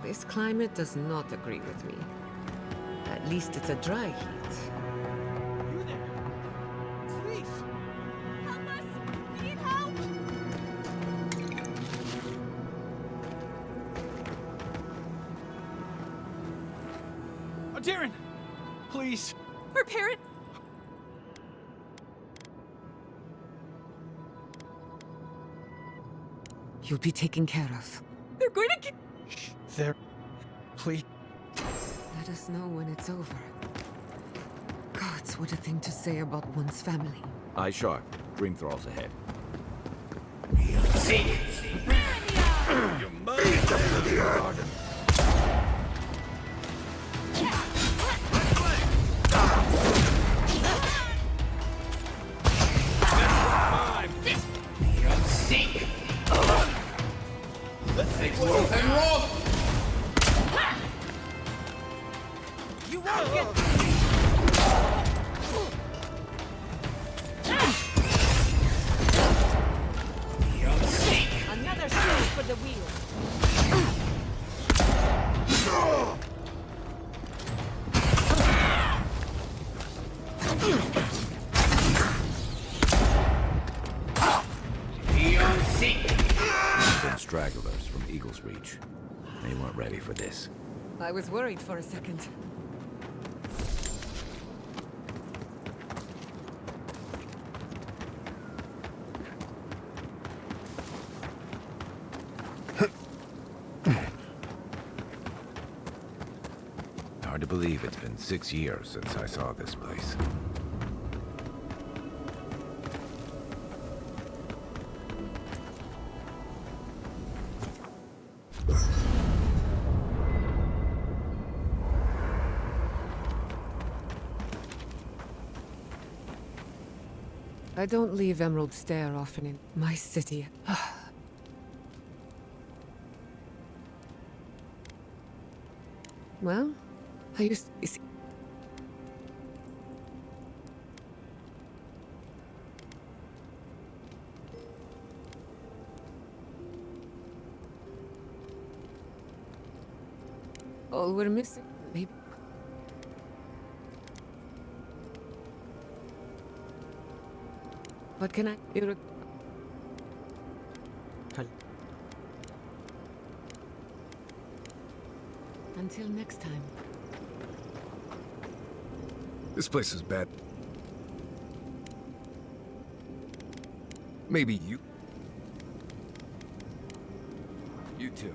This climate does not agree with me. At least it's a dry heat. You there? Please! Help us! We need help! Oh, Darren! Please! Our parent! You'll be taken care of. They're going to get... There. Please. Let us know when it's over. Gods, what a thing to say about one's family. Eye sharp. Dream thralls ahead. See! You must have the garden. Let's take wolf and roll! You won't get... Another shoe for the wheel. Been stragglers from Eagle's Reach. They weren't ready for this. I was worried for a second. Hard to believe it's been 6 years since I saw this place. I don't leave Emerald Stair often in my city. Well, I used to see... All we're missing, maybe... What can I... Until next time. This place is bad. Maybe you... You too.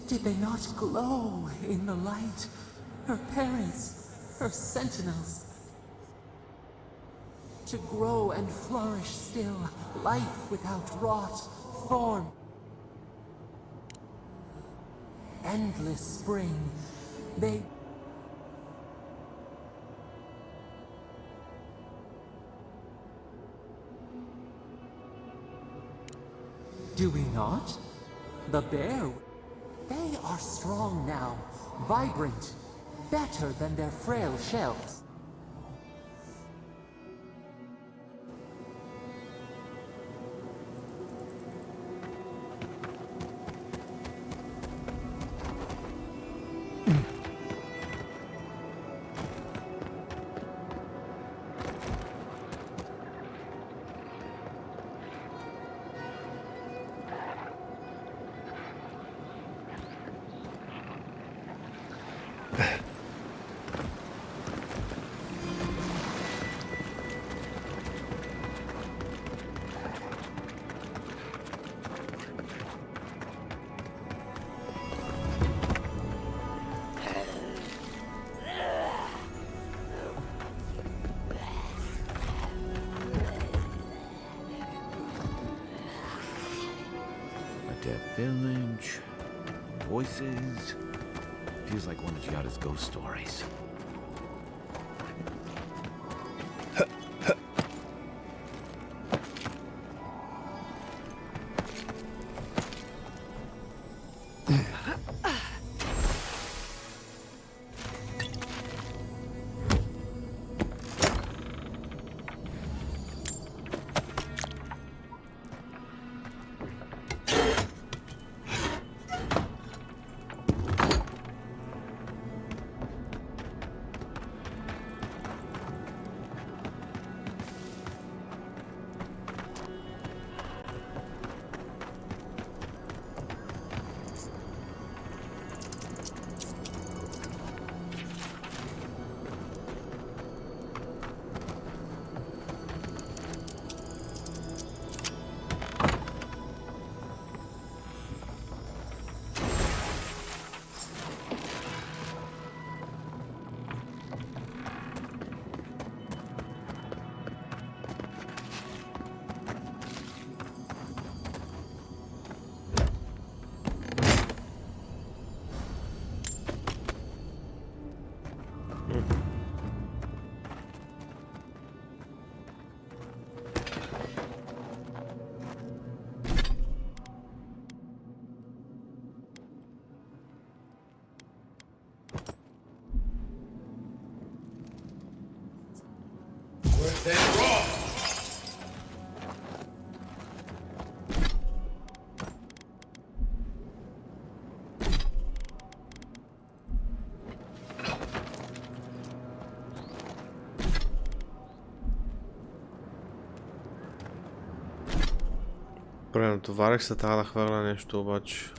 Did they not glow in the light? Her parents, her sentinels. To grow and flourish still, life without rot, form. Endless spring, they... Do we not? The bear... They are strong now, vibrant, better than their frail shells. Dead village, voices. Feels like one of Giada's ghost stories. Пренатоварих се, трябва да хвърля нещо обаче.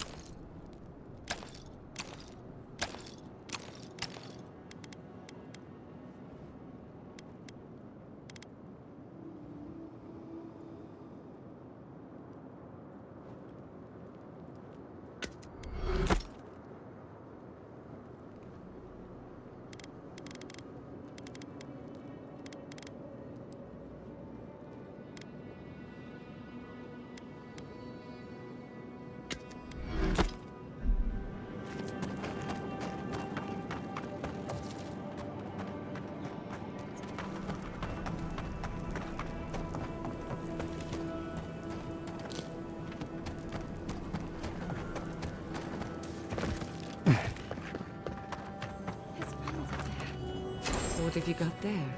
What have you got there?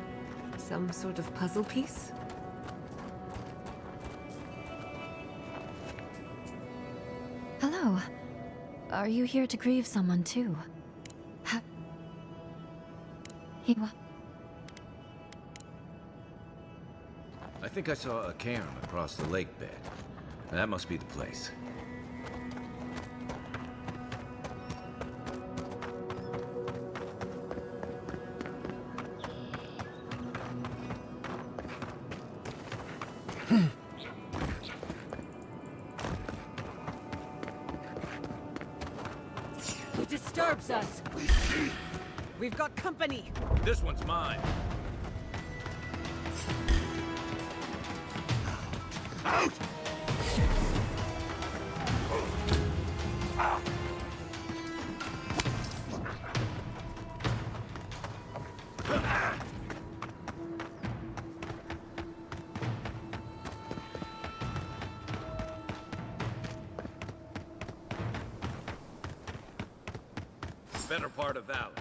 Some sort of puzzle piece? So, are you here to grieve someone too? I think I saw a cairn across the lake bed. That must be the place. Who disturbs us? We've got company. This one's mine. Out! Better part of Valor.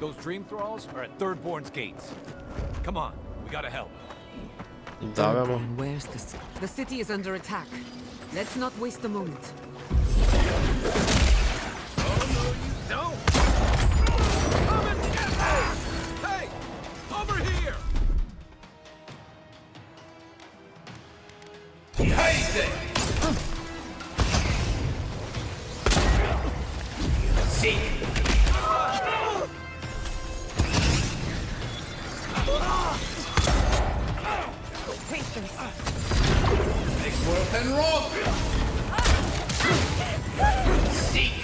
Those dream thralls are at Thirdborn's gates. Come on, we gotta help. Thirdborn, where's the city is under attack. Let's not waste a moment. Oh, no, you don't! Come and get me! Hey! Over here! Heise! See! Patience. Next world and roll! Seek!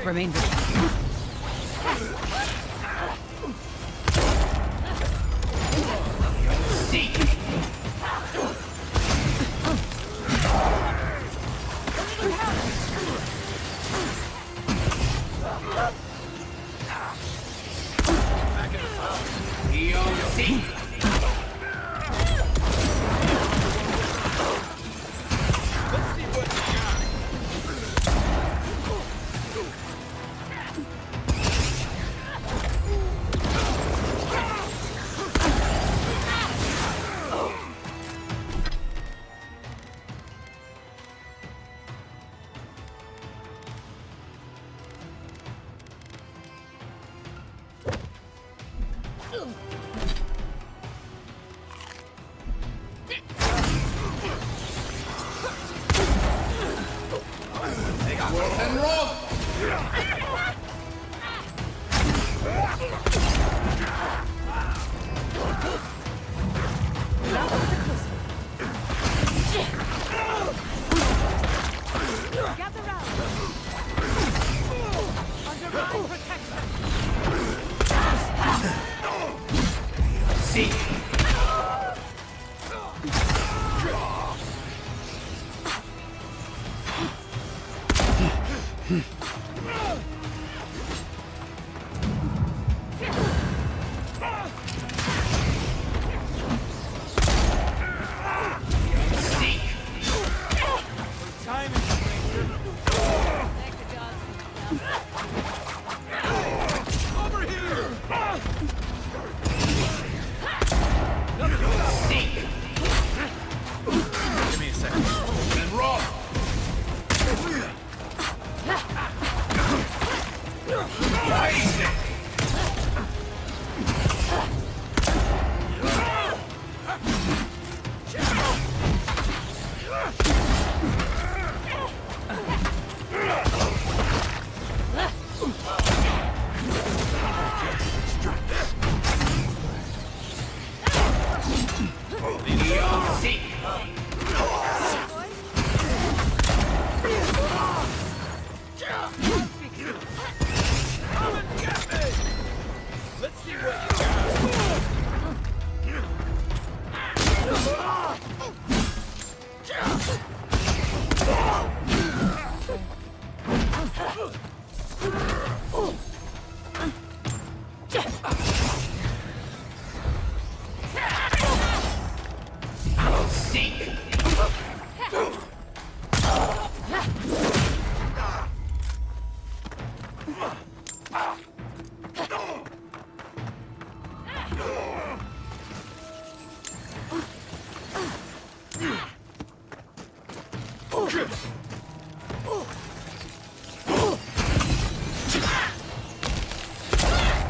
Remain vigilant. Gather round. Under my protection. See.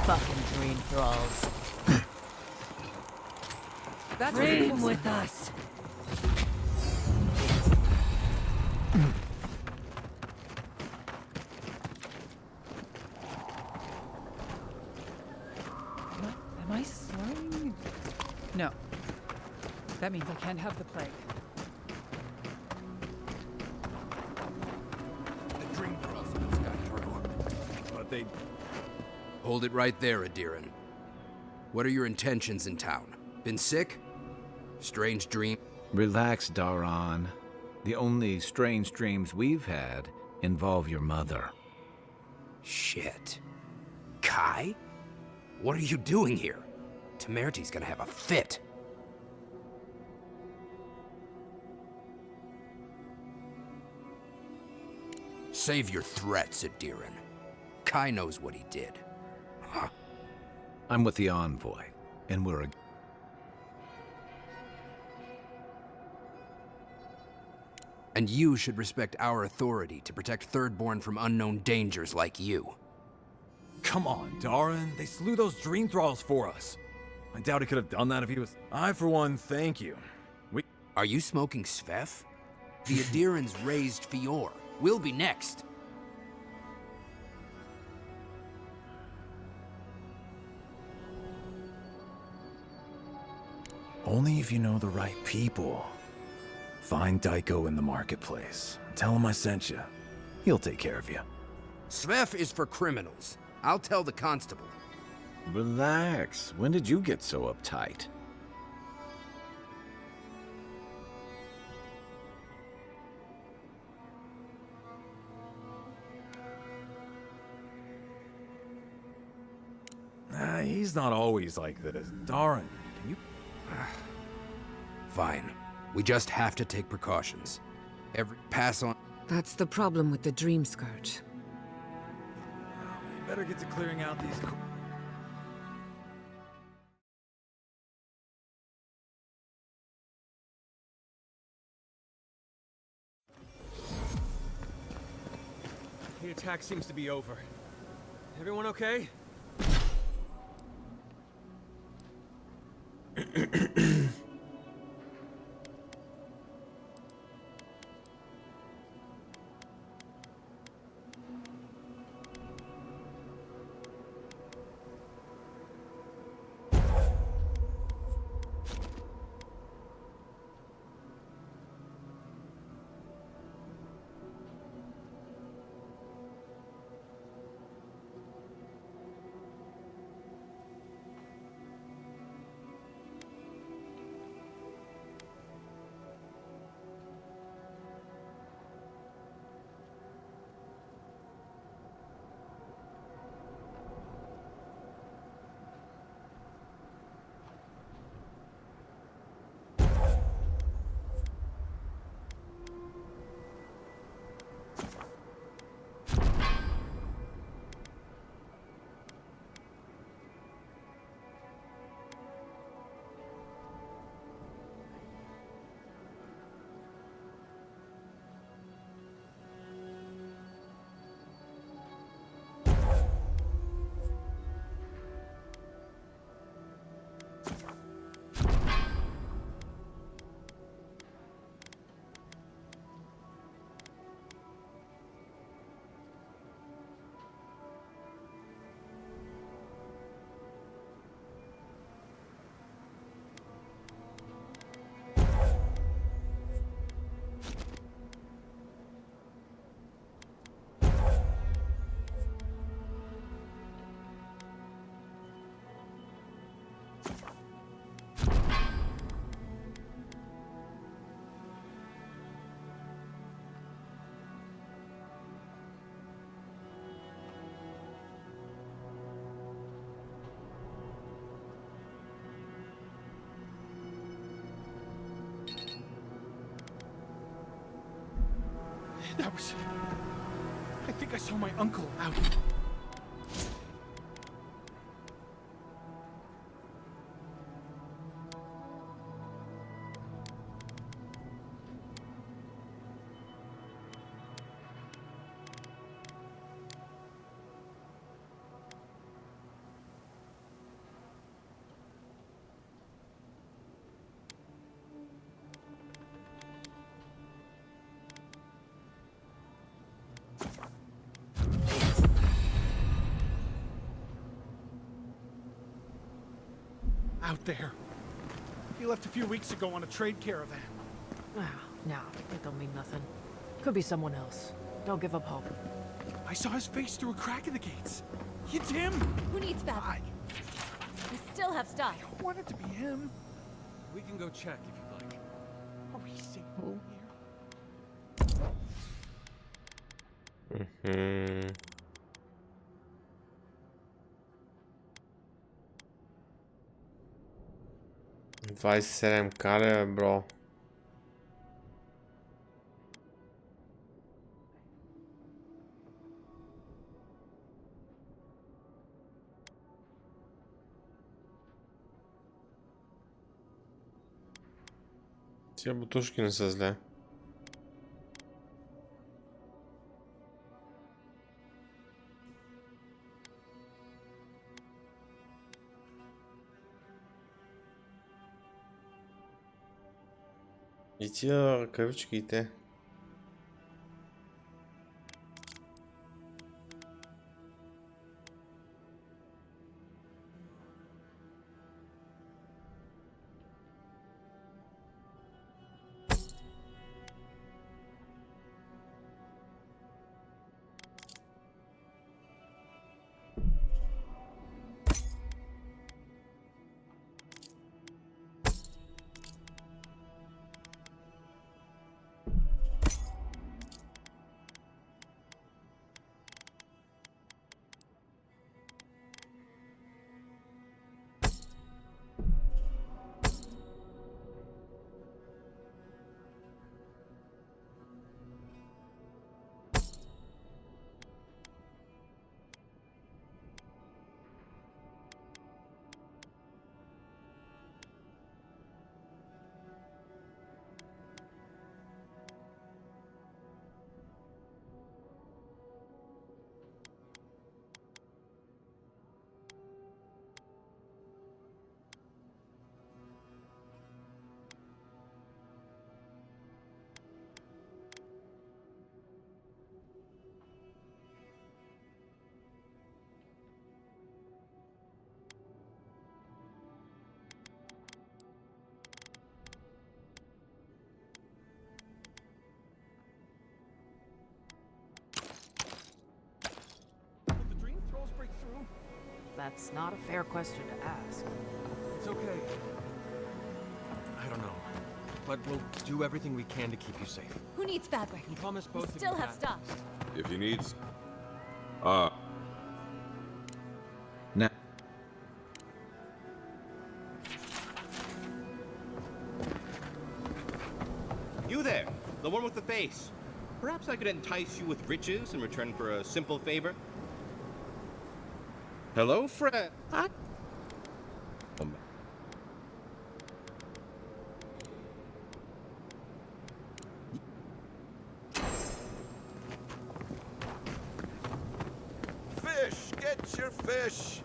Fucking dream thralls. That's dream with us. Am I slurring? No. That means I can't have the plague. The dream process got through. But they... Hold it right there, Adiran. What are your intentions in town? Been sick? Strange dream? Relax, Daran. The only strange dreams we've had involve your mother. Shit. Kai? What are you doing here? Temerty's gonna have a fit. Save your threats, Adiran. Kai knows what he did. Huh. I'm with the Envoy, and we're a... And you should respect our authority to protect Thirdborn from unknown dangers like you. Come on, Daran. They slew those dream thralls for us. I doubt he could have done that if he was... I, for one, thank you. Are you smoking Svef? The Adirans raised Fior. We'll be next. Only if you know the right people. Find Daiko in the marketplace. Tell him I sent you. He'll take care of you. Svef is for criminals. I'll tell the constable. Relax. When did you get so uptight? He's not always like this. Daran, can you... Fine. We just have to take precautions. Pass on... That's the problem with the Dream Scourge. We better get to clearing out these... The attack seems to be over. Everyone okay? That was... I think I saw my uncle out. Out there. He left a few weeks ago on a trade caravan. No, it don't mean nothing. Could be someone else. Don't give up hope. I saw his face through a crack in the gates. It's him! Who needs that? We still have stuff. I want it to be him. We can go check if you'd like. Are we safe from here? Vai serem care, bro. Тия бутушки не са зле. И тия ръкавички и те. That's not a fair question to ask. It's okay. I don't know. But we'll do everything we can to keep you safe. Who needs fabric? We promise We both of you still have that. stuff. If you need... Now. You there, the one with the face. Perhaps I could entice you with riches in return for a simple favor? Hello, Fred. Fish! Get your fish!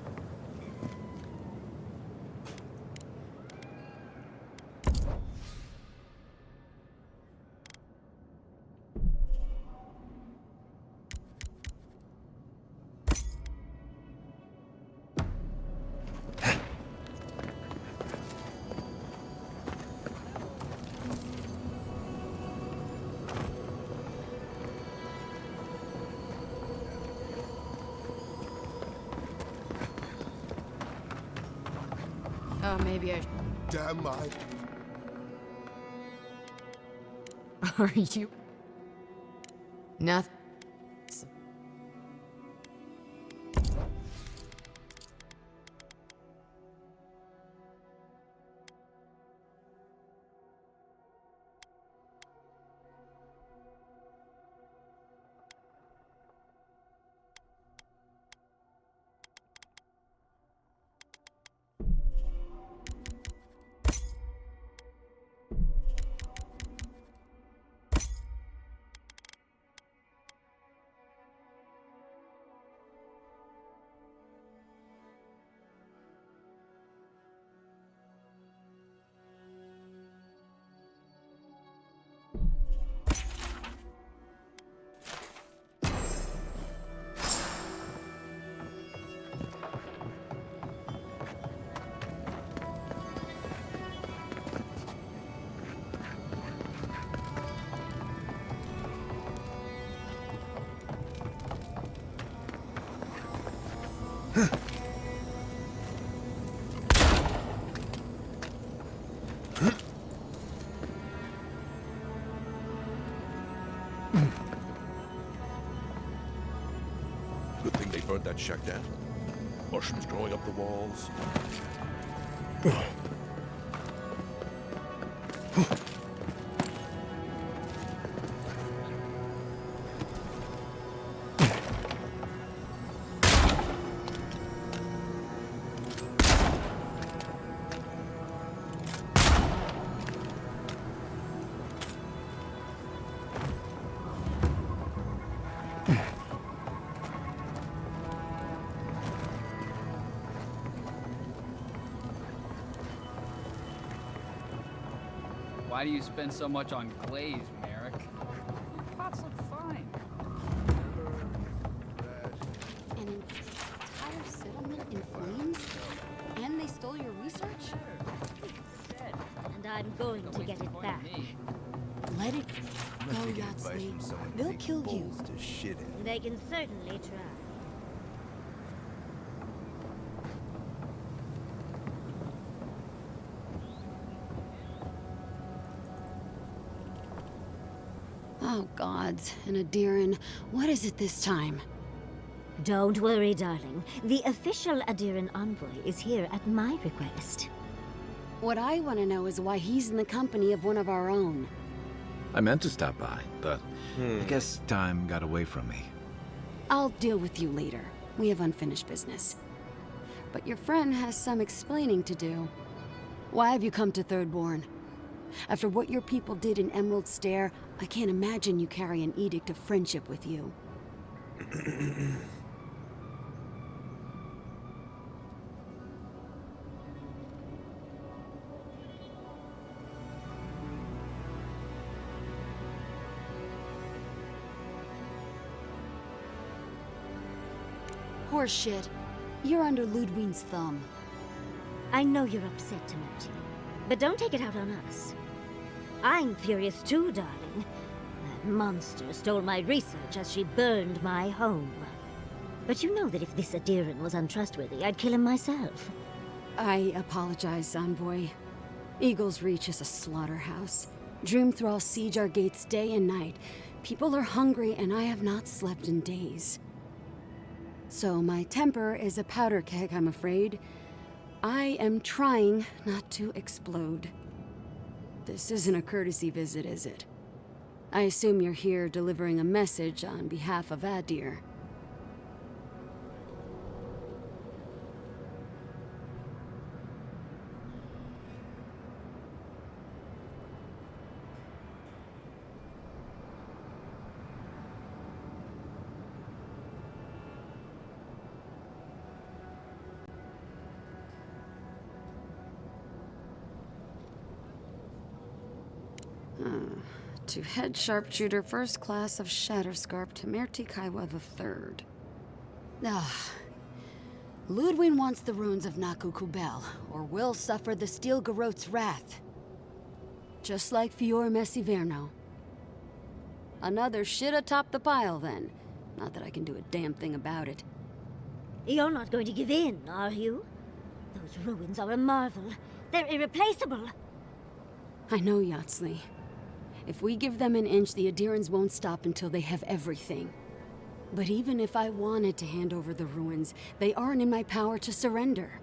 Maybe I... Damn my... Are you... Nothing. Good thing they burnt that shack down. Mushrooms growing up the walls. Why do you spend so much on glaze, Merrick? Your pots look fine. An entire settlement in flames? And they stole your research? And I'm going to get it back. Let it go, Yatsley. They'll kill you. They can certainly try. Oh, gods. And Adiran, what is it this time? Don't worry, darling. The official Adiran envoy is here at my request. What I want to know is why he's in the company of one of our own. I meant to stop by, but I guess time got away from me. I'll deal with you later. We have unfinished business. But your friend has some explaining to do. Why have you come to Thirdborn? After what your people did in Emerald Stair, I can't imagine you carry an edict of friendship with you. Horseshit. You're under Ludwig's thumb. I know you're upset, Timothy, but don't take it out on us. I'm furious too, darling. That monster stole my research as she burned my home. But you know that if this Adiran was untrustworthy, I'd kill him myself. I apologize, Envoy. Eagle's Reach is a slaughterhouse. Dreamthralls siege our gates day and night. People are hungry, and I have not slept in days. So my temper is a powder keg, I'm afraid. I am trying not to explode. This isn't a courtesy visit, is it? I assume you're here delivering a message on behalf of Adir. To head sharpshooter first class of Shatterscarp Temerti Kaiwa III. Ludwig wants the ruins of Naku Kubel, or will suffer the Steel Garot's wrath. Just like Fior Messiverno. Another shit atop the pile, then. Not that I can do a damn thing about it. You're not going to give in, are you? Those ruins are a marvel. They're irreplaceable. I know, Yatsley. If we give them an inch, the Adirans won't stop until they have everything. But even if I wanted to hand over the ruins, they aren't in my power to surrender.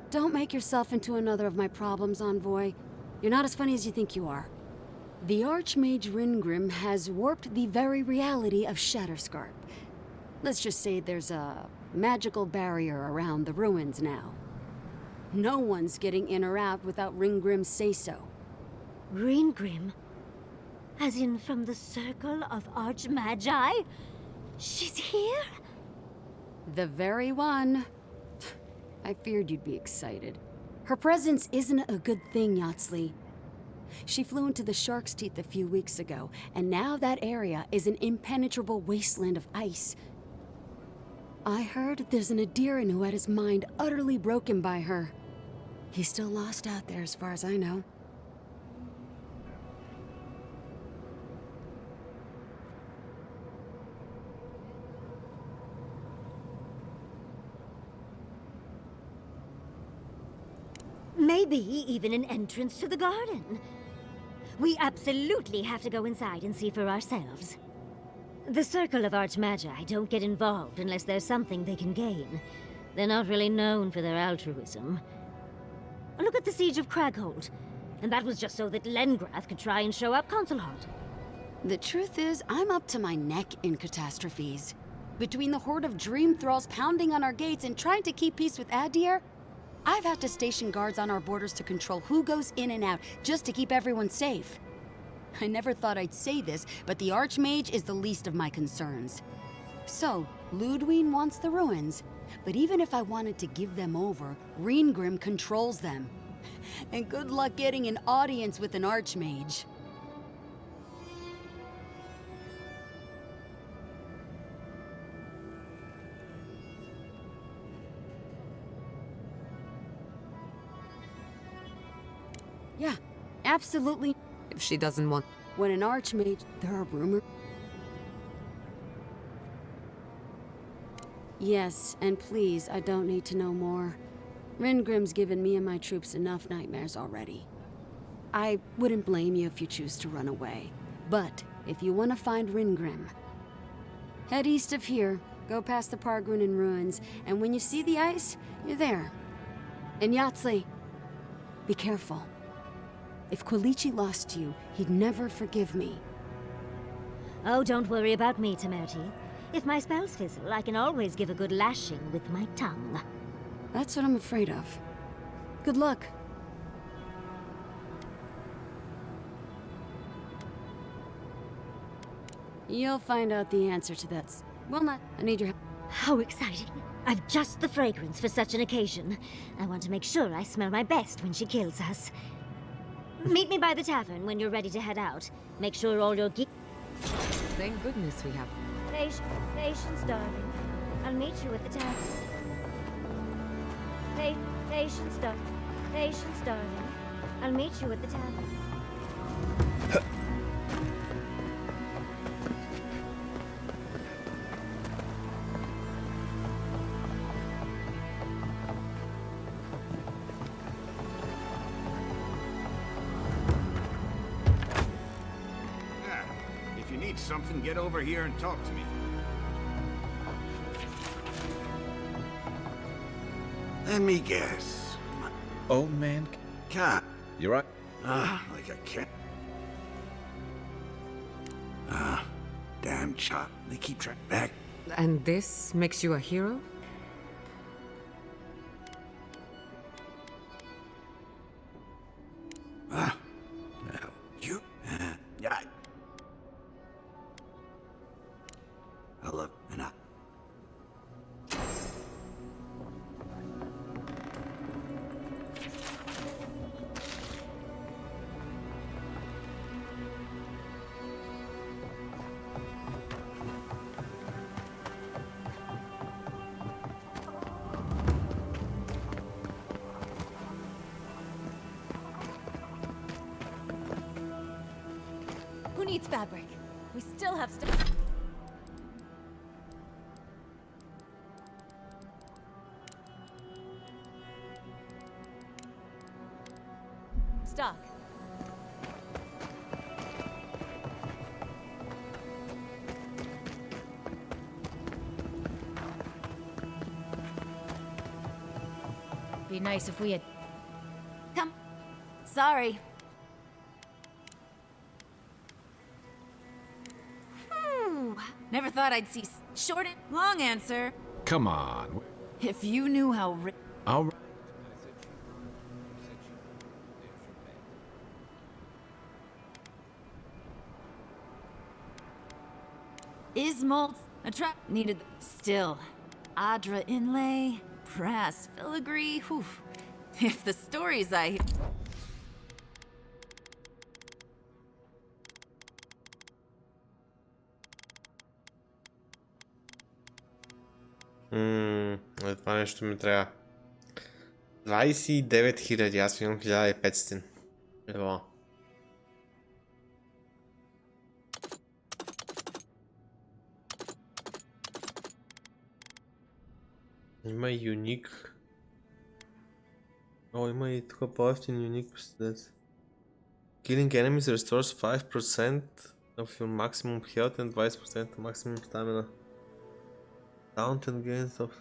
Don't make yourself into another of my problems, Envoy. You're not as funny as you think you are. The Archmage Ringrim has warped the very reality of Shatterscarp. Let's just say there's a magical barrier around the ruins now. No one's getting in or out without Ringgrim's say-so. Ringgrim? As in from the Circle of Archmagi? She's here? The very one. I feared you'd be excited. Her presence isn't a good thing, Yatsley. She flew into the Shark's Teeth a few weeks ago, and now that area is an impenetrable wasteland of ice. I heard there's an Adiran who had his mind utterly broken by her. He's still lost out there as far as I know. Maybe even an entrance to the garden. We absolutely have to go inside and see for ourselves. The Circle of Archmagi don't get involved unless there's something they can gain. They're not really known for their altruism. Look at the Siege of Craghold. And that was just so that Lengrath could try and show up Consulhot. The truth is, I'm up to my neck in catastrophes. Between the horde of dream thralls pounding on our gates and trying to keep peace with Adir, I've had to station guards on our borders to control who goes in and out, just to keep everyone safe. I never thought I'd say this, but the Archmage is the least of my concerns. So, Ludwig wants the ruins, but even if I wanted to give them over, Reengrim controls them. And good luck getting an audience with an Archmage. Yeah, absolutely. If she doesn't want... When an Archmage... There are rumors... Yes, and please, I don't need to know more. Ringrim's given me and my troops enough nightmares already. I wouldn't blame you if you choose to run away. But, if you want to find Ringrim, head east of here, go past the Pargrunen ruins, and when you see the ice, you're there. And Yahtzee, be careful. If Quilichi lost you, he'd never forgive me. Oh, don't worry about me, Temerity. If my spells fizzle, I can always give a good lashing with my tongue. That's what I'm afraid of. Good luck. You'll find out the answer to that. Well, not. I need your help. How exciting. I've just the fragrance for such an occasion. I want to make sure I smell my best when she kills us. Meet me by the tavern when you're ready to head out. Make sure all your Thank goodness we have... Patience, darling. I'll meet you at the tavern. Patience, darling. I'll meet you at the tavern. If you need something, get over here and talk to me. Let me guess. Old man Cat. You're right. Like a cat. Damn chop. They keep track back. And this makes you a hero? Now, you... yeah. Hello, and I... Who needs fabric? We still have stuff. Stock. Be nice if we had... Come. Sorry. Never thought I'd see short and long answer. Come on. If you knew how All right. Ismolt, a trap needed still. Adra inlay, brass filigree, whew. If the stories I hear... Това нещо ми трябва. 29 000, аз имам 1500. Ево. Има юник. О, има и тук по-ефтин unique пистолет. Killing enemies restores 5% of your maximum health and 20% of maximum stamina. Count and gains of...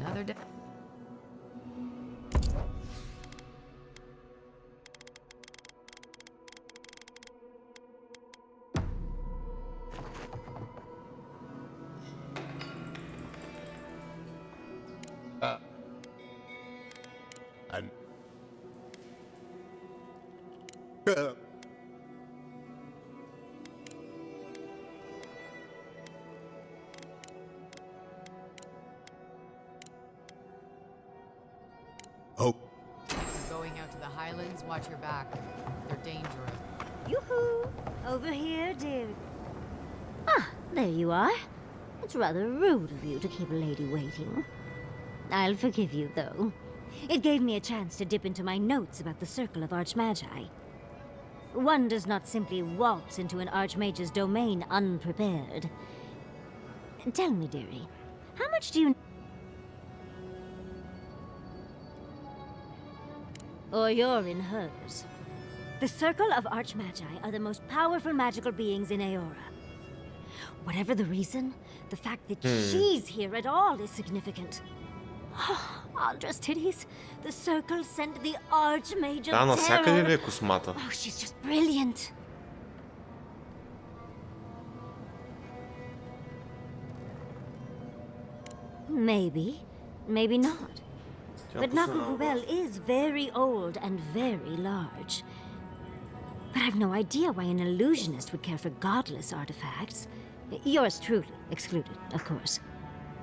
Another day. Oh. If you're going out to the Highlands, watch your back. They're dangerous. Yoo-hoo! Over here, dear. Ah, there you are. It's rather rude of you to keep a lady waiting. I'll forgive you, though. It gave me a chance to dip into my notes about the Circle of Archmagi. One does not simply waltz into an Archmage's domain unprepared. Tell me, dearie, how much do you... Or you're in hers. The Circle of Archmagi are the most powerful magical beings in Aora. Whatever the reason, the fact that she's here at all is significant. Andra's titties. The Circle sent the Archmage Да, of навсякъде ли Terror. е космата? Oh, she's just brilliant. Maybe, maybe not. But Nakukubel is very old and very large. But I've no idea why an illusionist would care for godless artifacts. Yours truly excluded, of course.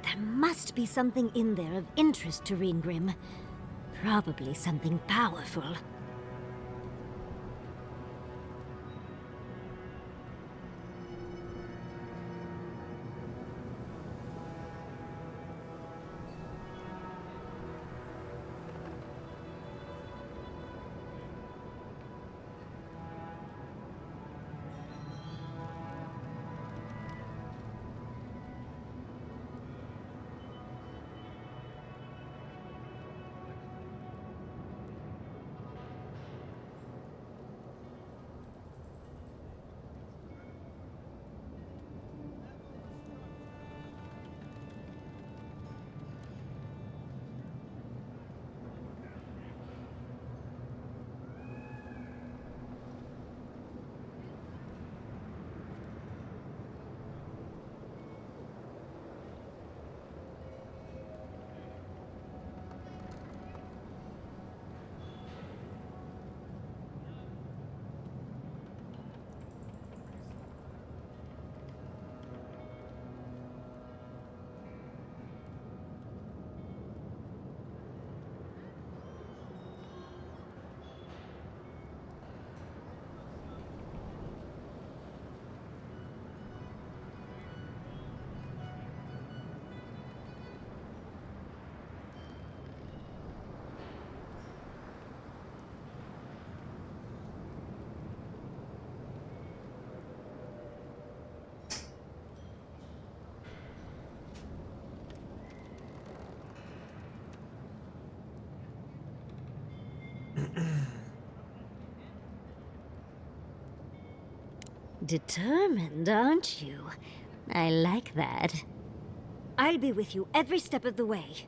There must be something in there of interest to Reengrim. Probably something powerful. Determined, aren't you? I like that. I'll be with you every step of the way.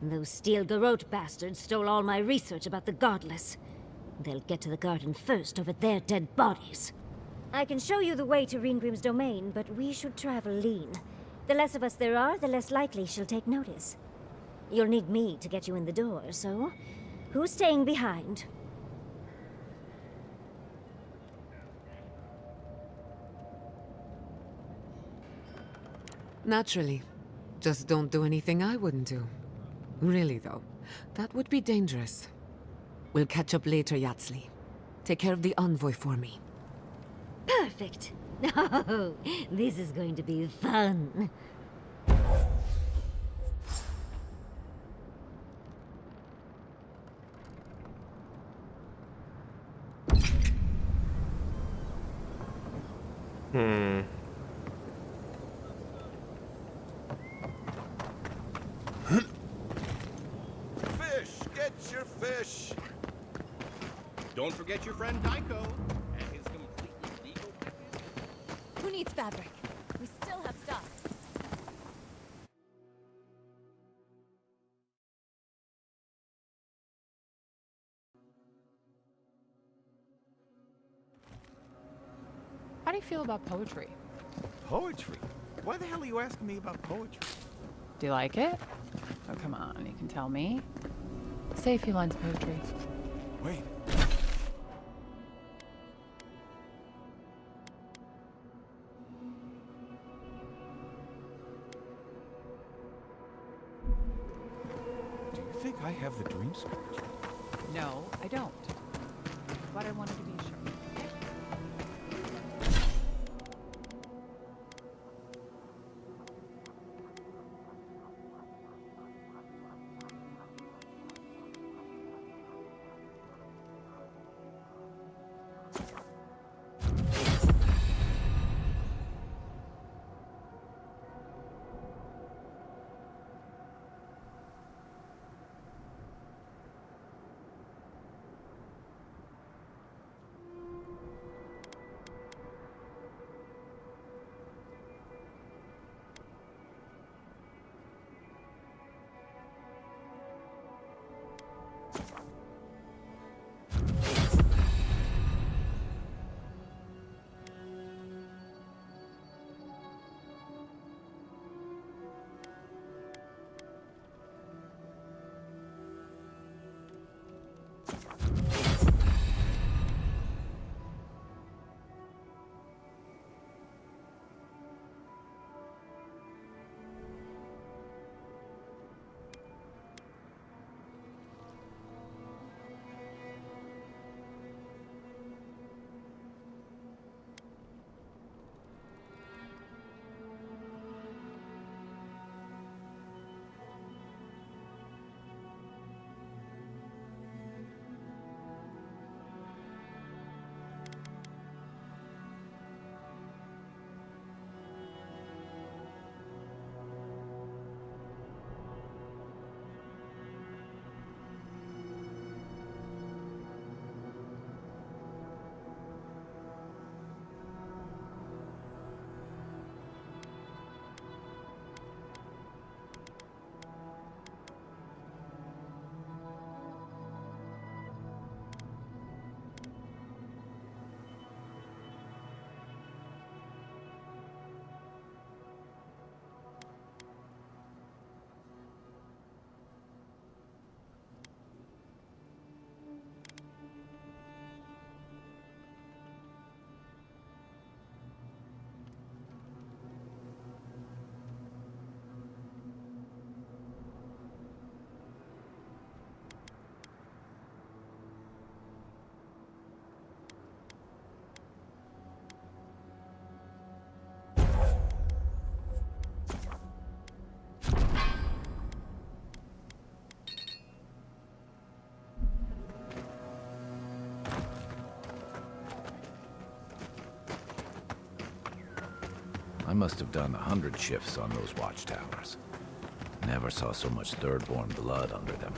Those Steel Garrote bastards stole all my research about the Godless. They'll get to the garden first over their dead bodies. I can show you the way to Reengrim's domain, but we should travel lean. The less of us there are, the less likely she'll take notice. You'll need me to get you in the door, so who's staying behind? Naturally. Just don't do anything I wouldn't do. Really, though, that would be dangerous. We'll catch up later, Yatsli. Take care of the envoy for me. Perfect. Oh, this is going to be fun. Fish! Get your fish! Don't forget your friend Daiko and his completely legal package. Who needs fabric? We still have stuff. How do you feel about poetry? Poetry? Why the hell are you asking me about poetry? Do you like it? Oh, come on, you can tell me. Say a few lines of poetry. Wait. Do you think I have the dream scourge? No, I don't. But I wanted to be sure. I must have done 100 shifts on those watchtowers. Never saw so much third-born blood under them.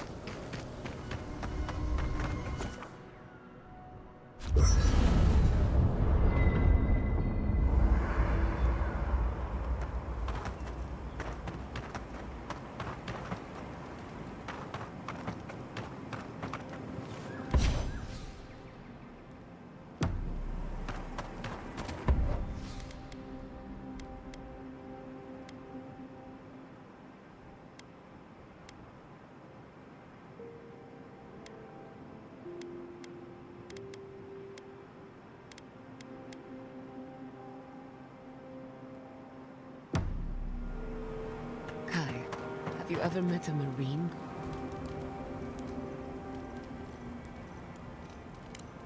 you ever met a Marine?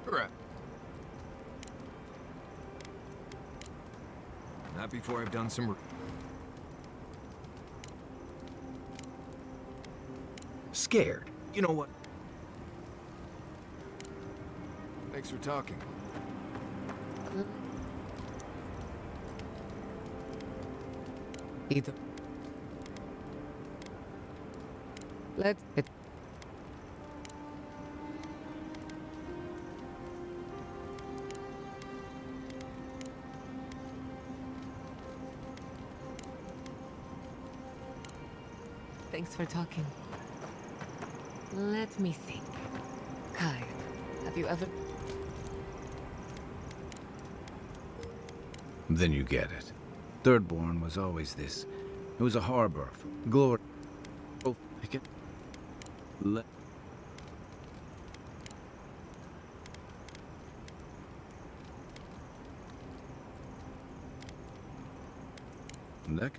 Right. Not before I've done some... Scared. You know what? Thanks for talking. Either. Let's... Thanks for talking. Let me think. Kai, have you ever... Then you get it. Thirdborn was always this. It was a harbor for glory. Oh, I can... Let... That...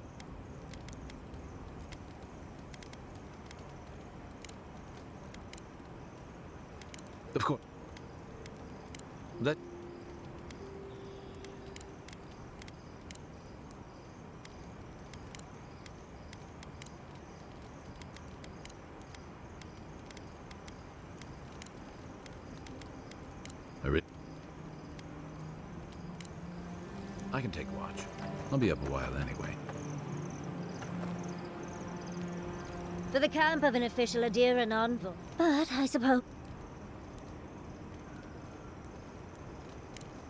Of course. That... I can take watch. I'll be up a while anyway. For the camp of an official Adir and envoy. But I suppose...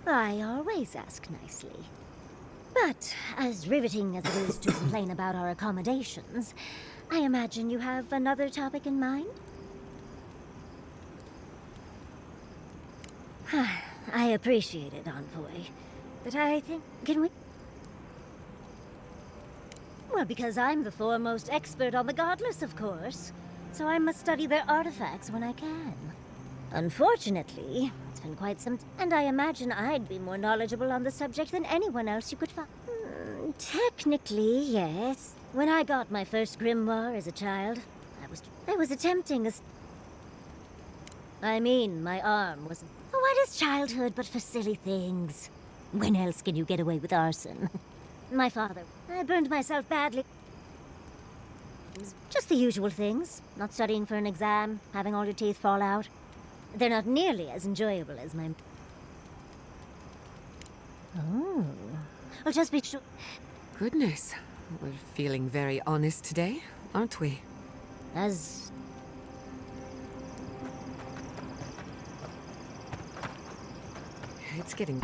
I always ask nicely. But as riveting as it is to complain about our accommodations, I imagine you have another topic in mind? I appreciate it, envoy. But I think... Can we... Well, because I'm the foremost expert on the Godless, of course. So I must study their artifacts when I can. Unfortunately, it's been quite some... And I imagine I'd be more knowledgeable on the subject than anyone else you could find. Technically, yes. When I got my first grimoire as a child, I was attempting a... I mean, my arm was... What is childhood but for silly things? When else can you get away with arson? My father... I burned myself badly. Just the usual things. Not studying for an exam, having all your teeth fall out. They're not nearly as enjoyable as my... Oh. Well, just be sure... Goodness. We're feeling very honest today, aren't we? As... It's getting...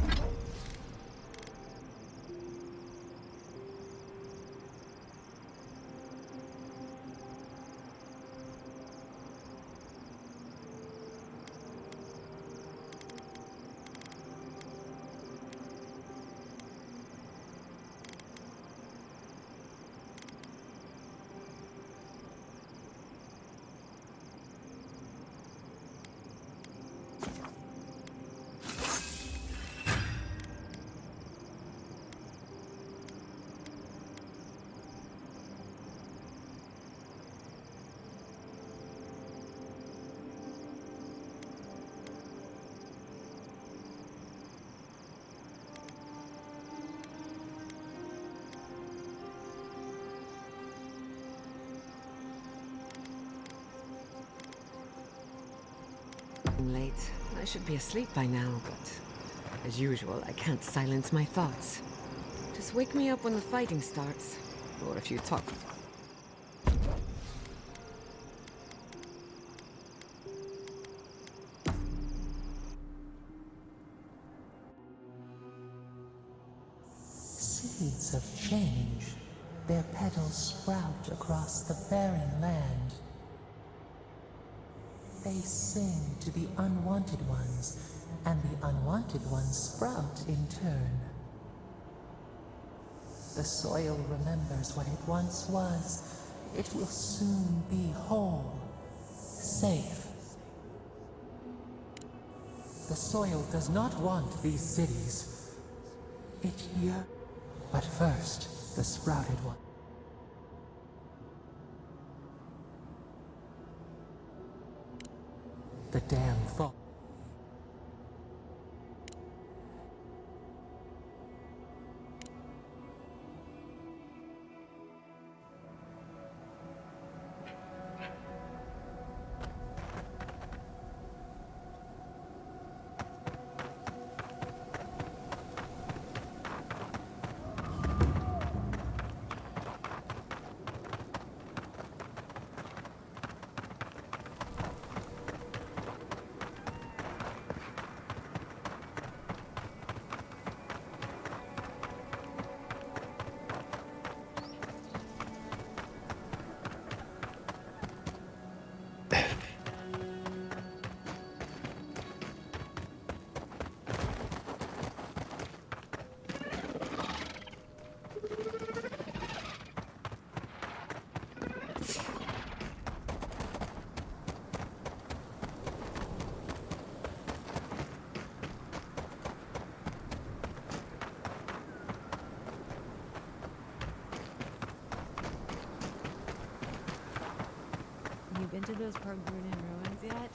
late. I should be asleep by now, but as usual, I can't silence my thoughts. Just wake me up when the fighting starts, or if you talk. Seeds of change. Their petals sprout across the barren land. They sing to the unwanted ones, and the unwanted ones sprout in turn. The soil remembers what it once was. It will soon be whole, safe. The soil does not want these cities. It yearns. But first, the sprouted one. damn fault. You been to those Park-Brunin ruins yet?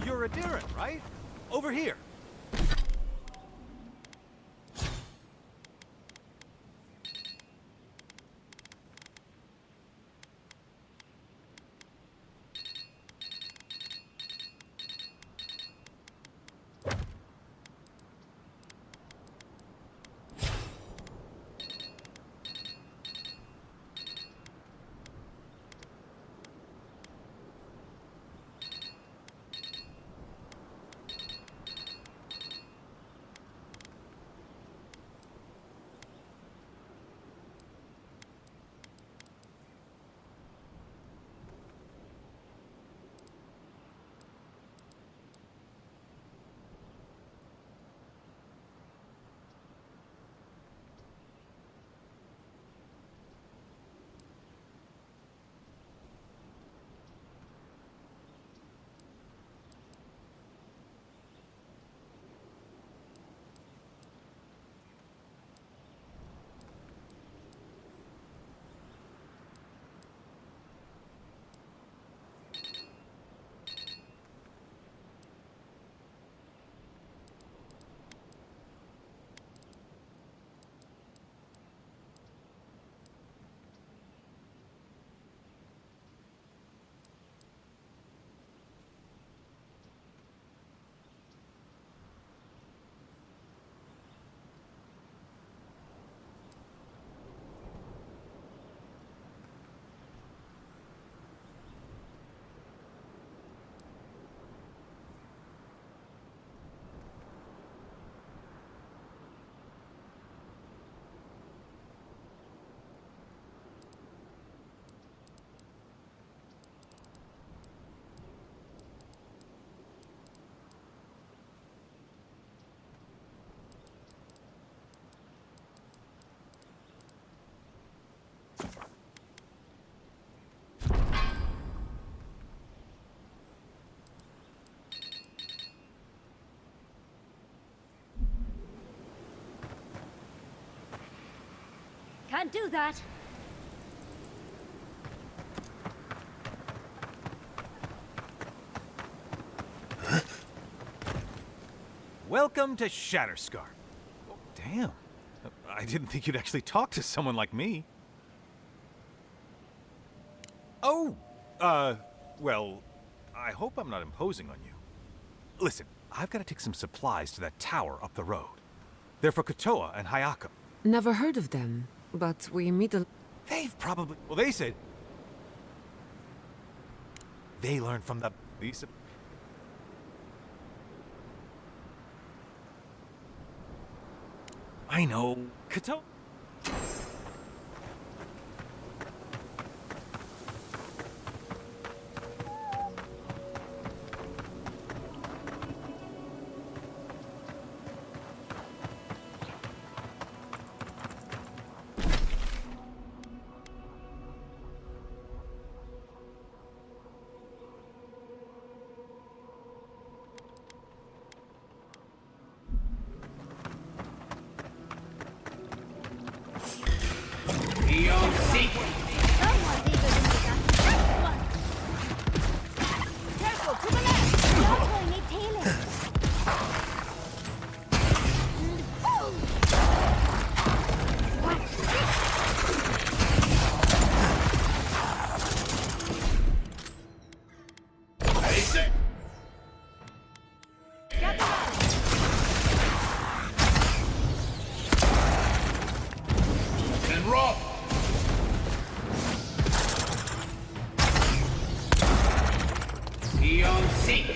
You're a Darren, right? Over here. can't do that. Welcome to Shatterscar. Oh, damn. I didn't think you'd actually talk to someone like me. Oh, well, I hope I'm not imposing on you. Listen, I've got to take some supplies to that tower up the road. They're for Kotoa and Hayako. Never heard of them, but we meet a... They've probably... Well, they said... They learned from these... I know. Kotoa... Careful, to the left! Your boy needs healing. And rough! Beyond seek.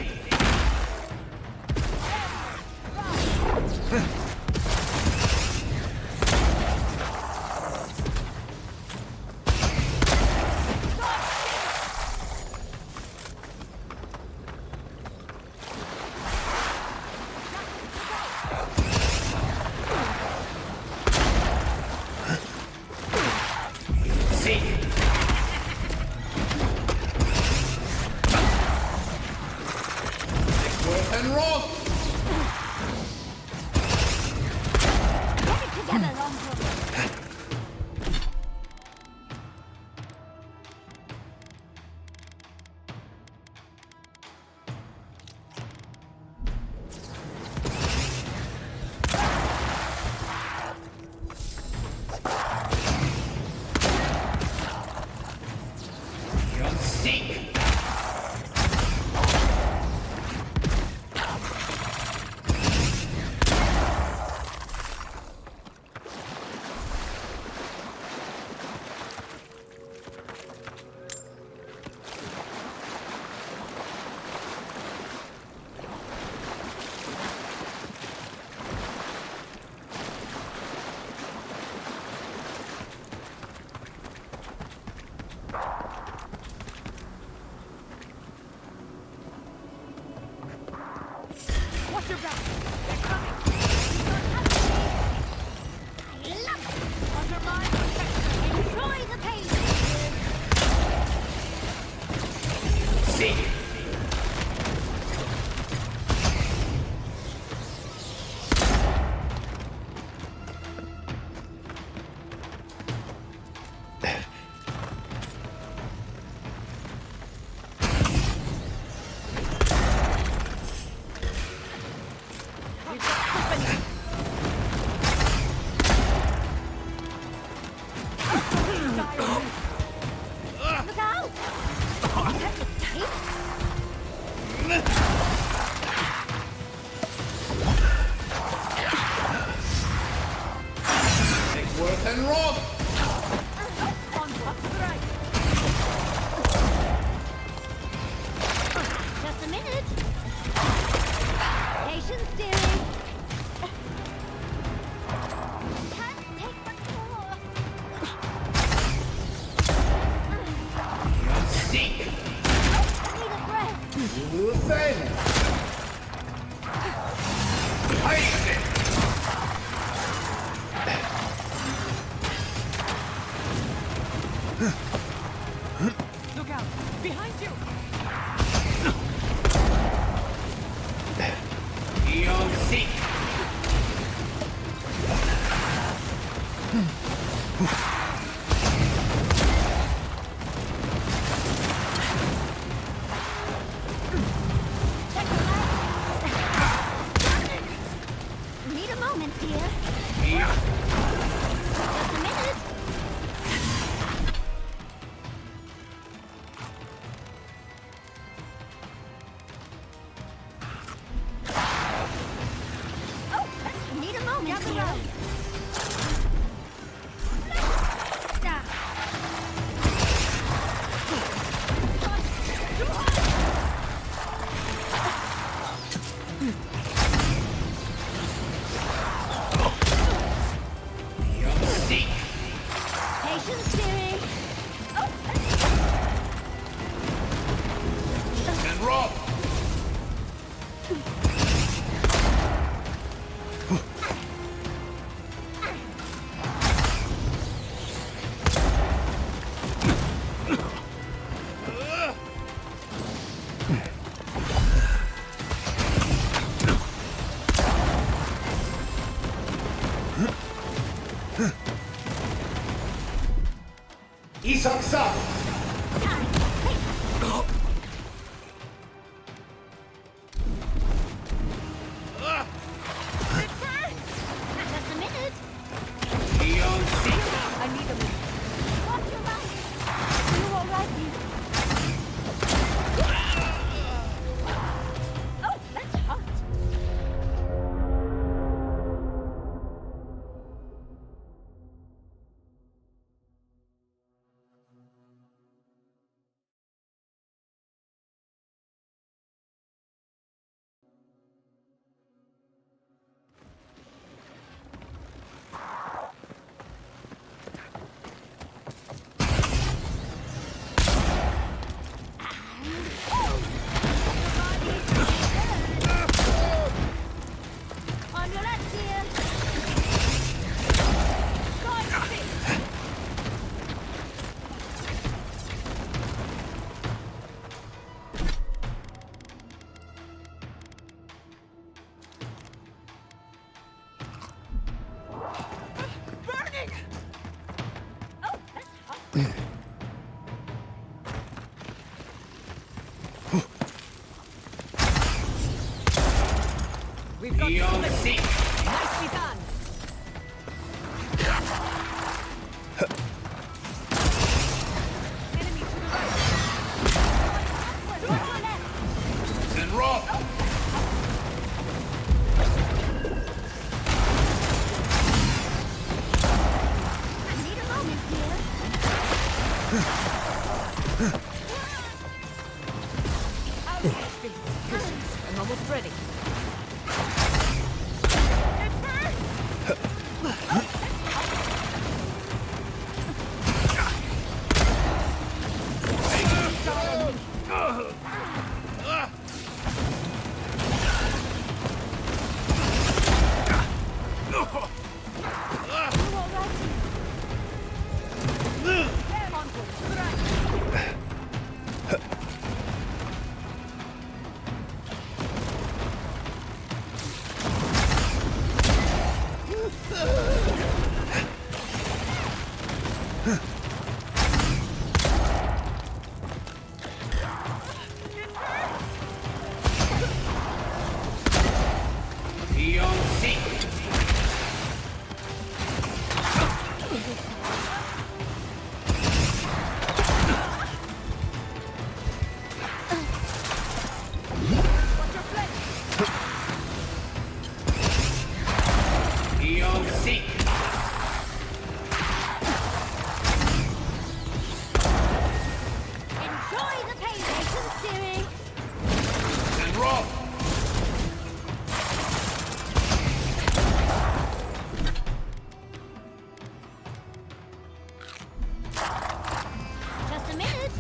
And rough! Get it together, Longhorn. Beyond seek. Watch your back. They're coming. I love it. Undermine protection. Enjoy the pain. Seek. We've got moment, dear. Just a minute. Oh, I need a moment, dear. Patience, dearie. And roll! Just a minute. I need a minute. Watch your back. You all right, dear? Oh, that's hot. On your left, dear. Side fist. Burning! Oh, that's hot. We've got somebody. Nicely done. Enemy to the right. Watch your left. And roll! I need a moment, dear. Out of this face. Patience. I'm almost ready. It burns! Enjoy the pain, patience, dearie. And roll! Just a minute.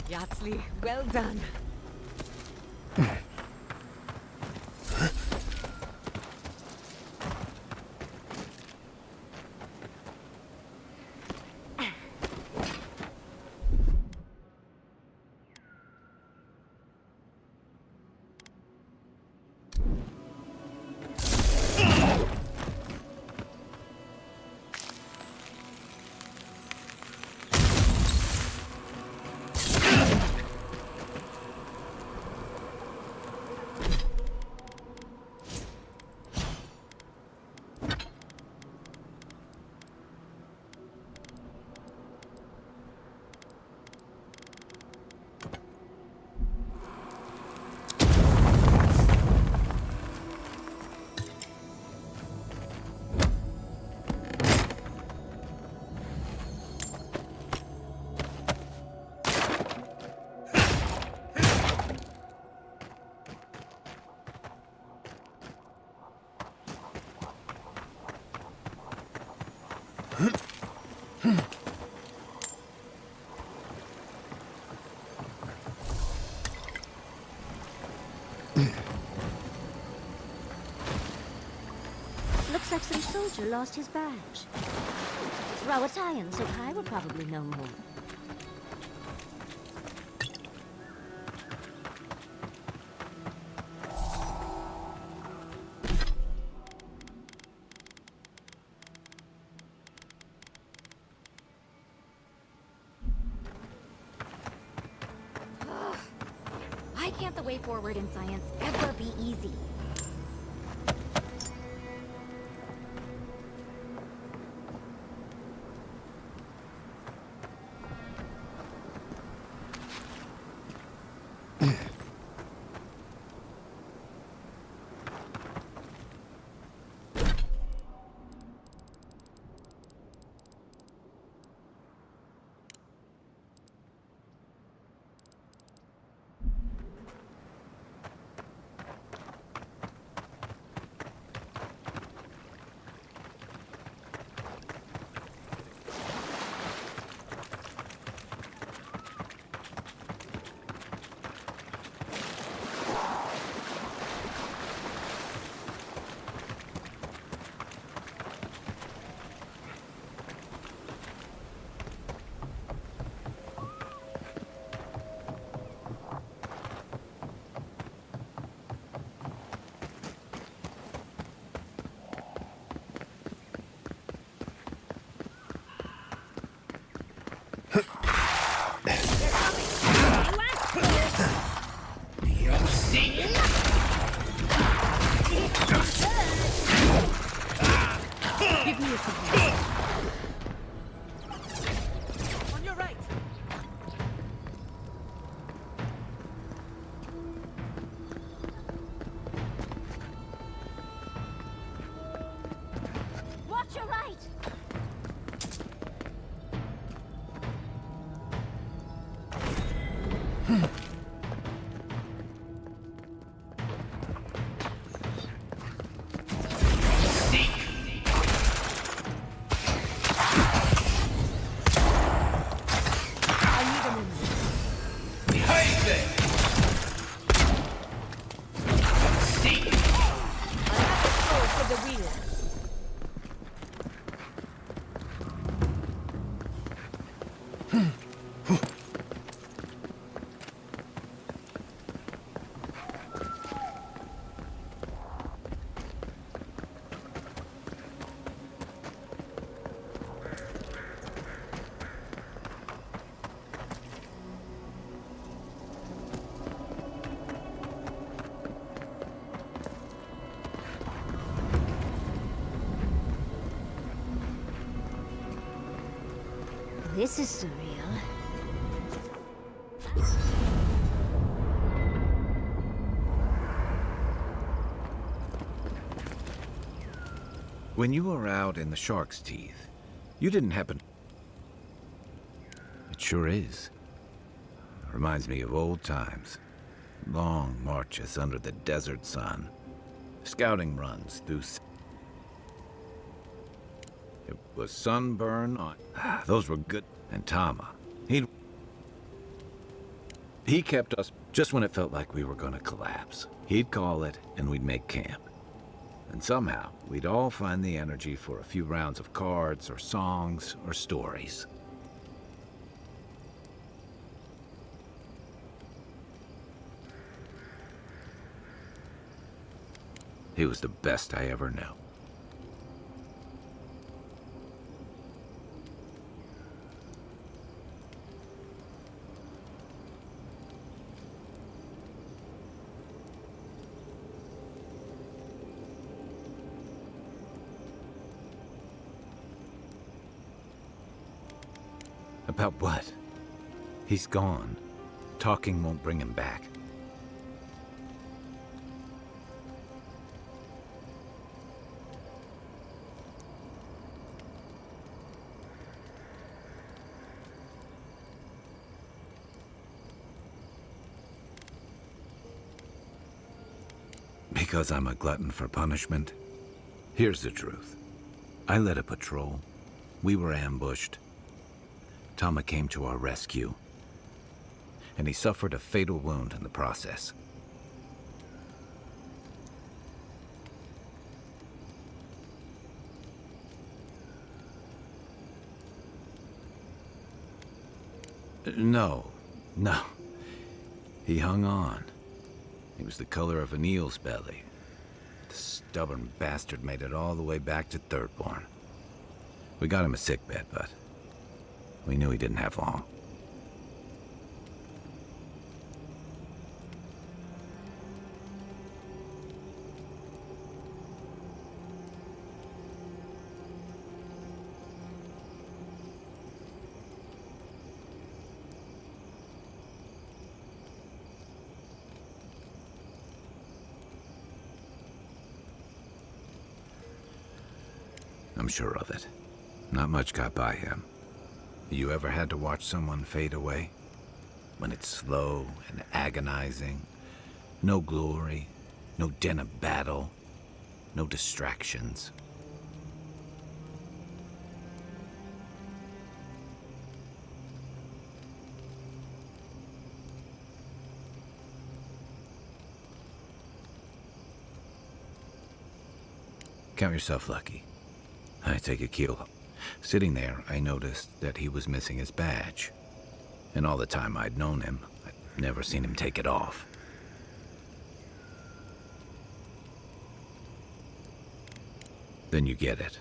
Yatsli, well done. Looks like some soldier lost his badge. It's Rawatayan, so Kai will probably know more. Why can't the way forward in science ever be easy? Give me a second. On your right. Watch your right! This is surreal. When you were out in the shark's teeth, you didn't happen... It sure is. Reminds me of old times. Long marches under the desert sun. Scouting runs through... It was sunburn on... Those were good. And Tama, he kept us just when it felt like we were gonna collapse. He'd call it, and we'd make camp. And somehow, we'd all find the energy for a few rounds of cards, or songs, or stories. He was the best I ever knew. About what? He's gone. Talking won't bring him back. Because I'm a glutton for punishment? Here's the truth. I led a patrol. We were ambushed. Tama came to our rescue, and he suffered a fatal wound in the process. No. He hung on. He was the color of an eel's belly. The stubborn bastard made it all the way back to Thirdborn. We got him a sickbed, but we knew he didn't have long. I'm sure of it. Not much got by him. You ever had to watch someone fade away? When it's slow and agonizing. No glory, no din of battle, no distractions. Count yourself lucky. I take a keel. Sitting there, I noticed that he was missing his badge. And all the time I'd known him, I'd never seen him take it off. Then you get it.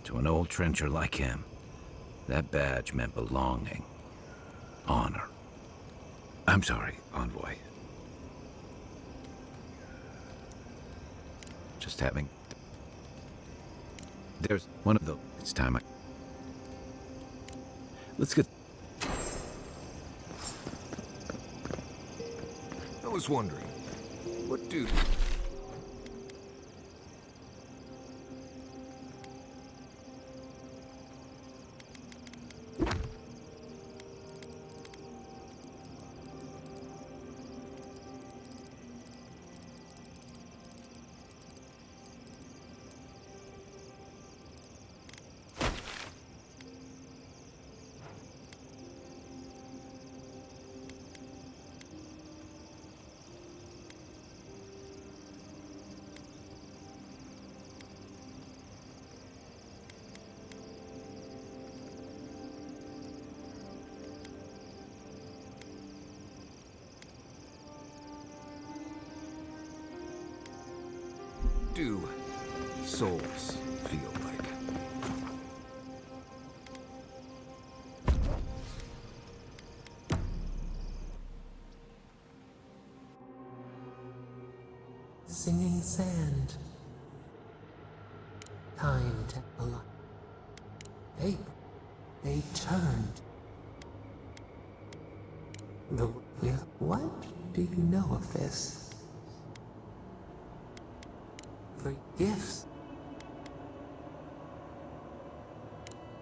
To an old trencher like him, that badge meant belonging, honor. I'm sorry, Envoy. Just having... There's one of the... It's time Let's get... I was wondering, what do... do souls feel like? Singing sand. Time to alive. They turned. What do you know of this? For gifts.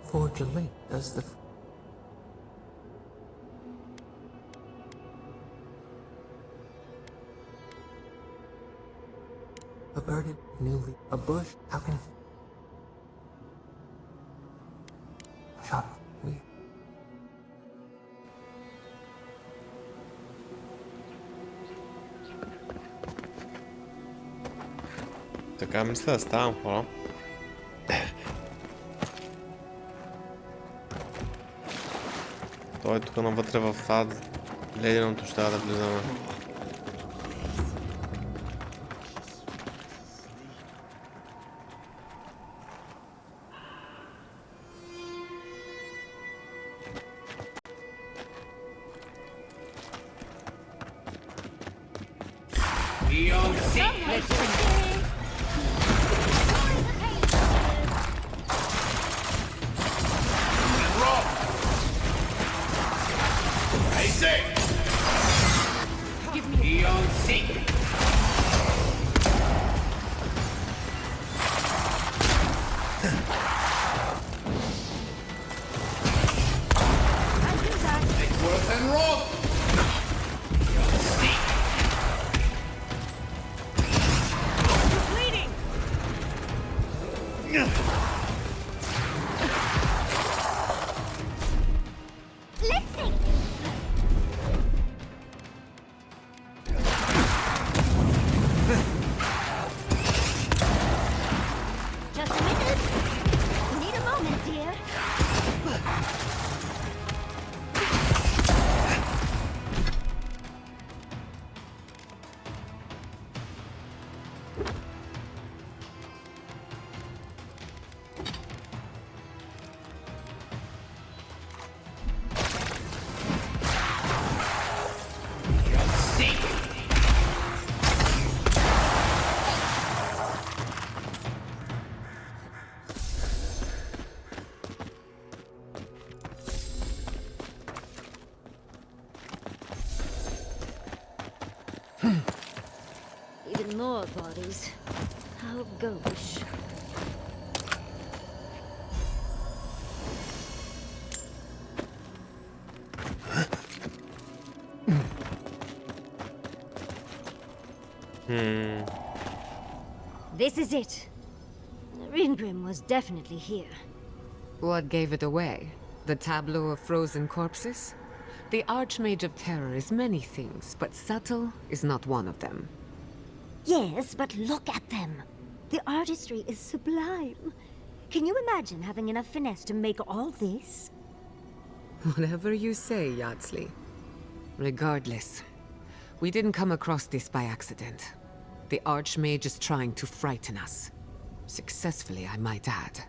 Forge a link does the... A burden, newly, a bush, how can... Shop, we... Така мисля да ставам хора. Той е тук навътре в това леденото ще да влизаме. Even more bodies. How gauche. This is it. Ringrim was definitely here. What gave it away? The tableau of frozen corpses? The Archmage of Terror is many things, but subtle is not one of them. Yes, but look at them. The artistry is sublime. Can you imagine having enough finesse to make all this? Whatever you say, Yardsley. Regardless, we didn't come across this by accident. The Archmage is trying to frighten us. Successfully, I might add.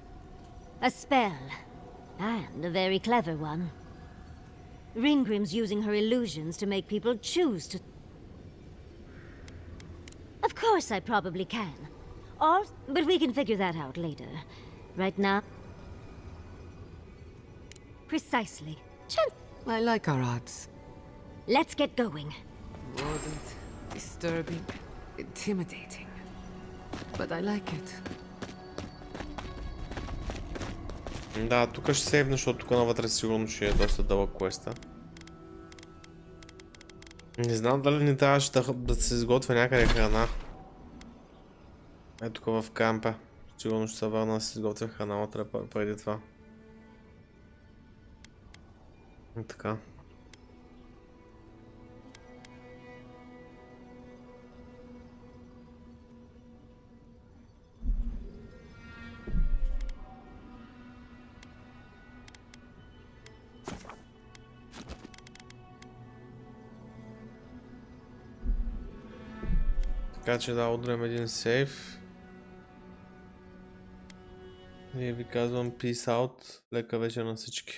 A spell. And a very clever one. Ringrim's using her illusions to make people choose to... Of course I probably can. But we can figure that out later. Right now... Precisely. I like our odds. Let's get going. Mordant, disturbing, intimidating. But I like it. Да, тук ще сейвна, защото тук навътре сигурно ще е доста дълъг квеста. Не знам дали не трябваше да се изготвя някъде храна. Ето тук в кампа. Сигурно ще се върна да се изготвя храна утре преди това. И така. Така че да, удрям един сейф. И ви казвам peace out. Лека вечер на всички.